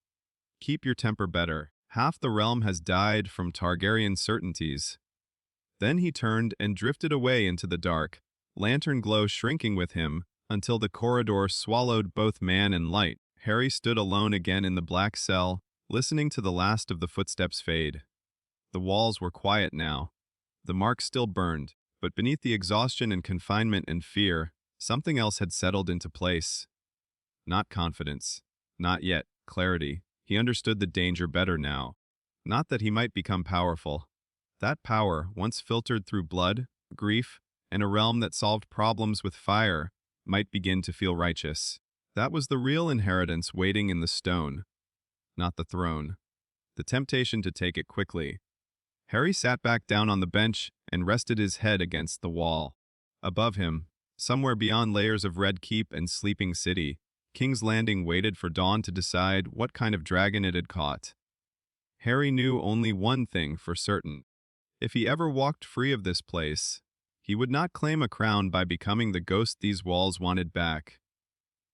Keep your temper better. Half the realm has died from Targaryen certainties. Then he turned and drifted away into the dark, lantern glow shrinking with him, until the corridor swallowed both man and light. Harry stood alone again in the black cell, listening to the last of the footsteps fade. The walls were quiet now. The mark still burned, but beneath the exhaustion and confinement and fear, something else had settled into place. Not confidence. Not yet clarity. He understood the danger better now. Not that he might become powerful. That power, once filtered through blood, grief, and a realm that solved problems with fire, might begin to feel righteous. That was the real inheritance waiting in the stone, not the throne. The temptation to take it quickly. Harry sat back down on the bench and rested his head against the wall. Above him, somewhere beyond layers of Red Keep and Sleeping City, King's Landing waited for dawn to decide what kind of dragon it had caught. Harry knew only one thing for certain. If he ever walked free of this place, he would not claim a crown by becoming the ghost these walls wanted back.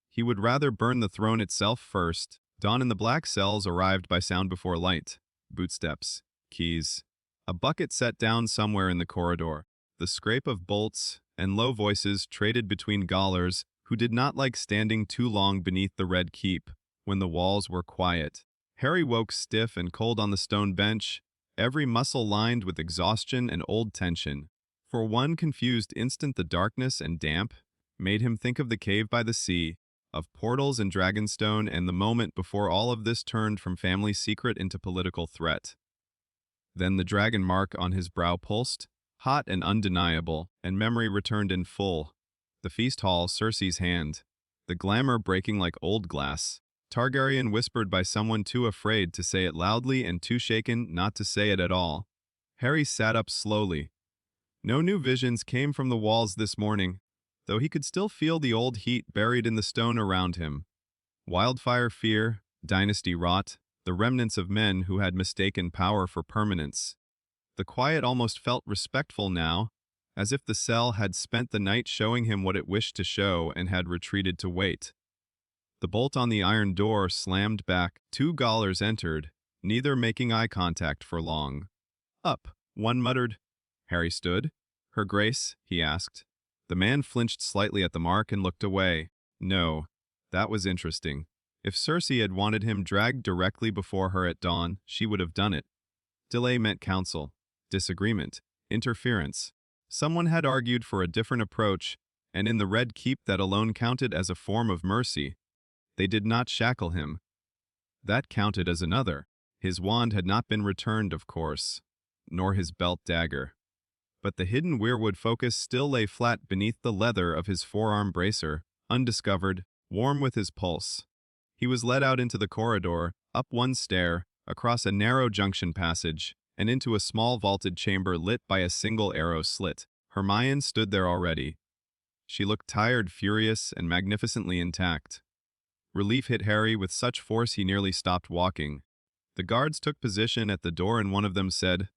He would rather burn the throne itself first. Dawn in the black cells arrived by sound before light. Bootsteps, keys, a bucket set down somewhere in the corridor, the scrape of bolts, and low voices traded between gaolers who did not like standing too long beneath the Red Keep when the walls were quiet. Harry woke stiff and cold on the stone bench, every muscle lined with exhaustion and old tension. For one confused instant, the darkness and damp made him think of the cave by the sea, of portals and Dragonstone, and the moment before all of this turned from family secret into political threat. Then the dragon mark on his brow pulsed, hot and undeniable, and memory returned in full. The feast hall, Cersei's hand, the glamour breaking like old glass. Targaryen whispered by someone too afraid to say it loudly and too shaken not to say it at all. Harry sat up slowly. No new visions came from the walls this morning, though he could still feel the old heat buried in the stone around him. Wildfire fear, dynasty rot, the remnants of men who had mistaken power for permanence. The quiet almost felt respectful now, as if the cell had spent the night showing him what it wished to show and had retreated to wait. The bolt on the iron door slammed back. 2 gaolers entered, neither making eye contact for long. Up, one muttered. Harry stood. Her Grace, he asked. The man flinched slightly at the mark and looked away. No, that was interesting. If Cersei had wanted him dragged directly before her at dawn, she would have done it. Delay meant counsel, disagreement, interference. Someone had argued for a different approach, and in the Red Keep that alone counted as a form of mercy. They did not shackle him. That counted as another. His wand had not been returned, of course, nor his belt dagger. But the hidden weirwood focus still lay flat beneath the leather of his forearm bracer, undiscovered, warm with his pulse. He was led out into the corridor, up one stair, across a narrow junction passage, and into a small vaulted chamber lit by a single arrow slit. Hermione stood there already. She looked tired, furious, and magnificently intact. Relief hit Harry with such force he nearly stopped walking. The guards took position at the door and one of them said,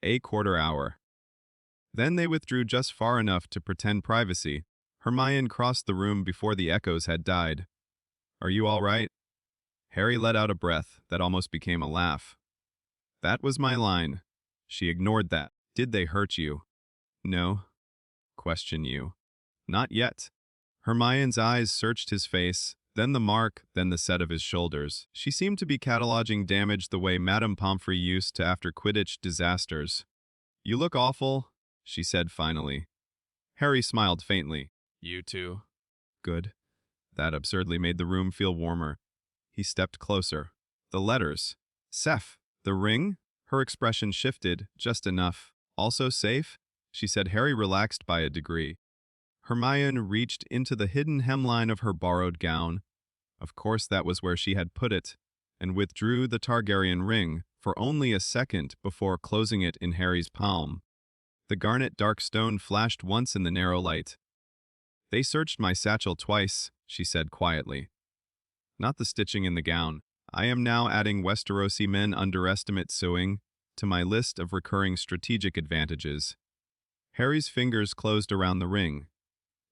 "A quarter hour." Then they withdrew just far enough to pretend privacy. Hermione crossed the room before the echoes had died. "Are you all right?" Harry let out a breath that almost became a laugh. "That was my line." She ignored that. "Did they hurt you?" "No." "Question you?" "Not yet." Hermione's eyes searched his face, then the mark, then the set of his shoulders. She seemed to be cataloging damage the way Madame Pomfrey used to after Quidditch disasters. "You look awful," she said finally. Harry smiled faintly. "You too?" "Good." That absurdly made the room feel warmer. He stepped closer. "The letters. Seth. The ring?" Her expression shifted, just enough. "Also safe?" she said. Harry relaxed by a degree. Hermione reached into the hidden hemline of her borrowed gown. Of course that was where she had put it, and withdrew the Targaryen ring for only a second before closing it in Harry's palm. The garnet dark stone flashed once in the narrow light. "They searched my satchel twice," she said quietly. "Not the stitching in the gown. I am now adding Westerosi men underestimate sewing to my list of recurring strategic advantages." Harry's fingers closed around the ring.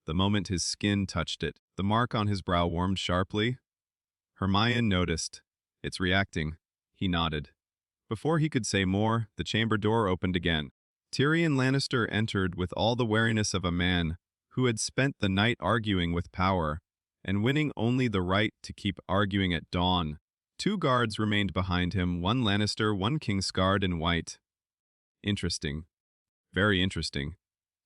The moment his skin touched it, the mark on his brow warmed sharply. Hermione noticed. "It's reacting." He nodded. Before he could say more, the chamber door opened again. Tyrion Lannister entered with all the wariness of a man who had spent the night arguing with power and winning only the right to keep arguing at dawn. Two guards remained behind him, one Lannister, one Kingsguard in white. Interesting. Very interesting.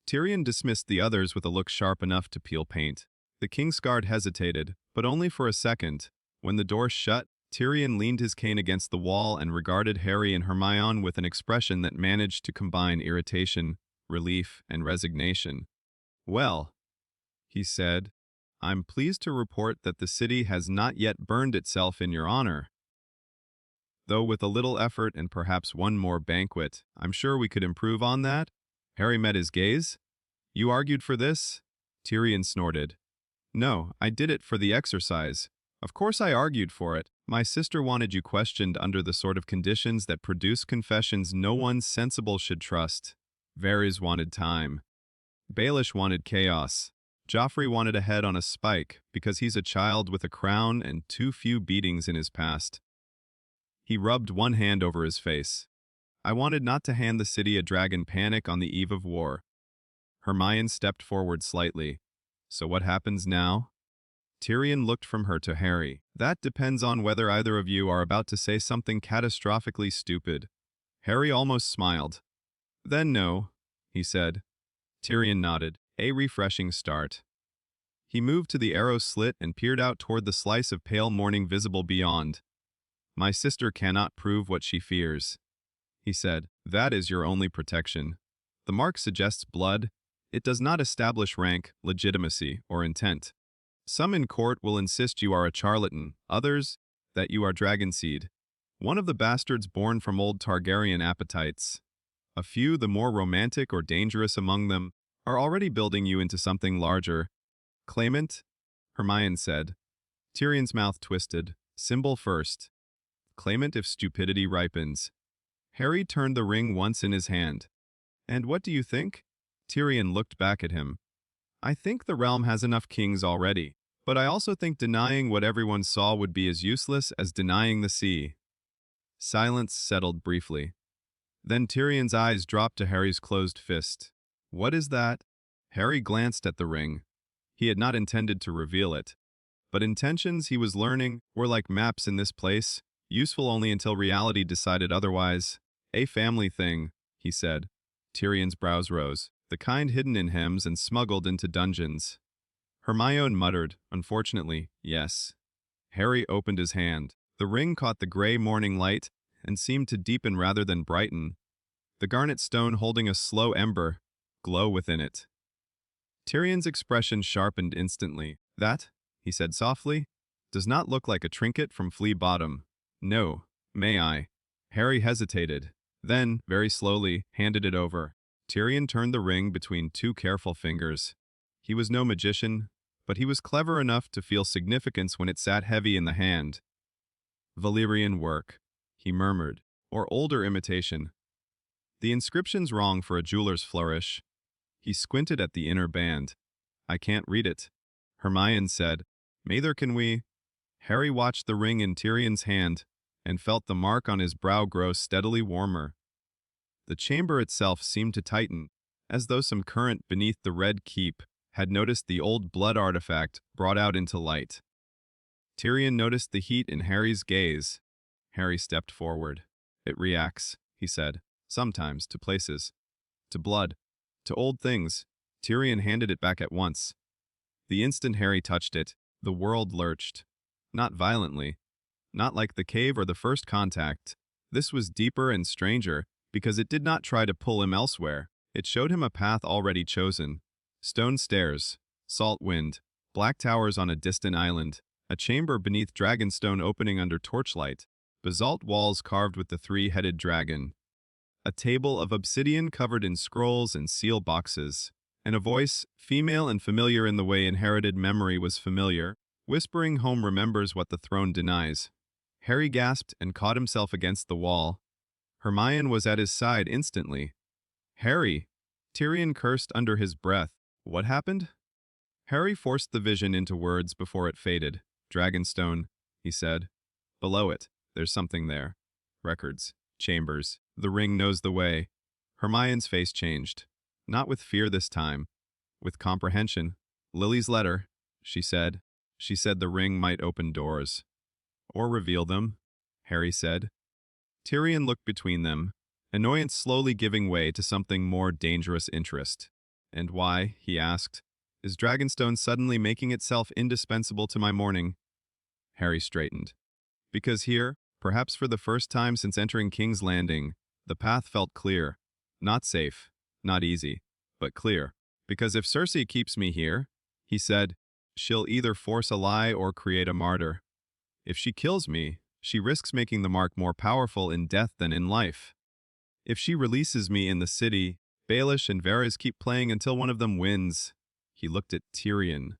Tyrion dismissed the others with a look sharp enough to peel paint. The Kingsguard hesitated, but only for a second. When the door shut, Tyrion leaned his cane against the wall and regarded Harry and Hermione with an expression that managed to combine irritation, relief, and resignation. "Well," he said, "I'm pleased to report that the city has not yet burned itself in your honor. Though with a little effort and perhaps one more banquet, I'm sure we could improve on that." Harry met his gaze. "You argued for this?" Tyrion snorted. "No, I did it for the exercise. Of course I argued for it. My sister wanted you questioned under the sort of conditions that produce confessions no one sensible should trust. Varys wanted time. Baelish wanted chaos. Joffrey wanted a head on a spike because he's a child with a crown and too few beatings in his past." He rubbed one hand over his face. "I wanted not to hand the city a dragon panic on the eve of war." Hermione stepped forward slightly. "So what happens now?" Tyrion looked from her to Harry. "That depends on whether either of you are about to say something catastrophically stupid." Harry almost smiled. "Then no," he said. Tyrion nodded. "A refreshing start." He moved to the arrow slit and peered out toward the slice of pale morning visible beyond. "My sister cannot prove what she fears," he said. "That is your only protection. The mark suggests blood. It does not establish rank, legitimacy, or intent. Some in court will insist you are a charlatan, others, that you are dragonseed. One of the bastards born from old Targaryen appetites. A few, the more romantic or dangerous among them, are already building you into something larger." "Claimant?" Hermione said. Tyrion's mouth twisted. "Symbol first. Claimant if stupidity ripens." Harry turned the ring once in his hand. "And what do you think?" Tyrion looked back at him. "I think the realm has enough kings already, but I also think denying what everyone saw would be as useless as denying the sea." Silence settled briefly. Then Tyrion's eyes dropped to Harry's closed fist. "What is that?" Harry glanced at the ring. He had not intended to reveal it. But intentions, he was learning, were like maps in this place, useful only until reality decided otherwise. "A family thing," he said. Tyrion's brows rose, the kind hidden in hems and smuggled into dungeons. Hermione muttered, "Unfortunately, yes." Harry opened his hand. The ring caught the gray morning light and seemed to deepen rather than brighten, the garnet stone holding a slow ember glow within it. Tyrion's expression sharpened instantly. "That," he said softly, "does not look like a trinket from Flea Bottom. No, may I?" Harry hesitated, then, very slowly, handed it over. Tyrion turned the ring between two careful fingers. He was no magician, but he was clever enough to feel significance when it sat heavy in the hand. Valyrian work, he murmured, or older imitation. The inscription's wrong for a jeweler's flourish. He squinted at the inner band. I can't read it. Hermione said, Neither can we. Harry watched the ring in Tyrion's hand and felt the mark on his brow grow steadily warmer. The chamber itself seemed to tighten, as though some current beneath the red keep had noticed the old blood artifact brought out into light. Tyrion noticed the heat in Harry's gaze. Harry stepped forward. It reacts, he said, sometimes to places, to blood, to old things. Tyrion handed it back at once. The instant Harry touched it, the world lurched. Not violently, not like the cave or the first contact. This was deeper and stranger, because it did not try to pull him elsewhere. It showed him a path already chosen. Stone stairs, salt wind, black towers on a distant island, a chamber beneath dragonstone opening under torchlight, basalt walls carved with the three-headed dragon, a table of obsidian covered in scrolls and seal boxes, and a voice, female and familiar in the way inherited memory was familiar, whispering home remembers what the throne denies. Harry gasped and caught himself against the wall. Hermione was at his side instantly. Harry! Tyrion cursed under his breath. What happened? Harry forced the vision into words before it faded. Dragonstone, he said. Below it, there's something there. Records, chambers, the ring knows the way. Hermione's face changed. Not with fear this time. With comprehension. Lily's letter, she said. She said the ring might open doors. Or reveal them, Harry said. Tyrion looked between them, annoyance slowly giving way to something more dangerous interest. And why, he asked, is Dragonstone suddenly making itself indispensable to my mourning? Harry straightened. Because here, perhaps for the first time since entering King's Landing, the path felt clear. Not safe, not easy, but clear. Because if Cersei keeps me here, he said, she'll either force a lie or create a martyr. If she kills me, she risks making the mark more powerful in death than in life. If she releases me in the city, Baelish and Varys keep playing until one of them wins. He looked at Tyrion.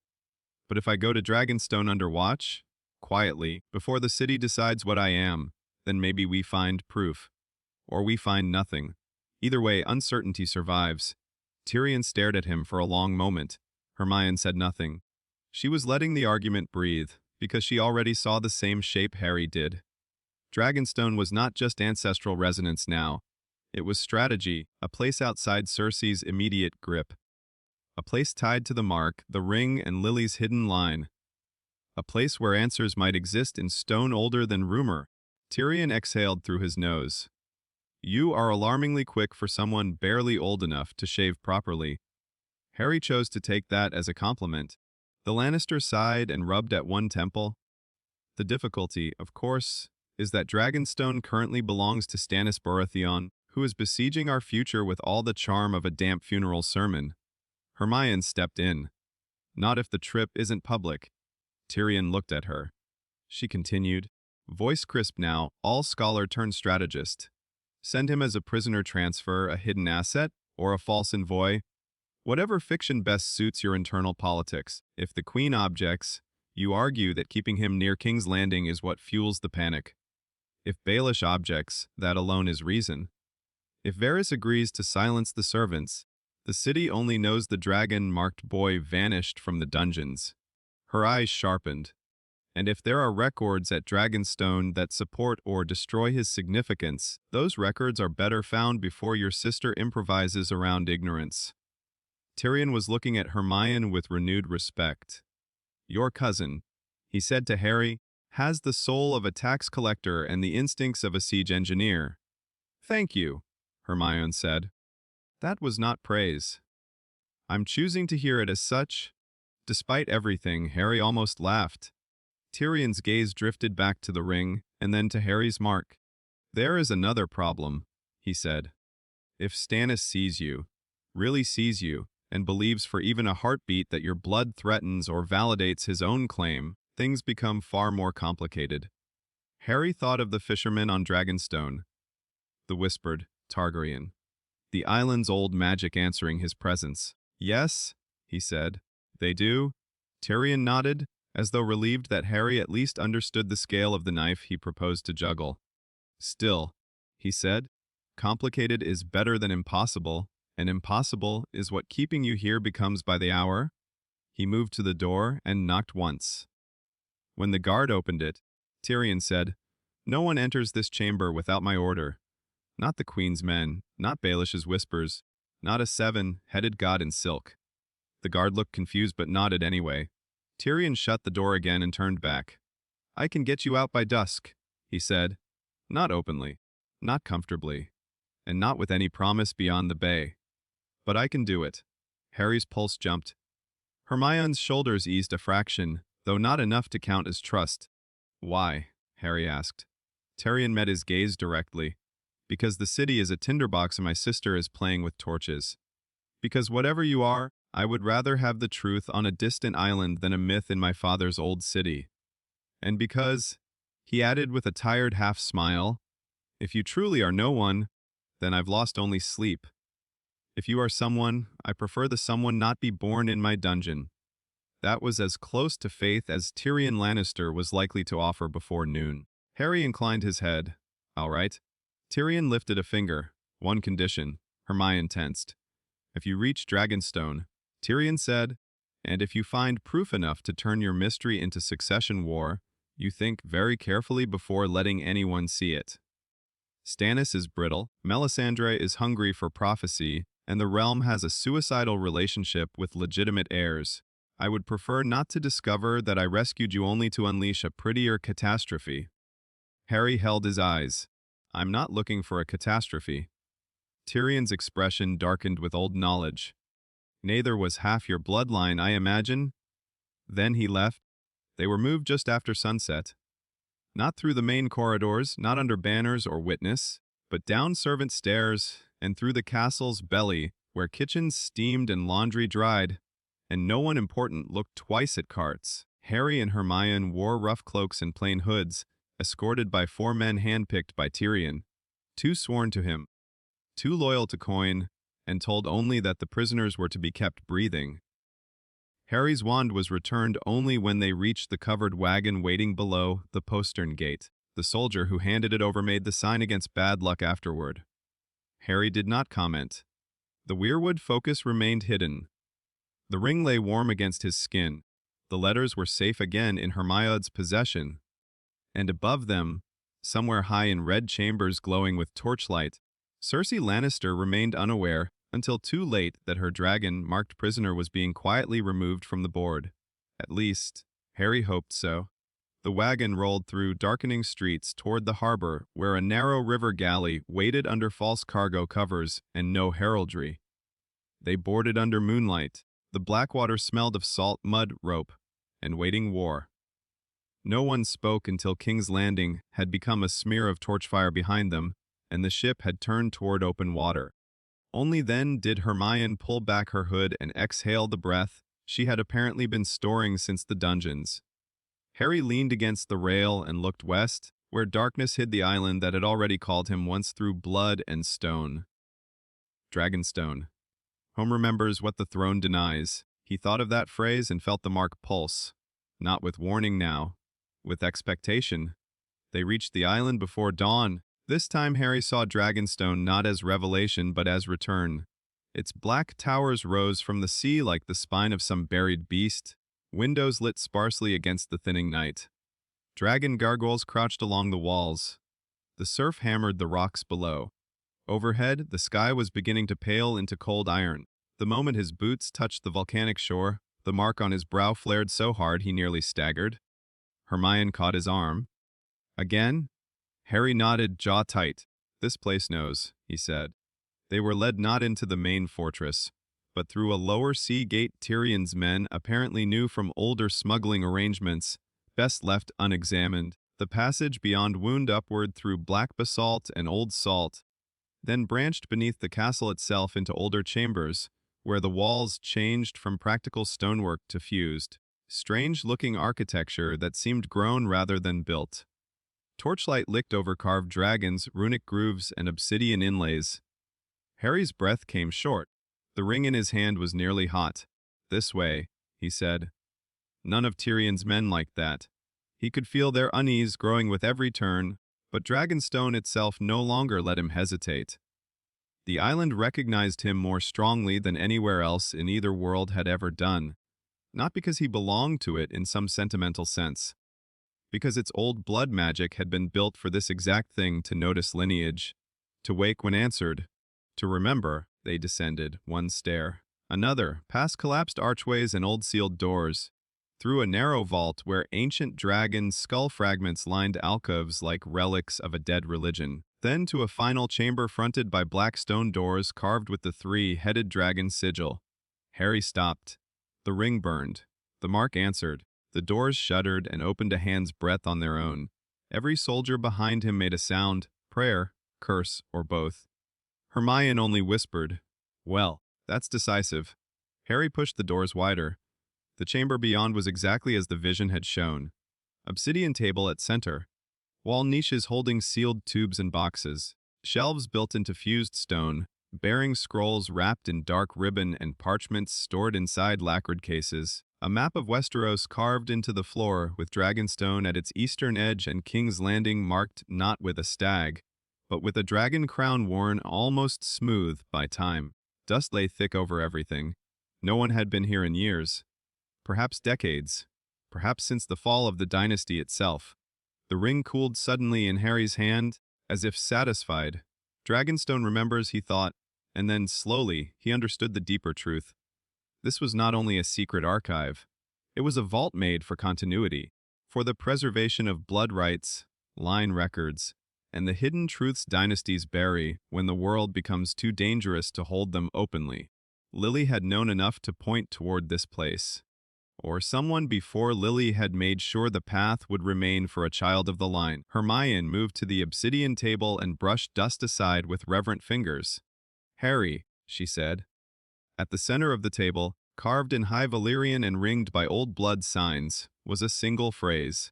But if I go to Dragonstone under watch, quietly, before the city decides what I am, then maybe we find proof. Or we find nothing. Either way, uncertainty survives. Tyrion stared at him for a long moment. Hermione said nothing. She was letting the argument breathe, because she already saw the same shape Harry did. Dragonstone was not just ancestral resonance now. It was strategy, a place outside Cersei's immediate grip. A place tied to the mark, the ring, and Lily's hidden line. A place where answers might exist in stone older than rumor. Tyrion exhaled through his nose. You are alarmingly quick for someone barely old enough to shave properly. Harry chose to take that as a compliment. The Lannister sighed and rubbed at one temple. The difficulty, of course, is that Dragonstone currently belongs to Stannis Baratheon, who is besieging our future with all the charm of a damp funeral sermon. Hermione stepped in. Not if the trip isn't public. Tyrion looked at her. She continued, voice crisp now, all scholar turned strategist. Send him as a prisoner transfer, a hidden asset, or a false envoy. Whatever fiction best suits your internal politics. If the Queen objects, you argue that keeping him near King's Landing is what fuels the panic. If Baelish objects, that alone is reason. If Varys agrees to silence the servants, the city only knows the dragon-marked boy vanished from the dungeons. Her eyes sharpened. And if there are records at Dragonstone that support or destroy his significance, those records are better found before your sister improvises around ignorance. Tyrion was looking at Hermione with renewed respect. Your cousin, he said to Harry, has the soul of a tax collector and the instincts of a siege engineer. Thank you, Hermione said. That was not praise. I'm choosing to hear it as such. Despite everything, Harry almost laughed. Tyrion's gaze drifted back to the ring, and then to Harry's mark. There is another problem, he said. If Stannis sees you, really sees you, and believes for even a heartbeat that your blood threatens or validates his own claim, things become far more complicated. Harry thought of the fisherman on Dragonstone. The whispered, Targaryen. the island's old magic answering his presence. Yes, he said. They do. Tyrion nodded, as though relieved that Harry at least understood the scale of the knife he proposed to juggle. Still, he said, complicated is better than impossible, and impossible is what keeping you here becomes by the hour. He moved to the door and knocked once. When the guard opened it, Tyrion said, "No one enters this chamber without my order. Not the Queen's men, not Baelish's whispers, not a seven-headed god in silk." The guard looked confused but nodded anyway. Tyrion shut the door again and turned back. "I can get you out by dusk," he said. Not openly, not comfortably, and not with any promise beyond the bay. But I can do it. Harry's pulse jumped. Hermione's shoulders eased a fraction, though not enough to count as trust. "Why?" Harry asked. Tyrion met his gaze directly. "Because the city is a tinderbox and my sister is playing with torches. Because whatever you are, I would rather have the truth on a distant island than a myth in my father's old city. And because," he added with a tired half-smile, "if you truly are no one, then I've lost only sleep. If you are someone, I prefer the someone not be born in my dungeon." That was as close to faith as Tyrion Lannister was likely to offer before noon. Harry inclined his head. "All right." Tyrion lifted a finger. "One condition." Hermione tensed. "If you reach Dragonstone," Tyrion said, "and if you find proof enough to turn your mystery into succession war, you think very carefully before letting anyone see it. Stannis is brittle, Melisandre is hungry for prophecy, and the realm has a suicidal relationship with legitimate heirs. I would prefer not to discover that I rescued you only to unleash a prettier catastrophe." Harry held his eyes. "I'm not looking for a catastrophe." Tyrion's expression darkened with old knowledge. "Neither was half your bloodline, I imagine." Then he left. They were moved just after sunset. Not through the main corridors, not under banners or witness, but down servant stairs and through the castle's belly, where kitchens steamed and laundry dried, and no one important looked twice at carts. Harry and Hermione wore rough cloaks and plain hoods, escorted by 4 men handpicked by Tyrion, 2 sworn to him, 2 loyal to coin, and told only that the prisoners were to be kept breathing. Harry's wand was returned only when they reached the covered wagon waiting below the postern gate. The soldier who handed it over made the sign against bad luck afterward. Harry did not comment. The weirwood focus remained hidden. The ring lay warm against his skin. The letters were safe again in Hermione's possession. And above them, somewhere high in red chambers glowing with torchlight, Cersei Lannister remained unaware until too late that her dragon-marked prisoner was being quietly removed from the board. At least, Harry hoped so. The wagon rolled through darkening streets toward the harbor where a narrow river galley waited under false cargo covers and no heraldry. They boarded under moonlight. The Blackwater smelled of salt mud rope and waiting war. No one spoke until King's Landing had become a smear of torchfire behind them, and the ship had turned toward open water. Only then did Hermione pull back her hood and exhale the breath she had apparently been storing since the dungeons. Harry leaned against the rail and looked west, where darkness hid the island that had already called him once through blood and stone. Dragonstone. Home remembers what the throne denies. He thought of that phrase and felt the mark pulse. Not with warning now, with expectation. They reached the island before dawn. This time Harry saw Dragonstone not as revelation but as return. Its black towers rose from the sea like the spine of some buried beast, windows lit sparsely against the thinning night. Dragon gargoyles crouched along the walls. The surf hammered the rocks below. Overhead, the sky was beginning to pale into cold iron. The moment his boots touched the volcanic shore, the mark on his brow flared so hard he nearly staggered. Hermione caught his arm. Again? Harry nodded, jaw tight. "This place knows," he said. They were led not into the main fortress, but through a lower sea gate Tyrion's men apparently knew from older smuggling arrangements, best left unexamined. The passage beyond wound upward through black basalt and old salt, then branched beneath the castle itself into older chambers, where the walls changed from practical stonework to fused, strange-looking architecture that seemed grown rather than built. Torchlight licked over carved dragons, runic grooves, and obsidian inlays. Harry's breath came short. The ring in his hand was nearly hot. "This way," he said. None of Tyrion's men liked that. He could feel their unease growing with every turn, but Dragonstone itself no longer let him hesitate. The island recognized him more strongly than anywhere else in either world had ever done, not because he belonged to it in some sentimental sense, because its old blood magic had been built for this exact thing: to notice lineage, to wake when answered, to remember. They descended, one stair, another, past collapsed archways and old sealed doors, through a narrow vault where ancient dragon skull fragments lined alcoves like relics of a dead religion, then to a final chamber fronted by black stone doors carved with the three-headed dragon sigil. Harry stopped. The ring burned. The mark answered. The doors shuddered and opened a hand's breadth on their own. Every soldier behind him made a sound, prayer, curse, or both. Hermione only whispered, "Well, that's decisive." Harry pushed the doors wider. The chamber beyond was exactly as the vision had shown. Obsidian table at center. Wall niches holding sealed tubes and boxes. Shelves built into fused stone, bearing scrolls wrapped in dark ribbon and parchments stored inside lacquered cases. A map of Westeros carved into the floor with Dragonstone at its eastern edge and King's Landing marked not with a stag, but with a dragon crown worn almost smooth by time. Dust lay thick over everything. No one had been here in years. Perhaps decades. Perhaps since the fall of the dynasty itself. The ring cooled suddenly in Harry's hand, as if satisfied. Dragonstone remembers, he thought, and then, slowly, he understood the deeper truth. This was not only a secret archive. It was a vault made for continuity, for the preservation of blood rights, line records, and the hidden truths dynasties bury when the world becomes too dangerous to hold them openly. Lily had known enough to point toward this place. Or someone before Lily had made sure the path would remain for a child of the line. Hermione moved to the obsidian table and brushed dust aside with reverent fingers. "Harry," she said. At the center of the table, carved in high Valyrian and ringed by old blood signs, was a single phrase.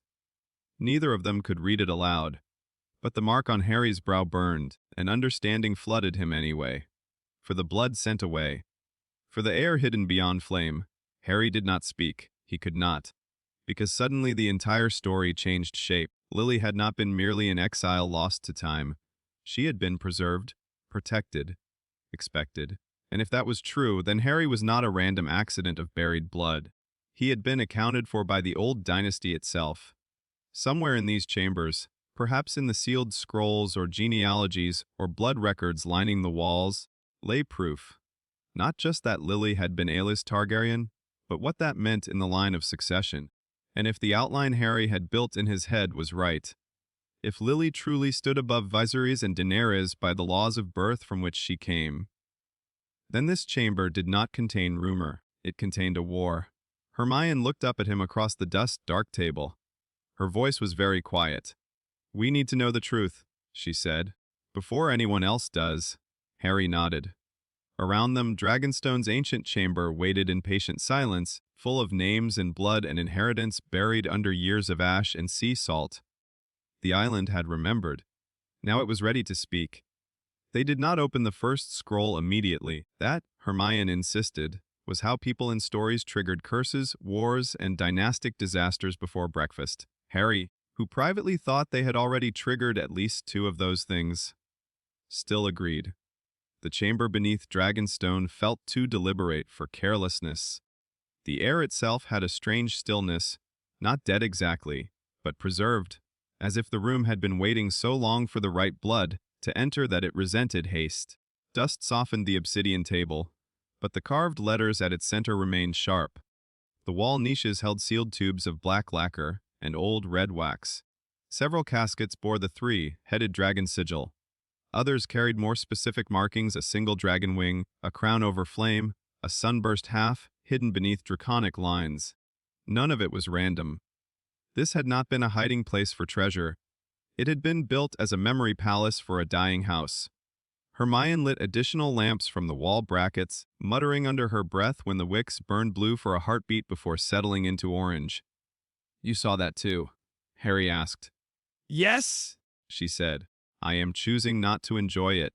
Neither of them could read it aloud, but the mark on Harry's brow burned, and understanding flooded him anyway. For the blood sent away. For the air hidden beyond flame. Harry did not speak. He could not. Because suddenly the entire story changed shape. Lily had not been merely an exile lost to time. She had been preserved, protected, expected. And if that was true, then Harry was not a random accident of buried blood. He had been accounted for by the old dynasty itself. Somewhere in these chambers, perhaps in the sealed scrolls or genealogies or blood records lining the walls, lay proof. Not just that Lily had been Aelys Targaryen, but what that meant in the line of succession. And if the outline Harry had built in his head was right, if Lily truly stood above Viserys and Daenerys by the laws of birth from which she came, then this chamber did not contain rumor. It contained a war. Hermione looked up at him across the dust-dark table. Her voice was very quiet. "We need to know the truth," she said. "Before anyone else does." Harry nodded. Around them, Dragonstone's ancient chamber waited in patient silence, full of names and blood and inheritance buried under years of ash and sea salt. The island had remembered. Now it was ready to speak. They did not open the first scroll immediately. That, Hermione insisted, was how people in stories triggered curses, wars, and dynastic disasters before breakfast. Harry, who privately thought they had already triggered at least two of those things, still agreed. The chamber beneath Dragonstone felt too deliberate for carelessness. The air itself had a strange stillness, not dead exactly, but preserved, as if the room had been waiting so long for the right blood to enter that it resented haste. Dust softened the obsidian table, but the carved letters at its center remained sharp. The wall niches held sealed tubes of black lacquer and old red wax. Several caskets bore the three-headed dragon sigil. Others carried more specific markings: a single dragon wing, a crown over flame, a sunburst half, hidden beneath draconic lines. None of it was random. This had not been a hiding place for treasure. It had been built as a memory palace for a dying house. Hermione lit additional lamps from the wall brackets, muttering under her breath when the wicks burned blue for a heartbeat before settling into orange. "You saw that too?" Harry asked. Yes, She said. "I am choosing not to enjoy it."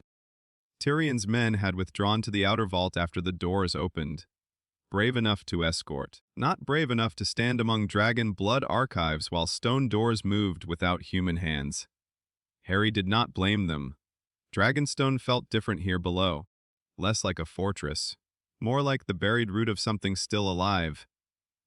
Tyrion's men had withdrawn to the outer vault after the doors opened. Brave enough to escort, not brave enough to stand among dragon blood archives while stone doors moved without human hands. Harry did not blame them. Dragonstone felt different here below, less like a fortress, more like the buried root of something still alive.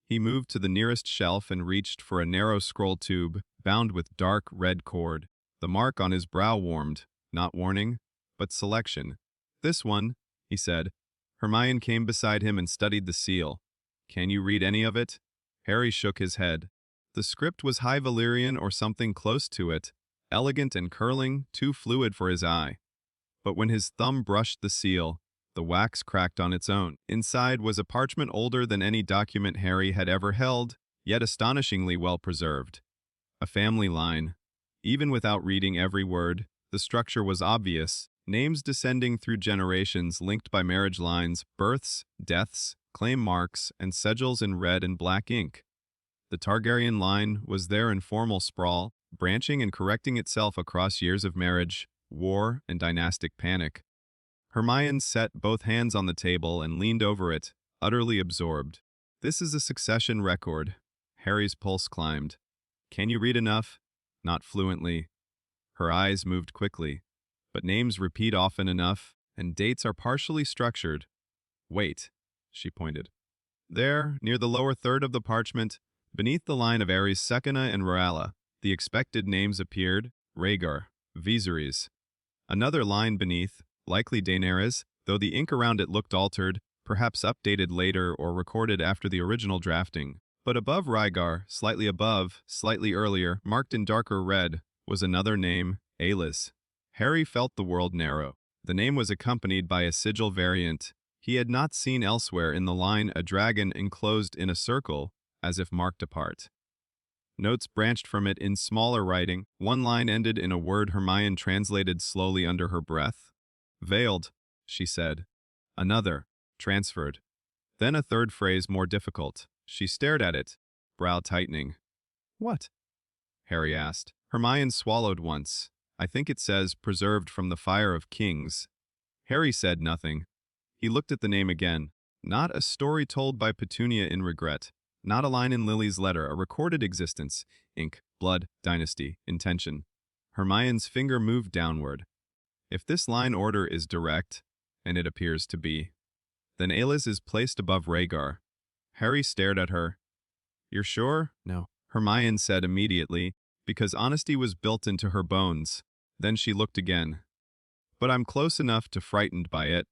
He moved to the nearest shelf and reached for a narrow scroll tube bound with dark red cord. The mark on his brow warmed, not warning, but selection. "This one," he said. Hermione came beside him and studied the seal. "Can you read any of it?" Harry shook his head. The script was High Valyrian or something close to it, elegant and curling, too fluid for his eye. But when his thumb brushed the seal, the wax cracked on its own. Inside was a parchment older than any document Harry had ever held, yet astonishingly well preserved. A family line. Even without reading every word, the structure was obvious. Names descending through generations linked by marriage lines, births, deaths, claim marks, and sigils in red and black ink. The Targaryen line was there in formal sprawl, branching and correcting itself across years of marriage, war, and dynastic panic. Hermione set both hands on the table and leaned over it, utterly absorbed. "This is a succession record." Harry's pulse climbed. "Can you read enough?" Not fluently. Her eyes moved quickly. "But names repeat often enough, and dates are partially structured." "Wait," she pointed. There, near the lower third of the parchment, beneath the line of Ares Secunda and Rorala, the expected names appeared: Rhaegar, Viserys. Another line beneath, likely Daenerys, though the ink around it looked altered, perhaps updated later or recorded after the original drafting. But above Rhaegar, slightly above, slightly earlier, marked in darker red, was another name, Aelys. Harry felt the world narrow. The name was accompanied by a sigil variant he had not seen elsewhere in the line, a dragon enclosed in a circle, as if marked apart. Notes branched from it in smaller writing. One line ended in a word Hermione translated slowly under her breath. "Veiled," she said. Another, transferred. Then a third phrase more difficult. She stared at it, brow tightening. "What?" Harry asked. Hermione swallowed once. "I think it says, preserved from the fire of kings." Harry said nothing. He looked at the name again. Not a story told by Petunia in regret. Not a line in Lily's letter, a recorded existence. Ink, blood, dynasty, intention. Hermione's finger moved downward. If this line order is direct, and it appears to be, then Aelys is placed above Rhaegar. Harry stared at her. "You're sure?" "No," Hermione said immediately, because honesty was built into her bones. Then she looked again. "But I'm close enough to frightened by it."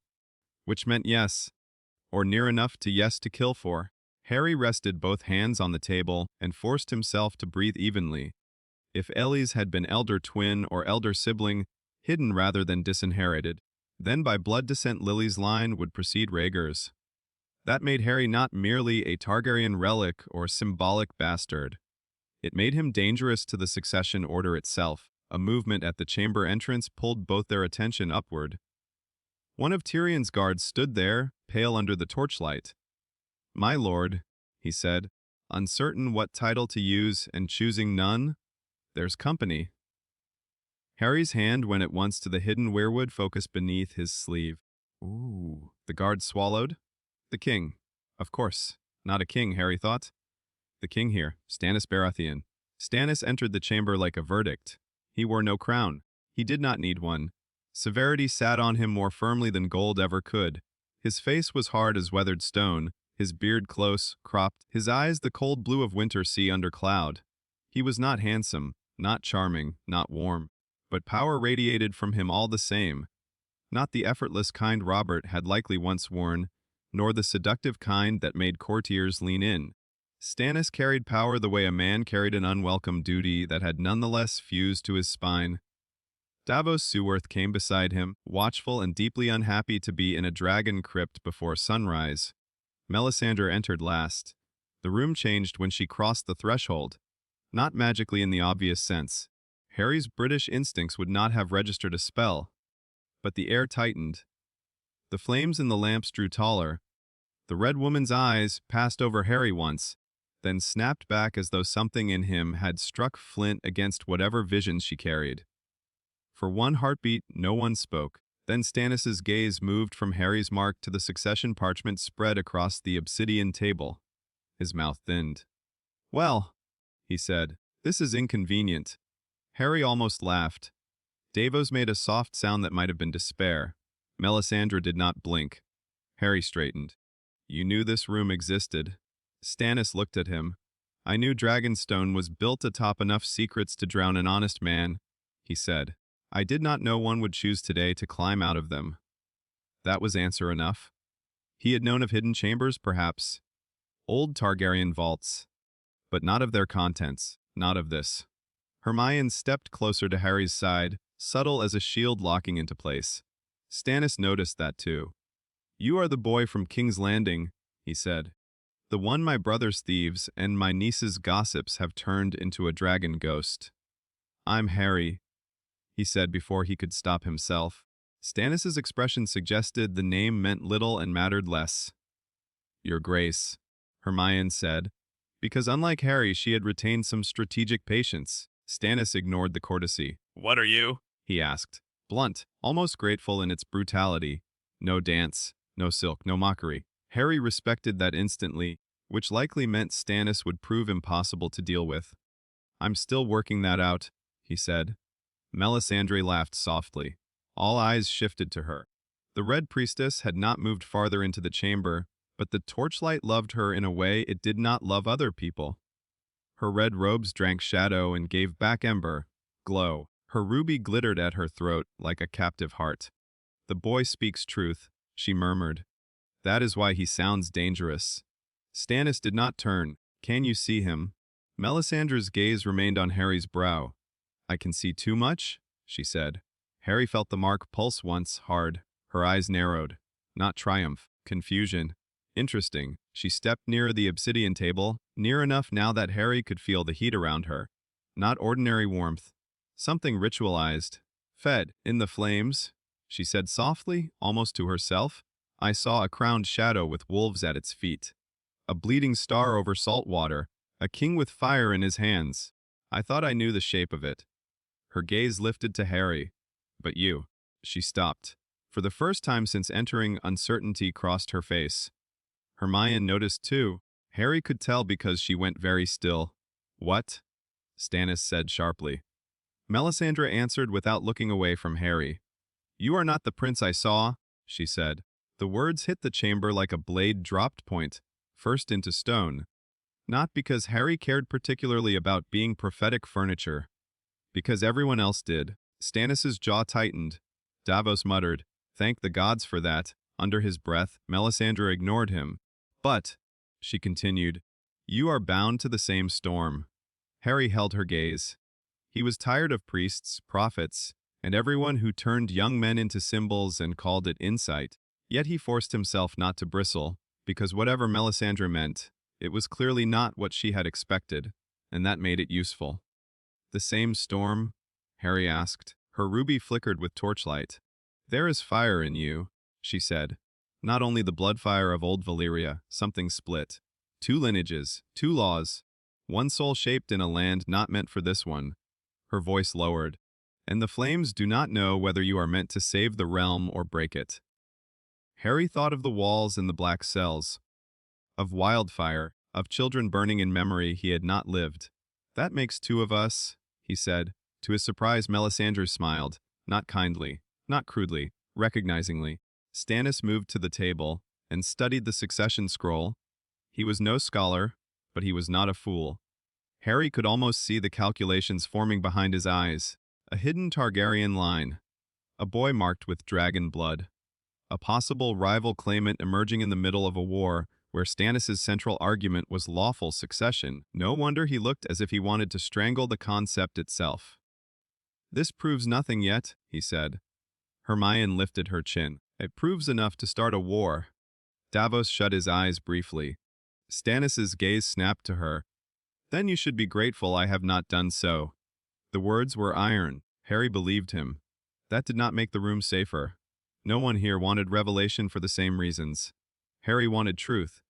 Which meant yes, or near enough to yes to kill for. Harry rested both hands on the table and forced himself to breathe evenly. If Ellie's had been elder twin or elder sibling, hidden rather than disinherited, then by blood descent Lily's line would precede Rhaegar's. That made Harry not merely a Targaryen relic or symbolic bastard. It made him dangerous to the succession order itself. A movement at the chamber entrance pulled both their attention upward. One of Tyrion's guards stood there, pale under the torchlight. "My lord," he said, uncertain what title to use and choosing none, "there's company." Harry's hand went at once to the hidden weirwood focus beneath his sleeve. "Ooh." The guard swallowed. "The king. Of course. Not a king," Harry thought. "The king here, Stannis Baratheon." Stannis entered the chamber like a verdict. He wore no crown. He did not need one. Severity sat on him more firmly than gold ever could. His face was hard as weathered stone, his beard close, cropped, his eyes the cold blue of winter sea under cloud. He was not handsome, not charming, not warm, but power radiated from him all the same. Not the effortless kind Robert had likely once worn, nor the seductive kind that made courtiers lean in. Stannis carried power the way a man carried an unwelcome duty that had nonetheless fused to his spine. Davos Seaworth came beside him, watchful and deeply unhappy to be in a dragon crypt before sunrise. Melisandre entered last. The room changed when she crossed the threshold. Not magically in the obvious sense. Harry's British instincts would not have registered a spell. But the air tightened. The flames in the lamps drew taller. The red woman's eyes passed over Harry once, then snapped back as though something in him had struck flint against whatever visions she carried. For one heartbeat, no one spoke. Then Stannis's gaze moved from Harry's mark to the succession parchment spread across the obsidian table. His mouth thinned. "Well," he said, "this is inconvenient." Harry almost laughed. Davos made a soft sound that might have been despair. Melisandre did not blink. Harry straightened. "You knew this room existed." Stannis looked at him. "I knew Dragonstone was built atop enough secrets to drown an honest man," he said. "I did not know one would choose today to climb out of them." That was answer enough. He had known of hidden chambers, perhaps. Old Targaryen vaults. But not of their contents, not of this. Hermione stepped closer to Harry's side, subtle as a shield locking into place. Stannis noticed that too. "You are the boy from King's Landing," he said. "The one my brother's thieves and my niece's gossips have turned into a dragon ghost." "I'm Harry," he said before he could stop himself. Stannis's expression suggested the name meant little and mattered less. "Your Grace," Hermione said, because unlike Harry, she had retained some strategic patience. Stannis ignored the courtesy. What are you? He asked, blunt, almost grateful in its brutality. No dance, no silk, no mockery. Harry respected that instantly, which likely meant Stannis would prove impossible to deal with. "I'm still working that out," he said. Melisandre laughed softly. All eyes shifted to her. The Red Priestess had not moved farther into the chamber, but the torchlight loved her in a way it did not love other people. Her red robes drank shadow and gave back ember, glow. Her ruby glittered at her throat like a captive heart. "The boy speaks truth," she murmured. "That is why he sounds dangerous." Stannis did not turn. "Can you see him?" Melisandre's gaze remained on Harry's brow. "I can see too much?" she said. Harry felt the mark pulse once, hard. Her eyes narrowed. Not triumph, confusion. Interesting. She stepped nearer the obsidian table, near enough now that Harry could feel the heat around her. Not ordinary warmth. Something ritualized. "Fed in the flames," she said softly, almost to herself. "I saw a crowned shadow with wolves at its feet. A bleeding star over salt water. A king with fire in his hands. I thought I knew the shape of it." Her gaze lifted to Harry. "But you." She stopped. For the first time since entering, uncertainty crossed her face. Hermione noticed too. Harry could tell because she went very still. "What?" Stannis said sharply. Melisandre answered without looking away from Harry. "You are not the prince I saw," she said. The words hit the chamber like a blade dropped point, first into stone. Not because Harry cared particularly about being prophetic furniture. Because everyone else did. Stannis's jaw tightened. Davos muttered, "Thank the gods for that." Under his breath, Melisandre ignored him. "But," she continued, "you are bound to the same storm." Harry held her gaze. He was tired of priests, prophets, and everyone who turned young men into symbols and called it insight. Yet he forced himself not to bristle, because whatever Melisandre meant, it was clearly not what she had expected, and that made it useful. "The same storm?" Harry asked. Her ruby flickered with torchlight. "There is fire in you," she said. "Not only the blood fire of old Valyria, something split. 2 lineages, 2 laws, one soul shaped in a land not meant for this one." Her voice lowered. "And the flames do not know whether you are meant to save the realm or break it." Harry thought of the walls and the black cells, of wildfire, of children burning in memory he had not lived. "That makes 2 of us," he said. To his surprise, Melisandre smiled, not kindly, not crudely, recognizingly. Stannis moved to the table and studied the succession scroll. He was no scholar, but he was not a fool. Harry could almost see the calculations forming behind his eyes. A hidden Targaryen line. A boy marked with dragon blood. A possible rival claimant emerging in the middle of a war where Stannis' central argument was lawful succession. No wonder he looked as if he wanted to strangle the concept itself. "This proves nothing yet," he said. Hermione lifted her chin. "It proves enough to start a war." Davos shut his eyes briefly. Stannis' gaze snapped to her. "Then you should be grateful I have not done so." The words were iron. Harry believed him. That did not make the room safer. No one here wanted revelation for the same reasons. Harry wanted truth.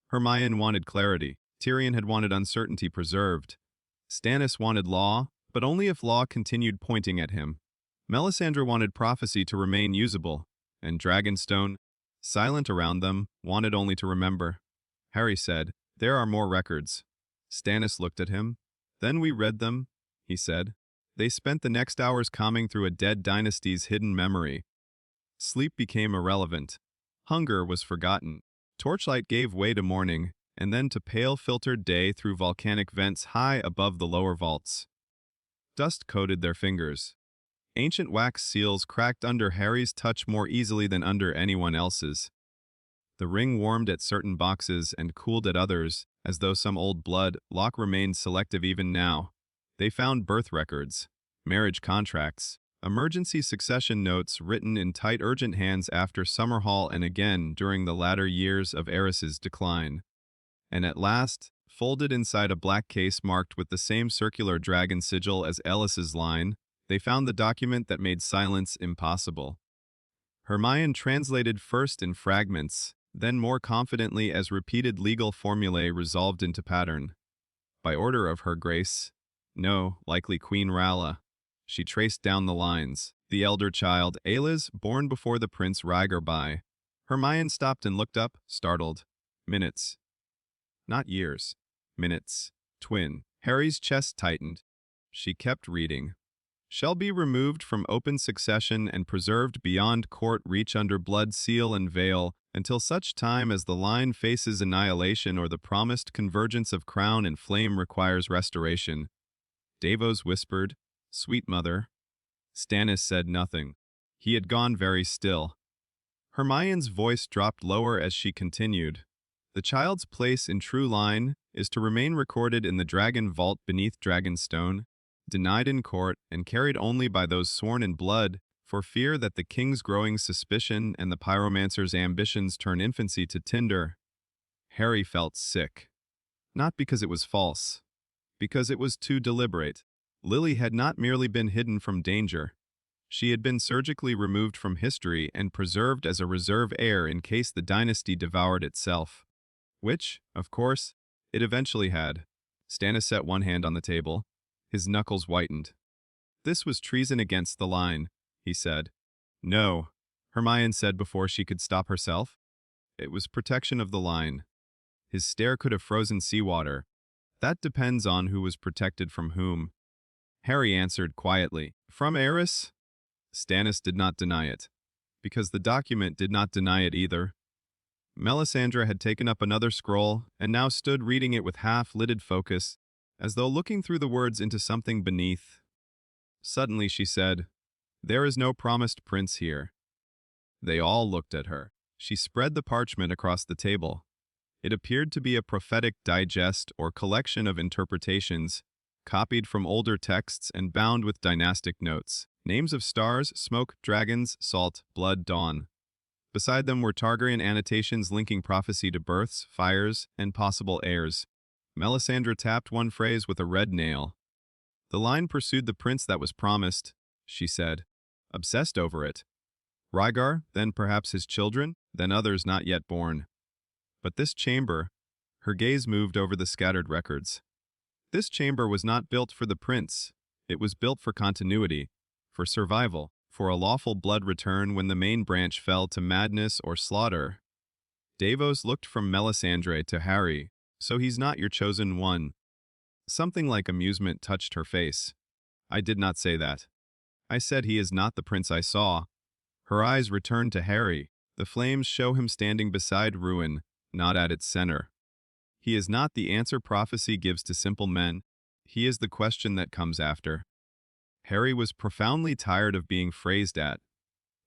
Hermione wanted clarity. Tyrion had wanted uncertainty preserved. Stannis wanted law, but only if law continued pointing at him. Melisandre wanted prophecy to remain usable, and Dragonstone, silent around them, wanted only to remember. Harry said, "There are more records." Stannis looked at him. "Then we read them," he said. They spent the next hours combing through a dead dynasty's hidden memory. Sleep became irrelevant. Hunger was forgotten. Torchlight gave way to morning, and then to pale filtered day through volcanic vents high above the lower vaults. Dust coated their fingers. Ancient wax seals cracked under Harry's touch more easily than under anyone else's. The ring warmed at certain boxes and cooled at others, as though some old blood lock remained selective even now. They found birth records, marriage contracts, emergency succession notes written in tight urgent hands after Summerhall and again during the latter years of Aerys's decline. And at last, folded inside a black case marked with the same circular dragon sigil as Ellis's line, they found the document that made silence impossible. Hermione translated first in fragments, then more confidently as repeated legal formulae resolved into pattern. By order of Her Grace, no, likely Queen Rala. She traced down the lines. The elder child, Aelys, born before the Prince Rhaegar by. Hermione stopped and looked up, startled. Minutes. Not years. Minutes. Twin. Harry's chest tightened. She kept reading. Shall be removed from open succession and preserved beyond court reach under blood seal and veil until such time as the line faces annihilation or the promised convergence of crown and flame requires restoration. Davos whispered, "Sweet mother." Stannis said nothing. He had gone very still. Hermione's voice dropped lower as she continued. The child's place in true line is to remain recorded in the dragon vault beneath Dragonstone, denied in court and carried only by those sworn in blood, for fear that the king's growing suspicion and the pyromancer's ambitions turn infancy to tinder. Harry felt sick. Not because it was false. Because it was too deliberate. Lily had not merely been hidden from danger. She had been surgically removed from history and preserved as a reserve heir in case the dynasty devoured itself. Which, of course, it eventually had. Stannis set one hand on the table. His knuckles whitened. "This was treason against the line," he said. "No," Hermione said before she could stop herself. "It was protection of the line." His stare could have frozen seawater. "That depends on who was protected from whom." Harry answered quietly, "From Aerys?" Stannis did not deny it, because the document did not deny it either. Melisandre had taken up another scroll and now stood reading it with half-lidded focus, as though looking through the words into something beneath. Suddenly she said, "There is no promised prince here." They all looked at her. She spread the parchment across the table. It appeared to be a prophetic digest or collection of interpretations, copied from older texts and bound with dynastic notes. Names of stars, smoke, dragons, salt, blood, dawn. Beside them were Targaryen annotations linking prophecy to births, fires, and possible heirs. Melisandre tapped one phrase with a red nail. "The line pursued the prince that was promised," she said, obsessed over it. Rhaegar, then perhaps his children, then others not yet born. But this chamber, her gaze moved over the scattered records. This chamber was not built for the prince. It was built for continuity, for survival, for a lawful blood return when the main branch fell to madness or slaughter. Davos looked from Melisandre to Harry. "So he's not your chosen one." Something like amusement touched her face. "I did not say that. I said he is not the prince I saw." Her eyes returned to Harry. The flames show him standing beside ruin, not at its center. He is not the answer prophecy gives to simple men. He is the question that comes after. Harry was profoundly tired of being phrased at,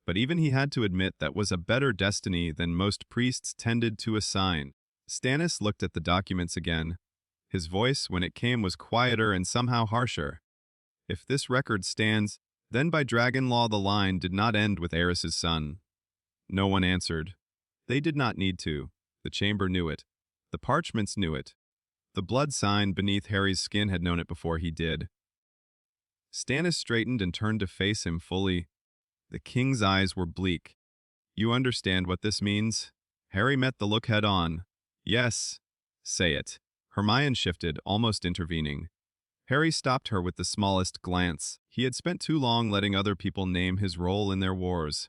but even he had to admit that was a better destiny than most priests tended to assign. Stannis looked at the documents again. His voice, when it came, was quieter and somehow harsher. "If this record stands, then by dragon law the line did not end with Aerys's son." No one answered. They did not need to. The chamber knew it. The parchments knew it. The blood sign beneath Harry's skin had known it before he did. Stannis straightened and turned to face him fully. The king's eyes were bleak. "You understand what this means?" Harry met the look head on. "Yes." "Say it." Hermione shifted, almost intervening. Harry stopped her with the smallest glance. He had spent too long letting other people name his role in their wars.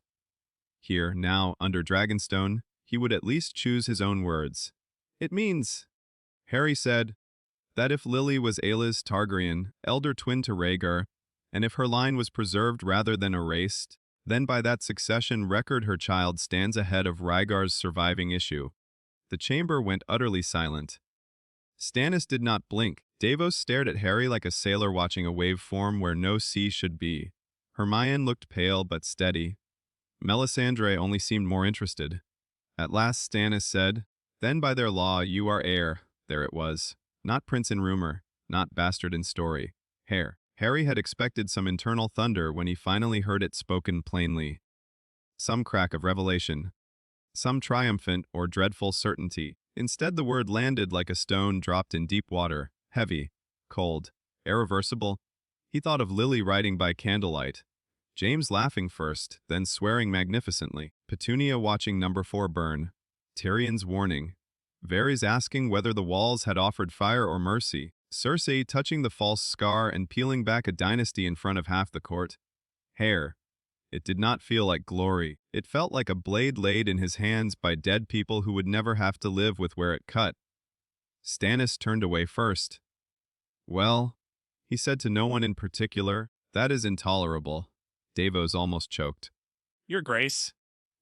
Here, now, under Dragonstone, he would at least choose his own words. It means, Harry said, that if Lily was Aelys Targaryen, elder twin to Rhaegar, and if her line was preserved rather than erased, then by that succession record her child stands ahead of Rhaegar's surviving issue. The chamber went utterly silent. Stannis did not blink. Davos stared at Harry like a sailor watching a wave form where no sea should be. Hermione looked pale but steady. Melisandre only seemed more interested. At last Stannis said, "Then by their law you are heir." There it was. Not prince in rumor, not bastard in story. Heir. Harry had expected some internal thunder when he finally heard it spoken plainly. Some crack of revelation. Some triumphant or dreadful certainty. Instead the word landed like a stone dropped in deep water, heavy, cold, irreversible. He thought of Lily writing by candlelight, James laughing first, then swearing magnificently, Petunia watching number 4 burn, Tyrion's warning, Varys asking whether the walls had offered fire or mercy, Cersei touching the false scar and peeling back a dynasty in front of half the court. Heir. It did not feel like glory. It felt like a blade laid in his hands by dead people who would never have to live with where it cut. Stannis turned away first. "Well," he said to no one in particular, "that is intolerable." Davos almost choked. Your Grace.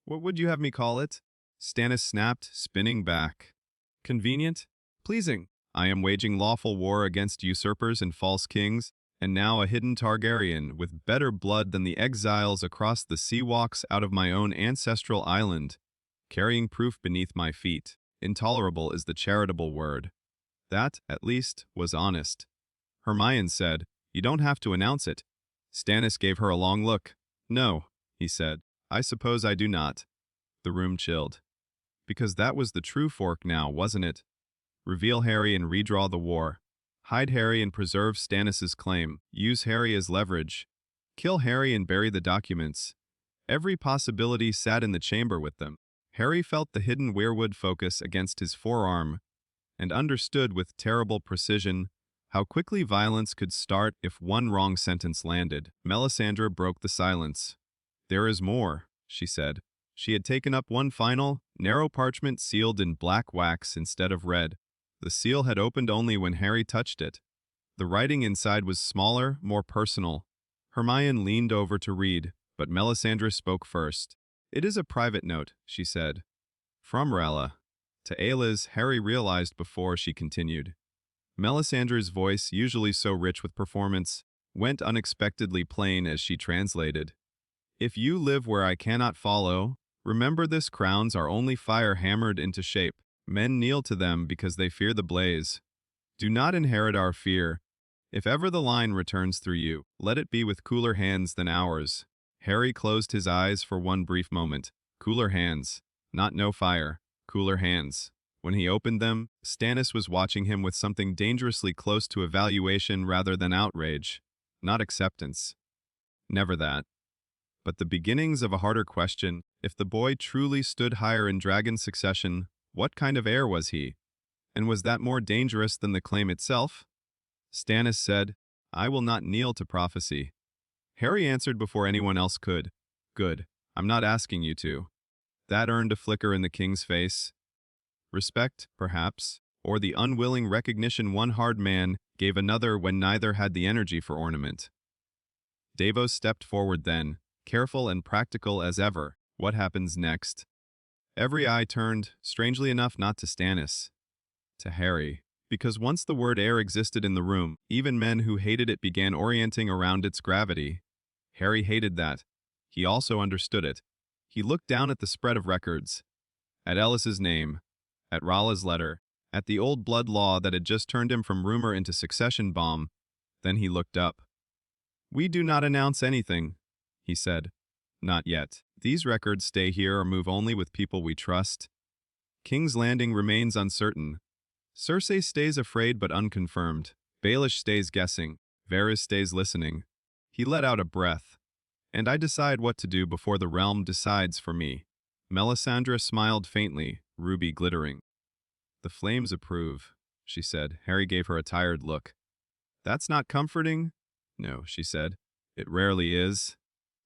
"What would you have me call it?" Stannis snapped, spinning back. "Convenient? Pleasing. I am waging lawful war against usurpers and false kings, and now a hidden Targaryen with better blood than the exiles across the sea walks out of my own ancestral island, carrying proof beneath my feet. Intolerable is the charitable word. That, at least, was honest. Hermione said, "You don't have to announce it." Stannis gave her a long look. "No," he said, "I suppose I do not." The room chilled. Because that was the true fork now, wasn't it? Reveal Harry and redraw the war. Hide Harry and preserve Stannis's claim. Use Harry as leverage. Kill Harry and bury the documents. Every possibility sat in the chamber with them. Harry felt the hidden weirwood focus against his forearm and understood with terrible precision how quickly violence could start if one wrong sentence landed. Melisandre broke the silence. "There is more," she said. She had taken up one final, narrow parchment sealed in black wax instead of red. The seal had opened only when Harry touched it. The writing inside was smaller, more personal. Hermione leaned over to read, but Melisandre spoke first. "It is a private note," she said. "From Rella." To Aelys, Harry realized before she continued. Melisandre's voice, usually so rich with performance, went unexpectedly plain as she translated. "If you live where I cannot follow, remember this crowns are only fire hammered into shape. Men kneel to them because they fear the blaze. Do not inherit our fear. If ever the line returns through you, let it be with cooler hands than ours." Harry closed his eyes for one brief moment. Cooler hands. Not no fire. Cooler hands. When he opened them, Stannis was watching him with something dangerously close to evaluation rather than outrage. Not acceptance. Never that. But the beginnings of a harder question. If the boy truly stood higher in dragon succession, what kind of heir was he? And was that more dangerous than the claim itself? Stannis said, "I will not kneel to prophecy." Harry answered before anyone else could. "Good. I'm not asking you to." That earned a flicker in the king's face. Respect, perhaps, or the unwilling recognition one hard man gave another when neither had the energy for ornament. Davos stepped forward then, careful and practical as ever. What happens next? Every eye turned, strangely enough not to Stannis, to Harry. Because once the word heir existed in the room, even men who hated it began orienting around its gravity. Harry hated that. He also understood it. He looked down at the spread of records, at Ellis's name, at Rala's letter, at the old blood law that had just turned him from rumor into succession bomb. Then he looked up. "We do not announce anything," he said. "Not yet. These records stay here or move only with people we trust. King's Landing remains uncertain. Cersei stays afraid but unconfirmed. Baelish stays guessing. Varys stays listening." He let out a breath. "And I decide what to do before the realm decides for me." Melisandre smiled faintly, ruby glittering. "The flames approve," she said. Harry gave her a tired look. That's not comforting? No, she said. It rarely is.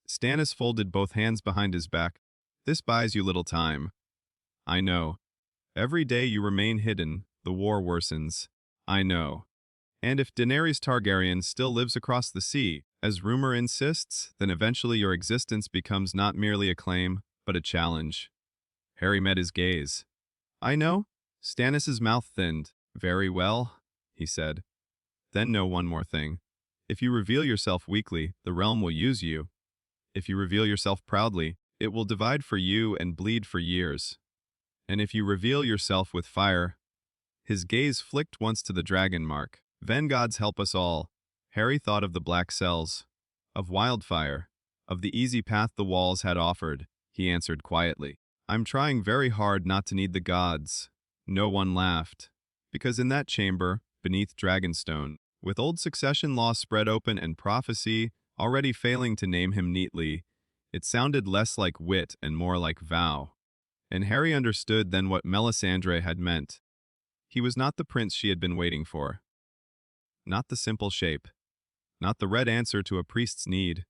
Stannis folded both hands behind his back. This buys you little time. I know. Every day you remain hidden, the war worsens. I know. And if Daenerys Targaryen still lives across the sea, as rumor insists, then eventually your existence becomes not merely a claim, but a challenge. Harry met his gaze. I know. Stannis' mouth thinned. Very well, he said. Then know one more thing. If you reveal yourself weakly, the realm will use you. If you reveal yourself proudly, it will divide for you and bleed for years. And if you reveal yourself with fire, his gaze flicked once to the dragon mark. Then gods help us all. Harry thought of the black cells, of wildfire, of the easy path the walls had offered. He answered quietly, I'm trying very hard not to need the gods. No one laughed. Because in that chamber, beneath Dragonstone, with old succession law spread open and prophecy already failing to name him neatly, it sounded less like wit and more like vow. And Harry understood then what Melisandre had meant. He was not the prince she had been waiting for. Not the simple shape. Not the red answer to a priest's need.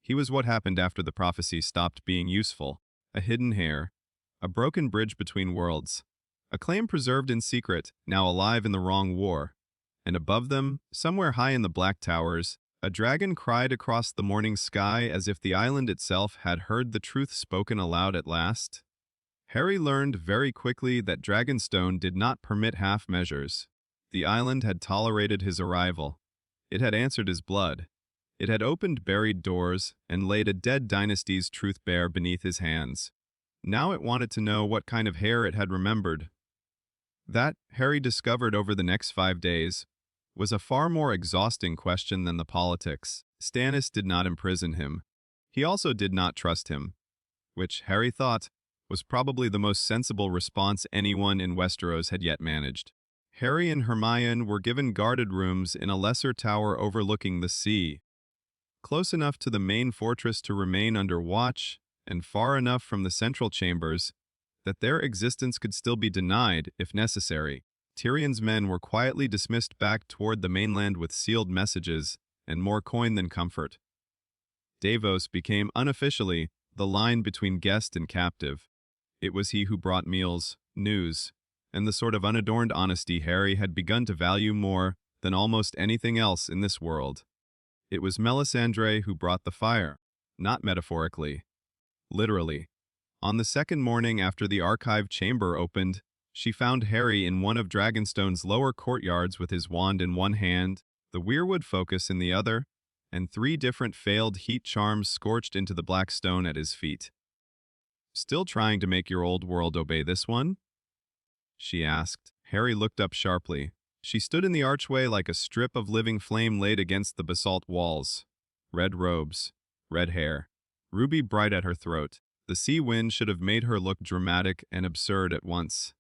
He was what happened after the prophecy stopped being useful. A hidden heir. A broken bridge between worlds. A claim preserved in secret, now alive in the wrong war. And above them, somewhere high in the Black Towers, a dragon cried across the morning sky as if the island itself had heard the truth spoken aloud at last. Harry learned very quickly that Dragonstone did not permit half measures. The island had tolerated his arrival. It had answered his blood. It had opened buried doors and laid a dead dynasty's truth bare beneath his hands. Now it wanted to know what kind of heir it had remembered. That, Harry discovered over the next 5 days, was a far more exhausting question than the politics. Stannis did not imprison him. He also did not trust him, which, Harry thought, was probably the most sensible response anyone in Westeros had yet managed. Harry and Hermione were given guarded rooms in a lesser tower overlooking the sea, close enough to the main fortress to remain under watch, and far enough from the central chambers that their existence could still be denied if necessary. Tyrion's men were quietly dismissed back toward the mainland with sealed messages and more coin than comfort. Davos became unofficially the line between guest and captive. It was he who brought meals, news, and the sort of unadorned honesty Harry had begun to value more than almost anything else in this world. It was Melisandre who brought the fire, not metaphorically, literally. On the second morning after the archive chamber opened, she found Harry in one of Dragonstone's lower courtyards with his wand in one hand, the weirwood focus in the other, and 3 different failed heat charms scorched into the black stone at his feet. Still trying to make your old world obey this one? She asked. Harry looked up sharply. She stood in the archway like a strip of living flame laid against the basalt walls. Red robes, red hair, ruby bright at her throat. The sea wind should have made her look dramatic and absurd at once.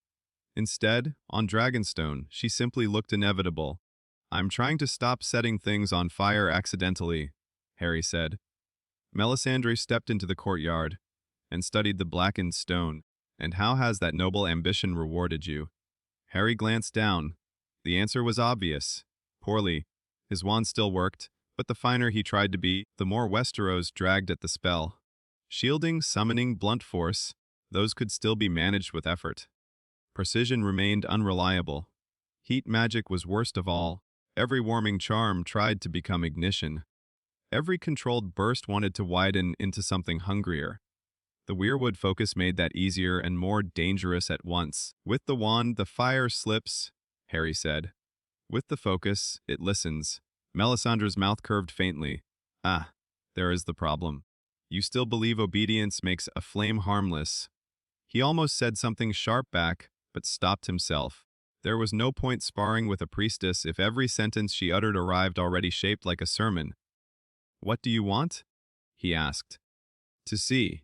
Instead, on Dragonstone, she simply looked inevitable. I'm trying to stop setting things on fire accidentally, Harry said. Melisandre stepped into the courtyard and studied the blackened stone. And how has that noble ambition rewarded you? Harry glanced down. The answer was obvious. Poorly. His wand still worked, but the finer he tried to be, the more Westeros dragged at the spell. Shielding, summoning, blunt force, those could still be managed with effort. Precision remained unreliable. Heat magic was worst of all. Every warming charm tried to become ignition. Every controlled burst wanted to widen into something hungrier. The weirwood focus made that easier and more dangerous at once. With the wand, the fire slips, Harry said. With the focus, it listens. Melisandre's mouth curved faintly. Ah, there is the problem. You still believe obedience makes a flame harmless. He almost said something sharp back, but stopped himself. There was no point sparring with a priestess if every sentence she uttered arrived already shaped like a sermon. What do you want? He asked. To see.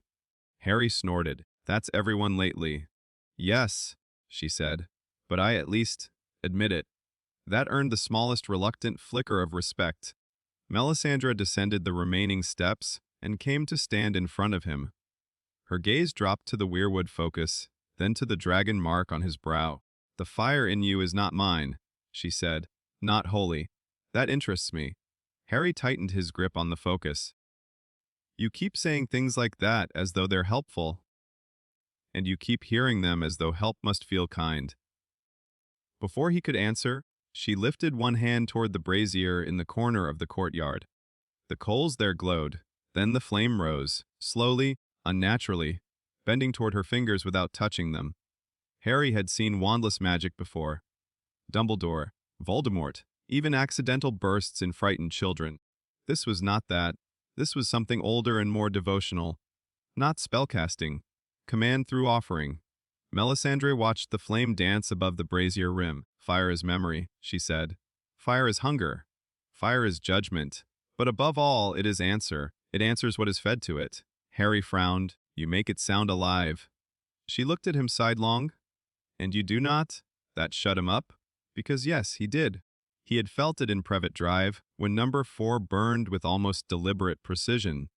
Harry snorted. That's everyone lately. Yes, she said, but I at least admit it. That earned the smallest reluctant flicker of respect. Melisandre descended the remaining steps and came to stand in front of him. Her gaze dropped to the weirwood focus, then to the dragon mark on his brow. The fire in you is not mine, she said, not holy. That interests me. Harry tightened his grip on the focus. You keep saying things like that as though they're helpful, and you keep hearing them as though help must feel kind. Before he could answer, she lifted one hand toward the brazier in the corner of the courtyard. The coals there glowed, then the flame rose, slowly, unnaturally, bending toward her fingers without touching them. Harry had seen wandless magic before. Dumbledore, Voldemort, even accidental bursts in frightened children. This was not that. This was something older and more devotional. Not spellcasting. Command through offering. Melisandre watched the flame dance above the brazier rim. Fire is memory, she said. Fire is hunger. Fire is judgment. But above all, it is answer. It answers what is fed to it. Harry frowned. You make it sound alive. She looked at him sidelong. And you do not? That shut him up? Because yes, he did. He had felt it in Privet Drive, when number 4 burned with almost deliberate precision.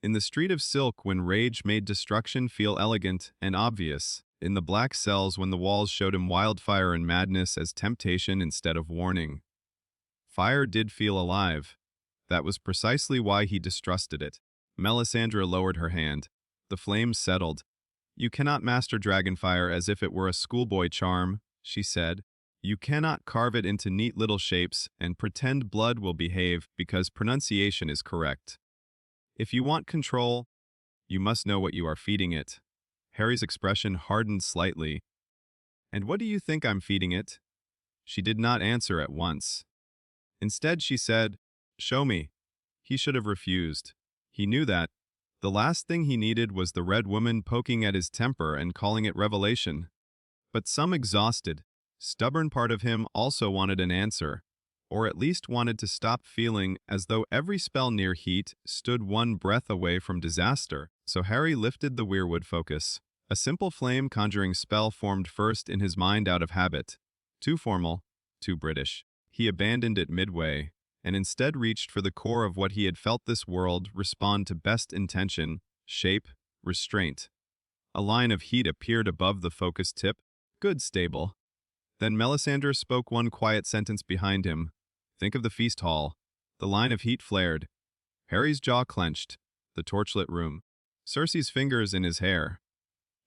In the Street of Silk, when rage made destruction feel elegant and obvious. In the black cells, when the walls showed him wildfire and madness as temptation instead of warning. Fire did feel alive. That was precisely why he distrusted it. Melisandre lowered her hand. The flames settled. You cannot master dragonfire as if it were a schoolboy charm, she said. You cannot carve it into neat little shapes and pretend blood will behave because pronunciation is correct. If you want control, you must know what you are feeding it. Harry's expression hardened slightly. And what do you think I'm feeding it? She did not answer at once. Instead, she said, Show me. He should have refused. He knew that. The last thing he needed was the Red Woman poking at his temper and calling it revelation. But some exhausted, stubborn part of him also wanted an answer, or at least wanted to stop feeling as though every spell near heat stood one breath away from disaster. So Harry lifted the weirwood focus. A simple flame conjuring spell formed first in his mind out of habit. Too formal, too British. He abandoned it midway, and instead reached for the core of what he had felt this world respond to best intention, shape, restraint. A line of heat appeared above the focus tip. Good, stable. Then Melisandre spoke one quiet sentence behind him. Think of the feast hall. The line of heat flared. Harry's jaw clenched. The torchlit room. Cersei's fingers in his hair.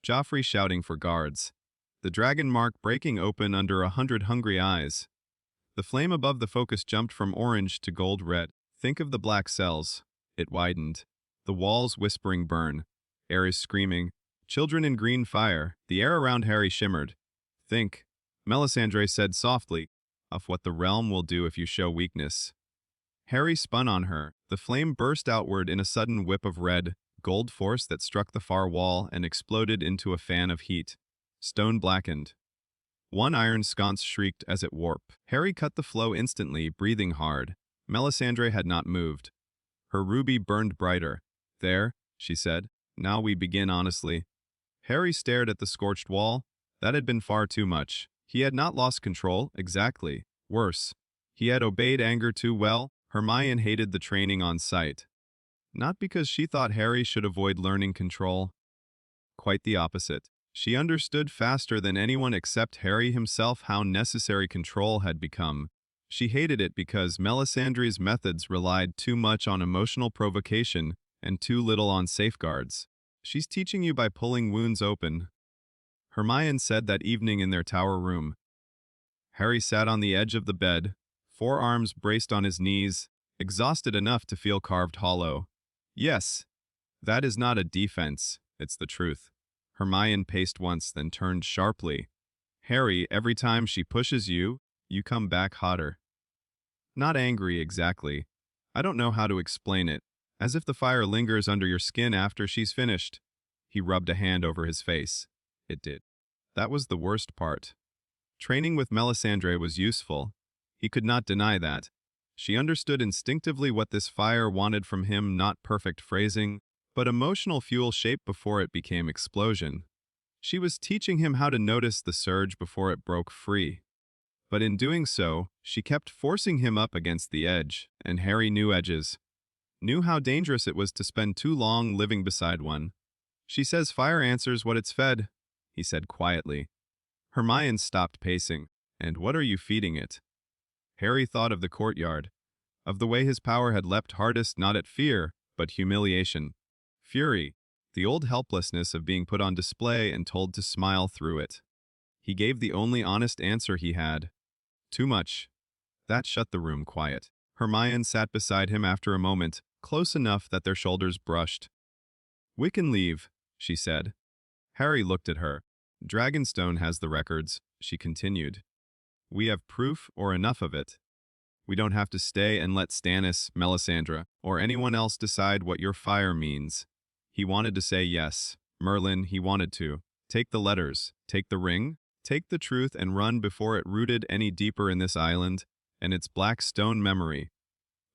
Joffrey shouting for guards. The dragon mark breaking open under 100 hungry eyes. The flame above the focus jumped from orange to gold red. Think of the black cells. It widened. The walls whispering burn. Ares screaming. Children in green fire. The air around Harry shimmered. Think, Melisandre said softly, of what the realm will do if you show weakness. Harry spun on her. The flame burst outward in a sudden whip of red, gold force that struck the far wall and exploded into a fan of heat. Stone blackened. One iron sconce shrieked as it warped. Harry cut the flow instantly, breathing hard. Melisandre had not moved. Her ruby burned brighter. There, she said. Now we begin honestly. Harry stared at the scorched wall. That had been far too much. He had not lost control, exactly. Worse. He had obeyed anger too well. Hermione hated the training on sight. Not because she thought Harry should avoid learning control. Quite the opposite. She understood faster than anyone except Harry himself how necessary control had become. She hated it because Melisandre's methods relied too much on emotional provocation and too little on safeguards. She's teaching you by pulling wounds open. Hermione said that evening in their tower room. Harry sat on the edge of the bed, forearms braced on his knees, exhausted enough to feel carved hollow. Yes, that is not a defense, it's the truth. Hermione paced once, then turned sharply. Harry, every time she pushes you, you come back hotter. Not angry, exactly. I don't know how to explain it. As if the fire lingers under your skin after she's finished. He rubbed a hand over his face. It did. That was the worst part. Training with Melisandre was useful. He could not deny that. She understood instinctively what this fire wanted from him, not perfect phrasing, but emotional fuel shaped before it became explosion. She was teaching him how to notice the surge before it broke free. But in doing so, she kept forcing him up against the edge, and Harry knew edges. Knew how dangerous it was to spend too long living beside one. She says fire answers what it's fed, he said quietly. Hermione stopped pacing. And what are you feeding it? Harry thought of the courtyard, of the way his power had leapt hardest not at fear, but humiliation. Fury, the old helplessness of being put on display and told to smile through it. He gave the only honest answer he had. Too much. That shut the room quiet. Hermione sat beside him after a moment, close enough that their shoulders brushed. "We can leave," she said. Harry looked at her. "Dragonstone has the records," she continued. "We have proof or enough of it. We don't have to stay and let Stannis, Melisandre, or anyone else decide what your fire means." He wanted to say yes. Merlin, he wanted to. Take the letters, take the ring, take the truth and run before it rooted any deeper in this island and its black stone memory.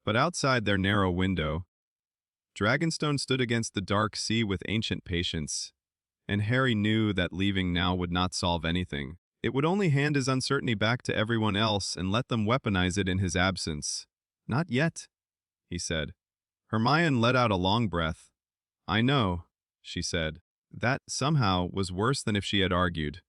But outside their narrow window, Dragonstone stood against the dark sea with ancient patience, and Harry knew that leaving now would not solve anything. It would only hand his uncertainty back to everyone else and let them weaponize it in his absence. "Not yet," he said. Hermione let out a long breath. "I know," she said. That, somehow, was worse than if she had argued.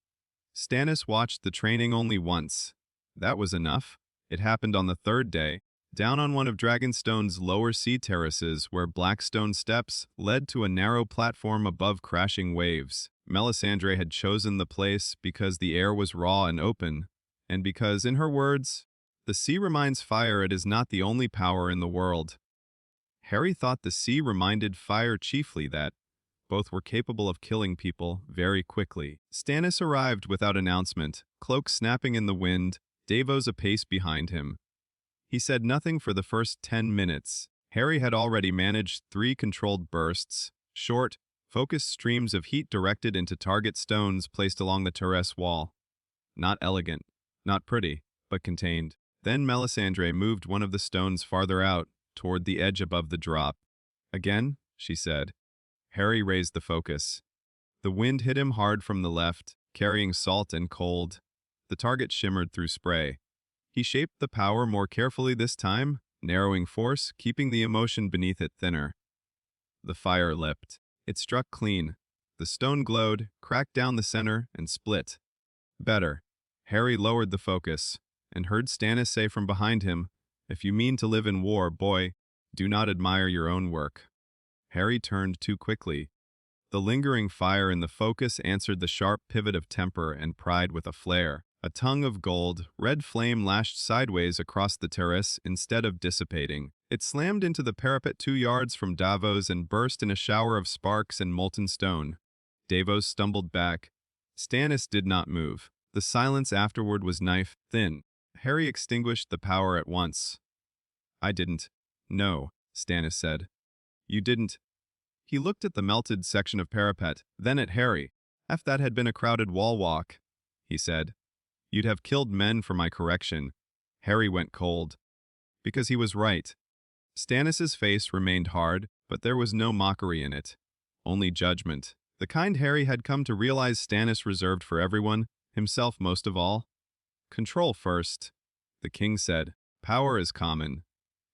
Stannis watched the training only once. That was enough. It happened on the third day, down on one of Dragonstone's lower sea terraces where black stone steps led to a narrow platform above crashing waves. Melisandre had chosen the place because the air was raw and open, and because, in her words, the sea reminds fire it is not the only power in the world. Harry thought the sea reminded fire chiefly that both were capable of killing people very quickly. Stannis arrived without announcement, cloak snapping in the wind, Davos a pace behind him. He said nothing for the first 10 minutes. Harry had already managed 3 controlled bursts, short, focused streams of heat directed into target stones placed along the terrace wall. Not elegant, not pretty, but contained. Then Melisandre moved one of the stones farther out, toward the edge above the drop. "Again?" she said. Harry raised the focus. The wind hit him hard from the left, carrying salt and cold. The target shimmered through spray. He shaped the power more carefully this time, narrowing force, keeping the emotion beneath it thinner. The fire leapt. It struck clean. The stone glowed, cracked down the center, and split. Better. Harry lowered the focus, and heard Stannis say from behind him, "If you mean to live in war, boy, do not admire your own work." Harry turned too quickly. The lingering fire in the focus answered the sharp pivot of temper and pride with a flare. A tongue of gold, red flame lashed sideways across the terrace instead of dissipating. It slammed into the parapet 2 yards from Davos and burst in a shower of sparks and molten stone. Davos stumbled back. Stannis did not move. The silence afterward was knife-thin. Harry extinguished the power at once. "I didn't." "No," Stannis said. "You didn't." He looked at the melted section of parapet, then at Harry. "If that had been a crowded wall walk," he said, "you'd have killed men for my correction." Harry went cold. Because he was right. Stannis's face remained hard, but there was no mockery in it. Only judgment. The kind Harry had come to realize Stannis reserved for everyone, himself most of all. "Control first," the king said. "Power is common.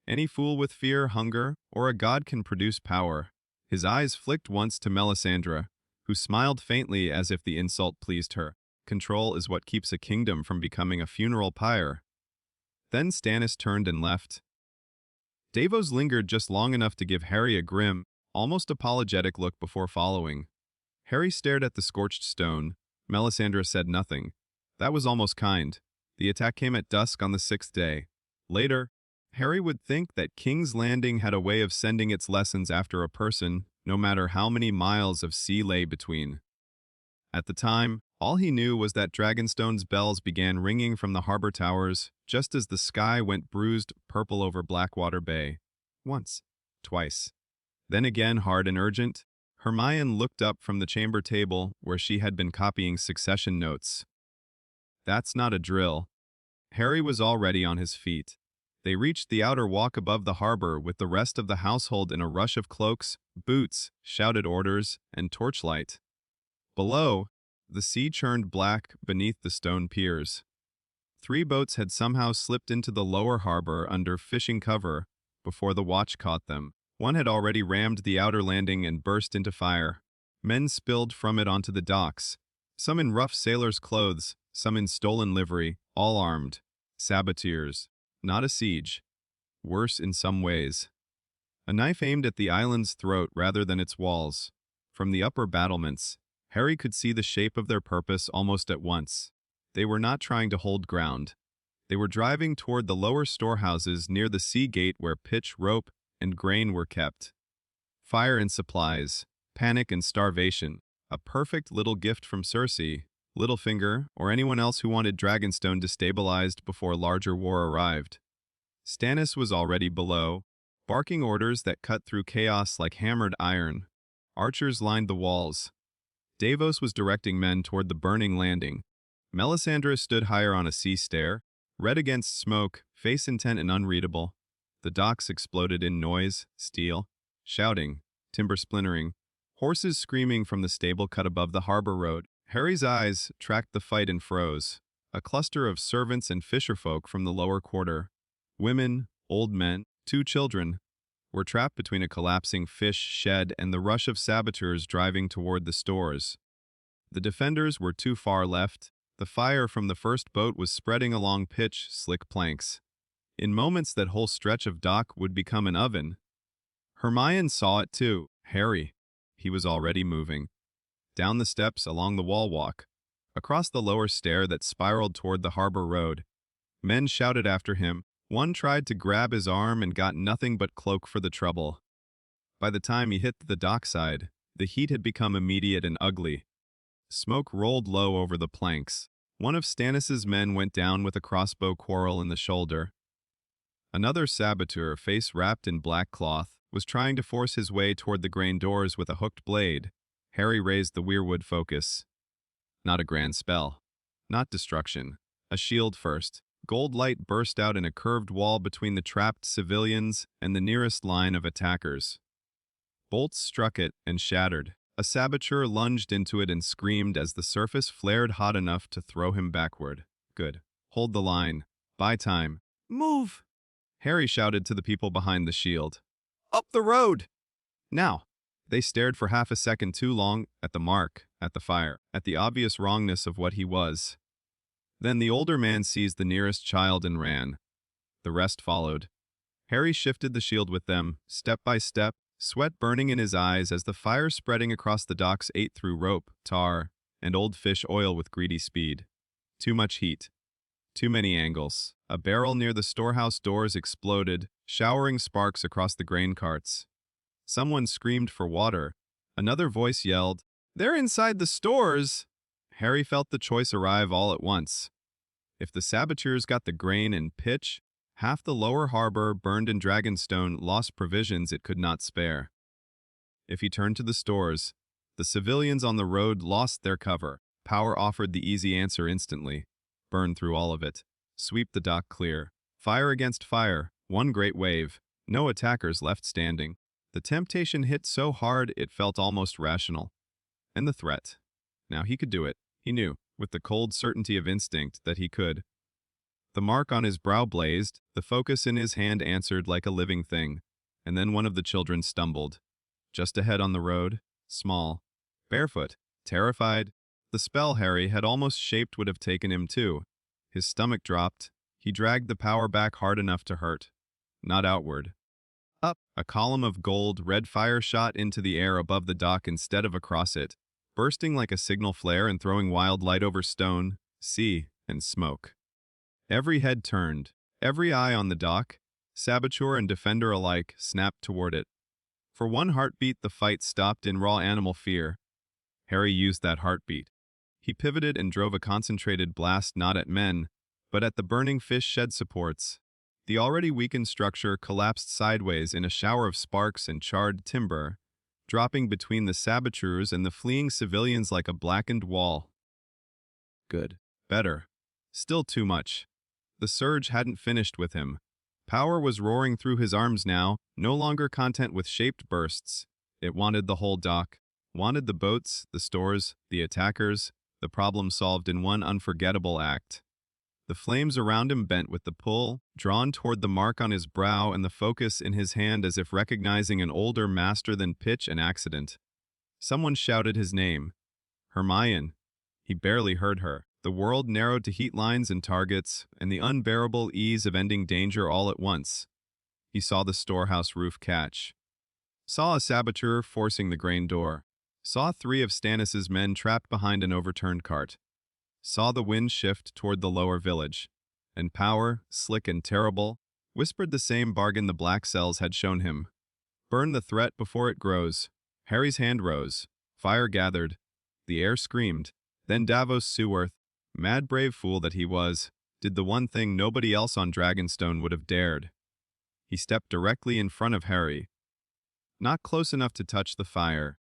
Any fool with fear, hunger, or a god can produce power." His eyes flicked once to Melisandre, who smiled faintly as if the insult pleased her. Control is what keeps a kingdom from becoming a funeral pyre. Then Stannis turned and left. Davos lingered just long enough to give Harry a grim, almost apologetic look before following. Harry stared at the scorched stone. Melisandre said nothing. That was almost kind. The attack came at dusk on the 6th day. Later, Harry would think that King's Landing had a way of sending its lessons after a person, no matter how many miles of sea lay between. At the time, all he knew was that Dragonstone's bells began ringing from the harbor towers just as the sky went bruised purple over Blackwater Bay. Once. Twice. Then again hard and urgent. Hermione looked up from the chamber table where she had been copying succession notes. "That's not a drill." Harry was already on his feet. They reached the outer walk above the harbor with the rest of the household in a rush of cloaks, boots, shouted orders, and torchlight. Below, the sea churned black beneath the stone piers. 3 boats had somehow slipped into the lower harbor under fishing cover before the watch caught them. One had already rammed the outer landing and burst into fire. Men spilled from it onto the docks, some in rough sailors' clothes, some in stolen livery, all armed. Saboteurs. not a siege. Worse in some ways. A knife aimed at the island's throat rather than its walls. From the upper battlements, Harry could see the shape of their purpose almost at once. They were not trying to hold ground. They were driving toward the lower storehouses near the sea gate where pitch, rope, and grain were kept. Fire and supplies, panic and starvation, a perfect little gift from Cersei, Littlefinger, or anyone else who wanted Dragonstone destabilized before larger war arrived. Stannis was already below, barking orders that cut through chaos like hammered iron. Archers lined the walls. Davos was directing men toward the burning landing. Melisandre stood higher on a sea stair, red against smoke, face intent and unreadable. The docks exploded in noise, steel, shouting, timber splintering, horses screaming from the stable cut above the harbor road. Harry's eyes tracked the fight and froze. A cluster of servants and fisherfolk from the lower quarter, women, old men, 2 children, were trapped between a collapsing fish shed and the rush of saboteurs driving toward the stores. The defenders were too far left. The fire from the first boat was spreading along pitch, slick planks. In moments that whole stretch of dock would become an oven. Hermione saw it too. Harry. He was already moving. Down the steps along the wall walk. Across the lower stair that spiraled toward the harbor road. Men shouted after him. One tried to grab his arm and got nothing but cloak for the trouble. By the time he hit the dockside, the heat had become immediate and ugly. Smoke rolled low over the planks. One of Stannis's men went down with a crossbow quarrel in the shoulder. Another saboteur, face wrapped in black cloth, was trying to force his way toward the grain doors with a hooked blade. Harry raised the weirwood focus. Not a grand spell. Not destruction. A shield first. Gold light burst out in a curved wall between the trapped civilians and the nearest line of attackers. Bolts struck it and shattered. A saboteur lunged into it and screamed as the surface flared hot enough to throw him backward. Good. Hold the line. Buy time. Move! Harry shouted to the people behind the shield. Up the road! Now! They stared for half a second too long at the mark, at the fire, at the obvious wrongness of what he was. Then the older man seized the nearest child and ran. The rest followed. Harry shifted the shield with them, step by step, sweat burning in his eyes as the fire spreading across the docks ate through rope, tar, and old fish oil with greedy speed. Too much heat. Too many angles. A barrel near the storehouse doors exploded, showering sparks across the grain carts. Someone screamed for water. Another voice yelled, "They're inside the stores!" Harry felt the choice arrive all at once. If the saboteurs got the grain and pitch, half the lower harbor burned in Dragonstone lost provisions it could not spare. If he turned to the stores, the civilians on the road lost their cover. Power offered the easy answer instantly. Burn through all of it. Sweep the dock clear. Fire against fire, one great wave. No attackers left standing. The temptation hit so hard it felt almost rational. And the threat. Now he could do it. He knew, with the cold certainty of instinct, that he could. The mark on his brow blazed, the focus in his hand answered like a living thing, and then one of the children stumbled. Just ahead on the road, small, barefoot, terrified. The spell Harry had almost shaped would have taken him too. His stomach dropped. He dragged the power back hard enough to hurt. Not outward. Up. A column of gold, red fire shot into the air above the dock instead of across it, bursting like a signal flare and throwing wild light over stone, sea, and smoke. Every head turned, every eye on the dock, saboteur and defender alike, snapped toward it. For one heartbeat the fight stopped in raw animal fear. Harry used that heartbeat. He pivoted and drove a concentrated blast not at men, but at the burning fish shed supports. The already weakened structure collapsed sideways in a shower of sparks and charred timber, dropping between the saboteurs and the fleeing civilians like a blackened wall. Good. Better. Still too much. The surge hadn't finished with him. Power was roaring through his arms now, no longer content with shaped bursts. It wanted the whole dock, wanted the boats, the stores, the attackers, the problem solved in one unforgettable act. The flames around him bent with the pull, drawn toward the mark on his brow and the focus in his hand as if recognizing an older master than pitch and accident. Someone shouted his name. Hermione. He barely heard her. The world narrowed to heat lines and targets, and the unbearable ease of ending danger all at once. He saw the storehouse roof catch, saw a saboteur forcing the grain door, saw 3 of Stannis's men trapped behind an overturned cart, saw the wind shift toward the lower village, and power, slick and terrible, whispered the same bargain the black cells had shown him. Burn the threat before it grows. Harry's hand rose. Fire gathered. The air screamed. Then Davos Seaworth, mad brave fool that he was, did the one thing nobody else on Dragonstone would have dared. He stepped directly in front of Harry. Not close enough to touch the fire.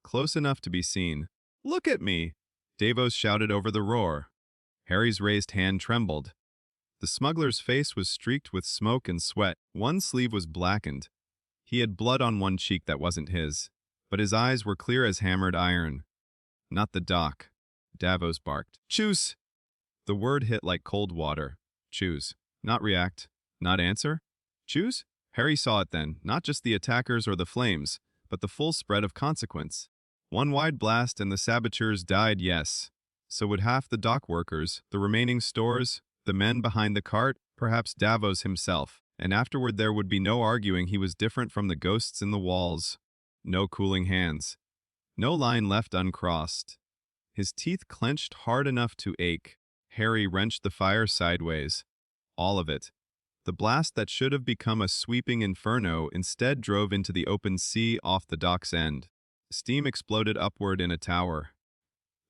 Close enough to be seen. "Look at me!" Davos shouted over the roar. Harry's raised hand trembled. The smuggler's face was streaked with smoke and sweat. One sleeve was blackened. He had blood on one cheek that wasn't his, but his eyes were clear as hammered iron. "Not the dock," Davos barked. "Choose!" The word hit like cold water. Choose. Not react. Not answer. Choose? Harry saw it then, not just the attackers or the flames, but the full spread of consequence. One wide blast and the saboteurs died, yes. So would half the dock workers, the remaining stores, the men behind the cart, perhaps Davos himself. And afterward there would be no arguing he was different from the ghosts in the walls. No cooling hands. No line left uncrossed. His teeth clenched hard enough to ache. Harry wrenched the fire sideways. All of it. The blast that should have become a sweeping inferno instead drove into the open sea off the dock's end. Steam exploded upward in a tower.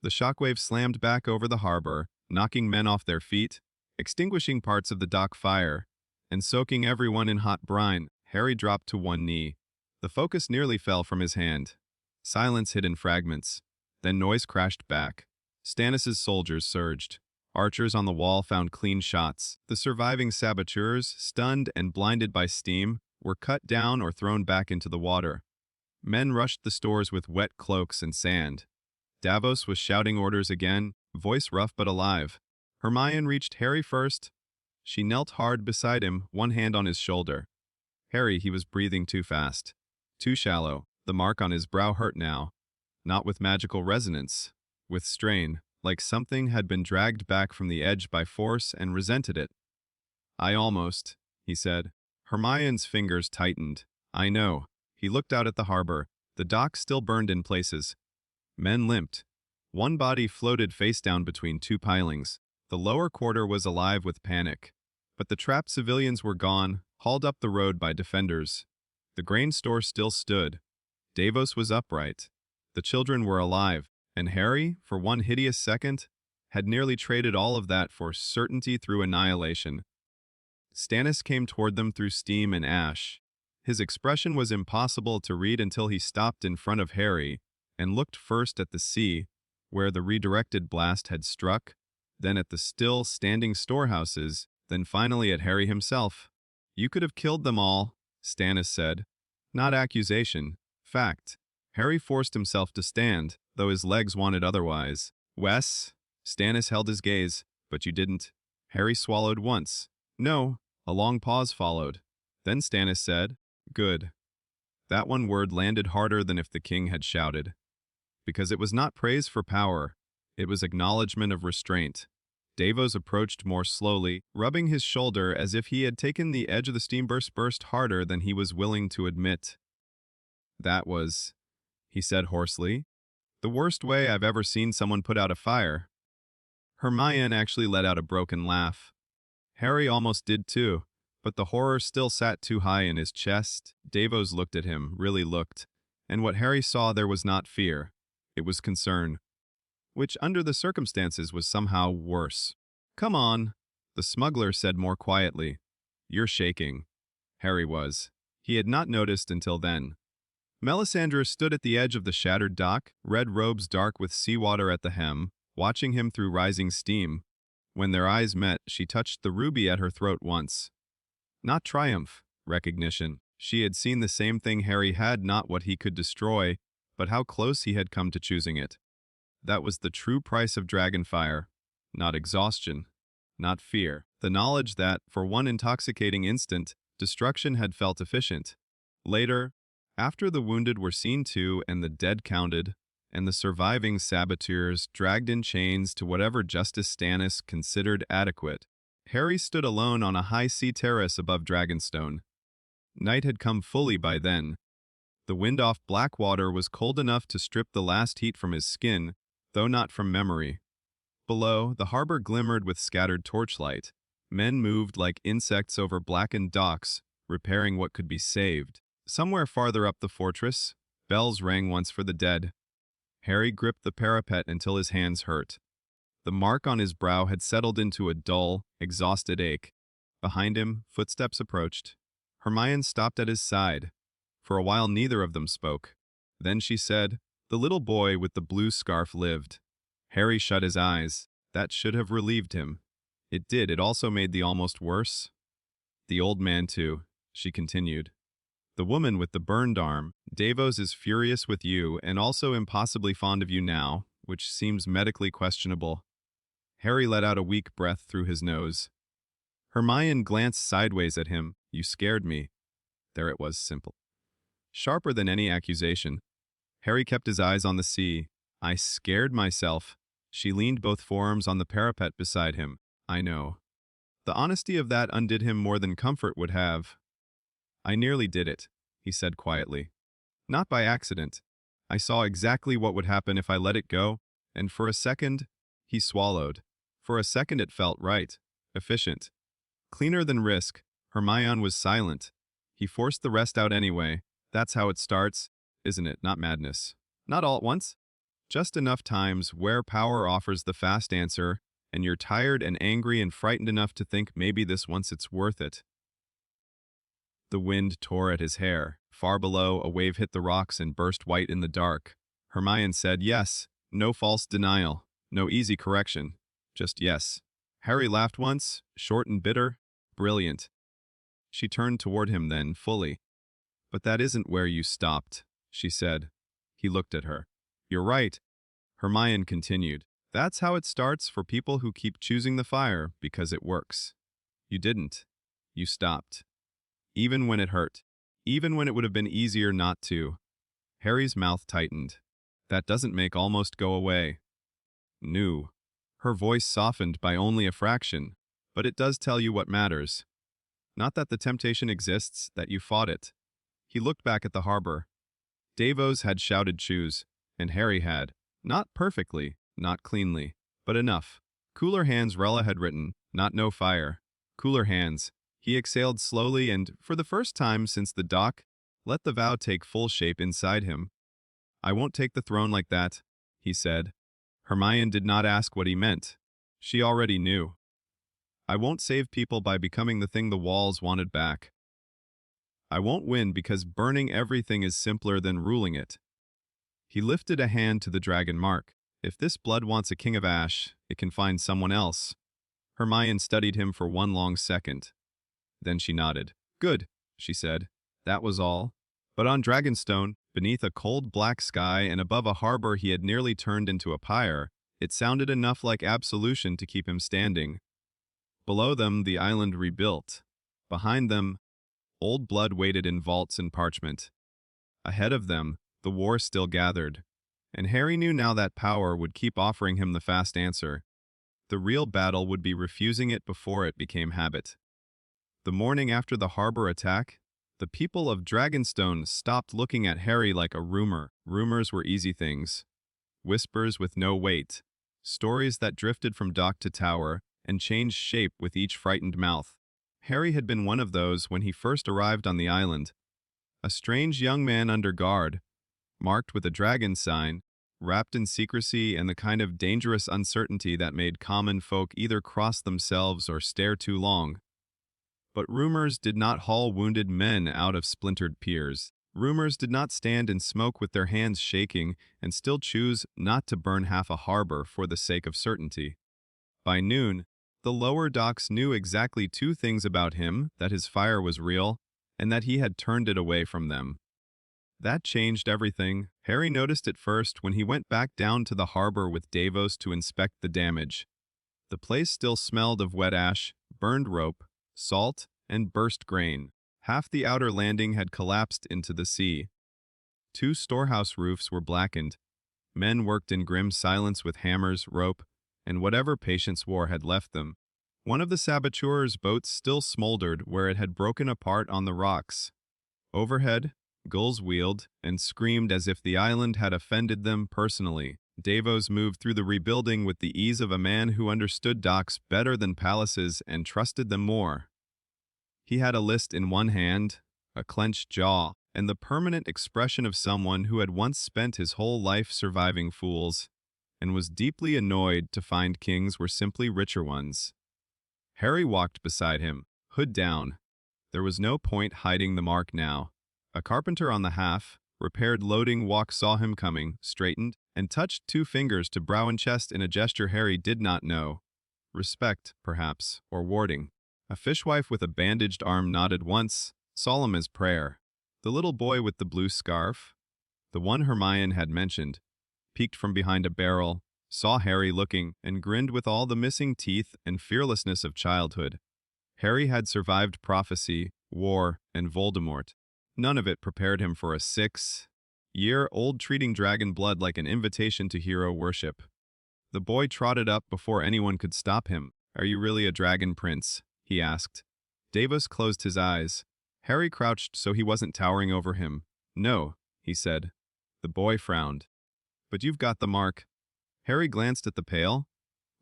The shockwave slammed back over the harbor, knocking men off their feet, extinguishing parts of the dock fire, and soaking everyone in hot brine. Harry dropped to one knee. The focus nearly fell from his hand. Silence hid in fragments. Then noise crashed back. Stannis's soldiers surged. Archers on the wall found clean shots. The surviving saboteurs, stunned and blinded by steam, were cut down or thrown back into the water. Men rushed the stores with wet cloaks and sand. Davos was shouting orders again, voice rough but alive. Hermione reached Harry first. She knelt hard beside him, one hand on his shoulder. Harry, he was breathing too fast. Too shallow. The mark on his brow hurt now. Not with magical resonance. With strain. Like something had been dragged back from the edge by force and resented it. "I almost," he said. Hermione's fingers tightened. "I know." He looked out at the harbor. The dock still burned in places. Men limped. One body floated face down between 2 pilings. The lower quarter was alive with panic. But the trapped civilians were gone, hauled up the road by defenders. The grain store still stood. Davos was upright. The children were alive. And Harry, for one hideous second, had nearly traded all of that for certainty through annihilation. Stannis came toward them through steam and ash. His expression was impossible to read until he stopped in front of Harry and looked first at the sea, where the redirected blast had struck, then at the still standing storehouses, then finally at Harry himself. "You could have killed them all," Stannis said. Not accusation, fact. Harry forced himself to stand, though his legs wanted otherwise. "Wes?" Stannis held his gaze. "But you didn't." Harry swallowed once. "No." A long pause followed. Then Stannis said, "Good." That one word landed harder than if the king had shouted. Because it was not praise for power. It was acknowledgement of restraint. Davos approached more slowly, rubbing his shoulder as if he had taken the edge of the steamburst harder than he was willing to admit. "That was," he said hoarsely, "the worst way I've ever seen someone put out a fire." Hermione actually let out a broken laugh. Harry almost did too, but the horror still sat too high in his chest. Davos looked at him, really looked, and what Harry saw there was not fear. It was concern, which under the circumstances was somehow worse. "Come on," the smuggler said more quietly. "You're shaking." Harry was. He had not noticed until then. Melisandre stood at the edge of the shattered dock, red robes dark with seawater at the hem, watching him through rising steam. When their eyes met, she touched the ruby at her throat once. Not triumph, recognition. She had seen the same thing Harry had, not what he could destroy, but how close he had come to choosing it. That was the true price of dragonfire. Not exhaustion. Not fear. The knowledge that, for one intoxicating instant, destruction had felt efficient. Later, after the wounded were seen to and the dead counted, and the surviving saboteurs dragged in chains to whatever Justice Stannis considered adequate. Harry stood alone on a high sea terrace above Dragonstone. Night had come fully by then. The wind off Blackwater was cold enough to strip the last heat from his skin, though not from memory. Below, the harbor glimmered with scattered torchlight. Men moved like insects over blackened docks, repairing what could be saved. Somewhere farther up the fortress, bells rang once for the dead. Harry gripped the parapet until his hands hurt. The mark on his brow had settled into a dull, exhausted ache. Behind him, footsteps approached. Hermione stopped at his side. For a while neither of them spoke. Then she said, "The little boy with the blue scarf lived." Harry shut his eyes. That should have relieved him. It did. It also made the almost worse. "The old man too," she continued. "The woman with the burned arm. Davos is furious with you and also impossibly fond of you now, which seems medically questionable." Harry let out a weak breath through his nose. Hermione glanced sideways at him. "You scared me." There it was, simple. Sharper than any accusation. Harry kept his eyes on the sea. "I scared myself." She leaned both forearms on the parapet beside him. "I know." The honesty of that undid him more than comfort would have. "I nearly did it," he said quietly. "Not by accident. I saw exactly what would happen if I let it go, and for a second," he swallowed. "For a second it felt right. Efficient. Cleaner than risk." Hermione was silent. He forced the rest out anyway. "That's how it starts, isn't it? Not madness. Not all at once. Just enough times where power offers the fast answer, and you're tired and angry and frightened enough to think maybe this once it's worth it." The wind tore at his hair. Far below, a wave hit the rocks and burst white in the dark. Hermione said yes. No false denial. No easy correction. Just yes. Harry laughed once, short and bitter. "Brilliant." She turned toward him then, fully. "But that isn't where you stopped," she said. He looked at her. "You're right." Hermione continued. "That's how it starts for people who keep choosing the fire because it works. You didn't. You stopped. Even when it hurt. Even when it would have been easier not to." Harry's mouth tightened. "That doesn't make almost go away." "No." Her voice softened by only a fraction. "But it does tell you what matters. Not that the temptation exists, that you fought it." He looked back at the harbor. Davos had shouted choose, and Harry had. Not perfectly, not cleanly, but enough. "Cooler hands," Rella had written, not "no fire." Cooler hands. He exhaled slowly and, for the first time since the dock, let the vow take full shape inside him. "I won't take the throne like that," he said. Hermione did not ask what he meant. She already knew. "I won't save people by becoming the thing the walls wanted back. I won't win because burning everything is simpler than ruling it." He lifted a hand to the dragon mark. "If this blood wants a king of ash, it can find someone else." Hermione studied him for one long second. Then she nodded. "Good," she said. That was all. But on Dragonstone, beneath a cold black sky and above a harbor he had nearly turned into a pyre, it sounded enough like absolution to keep him standing. Below them, the island rebuilt. Behind them, old blood waited in vaults and parchment. Ahead of them, the war still gathered. And Harry knew now that power would keep offering him the fast answer. The real battle would be refusing it before it became habit. The morning after the harbor attack, the people of Dragonstone stopped looking at Harry like a rumor. Rumors were easy things. Whispers with no weight. Stories that drifted from dock to tower and changed shape with each frightened mouth. Harry had been one of those when he first arrived on the island. A strange young man under guard, marked with a dragon sign, wrapped in secrecy and the kind of dangerous uncertainty that made common folk either cross themselves or stare too long. But rumors did not haul wounded men out of splintered piers. Rumors did not stand in smoke with their hands shaking and still choose not to burn half a harbor for the sake of certainty. By noon, the lower docks knew exactly two things about him: that his fire was real, and that he had turned it away from them. That changed everything. Harry noticed it first when he went back down to the harbor with Davos to inspect the damage. The place still smelled of wet ash, burned rope, salt, and burst grain. Half the outer landing had collapsed into the sea. 2 storehouse roofs were blackened. Men worked in grim silence with hammers, rope, and whatever patience war had left them. One of the saboteurs' boats still smoldered where it had broken apart on the rocks. Overhead, gulls wheeled and screamed as if the island had offended them personally. Davos moved through the rebuilding with the ease of a man who understood docks better than palaces and trusted them more. He had a list in one hand, a clenched jaw, and the permanent expression of someone who had once spent his whole life surviving fools, and was deeply annoyed to find kings were simply richer ones. Harry walked beside him, hood down. There was no point hiding the mark now. A carpenter on the half, repaired loading walk saw him coming, straightened, and touched 2 fingers to brow and chest in a gesture Harry did not know. Respect, perhaps, or warding. A fishwife with a bandaged arm nodded once, solemn as prayer. The little boy with the blue scarf, the one Hermione had mentioned, peeked from behind a barrel, saw Harry looking, and grinned with all the missing teeth and fearlessness of childhood. Harry had survived prophecy, war, and Voldemort. None of it prepared him for a 6-year-old treating dragon blood like an invitation to hero worship. The boy trotted up before anyone could stop him. "Are you really a dragon prince?" he asked. Davos closed his eyes. Harry crouched so he wasn't towering over him. "No," he said. The boy frowned. "But you've got the mark." Harry glanced at the pail.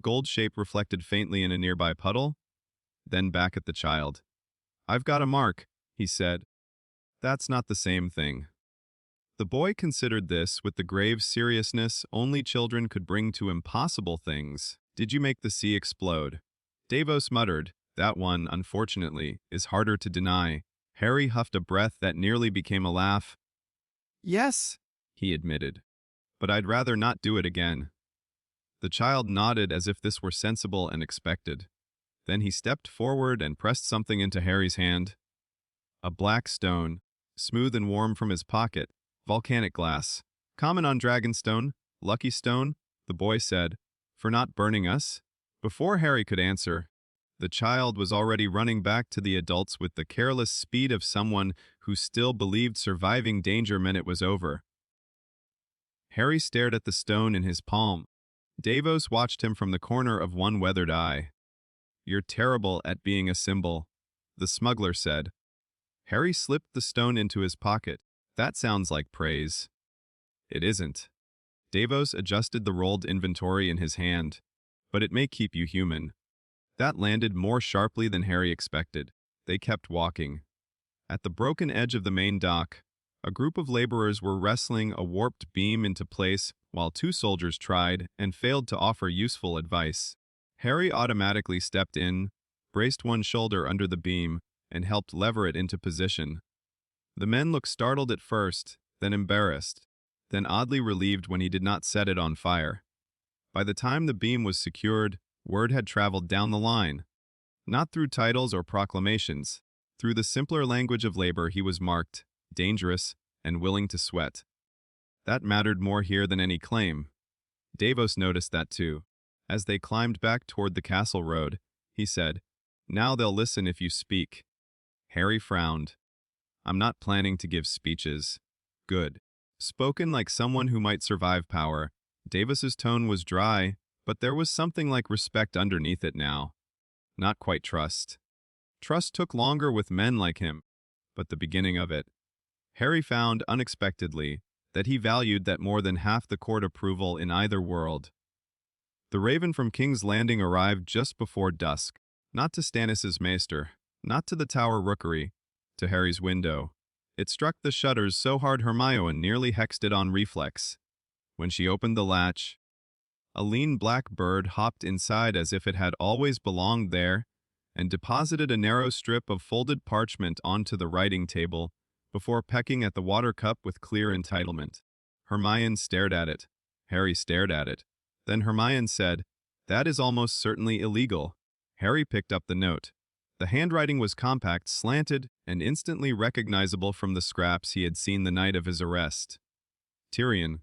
Gold shape reflected faintly in a nearby puddle, then back at the child. "I've got a mark," he said. "That's not the same thing." The boy considered this with the grave seriousness only children could bring to impossible things. "Did you make the sea explode?" Davos muttered. "That one, unfortunately, is harder to deny." Harry huffed a breath that nearly became a laugh. "Yes," he admitted, "but I'd rather not do it again." The child nodded as if this were sensible and expected. Then he stepped forward and pressed something into Harry's hand. A black stone, smooth and warm from his pocket, volcanic glass. "Common on Dragonstone, lucky stone," the boy said, "for not burning us." Before Harry could answer, the child was already running back to the adults with the careless speed of someone who still believed surviving danger meant it was over. Harry stared at the stone in his palm. Davos watched him from the corner of one weathered eye. "You're terrible at being a symbol," the smuggler said. Harry slipped the stone into his pocket. "That sounds like praise." "It isn't." Davos adjusted the rolled inventory in his hand. "But it may keep you human." That landed more sharply than Harry expected. They kept walking. At the broken edge of the main dock, a group of laborers were wrestling a warped beam into place while 2 soldiers tried and failed to offer useful advice. Harry automatically stepped in, braced one shoulder under the beam, and helped lever it into position. The men looked startled at first, then embarrassed, then oddly relieved when he did not set it on fire. By the time the beam was secured, word had traveled down the line. Not through titles or proclamations. Through the simpler language of labor he was marked, dangerous, and willing to sweat. That mattered more here than any claim. Davos noticed that too. As they climbed back toward the castle road, he said, "Now they'll listen if you speak." Harry frowned. "I'm not planning to give speeches." Good. Spoken like someone who might survive power, Davos's tone was dry, but there was something like respect underneath it now. Not quite trust. Trust took longer with men like him, but the beginning of it. Harry found, unexpectedly, that he valued that more than half the court approval in either world. The raven from King's Landing arrived just before dusk, not to Stannis's maester, not to the Tower Rookery, to Harry's window. It struck the shutters so hard Hermione nearly hexed it on reflex. When she opened the latch, a lean black bird hopped inside as if it had always belonged there and deposited a narrow strip of folded parchment onto the writing table before pecking at the water cup with clear entitlement. Hermione stared at it. Harry stared at it. Then Hermione said, "That is almost certainly illegal." Harry picked up the note. The handwriting was compact, slanted, and instantly recognizable from the scraps he had seen the night of his arrest. "Tyrion,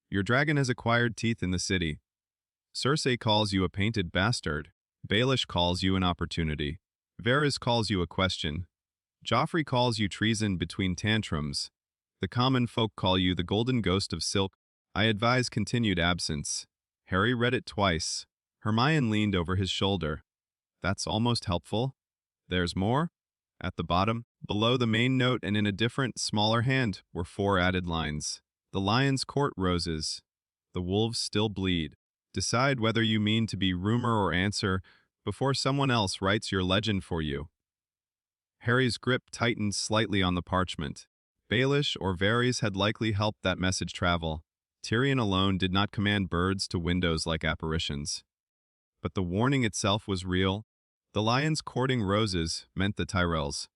your dragon has acquired teeth in the city. Cersei calls you a painted bastard. Baelish calls you an opportunity. Varys calls you a question. Joffrey calls you treason between tantrums. The common folk call you the golden ghost of silk. I advise continued absence. Harry read it twice. Hermione leaned over his shoulder. That's almost helpful. There's more. At the bottom, below the main note and in a different, smaller hand, were 4 added lines. The lions court roses. The wolves still bleed. Decide whether you mean to be rumor or answer before someone else writes your legend for you. Harry's grip tightened slightly on the parchment. Baelish or Varys had likely helped that message travel. Tyrion alone did not command birds to windows like apparitions. But the warning itself was real. The lions courting roses meant the Tyrells.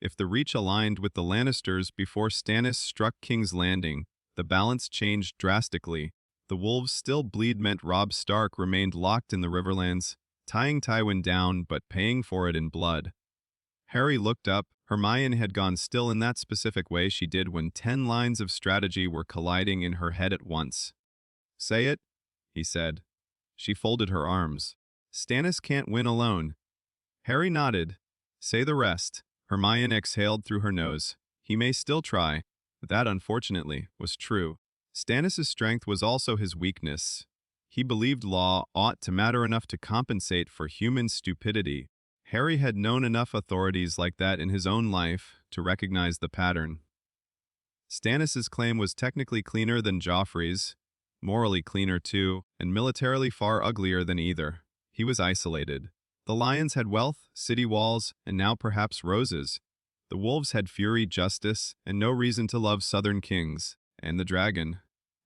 If the reach aligned with the Lannisters before Stannis struck King's Landing, the balance changed drastically. The wolves still bleed meant Robb Stark remained locked in the Riverlands, tying Tywin down but paying for it in blood. Harry looked up. Hermione had gone still in that specific way she did when 10 lines of strategy were colliding in her head at once. Say it, he said. She folded her arms. Stannis can't win alone. Harry nodded. Say the rest. Hermione exhaled through her nose. He may still try. That, unfortunately, was true. Stannis' strength was also his weakness. He believed law ought to matter enough to compensate for human stupidity. Harry had known enough authorities like that in his own life to recognize the pattern. Stannis' claim was technically cleaner than Joffrey's, morally cleaner too, and militarily far uglier than either. He was isolated. The lions had wealth, city walls, and now perhaps roses. The wolves had fury, justice, and no reason to love southern kings. And the dragon,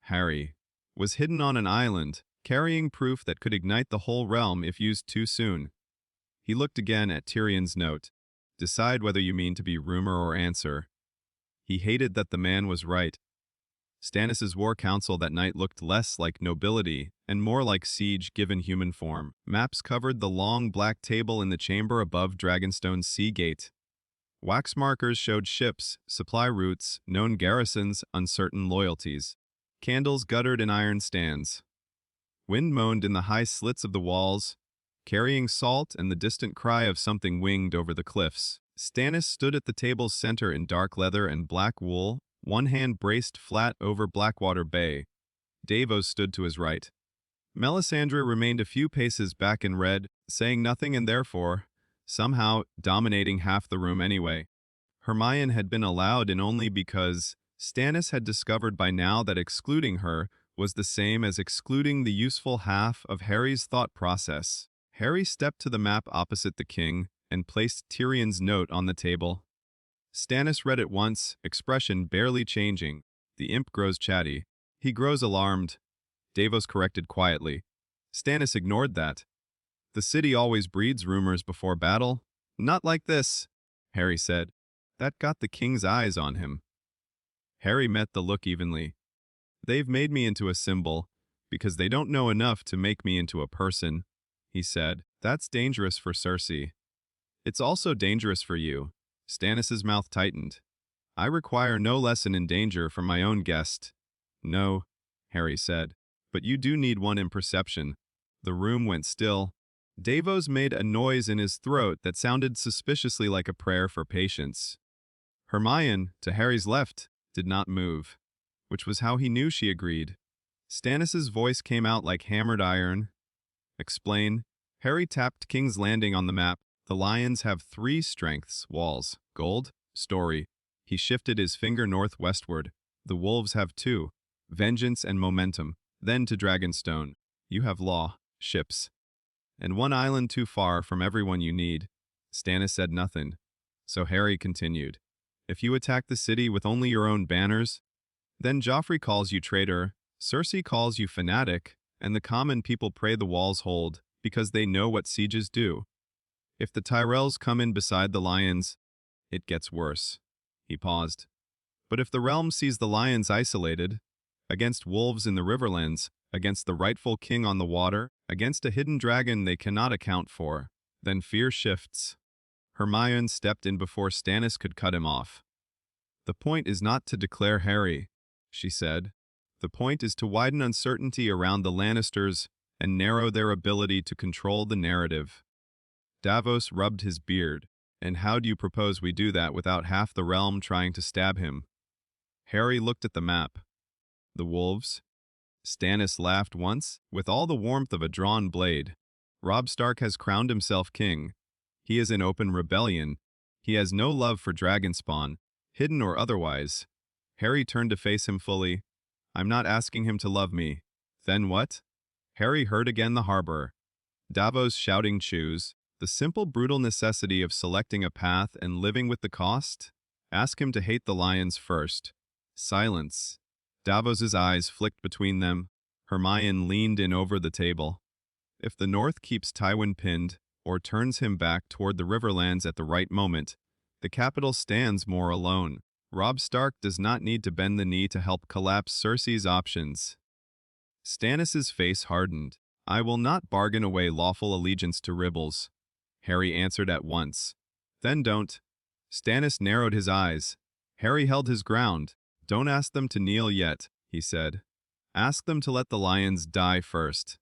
Harry, was hidden on an island, carrying proof that could ignite the whole realm if used too soon. He looked again at Tyrion's note. Decide whether you mean to be rumor or answer. He hated that the man was right. Stannis' war council that night looked less like nobility and more like siege given human form. Maps covered the long black table in the chamber above Dragonstone's sea gate. Wax markers showed ships, supply routes, known garrisons, uncertain loyalties. Candles guttered in iron stands. Wind moaned in the high slits of the walls, carrying salt and the distant cry of something winged over the cliffs. Stannis stood at the table's center in dark leather and black wool, one hand braced flat over Blackwater Bay. Davos stood to his right. Melisandre remained a few paces back in red, saying nothing and therefore, somehow, dominating half the room anyway. Hermione had been allowed in only because Stannis had discovered by now that excluding her was the same as excluding the useful half of Harry's thought process. Harry stepped to the map opposite the king and placed Tyrion's note on the table. Stannis read it once, expression barely changing. The imp grows chatty. He grows alarmed. Davos corrected quietly. Stannis ignored that. The city always breeds rumors before battle. Not like this, Harry said. That got the king's eyes on him. Harry met the look evenly. They've made me into a symbol, because they don't know enough to make me into a person, he said. That's dangerous for Cersei. It's also dangerous for you. Stannis' mouth tightened. I require no lesson in danger from my own guest. No, Harry said, but you do need one in perception. The room went still. Davos made a noise in his throat that sounded suspiciously like a prayer for patience. Hermione, to Harry's left, did not move, which was how he knew she agreed. Stannis' voice came out like hammered iron. Explain. Harry tapped King's Landing on the map. The lions have 3 strengths, walls, gold, story. He shifted his finger northwestward. The wolves have 2, vengeance and momentum. Then to Dragonstone. You have law, ships. And 1 island too far from everyone you need. Stannis said nothing. So Harry continued. If you attack the city with only your own banners, then Joffrey calls you traitor, Cersei calls you fanatic, and the common people pray the walls hold, because they know what sieges do. If the Tyrells come in beside the lions, it gets worse. He paused. But if the realm sees the lions isolated, against wolves in the Riverlands, against the rightful king on the water, against a hidden dragon they cannot account for, then fear shifts. Hermione stepped in before Stannis could cut him off. The point is not to declare Harry, she said. The point is to widen uncertainty around the Lannisters and narrow their ability to control the narrative. Davos rubbed his beard. And how do you propose we do that without half the realm trying to stab him? Harry looked at the map. The wolves, Stannis laughed once, with all the warmth of a drawn blade. Robb Stark has crowned himself king. He is in open rebellion. He has no love for Dragonspawn, hidden or otherwise. Harry turned to face him fully. I'm not asking him to love me. Then what? Harry heard again the harbor. Davos shouting choose. The simple brutal necessity of selecting a path and living with the cost? Ask him to hate the lions first. Silence. Davos's eyes flicked between them. Hermione leaned in over the table. If the North keeps Tywin pinned, or turns him back toward the Riverlands at the right moment, the capital stands more alone. Robb Stark does not need to bend the knee to help collapse Cersei's options. Stannis's face hardened. I will not bargain away lawful allegiance to rebels. Harry answered at once. Then don't. Stannis narrowed his eyes. Harry held his ground. Don't ask them to kneel yet, he said. Ask them to let the lions die first.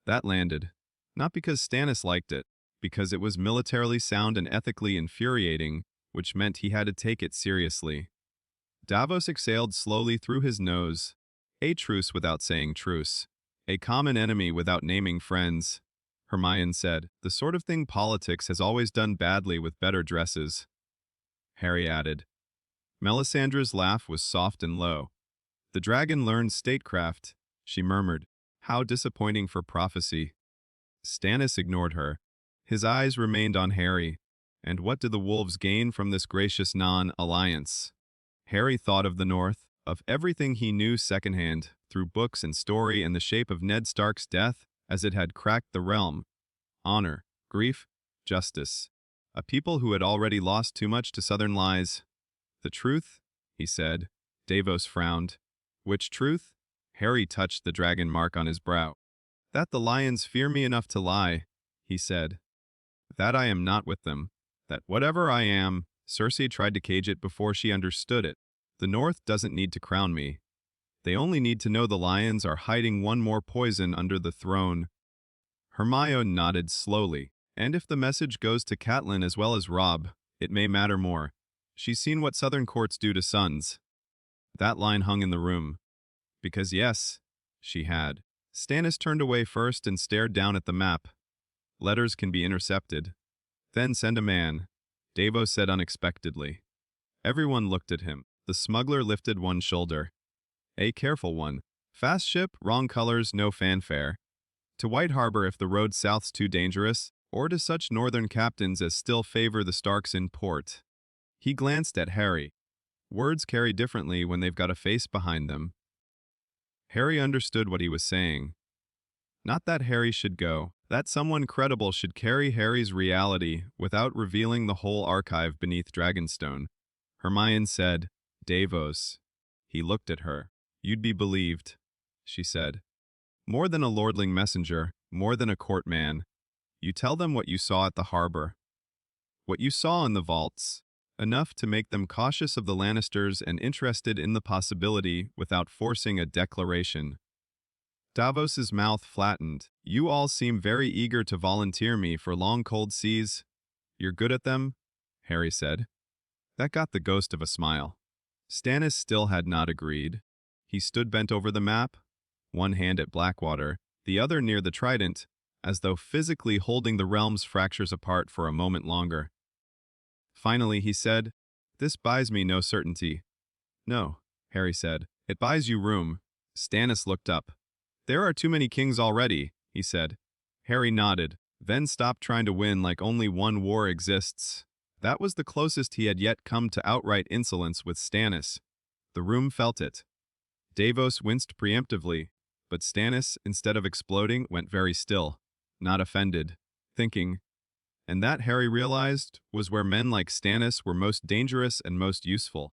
That landed. Not because Stannis liked it, because it was militarily sound and ethically infuriating, which meant he had to take it seriously. Davos exhaled slowly through his nose. A truce without saying truce. A common enemy without naming friends. Hermione said, the sort of thing politics has always done badly with better dresses. Harry added. Melisandre's laugh was soft and low. The dragon learned statecraft, she murmured. How disappointing for prophecy. Stannis ignored her. His eyes remained on Harry. And what did the wolves gain from this gracious non-alliance? Harry thought of the North, of everything he knew secondhand, through books and story and the shape of Ned Stark's death as it had cracked the realm. Honor, grief, justice. A people who had already lost too much to southern lies. The truth, he said. Davos frowned. Which truth? Harry touched the dragon mark on his brow. That the lions fear me enough to lie, he said. That I am not with them. That whatever I am, Cersei tried to cage it before she understood it. The North doesn't need to crown me. They only need to know the lions are hiding one more poison under the throne. Hermione nodded slowly. And if the message goes to Catelyn as well as Robb, it may matter more. She's seen what southern courts do to sons. That line hung in the room. Because yes, she had. Stannis turned away first and stared down at the map. Letters can be intercepted. Then send a man, Davos said unexpectedly. Everyone looked at him. The smuggler lifted one shoulder. A careful one. Fast ship, wrong colors, no fanfare. To White Harbor if the road south's too dangerous, or to such northern captains as still favor the Starks in port. He glanced at Harry. Words carry differently when they've got a face behind them. Harry understood what he was saying. Not that Harry should go, that someone credible should carry Harry's reality without revealing the whole archive beneath Dragonstone. Hermione said, Davos. He looked at her. You'd be believed, she said. More than a lordling messenger, more than a court man. You tell them what you saw at the harbor. What you saw in the vaults. Enough to make them cautious of the Lannisters and interested in the possibility without forcing a declaration. Davos's mouth flattened. You all seem very eager to volunteer me for long cold seas. You're good at them? Harry said. That got the ghost of a smile. Stannis still had not agreed. He stood bent over the map, one hand at Blackwater, the other near the trident, as though physically holding the realm's fractures apart for a moment longer. Finally, he said, This buys me no certainty. No, Harry said. It buys you room. Stannis looked up. There are too many kings already, he said. Harry nodded, then stopped trying to win like only one war exists. That was the closest he had yet come to outright insolence with Stannis. The room felt it. Davos winced preemptively, but Stannis, instead of exploding, went very still, not offended, thinking. And that, Harry realized, was where men like Stannis were most dangerous and most useful.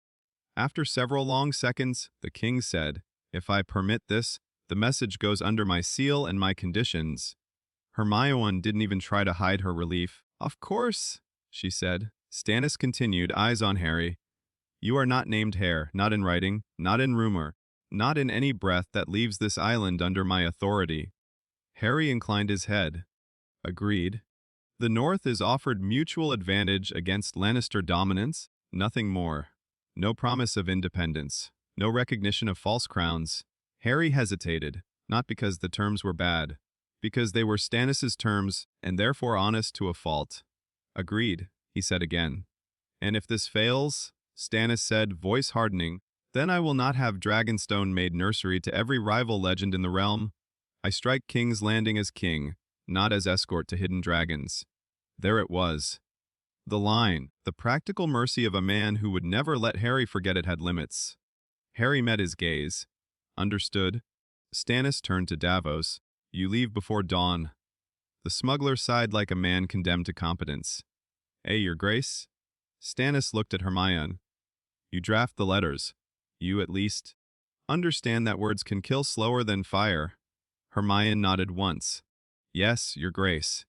After several long seconds, the king said, If I permit this, the message goes under my seal and my conditions. Hermione didn't even try to hide her relief. Of course, she said. Stannis continued, eyes on Harry. You are not named Heir, not in writing, not in rumor, not in any breath that leaves this island under my authority. Harry inclined his head. Agreed. The North is offered mutual advantage against Lannister dominance, nothing more. No promise of independence, no recognition of false crowns. Harry hesitated. not because the terms were bad, because they were Stannis's terms and therefore honest to a fault. Agreed, he said again. And if this fails, Stannis said, voice hardening, then I will not have Dragonstone made nursery to every rival legend in the realm. I strike King's Landing as king, not as escort to hidden dragons. There it was. The line, the practical mercy of a man who would never let Harry forget it had limits. Harry met his gaze. Understood. Stannis turned to Davos. You leave before dawn. The smuggler sighed like a man condemned to competence. Your grace? Stannis looked at Hermione. You draft the letters. You, at least, understand that words can kill slower than fire. Hermione nodded once. Yes, your grace.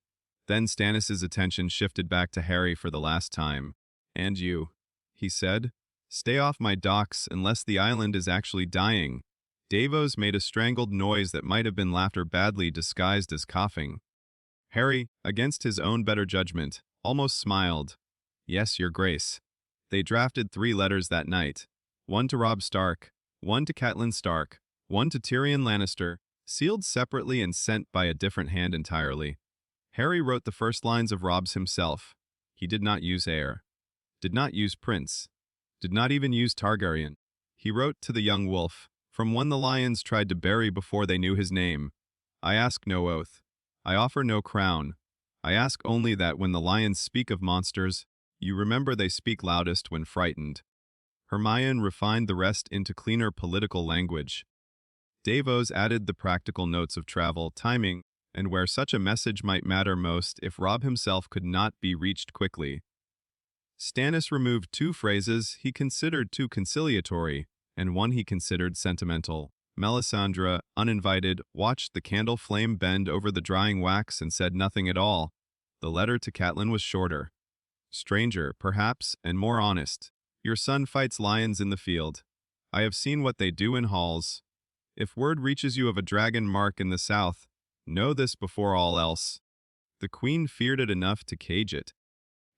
Then Stannis's attention shifted back to Harry for the last time. And you, he said. Stay off my docks unless the island is actually dying. Davos made a strangled noise that might have been laughter badly disguised as coughing. Harry, against his own better judgment, almost smiled. Yes, your grace. They drafted 3 letters that night. One to Robb Stark, one to Catelyn Stark, one to Tyrion Lannister, sealed separately and sent by a different hand entirely. Harry wrote the first lines of Robb's himself. He did not use heir, did not use prince, did not even use Targaryen. He wrote to the young wolf, from one the lions tried to bury before they knew his name. I ask no oath. I offer no crown. I ask only that when the lions speak of monsters, you remember they speak loudest when frightened. Hermione refined the rest into cleaner political language. Davos added the practical notes of travel, timing, and where such a message might matter most if Robb himself could not be reached quickly. Stannis removed 2 phrases he considered too conciliatory, and one he considered sentimental. Melisandre, uninvited, watched the candle flame bend over the drying wax and said nothing at all. The letter to Catelyn was shorter. Stranger, perhaps, and more honest. Your son fights lions in the field. I have seen what they do in halls. If word reaches you of a dragon mark in the south, know this before all else. The queen feared it enough to cage it.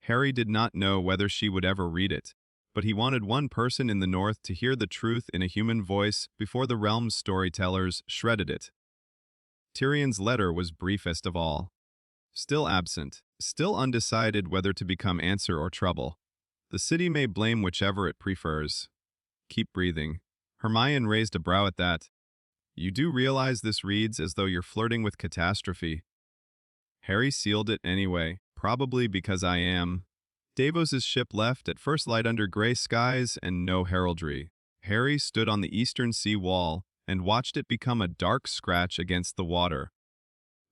Harry did not know whether she would ever read it, but he wanted one person in the north to hear the truth in a human voice before the realm's storytellers shredded it. Tyrion's letter was briefest of all. Still absent, still undecided whether to become answer or trouble. The city may blame whichever it prefers. Keep breathing. Hermione raised a brow at that. You do realize this reads as though you're flirting with catastrophe. Harry sealed it anyway, probably because I am. Davos's ship left at first light under gray skies and no heraldry. Harry stood on the eastern sea wall and watched it become a dark scratch against the water.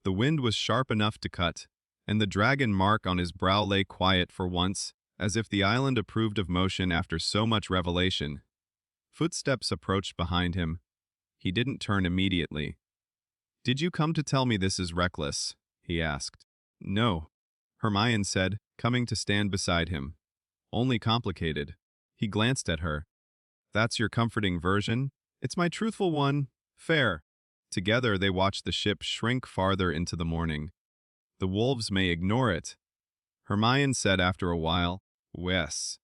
The wind was sharp enough to cut, and the dragon mark on his brow lay quiet for once, as if the island approved of motion after so much revelation. Footsteps approached behind him. He didn't turn immediately. Did you come to tell me this is reckless? He asked. No, Hermione said, coming to stand beside him. Only complicated. He glanced at her. That's your comforting version? It's my truthful one. Fair. Together they watched the ship shrink farther into the morning. The wolves may ignore it. Hermione said after a while, Wes.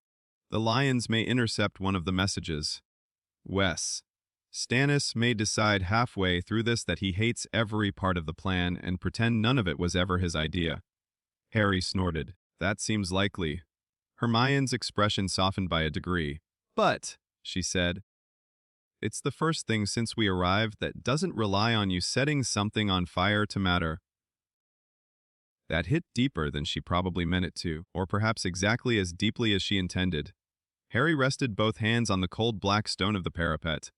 The lions may intercept one of the messages. Wes. Stannis may decide halfway through this that he hates every part of the plan and pretend none of it was ever his idea. Harry snorted. That seems likely. Hermione's expression softened by a degree. But, she said, it's the first thing since we arrived that doesn't rely on you setting something on fire to matter. That hit deeper than she probably meant it to, or perhaps exactly as deeply as she intended. Harry rested both hands on the cold black stone of the parapet.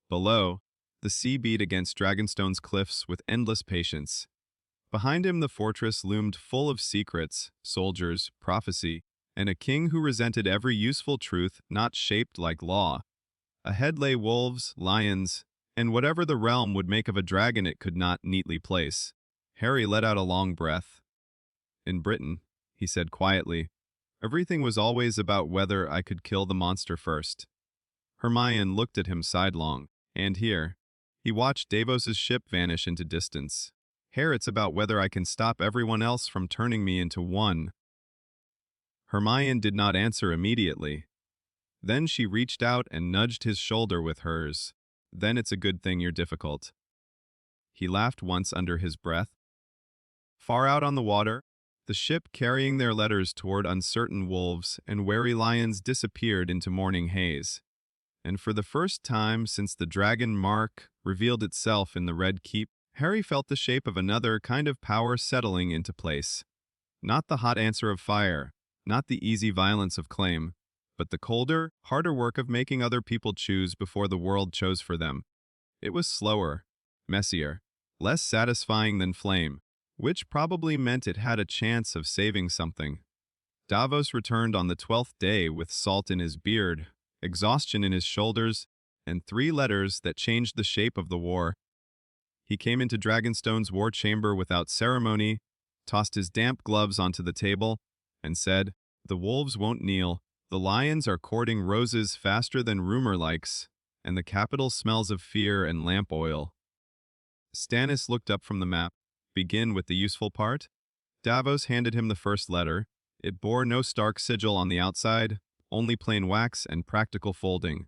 Below, the sea beat against Dragonstone's cliffs with endless patience. Behind him the fortress loomed full of secrets, soldiers, prophecy, and a king who resented every useful truth not shaped like law. Ahead lay wolves, lions, and whatever the realm would make of a dragon it could not neatly place. Harry let out a long breath. In Britain, he said quietly, everything was always about whether I could kill the monster first. Hermione looked at him sidelong, and here, he watched Davos's ship vanish into distance. Here it's about whether I can stop everyone else from turning me into one. Hermione did not answer immediately. Then she reached out and nudged his shoulder with hers. Then it's a good thing you're difficult. He laughed once under his breath. Far out on the water, the ship carrying their letters toward uncertain wolves and wary lions disappeared into morning haze. And for the first time since the dragon mark revealed itself in the Red Keep, Harry felt the shape of another kind of power settling into place. Not the hot answer of fire, not the easy violence of claim, but the colder, harder work of making other people choose before the world chose for them. It was slower, messier, less satisfying than flame, which probably meant it had a chance of saving something. Davos returned on the 12th day with salt in his beard, exhaustion in his shoulders, and 3 letters that changed the shape of the war. He came into Dragonstone's war chamber without ceremony, tossed his damp gloves onto the table, and said, "The wolves won't kneel. The lions are courting roses faster than rumor likes, and the capital smells of fear and lamp oil." Stannis looked up from the map. Begin with the useful part? Davos handed him the first letter. It bore no Stark sigil on the outside, only plain wax and practical folding.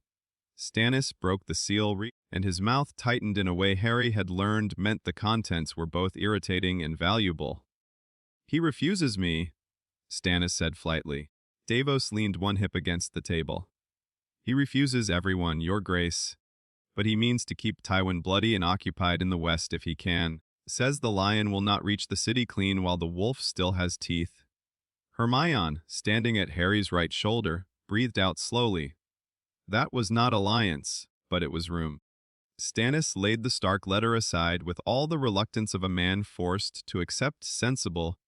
Stannis broke the seal, and his mouth tightened in a way Harry had learned meant the contents were both irritating and valuable. "He refuses me," Stannis said flightly. Davos leaned one hip against the table. "He refuses everyone, your grace. But he means to keep Tywin bloody and occupied in the west if he can. Says the lion will not reach the city clean while the wolf still has teeth." Hermione, standing at Harry's right shoulder, breathed out slowly. That was not alliance, but it was room. Stannis laid the Stark letter aside with all the reluctance of a man forced to accept sensible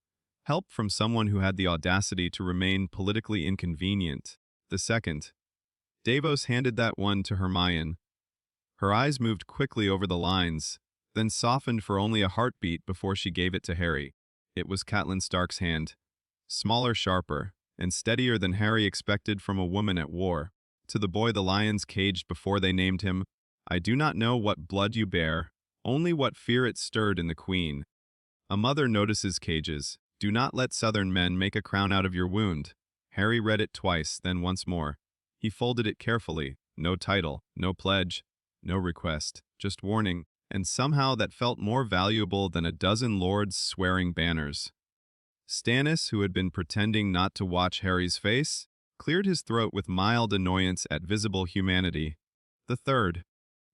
help from someone who had the audacity to remain politically inconvenient. The second. Davos handed that one to Hermione. Her eyes moved quickly over the lines, then softened for only a heartbeat before she gave it to Harry. It was Catelyn Stark's hand. Smaller, sharper, and steadier than Harry expected from a woman at war. To the boy the lions caged before they named him, "I do not know what blood you bear, only what fear it stirred in the queen. A mother notices cages. Do not let southern men make a crown out of your wound." Harry read it twice, then once more. He folded it carefully. No title, no pledge, no request, just warning, and somehow that felt more valuable than a dozen lords swearing banners. Stannis, who had been pretending not to watch Harry's face, cleared his throat with mild annoyance at visible humanity. The third.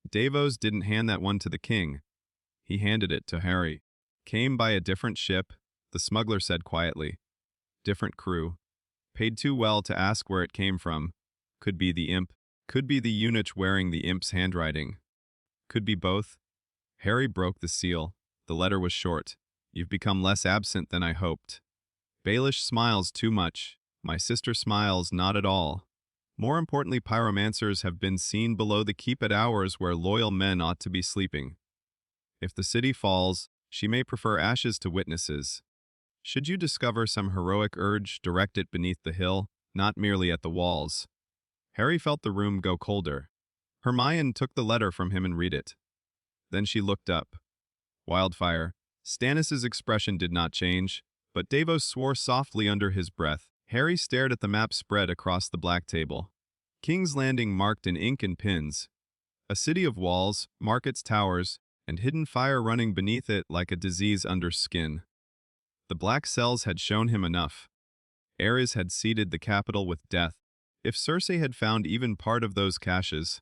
Davos didn't hand that one to the king. He handed it to Harry. "Came by a different ship," the smuggler said quietly. "Different crew. Paid too well to ask where it came from. Could be the imp. Could be the eunuch wearing the imp's handwriting. Could be both." Harry broke the seal. The letter was short. "You've become less absent than I hoped. Baelish smiles too much. My sister smiles not at all. More importantly, pyromancers have been seen below the keep at hours where loyal men ought to be sleeping. If the city falls, she may prefer ashes to witnesses. Should you discover some heroic urge, direct it beneath the hill, not merely at the walls." Harry felt the room go colder. Hermione took the letter from him and read it. Then she looked up. Wildfire. Stannis's expression did not change, but Davos swore softly under his breath. Harry stared at the map spread across the black table. King's Landing marked in ink and pins. A city of walls, markets, towers, and hidden fire running beneath it like a disease under skin. The black cells had shown him enough. Ares had seeded the capital with death. If Cersei had found even part of those caches,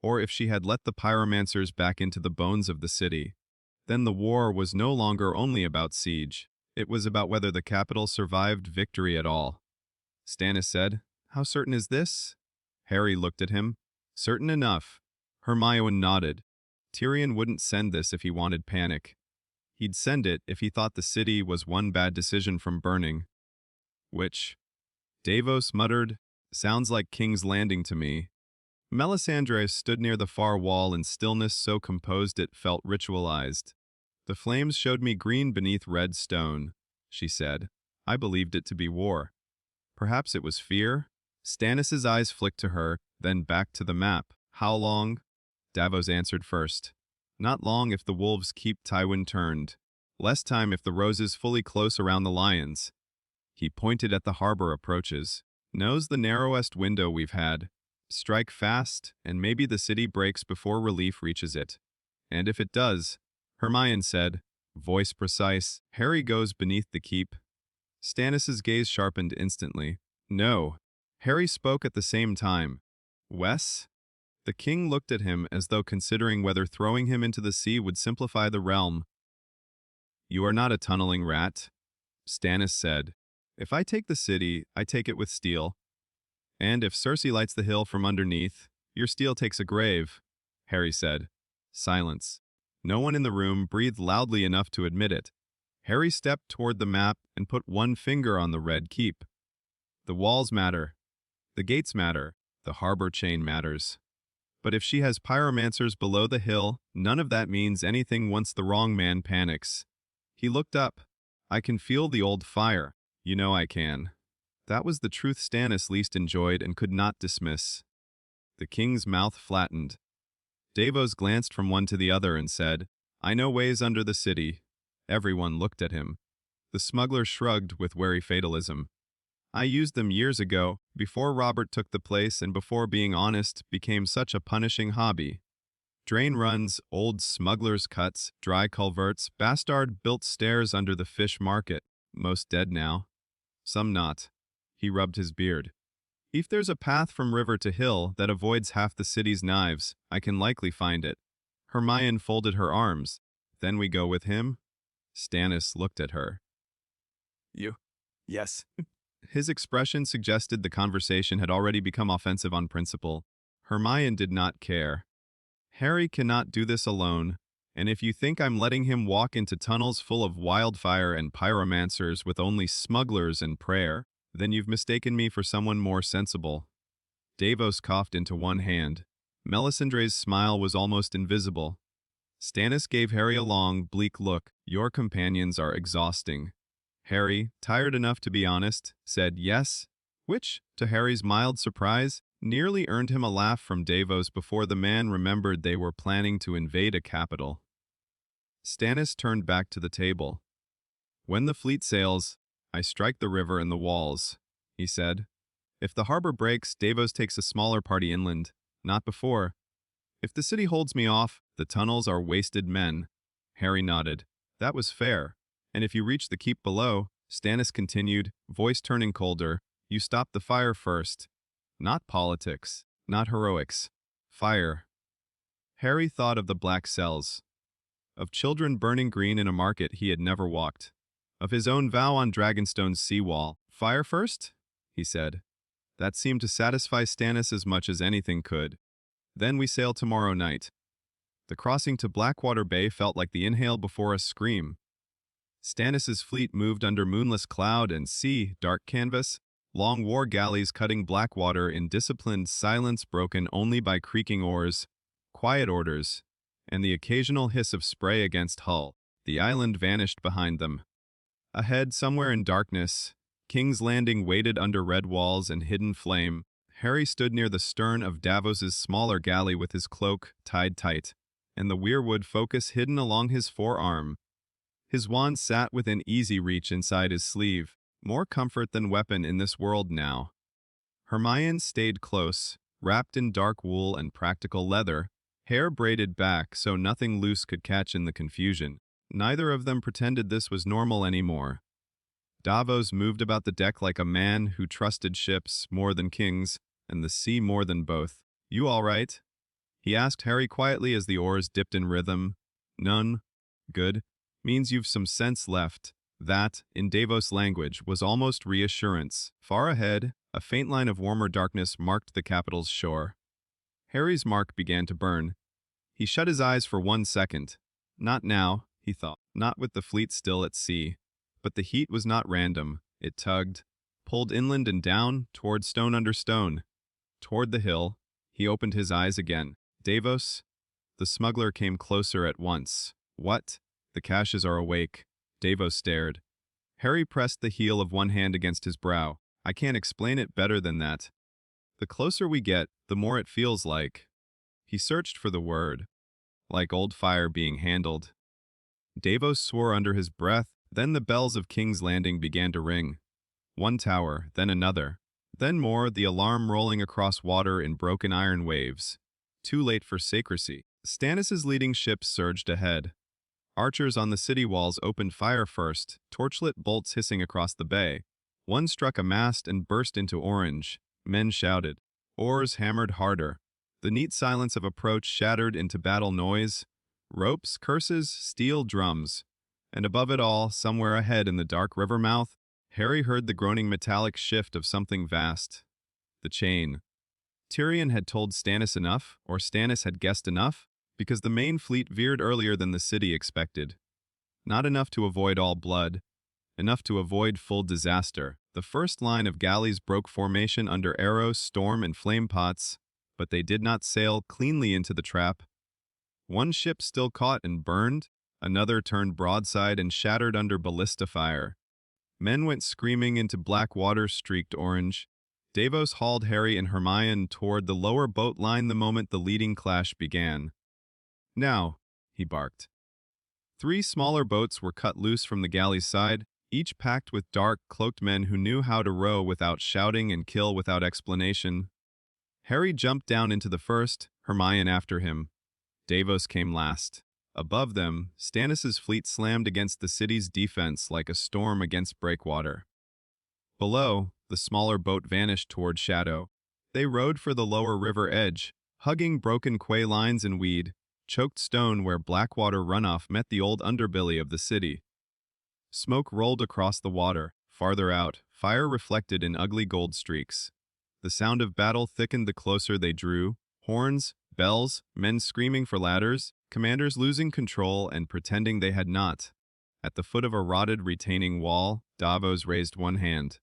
or if she had let the pyromancers back into the bones of the city, then the war was no longer only about siege. It was about whether the capital survived victory at all. Stannis said, "How certain is this?" Harry looked at him. "Certain enough." Hermione nodded. Tyrion wouldn't send this if he wanted panic. He'd send it if he thought the city was one bad decision from burning. Which, Davos muttered, "Sounds like King's Landing to me." Melisandre stood near the far wall in stillness so composed it felt ritualized. "The flames showed me green beneath red stone," she said. "I believed it to be war. Perhaps it was fear?" Stannis's eyes flicked to her, then back to the map. "How long?" Davos answered first. "Not long if the wolves keep Tywin turned. Less time if the roses fully close around the lions." He pointed at the harbor approaches. "Knows the narrowest window we've had. Strike fast, and maybe the city breaks before relief reaches it. And if it does, Hermione said, voice precise. Harry goes beneath the keep. Stannis's gaze sharpened instantly. No. Harry spoke at the same time. Wes? The king looked at him as though considering whether throwing him into the sea would simplify the realm. You are not a tunneling rat, Stannis said. If I take the city, I take it with steel. And if Cersei lights the hill from underneath, your steel takes a grave, Harry said. Silence. No one in the room breathed loudly enough to admit it. Harry stepped toward the map and put one finger on the red keep. The walls matter. The gates matter. The harbor chain matters. But if she has pyromancers below the hill, none of that means anything once the wrong man panics. He looked up. I can feel the old fire. You know I can. That was the truth Stannis least enjoyed and could not dismiss. The king's mouth flattened. Davos glanced from one to the other and said, I know ways under the city. Everyone looked at him. The smuggler shrugged with wary fatalism. I used them years ago, before Robert took the place and before being honest became such a punishing hobby. Drain runs, old smugglers' cuts, dry culverts, bastard-built stairs under the fish market. Most dead now. Some not. He rubbed his beard. If there's a path from river to hill that avoids half the city's knives, I can likely find it. Hermione folded her arms. Then we go with him? Stannis looked at her. You? Yes. His expression suggested the conversation had already become offensive on principle. Hermione did not care. Harry cannot do this alone, and if you think I'm letting him walk into tunnels full of wildfire and pyromancers with only smugglers and prayer, then you've mistaken me for someone more sensible. Davos coughed into one hand. Melisandre's smile was almost invisible. Stannis gave Harry a long, bleak look. Your companions are exhausting. Harry, tired enough to be honest, said yes, which, to Harry's mild surprise, nearly earned him a laugh from Davos before the man remembered they were planning to invade a capital. Stannis turned back to the table. When the fleet sails, I strike the river and the walls, he said. If the harbor breaks, Davos takes a smaller party inland, not before. If the city holds me off, the tunnels are wasted men. Harry nodded. That was fair. And if you reach the keep below, Stannis continued, voice turning colder, you stop the fire first. Not politics, not heroics. Fire. Harry thought of the black cells. Of children burning green in a market he had never walked. Of his own vow on Dragonstone's seawall. Fire first? He said. That seemed to satisfy Stannis as much as anything could. Then we sail tomorrow night. The crossing to Blackwater Bay felt like the inhale before a scream. Stannis's fleet moved under moonless cloud and sea, dark canvas, long war galleys cutting Blackwater in disciplined silence broken only by creaking oars, quiet orders, and the occasional hiss of spray against hull. The island vanished behind them. Ahead, somewhere in darkness, King's Landing waited under red walls and hidden flame. Harry stood near the stern of Davos's smaller galley with his cloak tied tight, and the weirwood focus hidden along his forearm. His wand sat within easy reach inside his sleeve, more comfort than weapon in this world now. Hermione stayed close, wrapped in dark wool and practical leather, hair braided back so nothing loose could catch in the confusion. Neither of them pretended this was normal anymore. Davos moved about the deck like a man who trusted ships more than kings, and the sea more than both. You all right? He asked Harry quietly as the oars dipped in rhythm. None. Good. Means you've some sense left. That, in Davos language, was almost reassurance. Far ahead, a faint line of warmer darkness marked the capital's shore. Harry's mark began to burn. He shut his eyes for 1 second. Not now, he thought, not with the fleet still at sea. But the heat was not random. It tugged, pulled inland and down, toward stone under stone. Toward the hill, he opened his eyes again. Davos? The smuggler came closer at once. What? The caches are awake. Davos stared. Harry pressed the heel of one hand against his brow. I can't explain it better than that. The closer we get, the more it feels like. He searched for the word. Like old fire being handled. Davos swore under his breath, then the bells of King's Landing began to ring. One tower, then another. Then more, the alarm rolling across water in broken iron waves. Too late for sacristy. Stannis' leading ships surged ahead. Archers on the city walls opened fire first, torchlit bolts hissing across the bay. One struck a mast and burst into orange. Men shouted. Oars hammered harder. The neat silence of approach shattered into battle noise. Ropes, curses, steel drums. And above it all, somewhere ahead in the dark river mouth, Harry heard the groaning metallic shift of something vast. The chain. Tyrion had told Stannis enough, or Stannis had guessed enough, because the main fleet veered earlier than the city expected. Not enough to avoid all blood, enough to avoid full disaster. The first line of galleys broke formation under arrows, storm, and flame pots, but they did not sail cleanly into the trap. One ship still caught and burned, another turned broadside and shattered under ballista fire. Men went screaming into black water streaked orange. Davos hauled Harry and Hermione toward the lower boat line the moment the leading clash began. Now, he barked. 3 smaller boats were cut loose from the galley's side, each packed with dark, cloaked men who knew how to row without shouting and kill without explanation. Harry jumped down into the first, Hermione after him. Davos came last. Above them, Stannis's fleet slammed against the city's defense like a storm against breakwater. Below, the smaller boat vanished toward shadow. They rowed for the lower river edge, hugging broken quay lines and weed, choked stone where blackwater runoff met the old underbelly of the city. Smoke rolled across the water. Farther out, fire reflected in ugly gold streaks. The sound of battle thickened the closer they drew. Horns, bells, men screaming for ladders, commanders losing control and pretending they had not. At the foot of a rotted retaining wall, Davos raised one hand.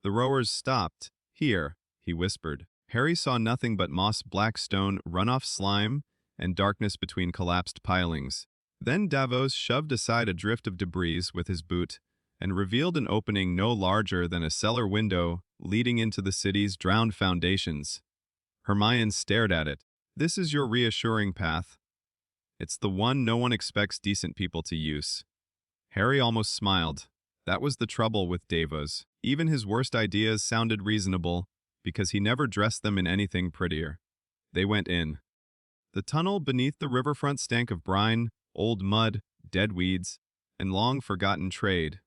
The rowers stopped. Here, he whispered. Harry saw nothing but moss-black stone, runoff slime, and darkness between collapsed pilings. Then Davos shoved aside a drift of debris with his boot and revealed an opening no larger than a cellar window leading into the city's drowned foundations. Hermione stared at it. This is your reassuring path. It's the one no one expects decent people to use. Harry almost smiled. That was the trouble with Davos. Even his worst ideas sounded reasonable, because he never dressed them in anything prettier. They went in. The tunnel beneath the riverfront stank of brine, old mud, dead weeds, and long-forgotten trade.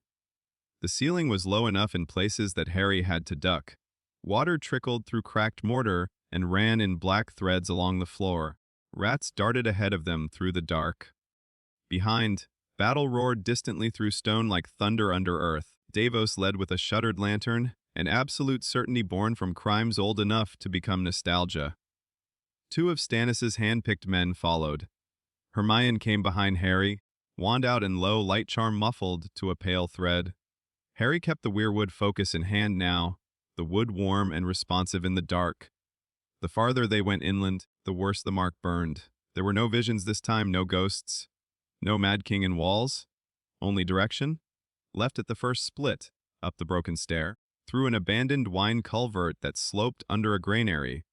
The ceiling was low enough in places that Harry had to duck. Water trickled through cracked mortar and ran in black threads along the floor. Rats darted ahead of them through the dark. Behind, battle roared distantly through stone like thunder under earth. Davos led with a shuttered lantern, an absolute certainty born from crimes old enough to become nostalgia. 2 of Stannis's hand-picked men followed. Hermione came behind Harry, wand out and low light charm muffled to a pale thread. Harry kept the weirwood focus in hand now, the wood warm and responsive in the dark. The farther they went inland, the worse the mark burned. There were no visions this time, no ghosts. No Mad King in walls. Only direction. Left at the first split, up the broken stair, through an abandoned wine culvert that sloped under a granary,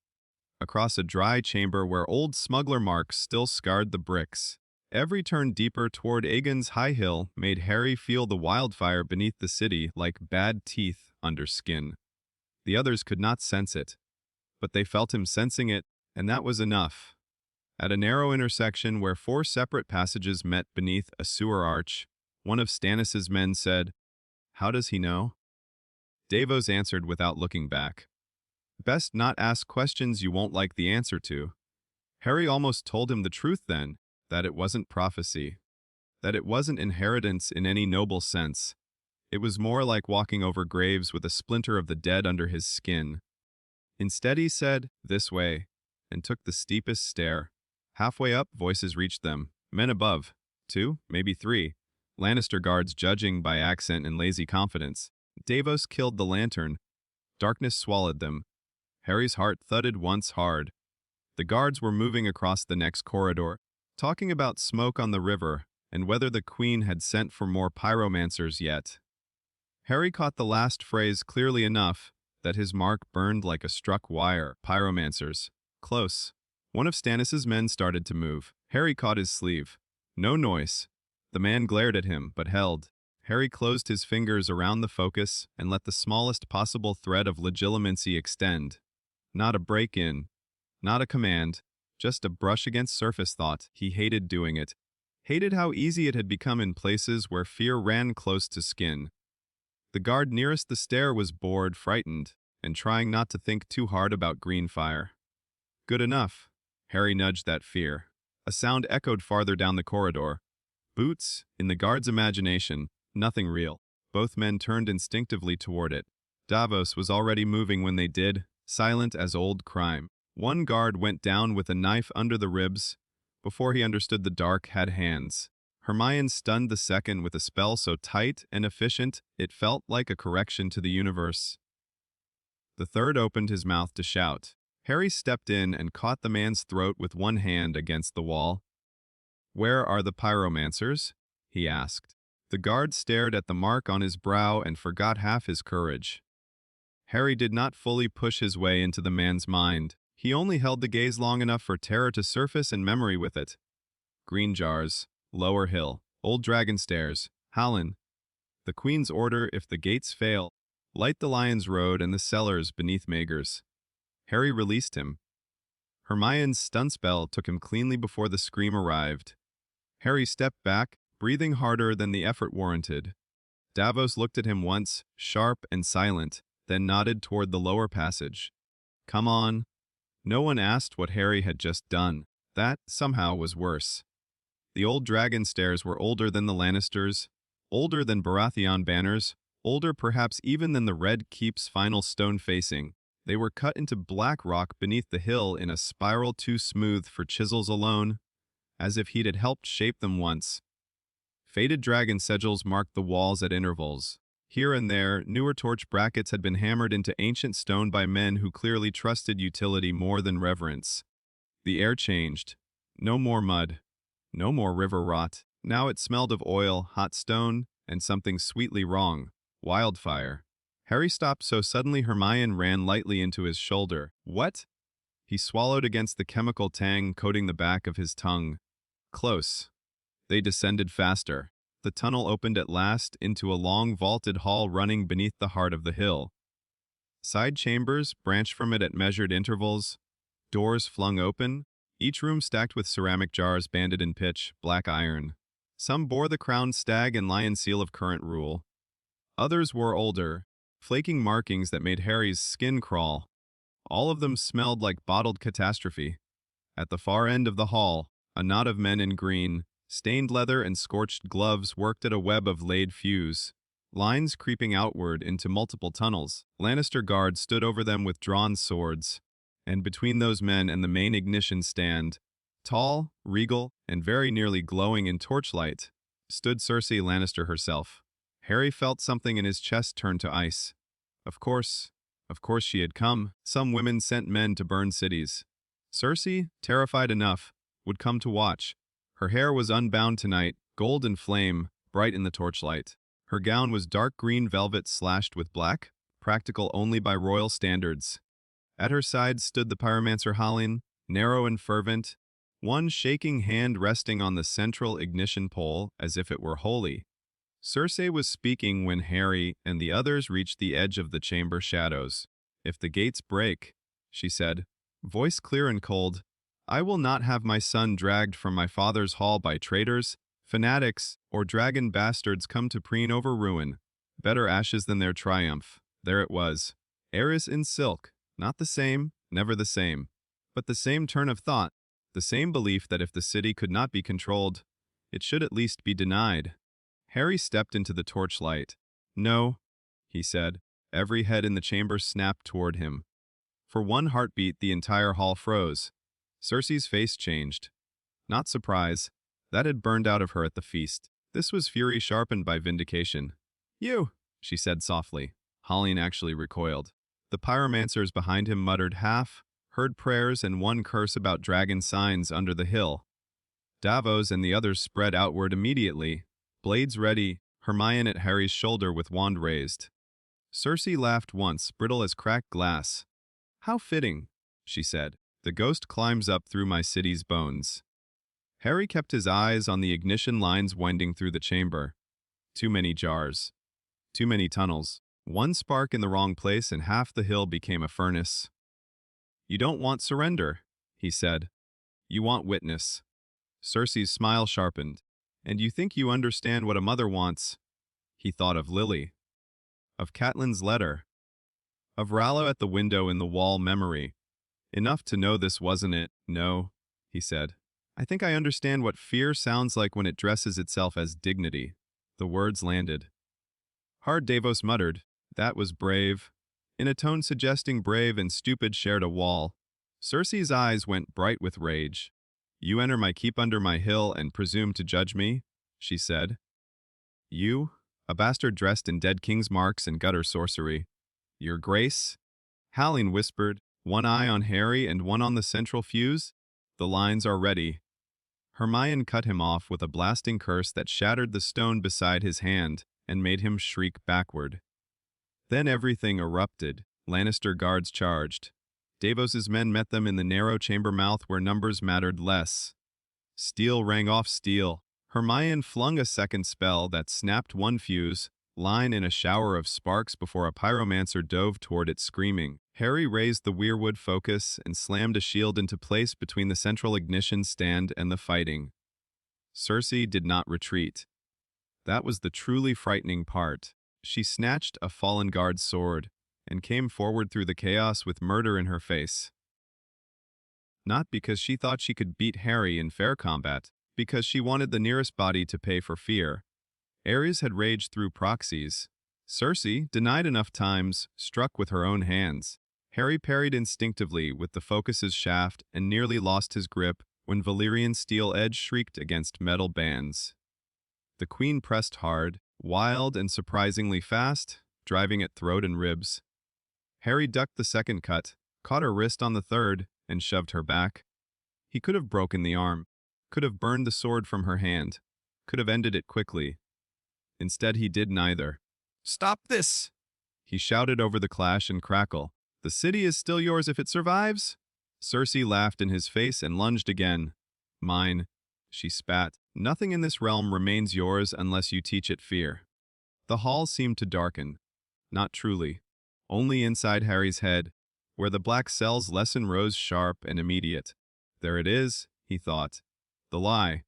across a dry chamber where old smuggler marks still scarred the bricks. Every turn deeper toward Aegon's high hill made Harry feel the wildfire beneath the city like bad teeth under skin. The others could not sense it, but they felt him sensing it, and that was enough. At a narrow intersection where 4 separate passages met beneath a sewer arch, one of Stannis's men said, "How does he know?" Davos answered without looking back. Best not ask questions you won't like the answer to. Harry almost told him the truth then, that it wasn't prophecy, that it wasn't inheritance in any noble sense. It was more like walking over graves with a splinter of the dead under his skin. Instead he said, "This way," and took the steepest stair. Halfway up, voices reached them. Men above. 2, maybe 3. Lannister guards judging by accent and lazy confidence. Davos killed the lantern. Darkness swallowed them. Harry's heart thudded once hard. The guards were moving across the next corridor, talking about smoke on the river and whether the Queen had sent for more pyromancers yet. Harry caught the last phrase clearly enough that his mark burned like a struck wire. Pyromancers. Close. One of Stannis's men started to move. Harry caught his sleeve. No noise. The man glared at him, but held. Harry closed his fingers around the focus and let the smallest possible thread of legitimacy extend. Not a break-in, not a command, just a brush against surface thought. He hated doing it. hated how easy it had become in places where fear ran close to skin. The guard nearest the stair was bored, frightened, and trying not to think too hard about green fire. Good enough. Harry nudged that fear. A sound echoed farther down the corridor. Boots, in the guard's imagination, nothing real. Both men turned instinctively toward it. Davos was already moving when they did, silent as old crime. One guard went down with a knife under the ribs. Before he understood the dark had hands. Hermione stunned the second with a spell so tight and efficient it felt like a correction to the universe. The third opened his mouth to shout. Harry stepped in and caught the man's throat with one hand against the wall. "Where are the pyromancers?" he asked. The guard stared at the mark on his brow and forgot half his courage. Harry did not fully push his way into the man's mind. He only held the gaze long enough for terror to surface and memory with it. Green jars, lower hill, old dragon stairs, Hallen. The Queen's order if the gates fail. Light the Lion's Road and the cellars beneath Magers. Harry released him. Hermione's stun spell took him cleanly before the scream arrived. Harry stepped back, breathing harder than the effort warranted. Davos looked at him once, sharp and silent, then nodded toward the lower passage. Come on. No one asked what Harry had just done. That, somehow, was worse. The old dragon stairs were older than the Lannisters, older than Baratheon banners, older perhaps even than the Red Keep's final stone facing. They were cut into black rock beneath the hill in a spiral too smooth for chisels alone, as if he'd had helped shape them once. Faded dragon sigils marked the walls at intervals. Here and there, newer torch brackets had been hammered into ancient stone by men who clearly trusted utility more than reverence. The air changed. No more mud. No more river rot. Now it smelled of oil, hot stone, and something sweetly wrong. Wildfire. Harry stopped so suddenly Hermione ran lightly into his shoulder. What? He swallowed against the chemical tang coating the back of his tongue. Close. They descended faster. The tunnel opened at last into a long vaulted hall running beneath the heart of the hill. Side chambers branched from it at measured intervals. Doors flung open, each room stacked with ceramic jars banded in pitch, black iron. Some bore the crowned stag and lion seal of current rule. Others were older, flaking markings that made Harry's skin crawl. All of them smelled like bottled catastrophe. At the far end of the hall, a knot of men in green, stained leather and scorched gloves worked at a web of laid fuse. Lines creeping outward into multiple tunnels. Lannister guards stood over them with drawn swords. And between those men and the main ignition stand, tall, regal, and very nearly glowing in torchlight, stood Cersei Lannister herself. Harry felt something in his chest turn to ice. Of course she had come. Some women sent men to burn cities. Cersei, terrified enough, would come to watch. Her hair was unbound tonight, gold and flame, bright in the torchlight. Her gown was dark green velvet slashed with black, practical only by royal standards. At her side stood the pyromancer Hallen, narrow and fervent, one shaking hand resting on the central ignition pole as if it were holy. Cersei was speaking when Harry and the others reached the edge of the chamber shadows. "If the gates break," she said, voice clear and cold, "I will not have my son dragged from my father's hall by traitors, fanatics, or dragon bastards come to preen over ruin. Better ashes than their triumph." There it was. Heiress in silk. Not the same, never the same. But the same turn of thought, the same belief that if the city could not be controlled, it should at least be denied. Harry stepped into the torchlight. "No," he said. Every head in the chamber snapped toward him. For one heartbeat, the entire hall froze. Cersei's face changed. Not surprise. That had burned out of her at the feast. This was fury sharpened by vindication. "You," she said softly. Hallen actually recoiled. The pyromancers behind him muttered half, heard prayers and one curse about dragon signs under the hill. Davos and the others spread outward immediately, blades ready, Hermione at Harry's shoulder with wand raised. Cersei laughed once, brittle as cracked glass. "How fitting," she said. "The ghost climbs up through my city's bones." Harry kept his eyes on the ignition lines winding through the chamber. Too many jars. Too many tunnels. One spark in the wrong place and half the hill became a furnace. "You don't want surrender," he said. "You want witness." Cersei's smile sharpened. And you think you understand what a mother wants. He thought of Lily, of Catelyn's letter, of Rallo at the window in the wall memory. Enough to know this wasn't it. No, he said. I think I understand what fear sounds like when it dresses itself as dignity. The words landed. Hard Davos muttered, that was brave. In a tone suggesting brave and stupid shared a wall. Cersei's eyes went bright with rage. You enter my keep under my hill and presume to judge me, she said. You, a bastard dressed in dead king's marks and gutter sorcery. Your grace? Hallyne whispered, one eye on Harry and one on the central fuse. The lines are ready. Hermione cut him off with a blasting curse that shattered the stone beside his hand and made him shriek backward. Then everything erupted. Lannister guards charged. Davos's men met them in the narrow chamber mouth where numbers mattered less. Steel rang off steel. Hermione flung a second spell that snapped one fuse, line in a shower of sparks before a pyromancer dove toward it screaming. Harry raised the weirwood focus and slammed a shield into place between the central ignition stand and the fighting. Cersei did not retreat. That was the truly frightening part. She snatched a fallen guard's sword and came forward through the chaos with murder in her face. Not because she thought she could beat Harry in fair combat, because she wanted the nearest body to pay for fear. Ares had raged through proxies. Cersei, denied enough times, struck with her own hands. Harry parried instinctively with the focus's shaft and nearly lost his grip when Valyrian steel edge shrieked against metal bands. The queen pressed hard, wild and surprisingly fast, driving at throat and ribs. Harry ducked the second cut, caught her wrist on the third, and shoved her back. He could have broken the arm, could have burned the sword from her hand, could have ended it quickly. Instead, he did neither. "Stop this!" he shouted over the clash and crackle. "The city is still yours if it survives?" Cersei laughed in his face and lunged again. "Mine," she spat. "Nothing in this realm remains yours unless you teach it fear." The hall seemed to darken. Not truly. Only inside Harry's head, where the black cell's lesson rose sharp and immediate. There it is, he thought. The lie.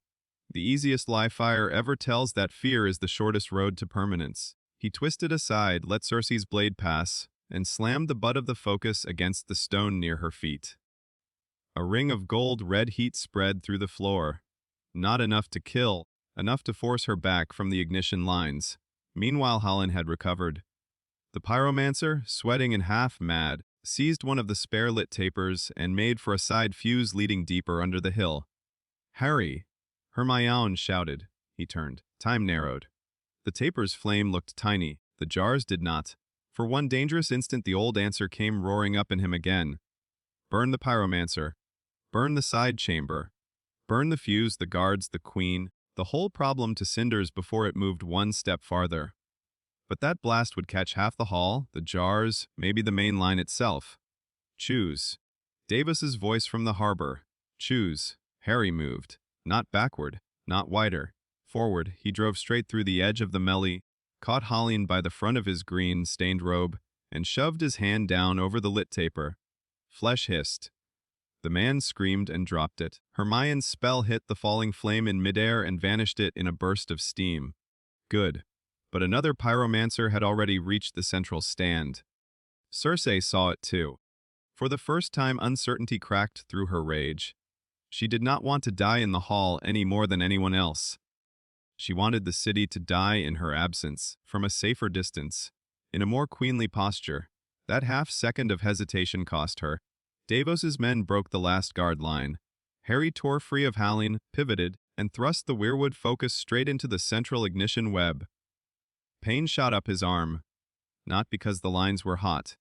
The easiest lie fire ever tells that fear is the shortest road to permanence. He twisted aside, let Cersei's blade pass, and slammed the butt of the focus against the stone near her feet. A ring of gold red heat spread through the floor. Not enough to kill, enough to force her back from the ignition lines. Meanwhile, Hallyne had recovered. The pyromancer, sweating and half mad, seized one of the spare-lit tapers and made for a side fuse leading deeper under the hill. "Harry!" Hermione shouted. He turned. Time narrowed. The taper's flame looked tiny. The jars did not. For one dangerous instant the old answer came roaring up in him again. Burn the pyromancer. Burn the side chamber. Burn the fuse, the guards, the queen, the whole problem to cinders before it moved one step farther. But that blast would catch half the hall, the jars, maybe the main line itself. Choose. Davos's voice from the harbor. Choose. Harry moved. Not backward, not wider. Forward, he drove straight through the edge of the melee, caught Hallyne by the front of his green, stained robe, and shoved his hand down over the lit taper. Flesh hissed. The man screamed and dropped it. Hermione's spell hit the falling flame in midair and vanished it in a burst of steam. Good. But another pyromancer had already reached the central stand. Cersei saw it too. For the first time, uncertainty cracked through her rage. She did not want to die in the hall any more than anyone else. She wanted the city to die in her absence, from a safer distance, in a more queenly posture. That half-second of hesitation cost her. Davos's men broke the last guard line. Harry tore free of Hallyne, pivoted, and thrust the weirwood focus straight into the central ignition web. Pain shot up his arm, not because the lines were hot,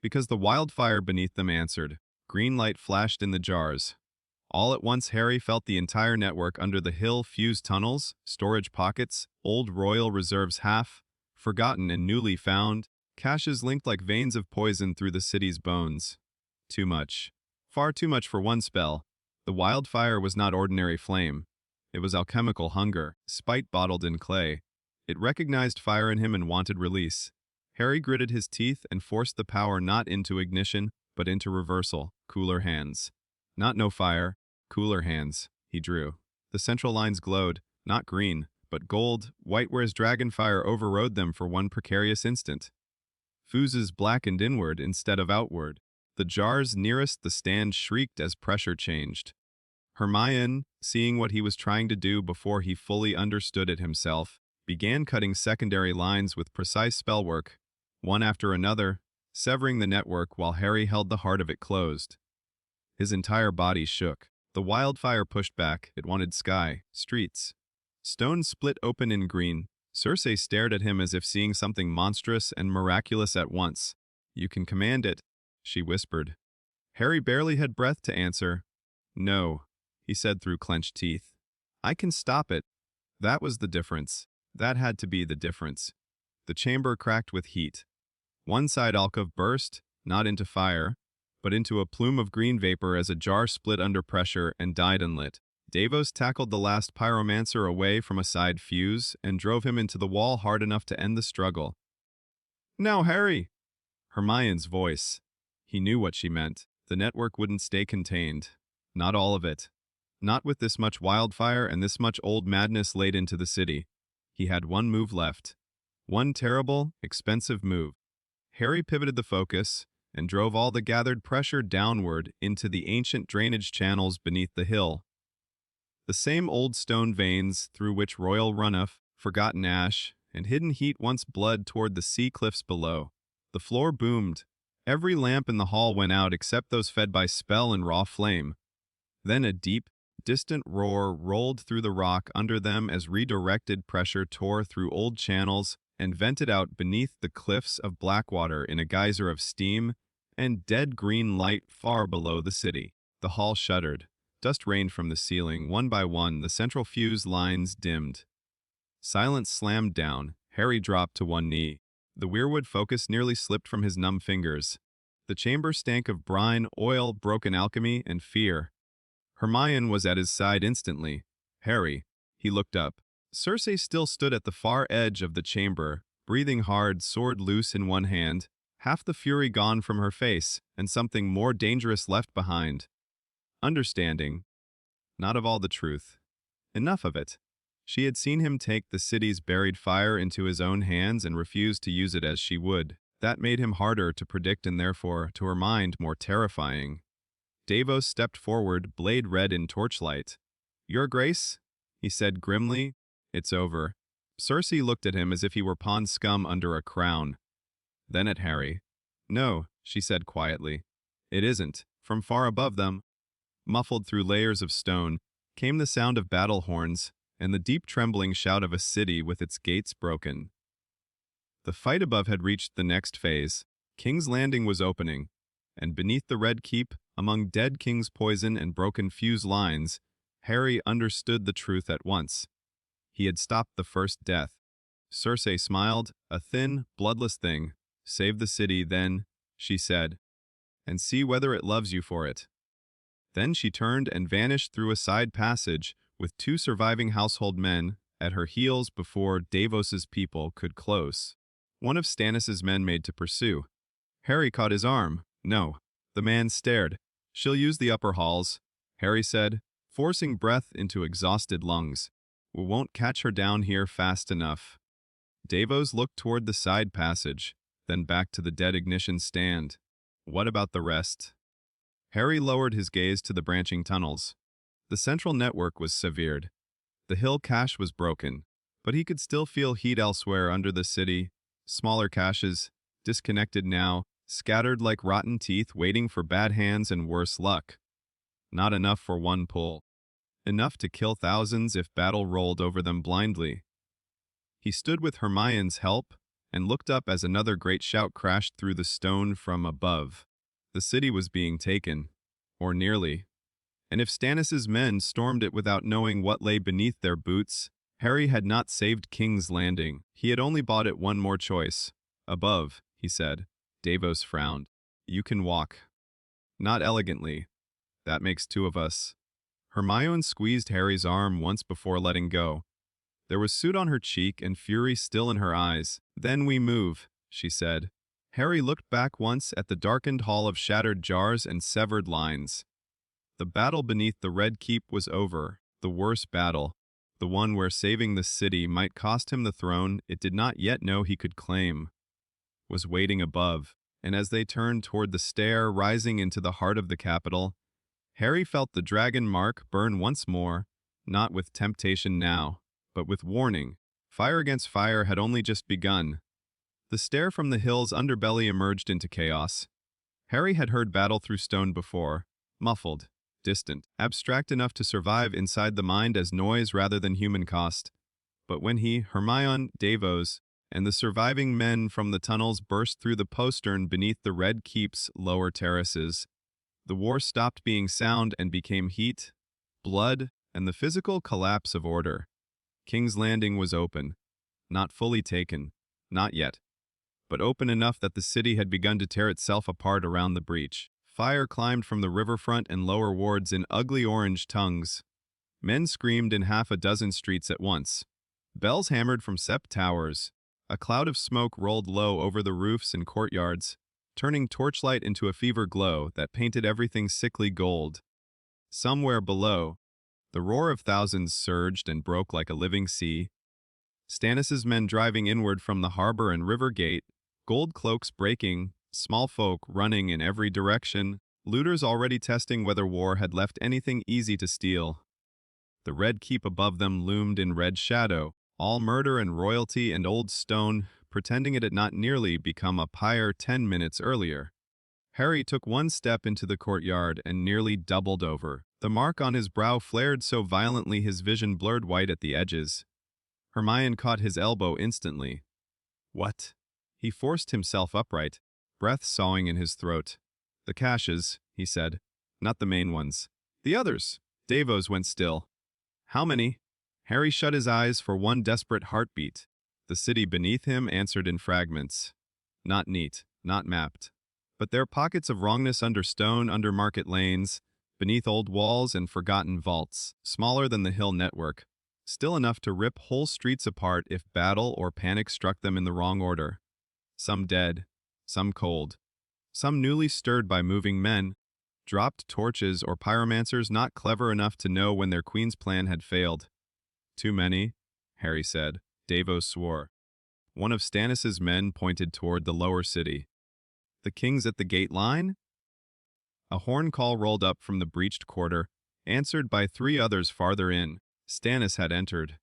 because the wildfire beneath them answered. Green light flashed in the jars. All at once Harry felt the entire network under the hill fuse tunnels, storage pockets, old royal reserves half, forgotten and newly found, caches linked like veins of poison through the city's bones. Too much. Far too much for one spell. The wildfire was not ordinary flame. It was alchemical hunger, spite bottled in clay. It recognized fire in him and wanted release. Harry gritted his teeth and forced the power not into ignition, but into reversal, cooler hands. Not no fire, cooler hands, he drew. The central lines glowed, Not green, but gold, white where his dragonfire overrode them for one precarious instant. Fuses blackened inward instead of outward. The jars nearest the stand shrieked as pressure changed. Hermione, seeing what he was trying to do before he fully understood it himself, began cutting secondary lines with precise spellwork, one after another, severing the network while Harry held the heart of it closed. His entire body shook. The wildfire pushed back. It wanted sky, streets. Stone split open in green. Cersei stared at him as if seeing something monstrous and miraculous at once. "You can command it," she whispered. Harry barely had breath to answer. "No," he said through clenched teeth. "I can stop it." That was the difference. That had to be the difference. The chamber cracked with heat. One side alcove burst, not into fire, but into a plume of green vapor as a jar split under pressure and died unlit. Davos tackled the last pyromancer away from a side fuse and drove him into the wall hard enough to end the struggle. "Now, Harry!" Hermione's voice. He knew what she meant. The network wouldn't stay contained. Not all of it. Not with this much wildfire and this much old madness laid into the city. He had one move left. One terrible, expensive move. Harry pivoted the focus and drove all the gathered pressure downward into the ancient drainage channels beneath the hill. The same old stone veins through which royal runoff, forgotten ash, and hidden heat once bled toward the sea cliffs below. The floor boomed. Every lamp in the hall went out except those fed by spell and raw flame. Then a deep, distant roar rolled through the rock under them as redirected pressure tore through old channels and vented out beneath the cliffs of Blackwater in a geyser of steam and dead green light far below the city. The hall shuddered. Dust rained from the ceiling. One by one, the central fuse lines dimmed. Silence slammed down. Harry dropped to one knee. The weirwood focus nearly slipped from his numb fingers. The chamber stank of brine, oil, broken alchemy, and fear. Hermione was at his side instantly. "Harry." He looked up. Cersei still stood at the far edge of the chamber, breathing hard, sword loose in one hand, half the fury gone from her face, and something more dangerous left behind. Understanding. Not of all the truth. Enough of it. She had seen him take the city's buried fire into his own hands and refuse to use it as she would. That made him harder to predict and therefore, to her mind, more terrifying. Davos stepped forward, blade red in torchlight. "Your Grace?" he said grimly. "It's over." Cersei looked at him as if he were pond scum under a crown. Then at Harry. "No," she said quietly. "It isn't." From far above them, muffled through layers of stone, came the sound of battle horns and the deep trembling shout of a city with its gates broken. The fight above had reached the next phase. King's Landing was opening, and beneath the Red Keep, among dead King's poison and broken fuse lines, Harry understood the truth at once. He had stopped the first death. Cersei smiled, a thin, bloodless thing. "Save the city, then," she said, "and see whether it loves you for it." Then she turned and vanished through a side passage with two surviving household men at her heels before Davos's people could close. One of Stannis's men made to pursue. Harry caught his arm. "No." The man stared. "She'll use the upper halls," Harry said, forcing breath into exhausted lungs. "We won't catch her down here fast enough." Davos looked toward the side passage, then back to the dead ignition stand. "What about the rest?" Harry lowered his gaze to the branching tunnels. The central network was severed. The hill cache was broken, but he could still feel heat elsewhere under the city. Smaller caches, disconnected now, scattered like rotten teeth waiting for bad hands and worse luck. Not enough for one pull. Enough to kill thousands if battle rolled over them blindly. He stood with Hermione's help and looked up as another great shout crashed through the stone from above. The city was being taken, or nearly. And if Stannis's men stormed it without knowing what lay beneath their boots, Harry had not saved King's Landing. He had only bought it one more choice. "Above," he said. Davos frowned. "You can walk." "Not elegantly. That makes two of us." Hermione squeezed Harry's arm once before letting go. There was soot on her cheek and fury still in her eyes. "Then we move," she said. Harry looked back once at the darkened hall of shattered jars and severed lines. The battle beneath the Red Keep was over, the worst battle, the one where saving the city might cost him the throne it did not yet know he could claim, was waiting above, and as they turned toward the stair rising into the heart of the capital, Harry felt the dragon mark burn once more, not with temptation now, but with warning. Fire against fire had only just begun. The stair from the hill's underbelly emerged into chaos. Harry had heard battle through stone before, muffled, distant, abstract enough to survive inside the mind as noise rather than human cost. But when he, Hermione, Davos, and the surviving men from the tunnels burst through the postern beneath the Red Keep's lower terraces, the war stopped being sound and became heat, blood, and the physical collapse of order. King's Landing was open. Not fully taken. Not yet. But open enough that the city had begun to tear itself apart around the breach. Fire climbed from the riverfront and lower wards in ugly orange tongues. Men screamed in half a dozen streets at once. Bells hammered from sept towers. A cloud of smoke rolled low over the roofs and courtyards, turning torchlight into a fever glow that painted everything sickly gold. Somewhere below, the roar of thousands surged and broke like a living sea. Stannis's men driving inward from the harbor and river gate, gold cloaks breaking, small folk running in every direction, looters already testing whether war had left anything easy to steal. The Red Keep above them loomed in red shadow, all murder and royalty and old stone, pretending it had not nearly become a pyre 10 minutes earlier. Harry took one step into the courtyard and nearly doubled over. The mark on his brow flared so violently his vision blurred white at the edges. Hermione caught his elbow instantly. What? He forced himself upright, breath sawing in his throat. The caches, he said. Not the main ones. The others. Davos went still. How many? Harry shut his eyes for one desperate heartbeat. The city beneath him answered in fragments. Not neat, not mapped. But there pockets of wrongness under stone, under market lanes, beneath old walls and forgotten vaults, smaller than the hill network, still enough to rip whole streets apart if battle or panic struck them in the wrong order. Some dead, some cold, some newly stirred by moving men, dropped torches or pyromancers not clever enough to know when their queen's plan had failed. Too many, Harry said. Davos swore. One of Stannis's men pointed toward the lower city. The king's at the gate line? A horn call rolled up from the breached quarter, answered by 3 others farther in. Stannis had entered.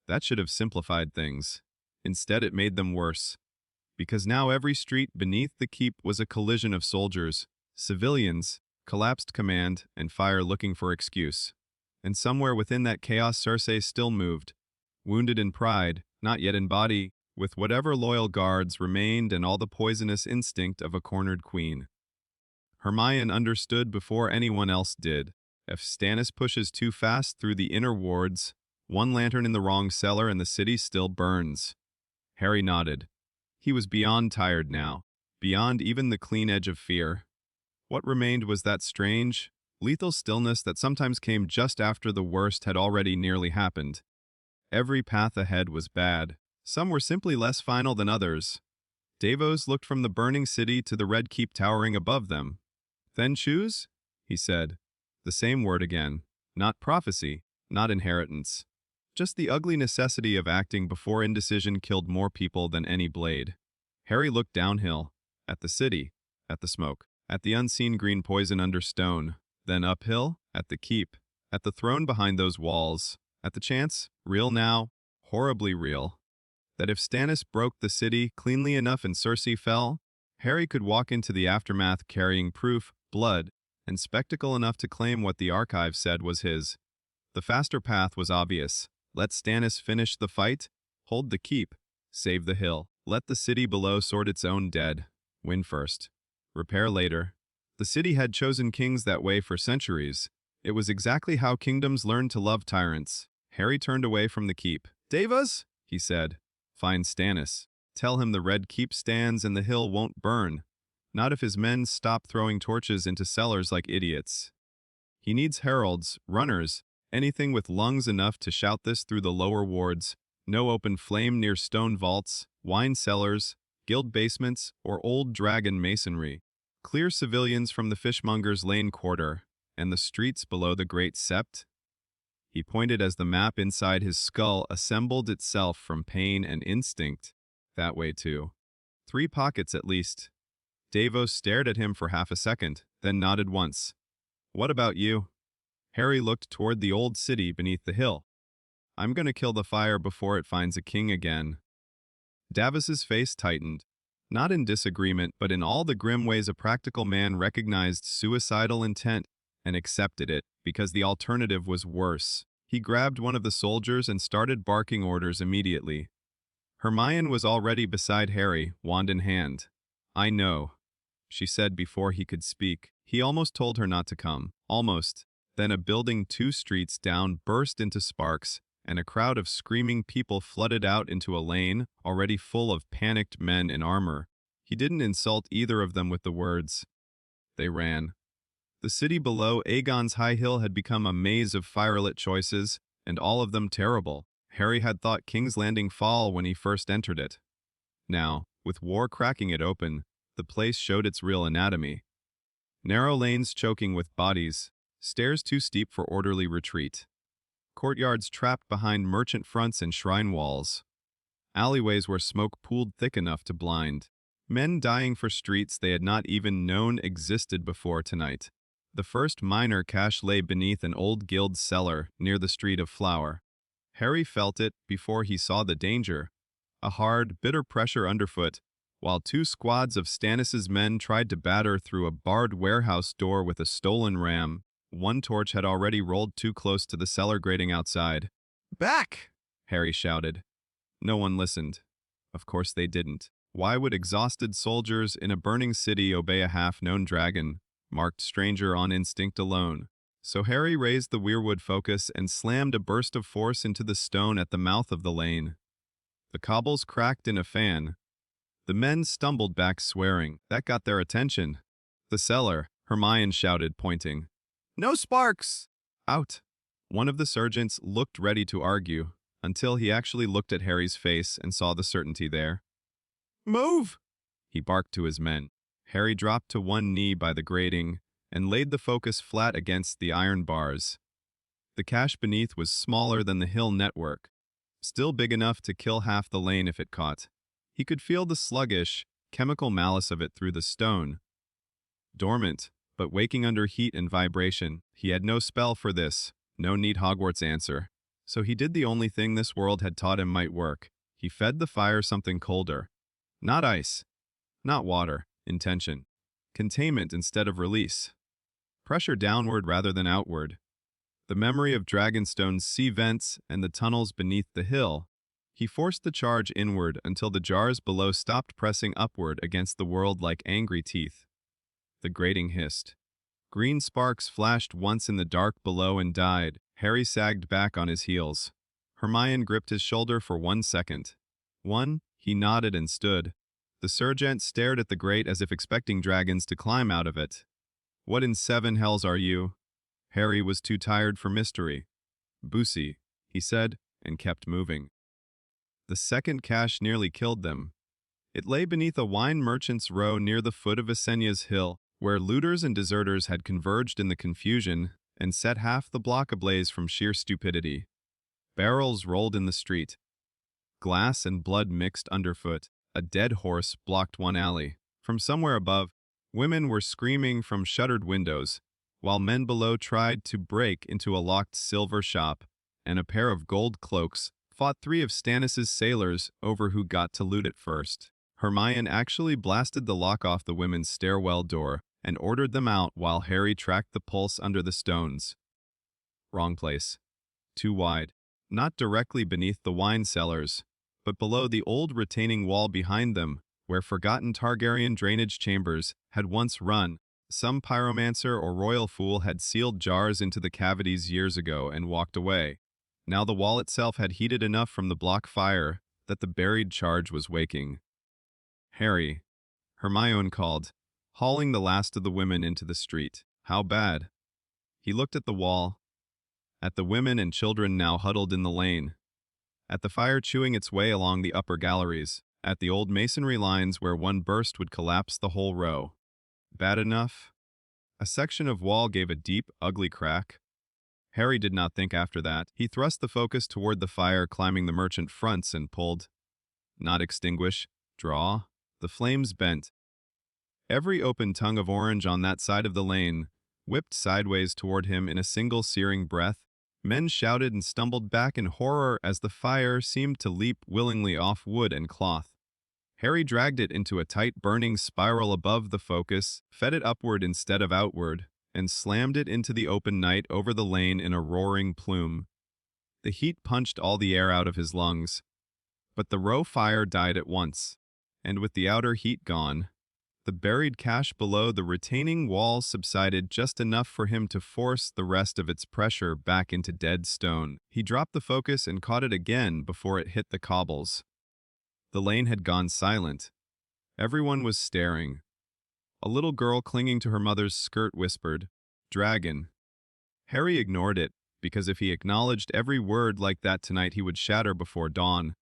That should have simplified things. Instead, it made them worse. Because now every street beneath the keep was a collision of soldiers, civilians, collapsed command, and fire looking for excuse. And somewhere within that chaos Cersei still moved, wounded in pride, not yet in body, with whatever loyal guards remained and all the poisonous instinct of a cornered queen. Hermione understood before anyone else did. If Stannis pushes too fast through the inner wards, one lantern in the wrong cellar and the city still burns. Harry nodded. He was beyond tired now, beyond even the clean edge of fear. What remained was that strange, lethal stillness that sometimes came just after the worst had already nearly happened. Every path ahead was bad. Some were simply less final than others. Davos looked from the burning city to the Red Keep towering above them. Then choose? He said. The same word again. Not prophecy, not inheritance. Just the ugly necessity of acting before indecision killed more people than any blade. Harry looked downhill, at the city, at the smoke, at the unseen green poison under stone, then uphill, at the keep, at the throne behind those walls, at the chance, real now, horribly real, that if Stannis broke the city cleanly enough and Cersei fell, Harry could walk into the aftermath carrying proof, blood, and spectacle enough to claim what the archive said was his. The faster path was obvious. Let Stannis finish the fight, hold the keep, save the hill. Let the city below sort its own dead. Win first. Repair later. The city had chosen kings that way for centuries. It was exactly how kingdoms learned to love tyrants. Harry turned away from the keep. Davos, he said. Find Stannis. Tell him the Red Keep stands and the hill won't burn. Not if his men stop throwing torches into cellars like idiots. He needs heralds, runners, anything with lungs enough to shout this through the lower wards. No open flame near stone vaults, wine cellars, guild basements, or old dragon masonry. Clear civilians from the fishmonger's lane quarter, and the streets below the Great Sept. He pointed as the map inside his skull assembled itself from pain and instinct. That way too. 3 pockets at least. Davos stared at him for half a second, then nodded once. What about you? Harry looked toward the old city beneath the hill. I'm gonna kill the fire before it finds a king again. Davos's face tightened, not in disagreement, but in all the grim ways a practical man recognized suicidal intent and accepted it, because the alternative was worse. He grabbed one of the soldiers and started barking orders immediately. Hermione was already beside Harry, wand in hand. I know, she said before he could speak. He almost told her not to come. Almost. Then a building 2 streets down burst into sparks, and a crowd of screaming people flooded out into a lane already full of panicked men in armor. He didn't insult either of them with the words. They ran. The city below Aegon's high hill had become a maze of firelit choices, and all of them terrible. Harry had thought King's Landing fall when he first entered it. Now, with war cracking it open, the place showed its real anatomy. Narrow lanes choking with bodies, stairs too steep for orderly retreat. Courtyards trapped behind merchant fronts and shrine walls. Alleyways where smoke pooled thick enough to blind. Men dying for streets they had not even known existed before tonight. The first minor cache lay beneath an old guild cellar near the Street of Flower. Harry felt it before he saw the danger. A hard, bitter pressure underfoot, while 2 squads of Stannis's men tried to batter through a barred warehouse door with a stolen ram. One torch had already rolled too close to the cellar grating outside. Back! Harry shouted. No one listened. Of course they didn't. Why would exhausted soldiers in a burning city obey a half-known dragon, marked stranger on instinct alone? So Harry raised the weirwood focus and slammed a burst of force into the stone at the mouth of the lane. The cobbles cracked in a fan. The men stumbled back swearing. That got their attention. The cellar, Hermione shouted, pointing. No sparks! Out. One of the sergeants looked ready to argue, until he actually looked at Harry's face and saw the certainty there. Move! He barked to his men. Harry dropped to one knee by the grating and laid the focus flat against the iron bars. The cache beneath was smaller than the hill network, still big enough to kill half the lane if it caught. He could feel the sluggish, chemical malice of it through the stone. Dormant, but waking under heat and vibration. He had no spell for this, no neat Hogwarts answer. So he did the only thing this world had taught him might work. He fed the fire something colder. Not ice. Not water. Intention. Containment instead of release. Pressure downward rather than outward. The memory of Dragonstone's sea vents and the tunnels beneath the hill. He forced the charge inward until the jars below stopped pressing upward against the world like angry teeth. The grating hissed. Green sparks flashed once in the dark below and died. Harry sagged back on his heels. Hermione gripped his shoulder for 1 second. He nodded and stood. The sergeant stared at the grate as if expecting dragons to climb out of it. What in 7 hells are you? Harry was too tired for mystery. Boosie, he said, and kept moving. The second cache nearly killed them. It lay beneath a wine merchant's row near the foot of Asenya's hill, where looters and deserters had converged in the confusion and set half the block ablaze from sheer stupidity. Barrels rolled in the street. Glass and blood mixed underfoot. A dead horse blocked one alley. From somewhere above, women were screaming from shuttered windows, while men below tried to break into a locked silver shop, and a pair of gold cloaks fought 3 of Stannis's sailors over who got to loot it first. Hermione actually blasted the lock off the women's stairwell door and ordered them out while Harry tracked the pulse under the stones. Wrong place. Too wide. Not directly beneath the wine cellars, but below the old retaining wall behind them, where forgotten Targaryen drainage chambers had once run. Some pyromancer or royal fool had sealed jars into the cavities years ago and walked away. Now the wall itself had heated enough from the block fire that the buried charge was waking. Harry, Hermione called, hauling the last of the women into the street. How bad? He looked at the wall, at the women and children now huddled in the lane, at the fire chewing its way along the upper galleries, at the old masonry lines where one burst would collapse the whole row. Bad enough? A section of wall gave a deep, ugly crack. Harry did not think after that. He thrust the focus toward the fire, climbing the merchant fronts, and pulled. Not extinguish. Draw. The flames bent. Every open tongue of orange on that side of the lane whipped sideways toward him in a single searing breath. Men shouted and stumbled back in horror as the fire seemed to leap willingly off wood and cloth. Harry dragged it into a tight burning spiral above the focus, fed it upward instead of outward, and slammed it into the open night over the lane in a roaring plume. The heat punched all the air out of his lungs. But the row fire died at once, and with the outer heat gone, the buried cache below the retaining wall subsided just enough for him to force the rest of its pressure back into dead stone. He dropped the focus and caught it again before it hit the cobbles. The lane had gone silent. Everyone was staring. A little girl clinging to her mother's skirt whispered, "Dragon." Harry ignored it, because if he acknowledged every word like that tonight he would shatter before dawn.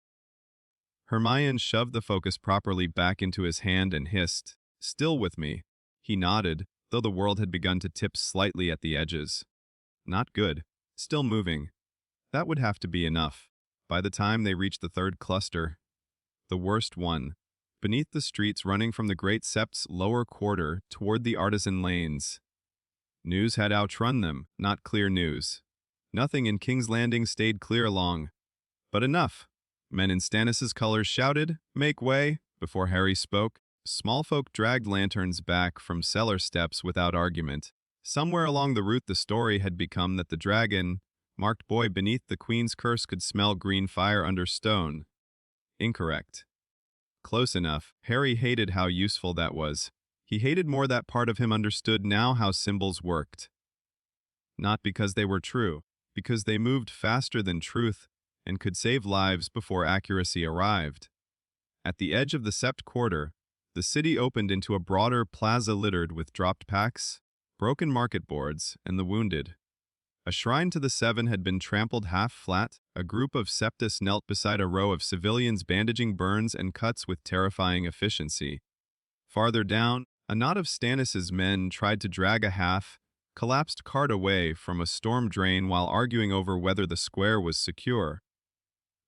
Hermione shoved the focus properly back into his hand and hissed, "Still with me." He nodded, though the world had begun to tip slightly at the edges. Not good. Still moving. That would have to be enough. By the time they reached the third cluster, the worst one, beneath the streets running from the Great Sept's lower quarter toward the artisan lanes. News had outrun them, not clear news. Nothing in King's Landing stayed clear long. But enough. Men in Stannis's colors shouted, "Make way," before Harry spoke. Small folk dragged lanterns back from cellar steps without argument. Somewhere along the route the story had become that the dragon, marked boy beneath the Queen's curse, could smell green fire under stone. Incorrect. Close enough. Harry hated how useful that was. He hated more that part of him understood now how symbols worked. Not because they were true, because they moved faster than truth and could save lives before accuracy arrived. At the edge of the Sept quarter, the city opened into a broader plaza littered with dropped packs, broken market boards, and the wounded. A shrine to the Seven had been trampled half flat. A group of Septists knelt beside a row of civilians bandaging burns and cuts with terrifying efficiency. Farther down, a knot of Stannis's men tried to drag a half-collapsed cart away from a storm drain while arguing over whether the square was secure.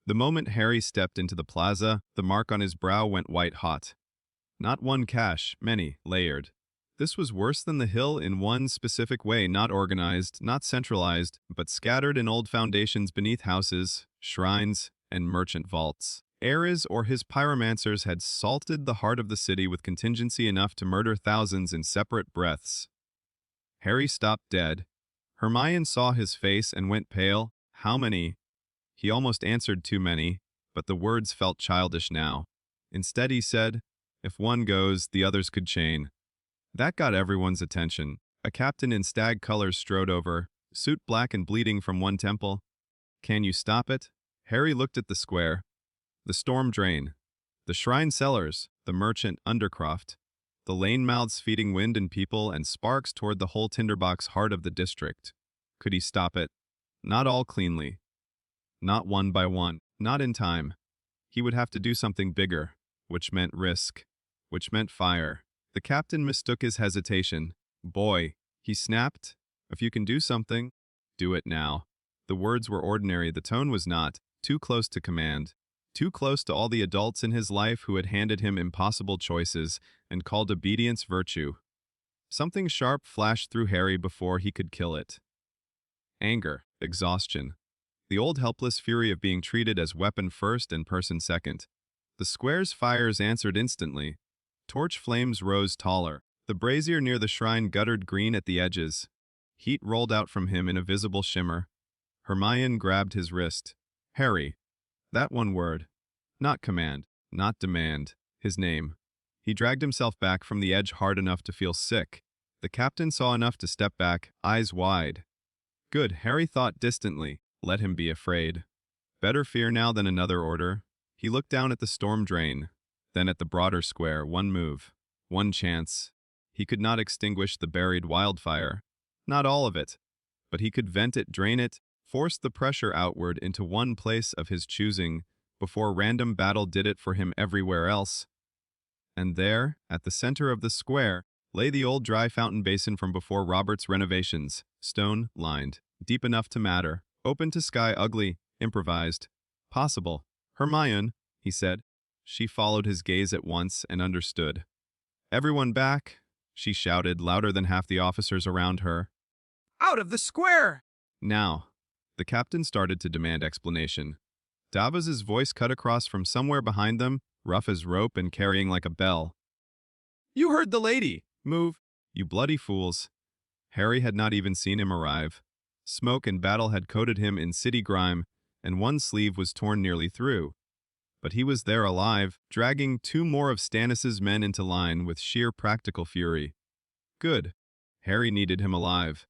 The moment Harry stepped into the plaza, the mark on his brow went white-hot. Not one cache, many, layered. This was worse than the hill in one specific way, not organized, not centralized, but scattered in old foundations beneath houses, shrines, and merchant vaults. Heir or his pyromancers had salted the heart of the city with contingency enough to murder thousands in separate breaths. Harry stopped dead. Hermione saw his face and went pale. How many? He almost answered too many, but the words felt childish now. Instead he said, "If one goes, the others could chain." That got everyone's attention. A captain in stag colors strode over, suit black and bleeding from one temple. "Can you stop it?" Harry looked at the square. The storm drain. The shrine cellars. The merchant undercroft. The lane mouths feeding wind and people and sparks toward the whole tinderbox heart of the district. Could he stop it? Not all cleanly. Not one by one. Not in time. He would have to do something bigger, which meant risk, which meant fire. The captain mistook his hesitation. "Boy," he snapped, "if you can do something, do it now." The words were ordinary, the tone was not. Too close to command. Too close to all the adults in his life who had handed him impossible choices and called obedience virtue. Something sharp flashed through Harry before he could kill it. Anger, exhaustion. The old helpless fury of being treated as weapon first and person second. The square's fires answered instantly. Torch flames rose taller. The brazier near the shrine guttered green at the edges. Heat rolled out from him in a visible shimmer. Hermione grabbed his wrist. "Harry." That one word. Not command, not demand. His name. He dragged himself back from the edge hard enough to feel sick. The captain saw enough to step back, eyes wide. Good, Harry thought distantly. Let him be afraid. Better fear now than another order. He looked down at the storm drain, then at the broader square. One move. One chance. He could not extinguish the buried wildfire. Not all of it. But he could vent it, drain it, force the pressure outward into one place of his choosing, before random battle did it for him everywhere else. And there, at the center of the square, lay the old dry fountain basin from before Robert's renovations, stone-lined. Deep enough to matter. Open to sky ugly. Improvised. Possible. Hermione, he said. She followed his gaze at once and understood. Everyone back, she shouted, louder than half the officers around her. Out of the square! Now, the captain started to demand explanation. Davos's voice cut across from somewhere behind them, rough as rope and carrying like a bell. You heard the lady! Move, you bloody fools. Harry had not even seen him arrive. Smoke and battle had coated him in city grime, and one sleeve was torn nearly through. But he was there alive, dragging two more of Stannis's men into line with sheer practical fury. Good. Harry needed him alive.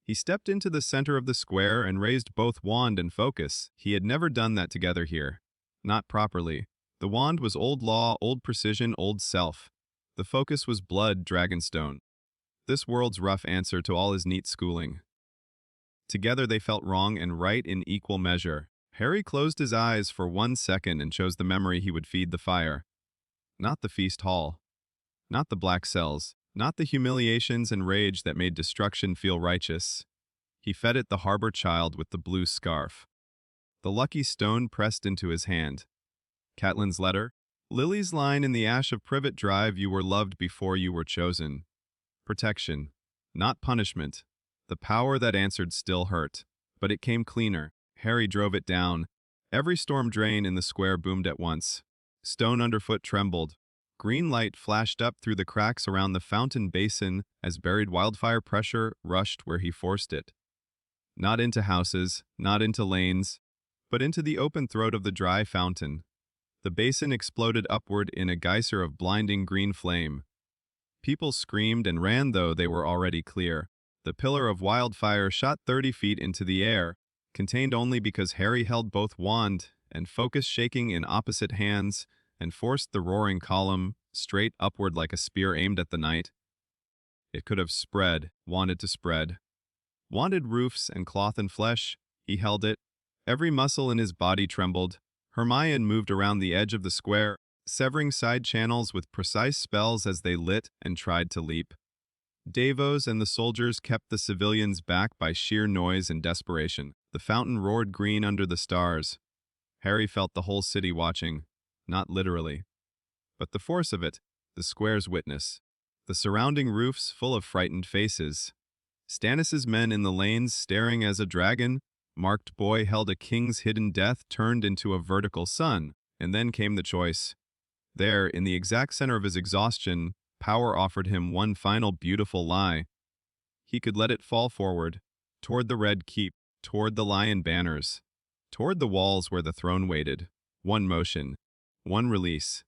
He stepped into the center of the square and raised both wand and focus. He had never done that together here. Not properly. The wand was old law, old precision, old self. The focus was blood, dragonstone. This world's rough answer to all his neat schooling. Together they felt wrong and right in equal measure. Harry closed his eyes for 1 second and chose the memory he would feed the fire. Not the feast hall. Not the black cells. Not the humiliations and rage that made destruction feel righteous. He fed it the harbor child with the blue scarf. The lucky stone pressed into his hand. Catelyn's letter. Lily's line in the ash of Privet Drive, you were loved before you were chosen. Protection. Not punishment. The power that answered still hurt. But it came cleaner. Harry drove it down. Every storm drain in the square boomed at once. Stone underfoot trembled. Green light flashed up through the cracks around the fountain basin as buried wildfire pressure rushed where he forced it. Not into houses, not into lanes, but into the open throat of the dry fountain. The basin exploded upward in a geyser of blinding green flame. People screamed and ran, though they were already clear. The pillar of wildfire shot 30 feet into the air, contained only because Harry held both wand and focus shaking in opposite hands, and forced the roaring column straight upward like a spear aimed at the night. It could have spread, wanted to spread. Wanted roofs and cloth and flesh, he held it. Every muscle in his body trembled. Hermione moved around the edge of the square, severing side channels with precise spells as they lit and tried to leap. Davos and the soldiers kept the civilians back by sheer noise and desperation. The fountain roared green under the stars. Harry felt the whole city watching. Not literally. But the force of it, the square's witness. The surrounding roofs full of frightened faces. Stannis's men in the lanes staring as a dragon, marked boy held a king's hidden death turned into a vertical sun. And then came the choice. There, in the exact center of his exhaustion, power offered him one final beautiful lie. He could let it fall forward, toward the Red Keep, toward the lion banners, toward the walls where the throne waited. One motion. One release.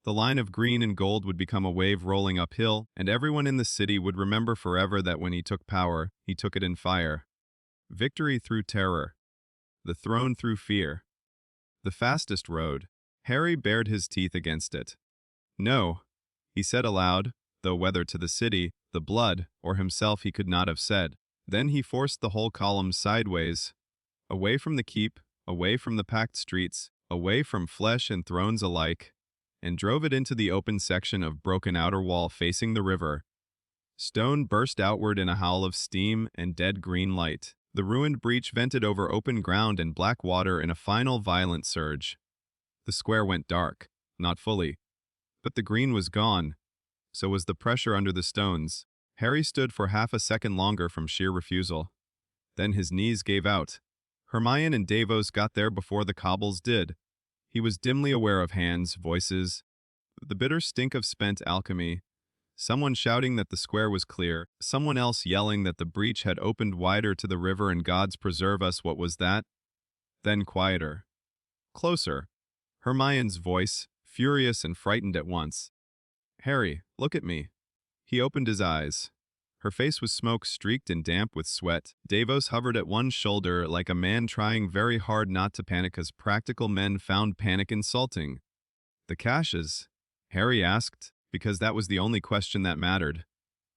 The line of green and gold would become a wave rolling uphill, and everyone in the city would remember forever that when he took power, he took it in fire. Victory through terror. The throne through fear. The fastest road. Harry bared his teeth against it. No, he said aloud, though whether to the city, the blood, or himself he could not have said. Then he forced the whole column sideways, away from the keep, away from the packed streets, away from flesh and thrones alike, and drove it into the open section of broken outer wall facing the river. Stone burst outward in a howl of steam and dead green light. The ruined breach vented over open ground and black water in a final violent surge. The square went dark, not fully, but the green was gone. So was the pressure under the stones. Harry stood for half a second longer from sheer refusal. Then his knees gave out. Hermione and Davos got there before the cobbles did. He was dimly aware of hands, voices, the bitter stink of spent alchemy. Someone shouting that the square was clear, someone else yelling that the breach had opened wider to the river and gods preserve us, what was that? Then quieter. Closer. Hermione's voice, furious and frightened at once. Harry, look at me. He opened his eyes. Her face was smoke-streaked and damp with sweat. Davos hovered at one shoulder like a man trying very hard not to panic as practical men found panic insulting. The caches? Harry asked, because that was the only question that mattered.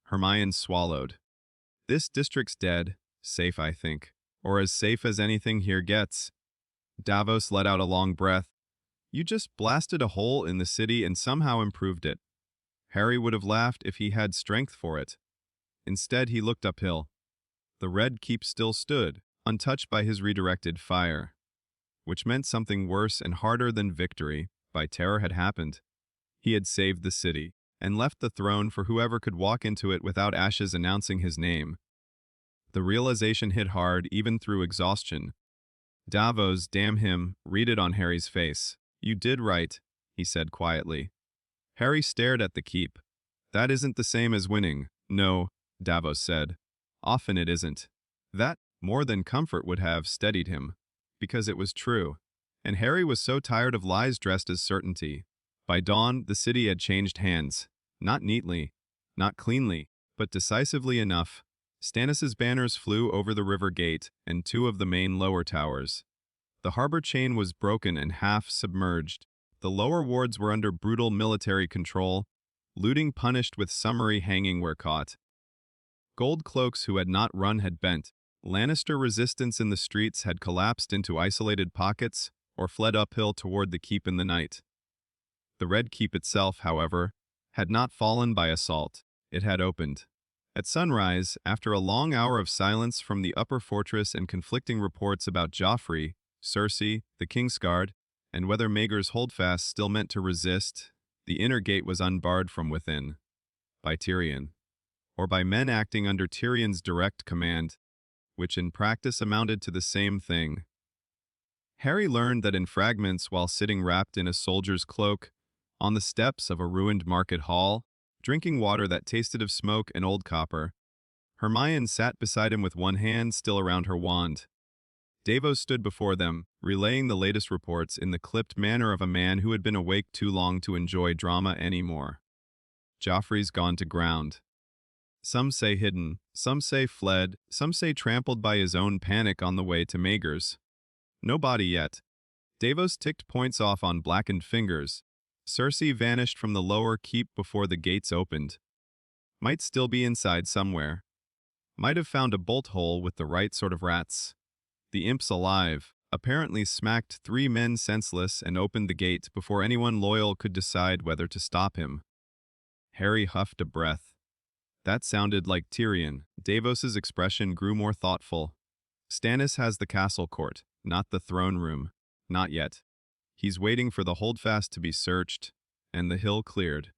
Hermione swallowed. This district's dead. Safe, I think. Or as safe as anything here gets. Davos let out a long breath. You just blasted a hole in the city and somehow improved it. Harry would have laughed if he had strength for it. Instead, he looked uphill. The red keep still stood, untouched by his redirected fire, which meant something worse and harder than victory by terror had happened. He had saved the city, and left the throne for whoever could walk into it without ashes announcing his name. The realization hit hard even through exhaustion. Davos, damn him, read it on Harry's face. You did right, he said quietly. Harry stared at the keep. That isn't the same as winning. No, Davos said. Often it isn't. That, more than comfort would have, steadied him. Because it was true. And Harry was so tired of lies dressed as certainty. By dawn, the city had changed hands. Not neatly, not cleanly, but decisively enough. Stannis's banners flew over the river gate and two of the main lower towers. The harbor chain was broken and half submerged. The lower wards were under brutal military control, looting punished with summary hanging where caught. Gold cloaks who had not run had bent. Lannister resistance in the streets had collapsed into isolated pockets or fled uphill toward the keep in the night. The Red Keep itself, however, had not fallen by assault. It had opened. At sunrise, after a long hour of silence from the upper fortress and conflicting reports about Joffrey, Cersei, the Kingsguard, and whether Maegor's holdfast still meant to resist, the inner gate was unbarred from within. By Tyrion. Or by men acting under Tyrion's direct command, which in practice amounted to the same thing. Harry learned that in fragments while sitting wrapped in a soldier's cloak, on the steps of a ruined market hall, drinking water that tasted of smoke and old copper, Hermione sat beside him with one hand still around her wand. Davos stood before them, relaying the latest reports in the clipped manner of a man who had been awake too long to enjoy drama anymore. Joffrey's gone to ground. Some say hidden, some say fled, some say trampled by his own panic on the way to Maegor's. No body yet. Davos ticked points off on blackened fingers. Cersei vanished from the lower keep before the gates opened. Might still be inside somewhere. Might have found a bolt hole with the right sort of rats. The imps alive, apparently smacked 3 men senseless and opened the gate before anyone loyal could decide whether to stop him. Harry huffed a breath. That sounded like Tyrion. Davos's expression grew more thoughtful. Stannis has the castle court, not the throne room. Not yet. He's waiting for the holdfast to be searched, and the hill cleared.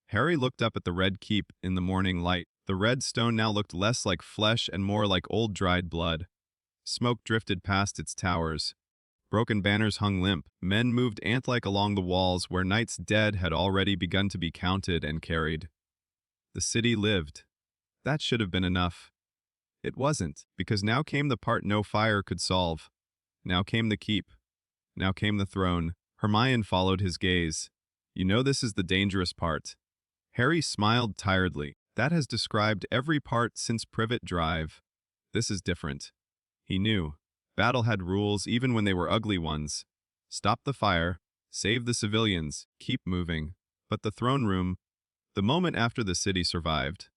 Harry looked up at the red keep in the morning light. The red stone now looked less like flesh and more like old dried blood. Smoke drifted past its towers. Broken banners hung limp. Men moved ant-like along the walls where knights dead had already begun to be counted and carried. The city lived. That should have been enough. It wasn't, because now came the part no fire could solve. Now came the keep. Now came the throne. Hermione followed his gaze. You know this is the dangerous part. Harry smiled tiredly. That has described every part since Privet Drive. This is different. He knew. Battle had rules even when they were ugly ones. Stop the fire. Save the civilians. Keep moving. But the throne room, the moment after the city survived,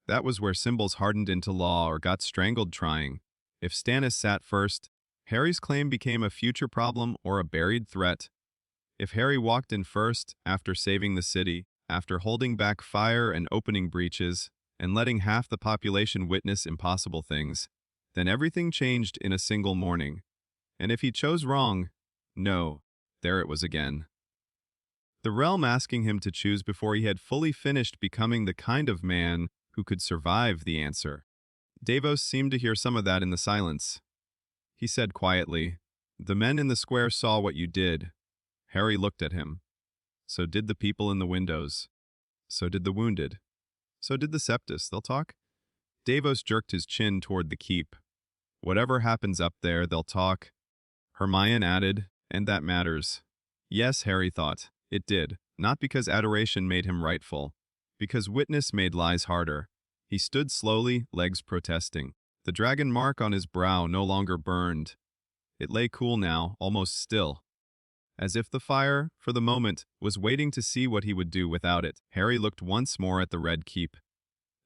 that was where symbols hardened into law or got strangled trying. If Stannis sat first, Harry's claim became a future problem or a buried threat. If Harry walked in first, after saving the city, after holding back fire and opening breaches, and letting half the population witness impossible things, then everything changed in a single morning. And if he chose wrong, no, there it was again. The realm asking him to choose before he had fully finished becoming the kind of man who could survive the answer. Davos seemed to hear some of that in the silence. He said quietly, "The men in the square saw what you did." Harry looked at him. So did the people in the windows. So did the wounded. So did the Septus. They'll talk? Davos jerked his chin toward the keep. Whatever happens up there, they'll talk. Hermione added, and that matters. Yes, Harry thought. It did. Not because adoration made him rightful. Because witness made lies harder. He stood slowly, legs protesting. The dragon mark on his brow no longer burned. It lay cool now, almost still. As if the fire, for the moment, was waiting to see what he would do without it. Harry looked once more at the red keep.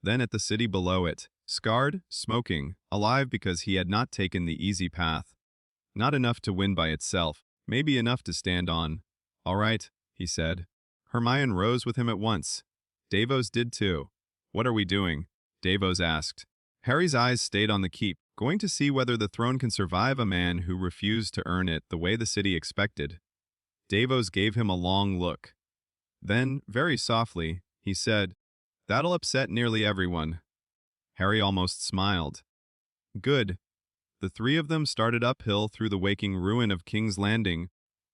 Then at the city below it, scarred, smoking, alive because he had not taken the easy path. Not enough to win by itself, maybe enough to stand on. All right, he said. Hermione rose with him at once. Davos did too. What are we doing? Davos asked. Harry's eyes stayed on the keep, going to see whether the throne can survive a man who refused to earn it the way the city expected. Davos gave him a long look. Then, very softly, he said, "That'll upset nearly everyone." Harry almost smiled. Good. The three of them started uphill through the waking ruin of King's Landing,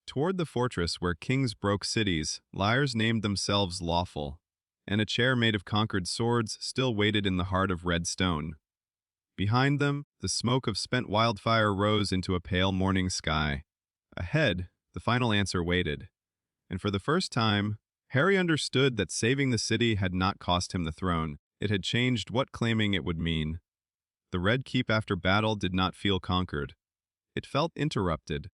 toward the fortress where kings broke cities, liars named themselves lawful, and a chair made of conquered swords still waited in the heart of red stone. Behind them, the smoke of spent wildfire rose into a pale morning sky. Ahead, the final answer waited. And for the first time, Harry understood that saving the city had not cost him the throne. It had changed what claiming it would mean. The Red Keep after battle did not feel conquered. It felt interrupted.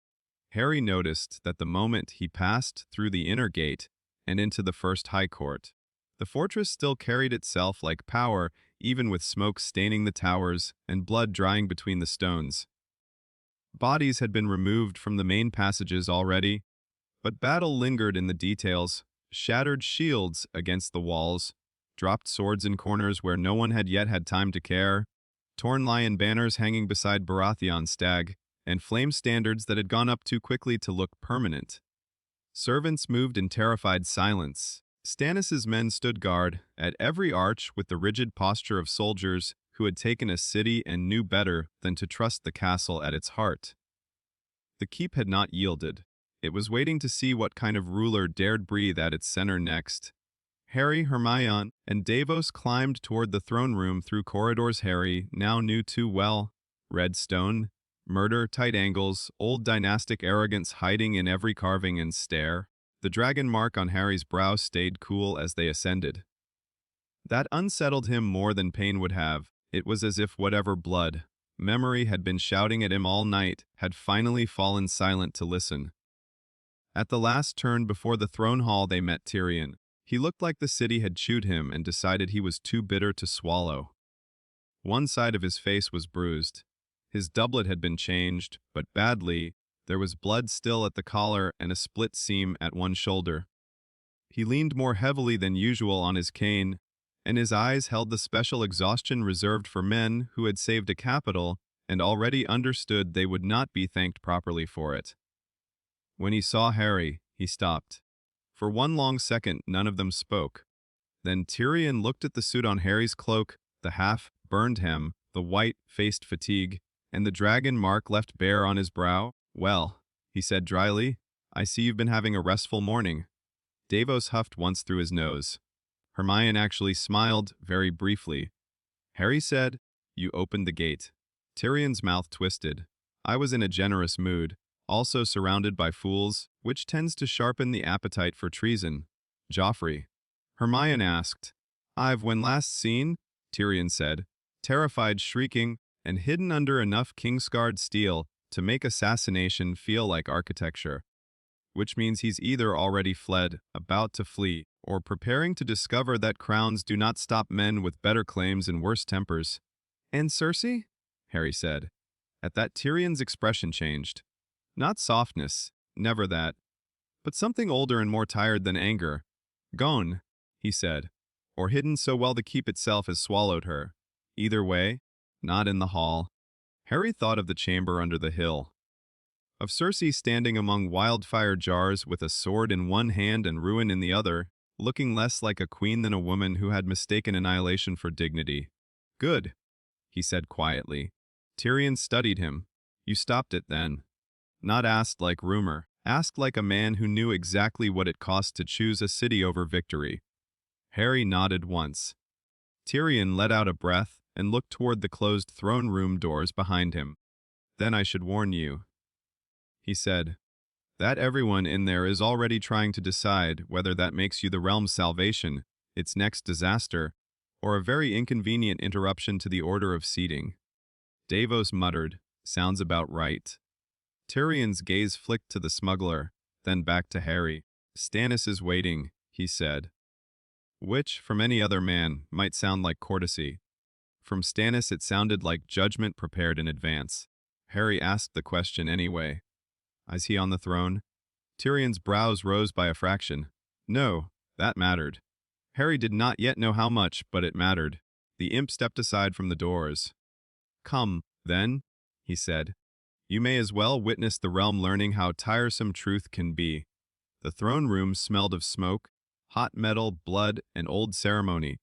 Harry noticed that the moment he passed through the inner gate and into the first high court, the fortress still carried itself like power, even with smoke staining the towers and blood drying between the stones. Bodies had been removed from the main passages already, but battle lingered in the details, shattered shields against the walls, dropped swords in corners where no one had yet had time to care, torn lion banners hanging beside Baratheon's stag, and flame standards that had gone up too quickly to look permanent. Servants moved in terrified silence. Stannis's men stood guard at every arch with the rigid posture of soldiers who had taken a city and knew better than to trust the castle at its heart. The keep had not yielded. It was waiting to see what kind of ruler dared breathe at its center next. Harry, Hermione, and Davos climbed toward the throne room through corridors Harry now knew too well. Red stone, murder, tight angles, old dynastic arrogance hiding in every carving and stare. The dragon mark on Harry's brow stayed cool as they ascended. That unsettled him more than pain would have. It was as if whatever blood, memory had been shouting at him all night had finally fallen silent to listen. At the last turn before the throne hall they met Tyrion. He looked like the city had chewed him and decided he was too bitter to swallow. One side of his face was bruised. His doublet had been changed, but badly. There was blood still at the collar and a split seam at one shoulder. He leaned more heavily than usual on his cane, and his eyes held the special exhaustion reserved for men who had saved a capital and already understood they would not be thanked properly for it. When he saw Harry, he stopped. For one long second, none of them spoke. Then Tyrion looked at the suit on Harry's cloak, the half-burned hem, the white-faced fatigue, and the dragon mark left bare on his brow. "Well," he said dryly, "I see you've been having a restful morning." Davos huffed once through his nose. Hermione actually smiled, very briefly. Harry said, "You opened the gate." Tyrion's mouth twisted. "I was in a generous mood, also surrounded by fools, which tends to sharpen the appetite for treason." "Joffrey?" Hermione asked. "I've when last seen," Tyrion said, terrified, shrieking, and hidden under enough Kingsguard steel to make assassination feel like architecture. Which means he's either already fled, about to flee, or preparing to discover that crowns do not stop men with better claims and worse tempers. "And Cersei?" Harry said. At that Tyrion's expression changed. Not softness, never that, but something older and more tired than anger. "Gone," he said, or hidden so well the keep itself has swallowed her. Either way, not in the hall. Harry thought of the chamber under the hill. Of Cersei standing among wildfire jars with a sword in one hand and ruin in the other, looking less like a queen than a woman who had mistaken annihilation for dignity. "Good," he said quietly. Tyrion studied him. "You stopped it then." Not asked like rumor, asked like a man who knew exactly what it cost to choose a city over victory. Harry nodded once. Tyrion let out a breath and looked toward the closed throne room doors behind him. "Then I should warn you," he said, "that everyone in there is already trying to decide whether that makes you the realm's salvation, its next disaster, or a very inconvenient interruption to the order of seating." Davos muttered, "Sounds about right." Tyrion's gaze flicked to the smuggler, then back to Harry. "Stannis is waiting," he said. Which, from any other man, might sound like courtesy. From Stannis it sounded like judgment prepared in advance. Harry asked the question anyway. "Is he on the throne?" Tyrion's brows rose by a fraction. No, that mattered. Harry did not yet know how much, but it mattered. The imp stepped aside from the doors. "Come, then," he said. "You may as well witness the realm learning how tiresome truth can be." The throne room smelled of smoke, hot metal, blood, and old ceremony.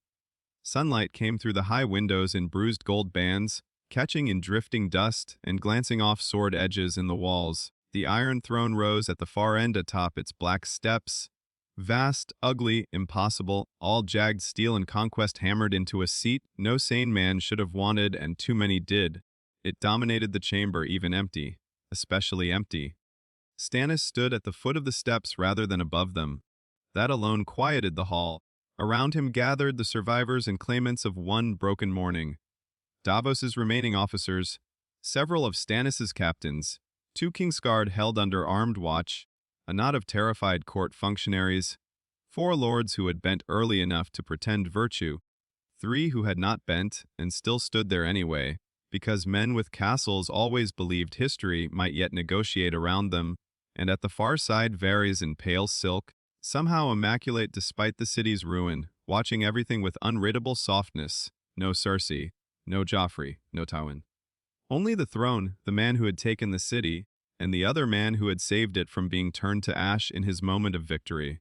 Sunlight came through the high windows in bruised gold bands, catching in drifting dust and glancing off sword edges in the walls. The iron throne rose at the far end atop its black steps. Vast, ugly, impossible, all jagged steel and conquest hammered into a seat no sane man should have wanted and too many did. It dominated the chamber even empty, especially empty. Stannis stood at the foot of the steps rather than above them. That alone quieted the hall. Around him gathered the survivors and claimants of one broken morning. Davos's remaining officers, several of Stannis's captains, 2 Kingsguard held under armed watch, a knot of terrified court functionaries, 4 lords who had bent early enough to pretend virtue, 3 who had not bent and still stood there anyway, because men with castles always believed history might yet negotiate around them, and at the far side Varys in pale silk, somehow immaculate despite the city's ruin, watching everything with unreadable softness. No Cersei, no Joffrey, no Tywin. Only the throne, the man who had taken the city, and the other man who had saved it from being turned to ash in his moment of victory.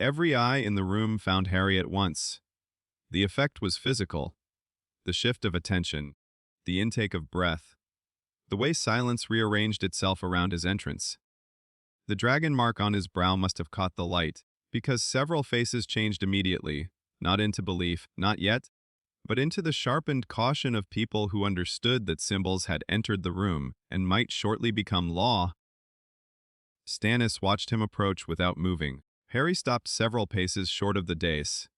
Every eye in the room found Harry at once. The effect was physical. The shift of attention, the intake of breath, the way silence rearranged itself around his entrance. The dragon mark on his brow must have caught the light, because several faces changed immediately, not into belief, not yet, but into the sharpened caution of people who understood that symbols had entered the room and might shortly become law. Stannis watched him approach without moving. Harry stopped several paces short of the dais.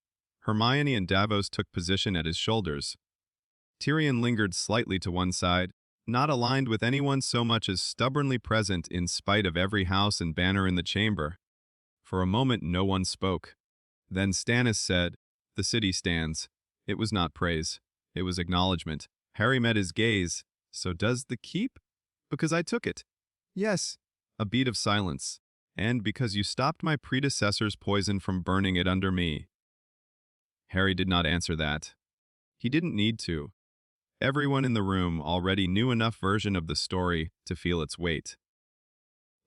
Hermione and Davos took position at his shoulders. Tyrion lingered slightly to one side, not aligned with anyone so much as stubbornly present in spite of every house and banner in the chamber. For a moment no one spoke. Then Stannis said, "The city stands." It was not praise. It was acknowledgement. Harry met his gaze. "So does the keep?" "Because I took it." "Yes." A beat of silence. "And because you stopped my predecessor's poison from burning it under me." Harry did not answer that. He didn't need to. Everyone in the room already knew enough version of the story to feel its weight.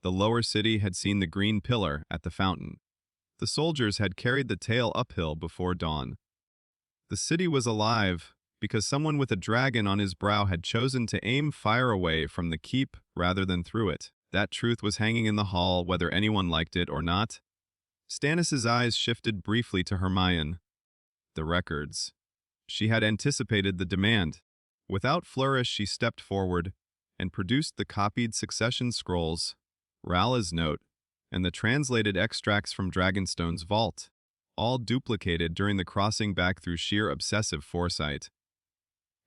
The lower city had seen the green pillar at the fountain. The soldiers had carried the tale uphill before dawn. The city was alive because someone with a dragon on his brow had chosen to aim fire away from the keep rather than through it. That truth was hanging in the hall whether anyone liked it or not. Stannis's eyes shifted briefly to Hermione. The records. She had anticipated the demand. Without flourish, she stepped forward and produced the copied succession scrolls, Rala's note, and the translated extracts from Dragonstone's vault, all duplicated during the crossing back through sheer obsessive foresight.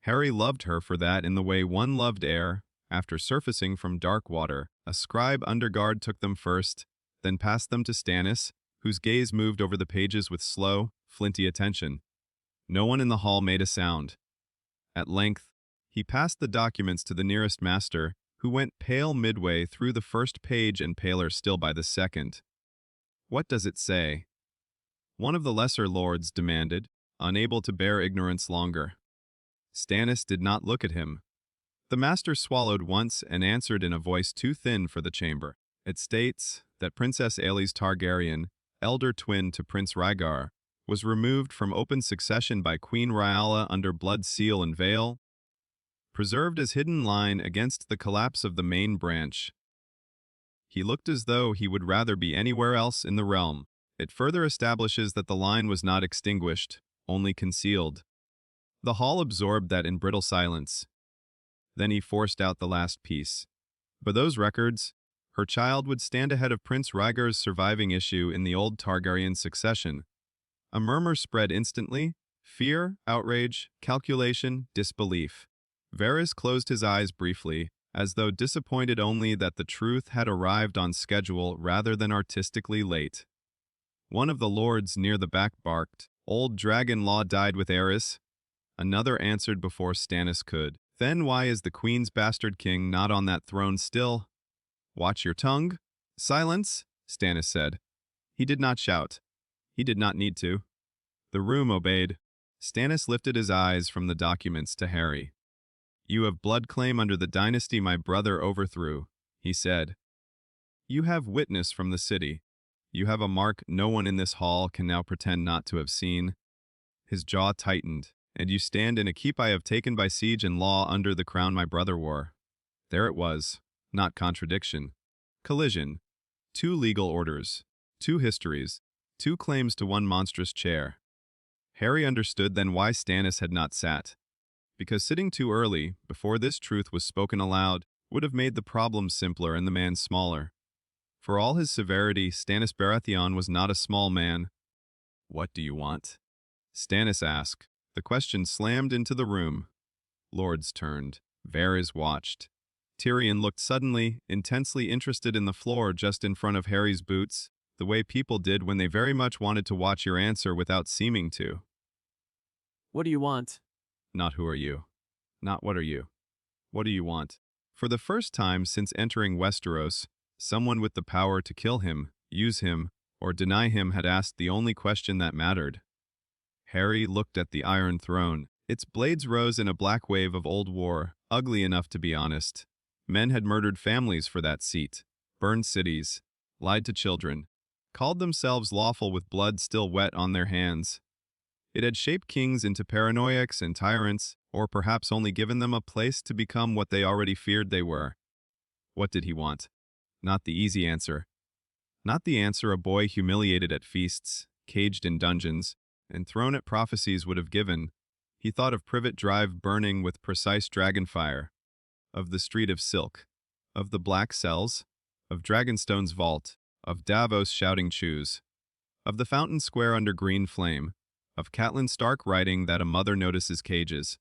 Harry loved her for that in the way one loved air. After surfacing from dark water, a scribe underguard took them first, then passed them to Stannis, whose gaze moved over the pages with slow, flinty attention. No one in the hall made a sound. At length, he passed the documents to the nearest master, who went pale midway through the first page and paler still by the second. "What does it say?" One of the lesser lords demanded, unable to bear ignorance longer. Stannis did not look at him. The master swallowed once and answered in a voice too thin for the chamber. "It states that Princess Aelys Targaryen, elder twin to Prince Rhaegar, was removed from open succession by Queen Rhaella under blood seal and veil, preserved as hidden line against the collapse of the main branch." He looked as though he would rather be anywhere else in the realm. It further establishes that the line was not extinguished, only concealed. The hall absorbed that in brittle silence. Then he forced out the last piece. But those records, her child would stand ahead of Prince Rhaegar's surviving issue in the old Targaryen succession. A murmur spread instantly: fear, outrage, calculation, disbelief. Varys closed his eyes briefly, as though disappointed only that the truth had arrived on schedule rather than artistically late. One of the lords near the back barked, "Old dragon law died with Aerys." Another answered before Stannis could. "Then why is the queen's bastard king not on that throne still?" "Watch your tongue." "Silence," Stannis said. He did not shout. He did not need to. The room obeyed. Stannis lifted his eyes from the documents to Harry. "You have blood claim under the dynasty my brother overthrew," he said. "You have witness from the city. You have a mark no one in this hall can now pretend not to have seen." His jaw tightened. "And you stand in a keep I have taken by siege and law under the crown my brother wore." There it was. Not contradiction. Collision. Two legal orders. Two histories. Two claims to one monstrous chair. Harry understood then why Stannis had not sat. Because sitting too early, before this truth was spoken aloud, would have made the problem simpler and the man smaller. For all his severity, Stannis Baratheon was not a small man. "What do you want?" Stannis asked. The question slammed into the room. Lords turned. Varys watched. Tyrion looked suddenly, intensely interested in the floor just in front of Harry's boots, the way people did when they very much wanted to watch your answer without seeming to. What do you want? Not who are you. Not what are you. What do you want? For the first time since entering Westeros, someone with the power to kill him, use him, or deny him had asked the only question that mattered. Harry looked at the Iron Throne. Its blades rose in a black wave of old war, ugly enough to be honest. Men had murdered families for that seat, burned cities, lied to children, called themselves lawful with blood still wet on their hands. It had shaped kings into paranoiacs and tyrants, or perhaps only given them a place to become what they already feared they were. What did he want? Not the easy answer. Not the answer a boy humiliated at feasts, caged in dungeons, and thrown at prophecies would have given. He thought of Privet Drive burning with precise dragonfire, of the Street of Silk, of the Black Cells, of Dragonstone's vault, of Davos shouting choose, of the Fountain Square under green flame, of Catelyn Stark writing that a mother notices cages,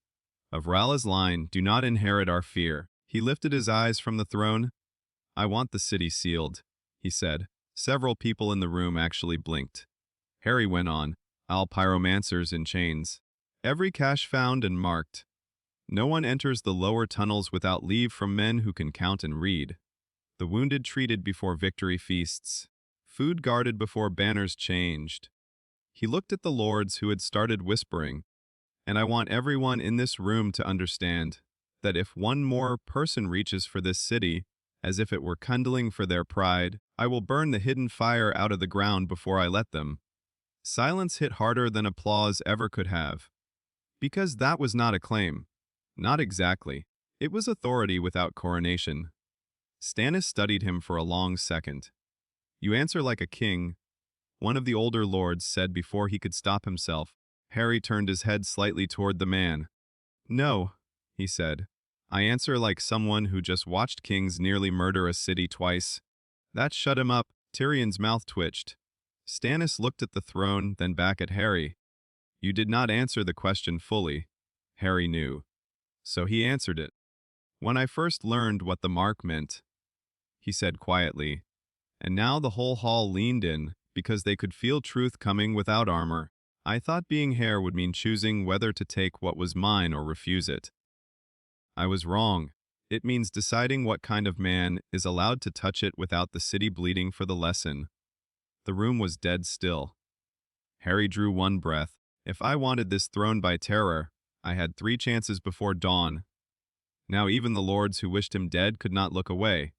of Rhalla's line, "Do not inherit our fear." He lifted his eyes from the throne. "I want the city sealed," he said. Several people in the room actually blinked. Harry went on, "All pyromancers in chains. Every cache found and marked. No one enters the lower tunnels without leave from men who can count and read. The wounded treated before victory feasts. Food guarded before banners changed." He looked at the lords who had started whispering. "And I want everyone in this room to understand that if one more person reaches for this city, as if it were kindling for their pride, I will burn the hidden fire out of the ground before I let them." Silence hit harder than applause ever could have. Because that was not a claim. Not exactly. It was authority without coronation. Stannis studied him for a long second. "You answer like a king," one of the older lords said before he could stop himself. Harry turned his head slightly toward the man. "No," he said. "I answer like someone who just watched kings nearly murder a city twice." That shut him up. Tyrion's mouth twitched. Stannis looked at the throne, then back at Harry. "You did not answer the question fully." Harry knew. So he answered it. "When I first learned what the mark meant," he said quietly, and now the whole hall leaned in, because they could feel truth coming without armor, "I thought being Heir would mean choosing whether to take what was mine or refuse it. I was wrong. It means deciding what kind of man is allowed to touch it without the city bleeding for the lesson." The room was dead still. Harry drew one breath. "If I wanted this throne by terror, I had 3 chances before dawn." Now even the lords who wished him dead could not look away.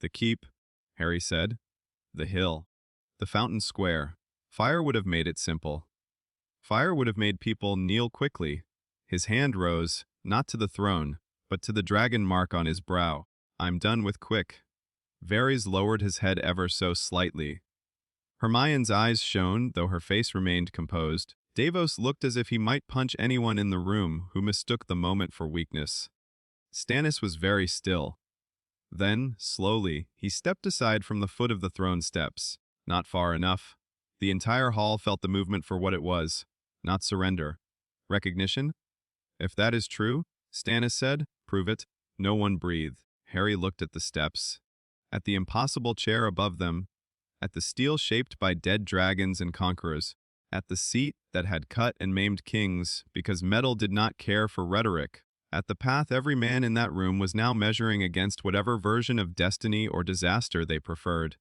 "The keep," Harry said. "The hill. The Fountain Square. Fire would have made it simple. Fire would have made people kneel quickly." His hand rose, not to the throne, but to the dragon mark on his brow. "I'm done with quick." Varys lowered his head ever so slightly. Hermione's eyes shone, though her face remained composed. Davos looked as if he might punch anyone in the room who mistook the moment for weakness. Stannis was very still. Then, slowly, he stepped aside from the foot of the throne steps. Not far enough. The entire hall felt the movement for what it was. Not surrender. Recognition? "If that is true," Stannis said, "prove it." No one breathed. Harry looked at the steps. At the impossible chair above them. At the steel shaped by dead dragons and conquerors. At the seat that had cut and maimed kings because metal did not care for rhetoric. At the path every man in that room was now measuring against whatever version of destiny or disaster they preferred.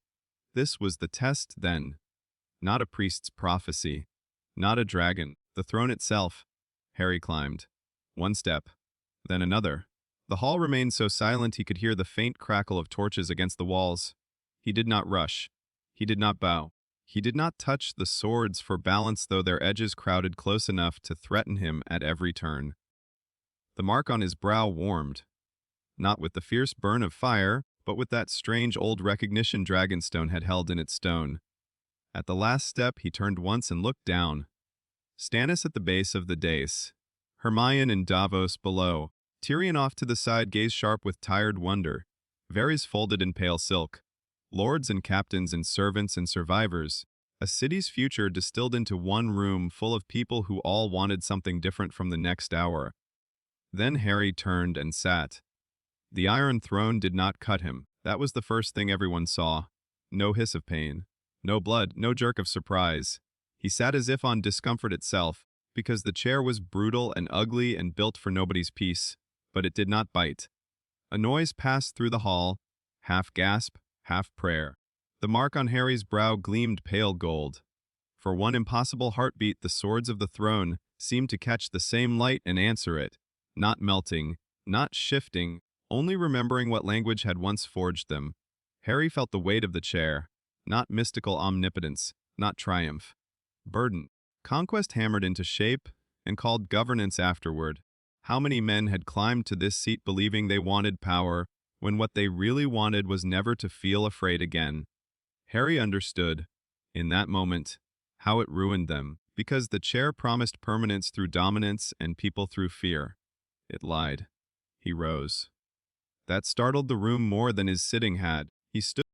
This was the test, then. Not a priest's prophecy. Not a dragon. The throne itself. Harry climbed. One step, then another. The hall remained so silent he could hear the faint crackle of torches against the walls. He did not rush. He did not bow. He did not touch the swords for balance, though their edges crowded close enough to threaten him at every turn. The mark on his brow warmed, not with the fierce burn of fire, but with that strange old recognition Dragonstone had held in its stone. At the last step, he turned once and looked down. Stannis at the base of the dais, Hermione and Davos below. Tyrion off to the side gazed sharp with tired wonder. Varys folded in pale silk. Lords and captains and servants and survivors. A city's future distilled into one room full of people who all wanted something different from the next hour. Then Harry turned and sat. The Iron Throne did not cut him. That was the first thing everyone saw. No hiss of pain. No blood, no jerk of surprise. He sat as if on discomfort itself, because the chair was brutal and ugly and built for nobody's peace. But it did not bite. A noise passed through the hall, half gasp, half prayer. The mark on Harry's brow gleamed pale gold. For one impossible heartbeat, the swords of the throne seemed to catch the same light and answer it, not melting, not shifting, only remembering what language had once forged them. Harry felt the weight of the chair, not mystical omnipotence, not triumph. Burden. Conquest hammered into shape and called governance afterward. How many men had climbed to this seat believing they wanted power, when what they really wanted was never to feel afraid again? Harry understood, in that moment, how it ruined them, because the chair promised permanence through dominance and people through fear. It lied. He rose. That startled the room more than his sitting had. He stood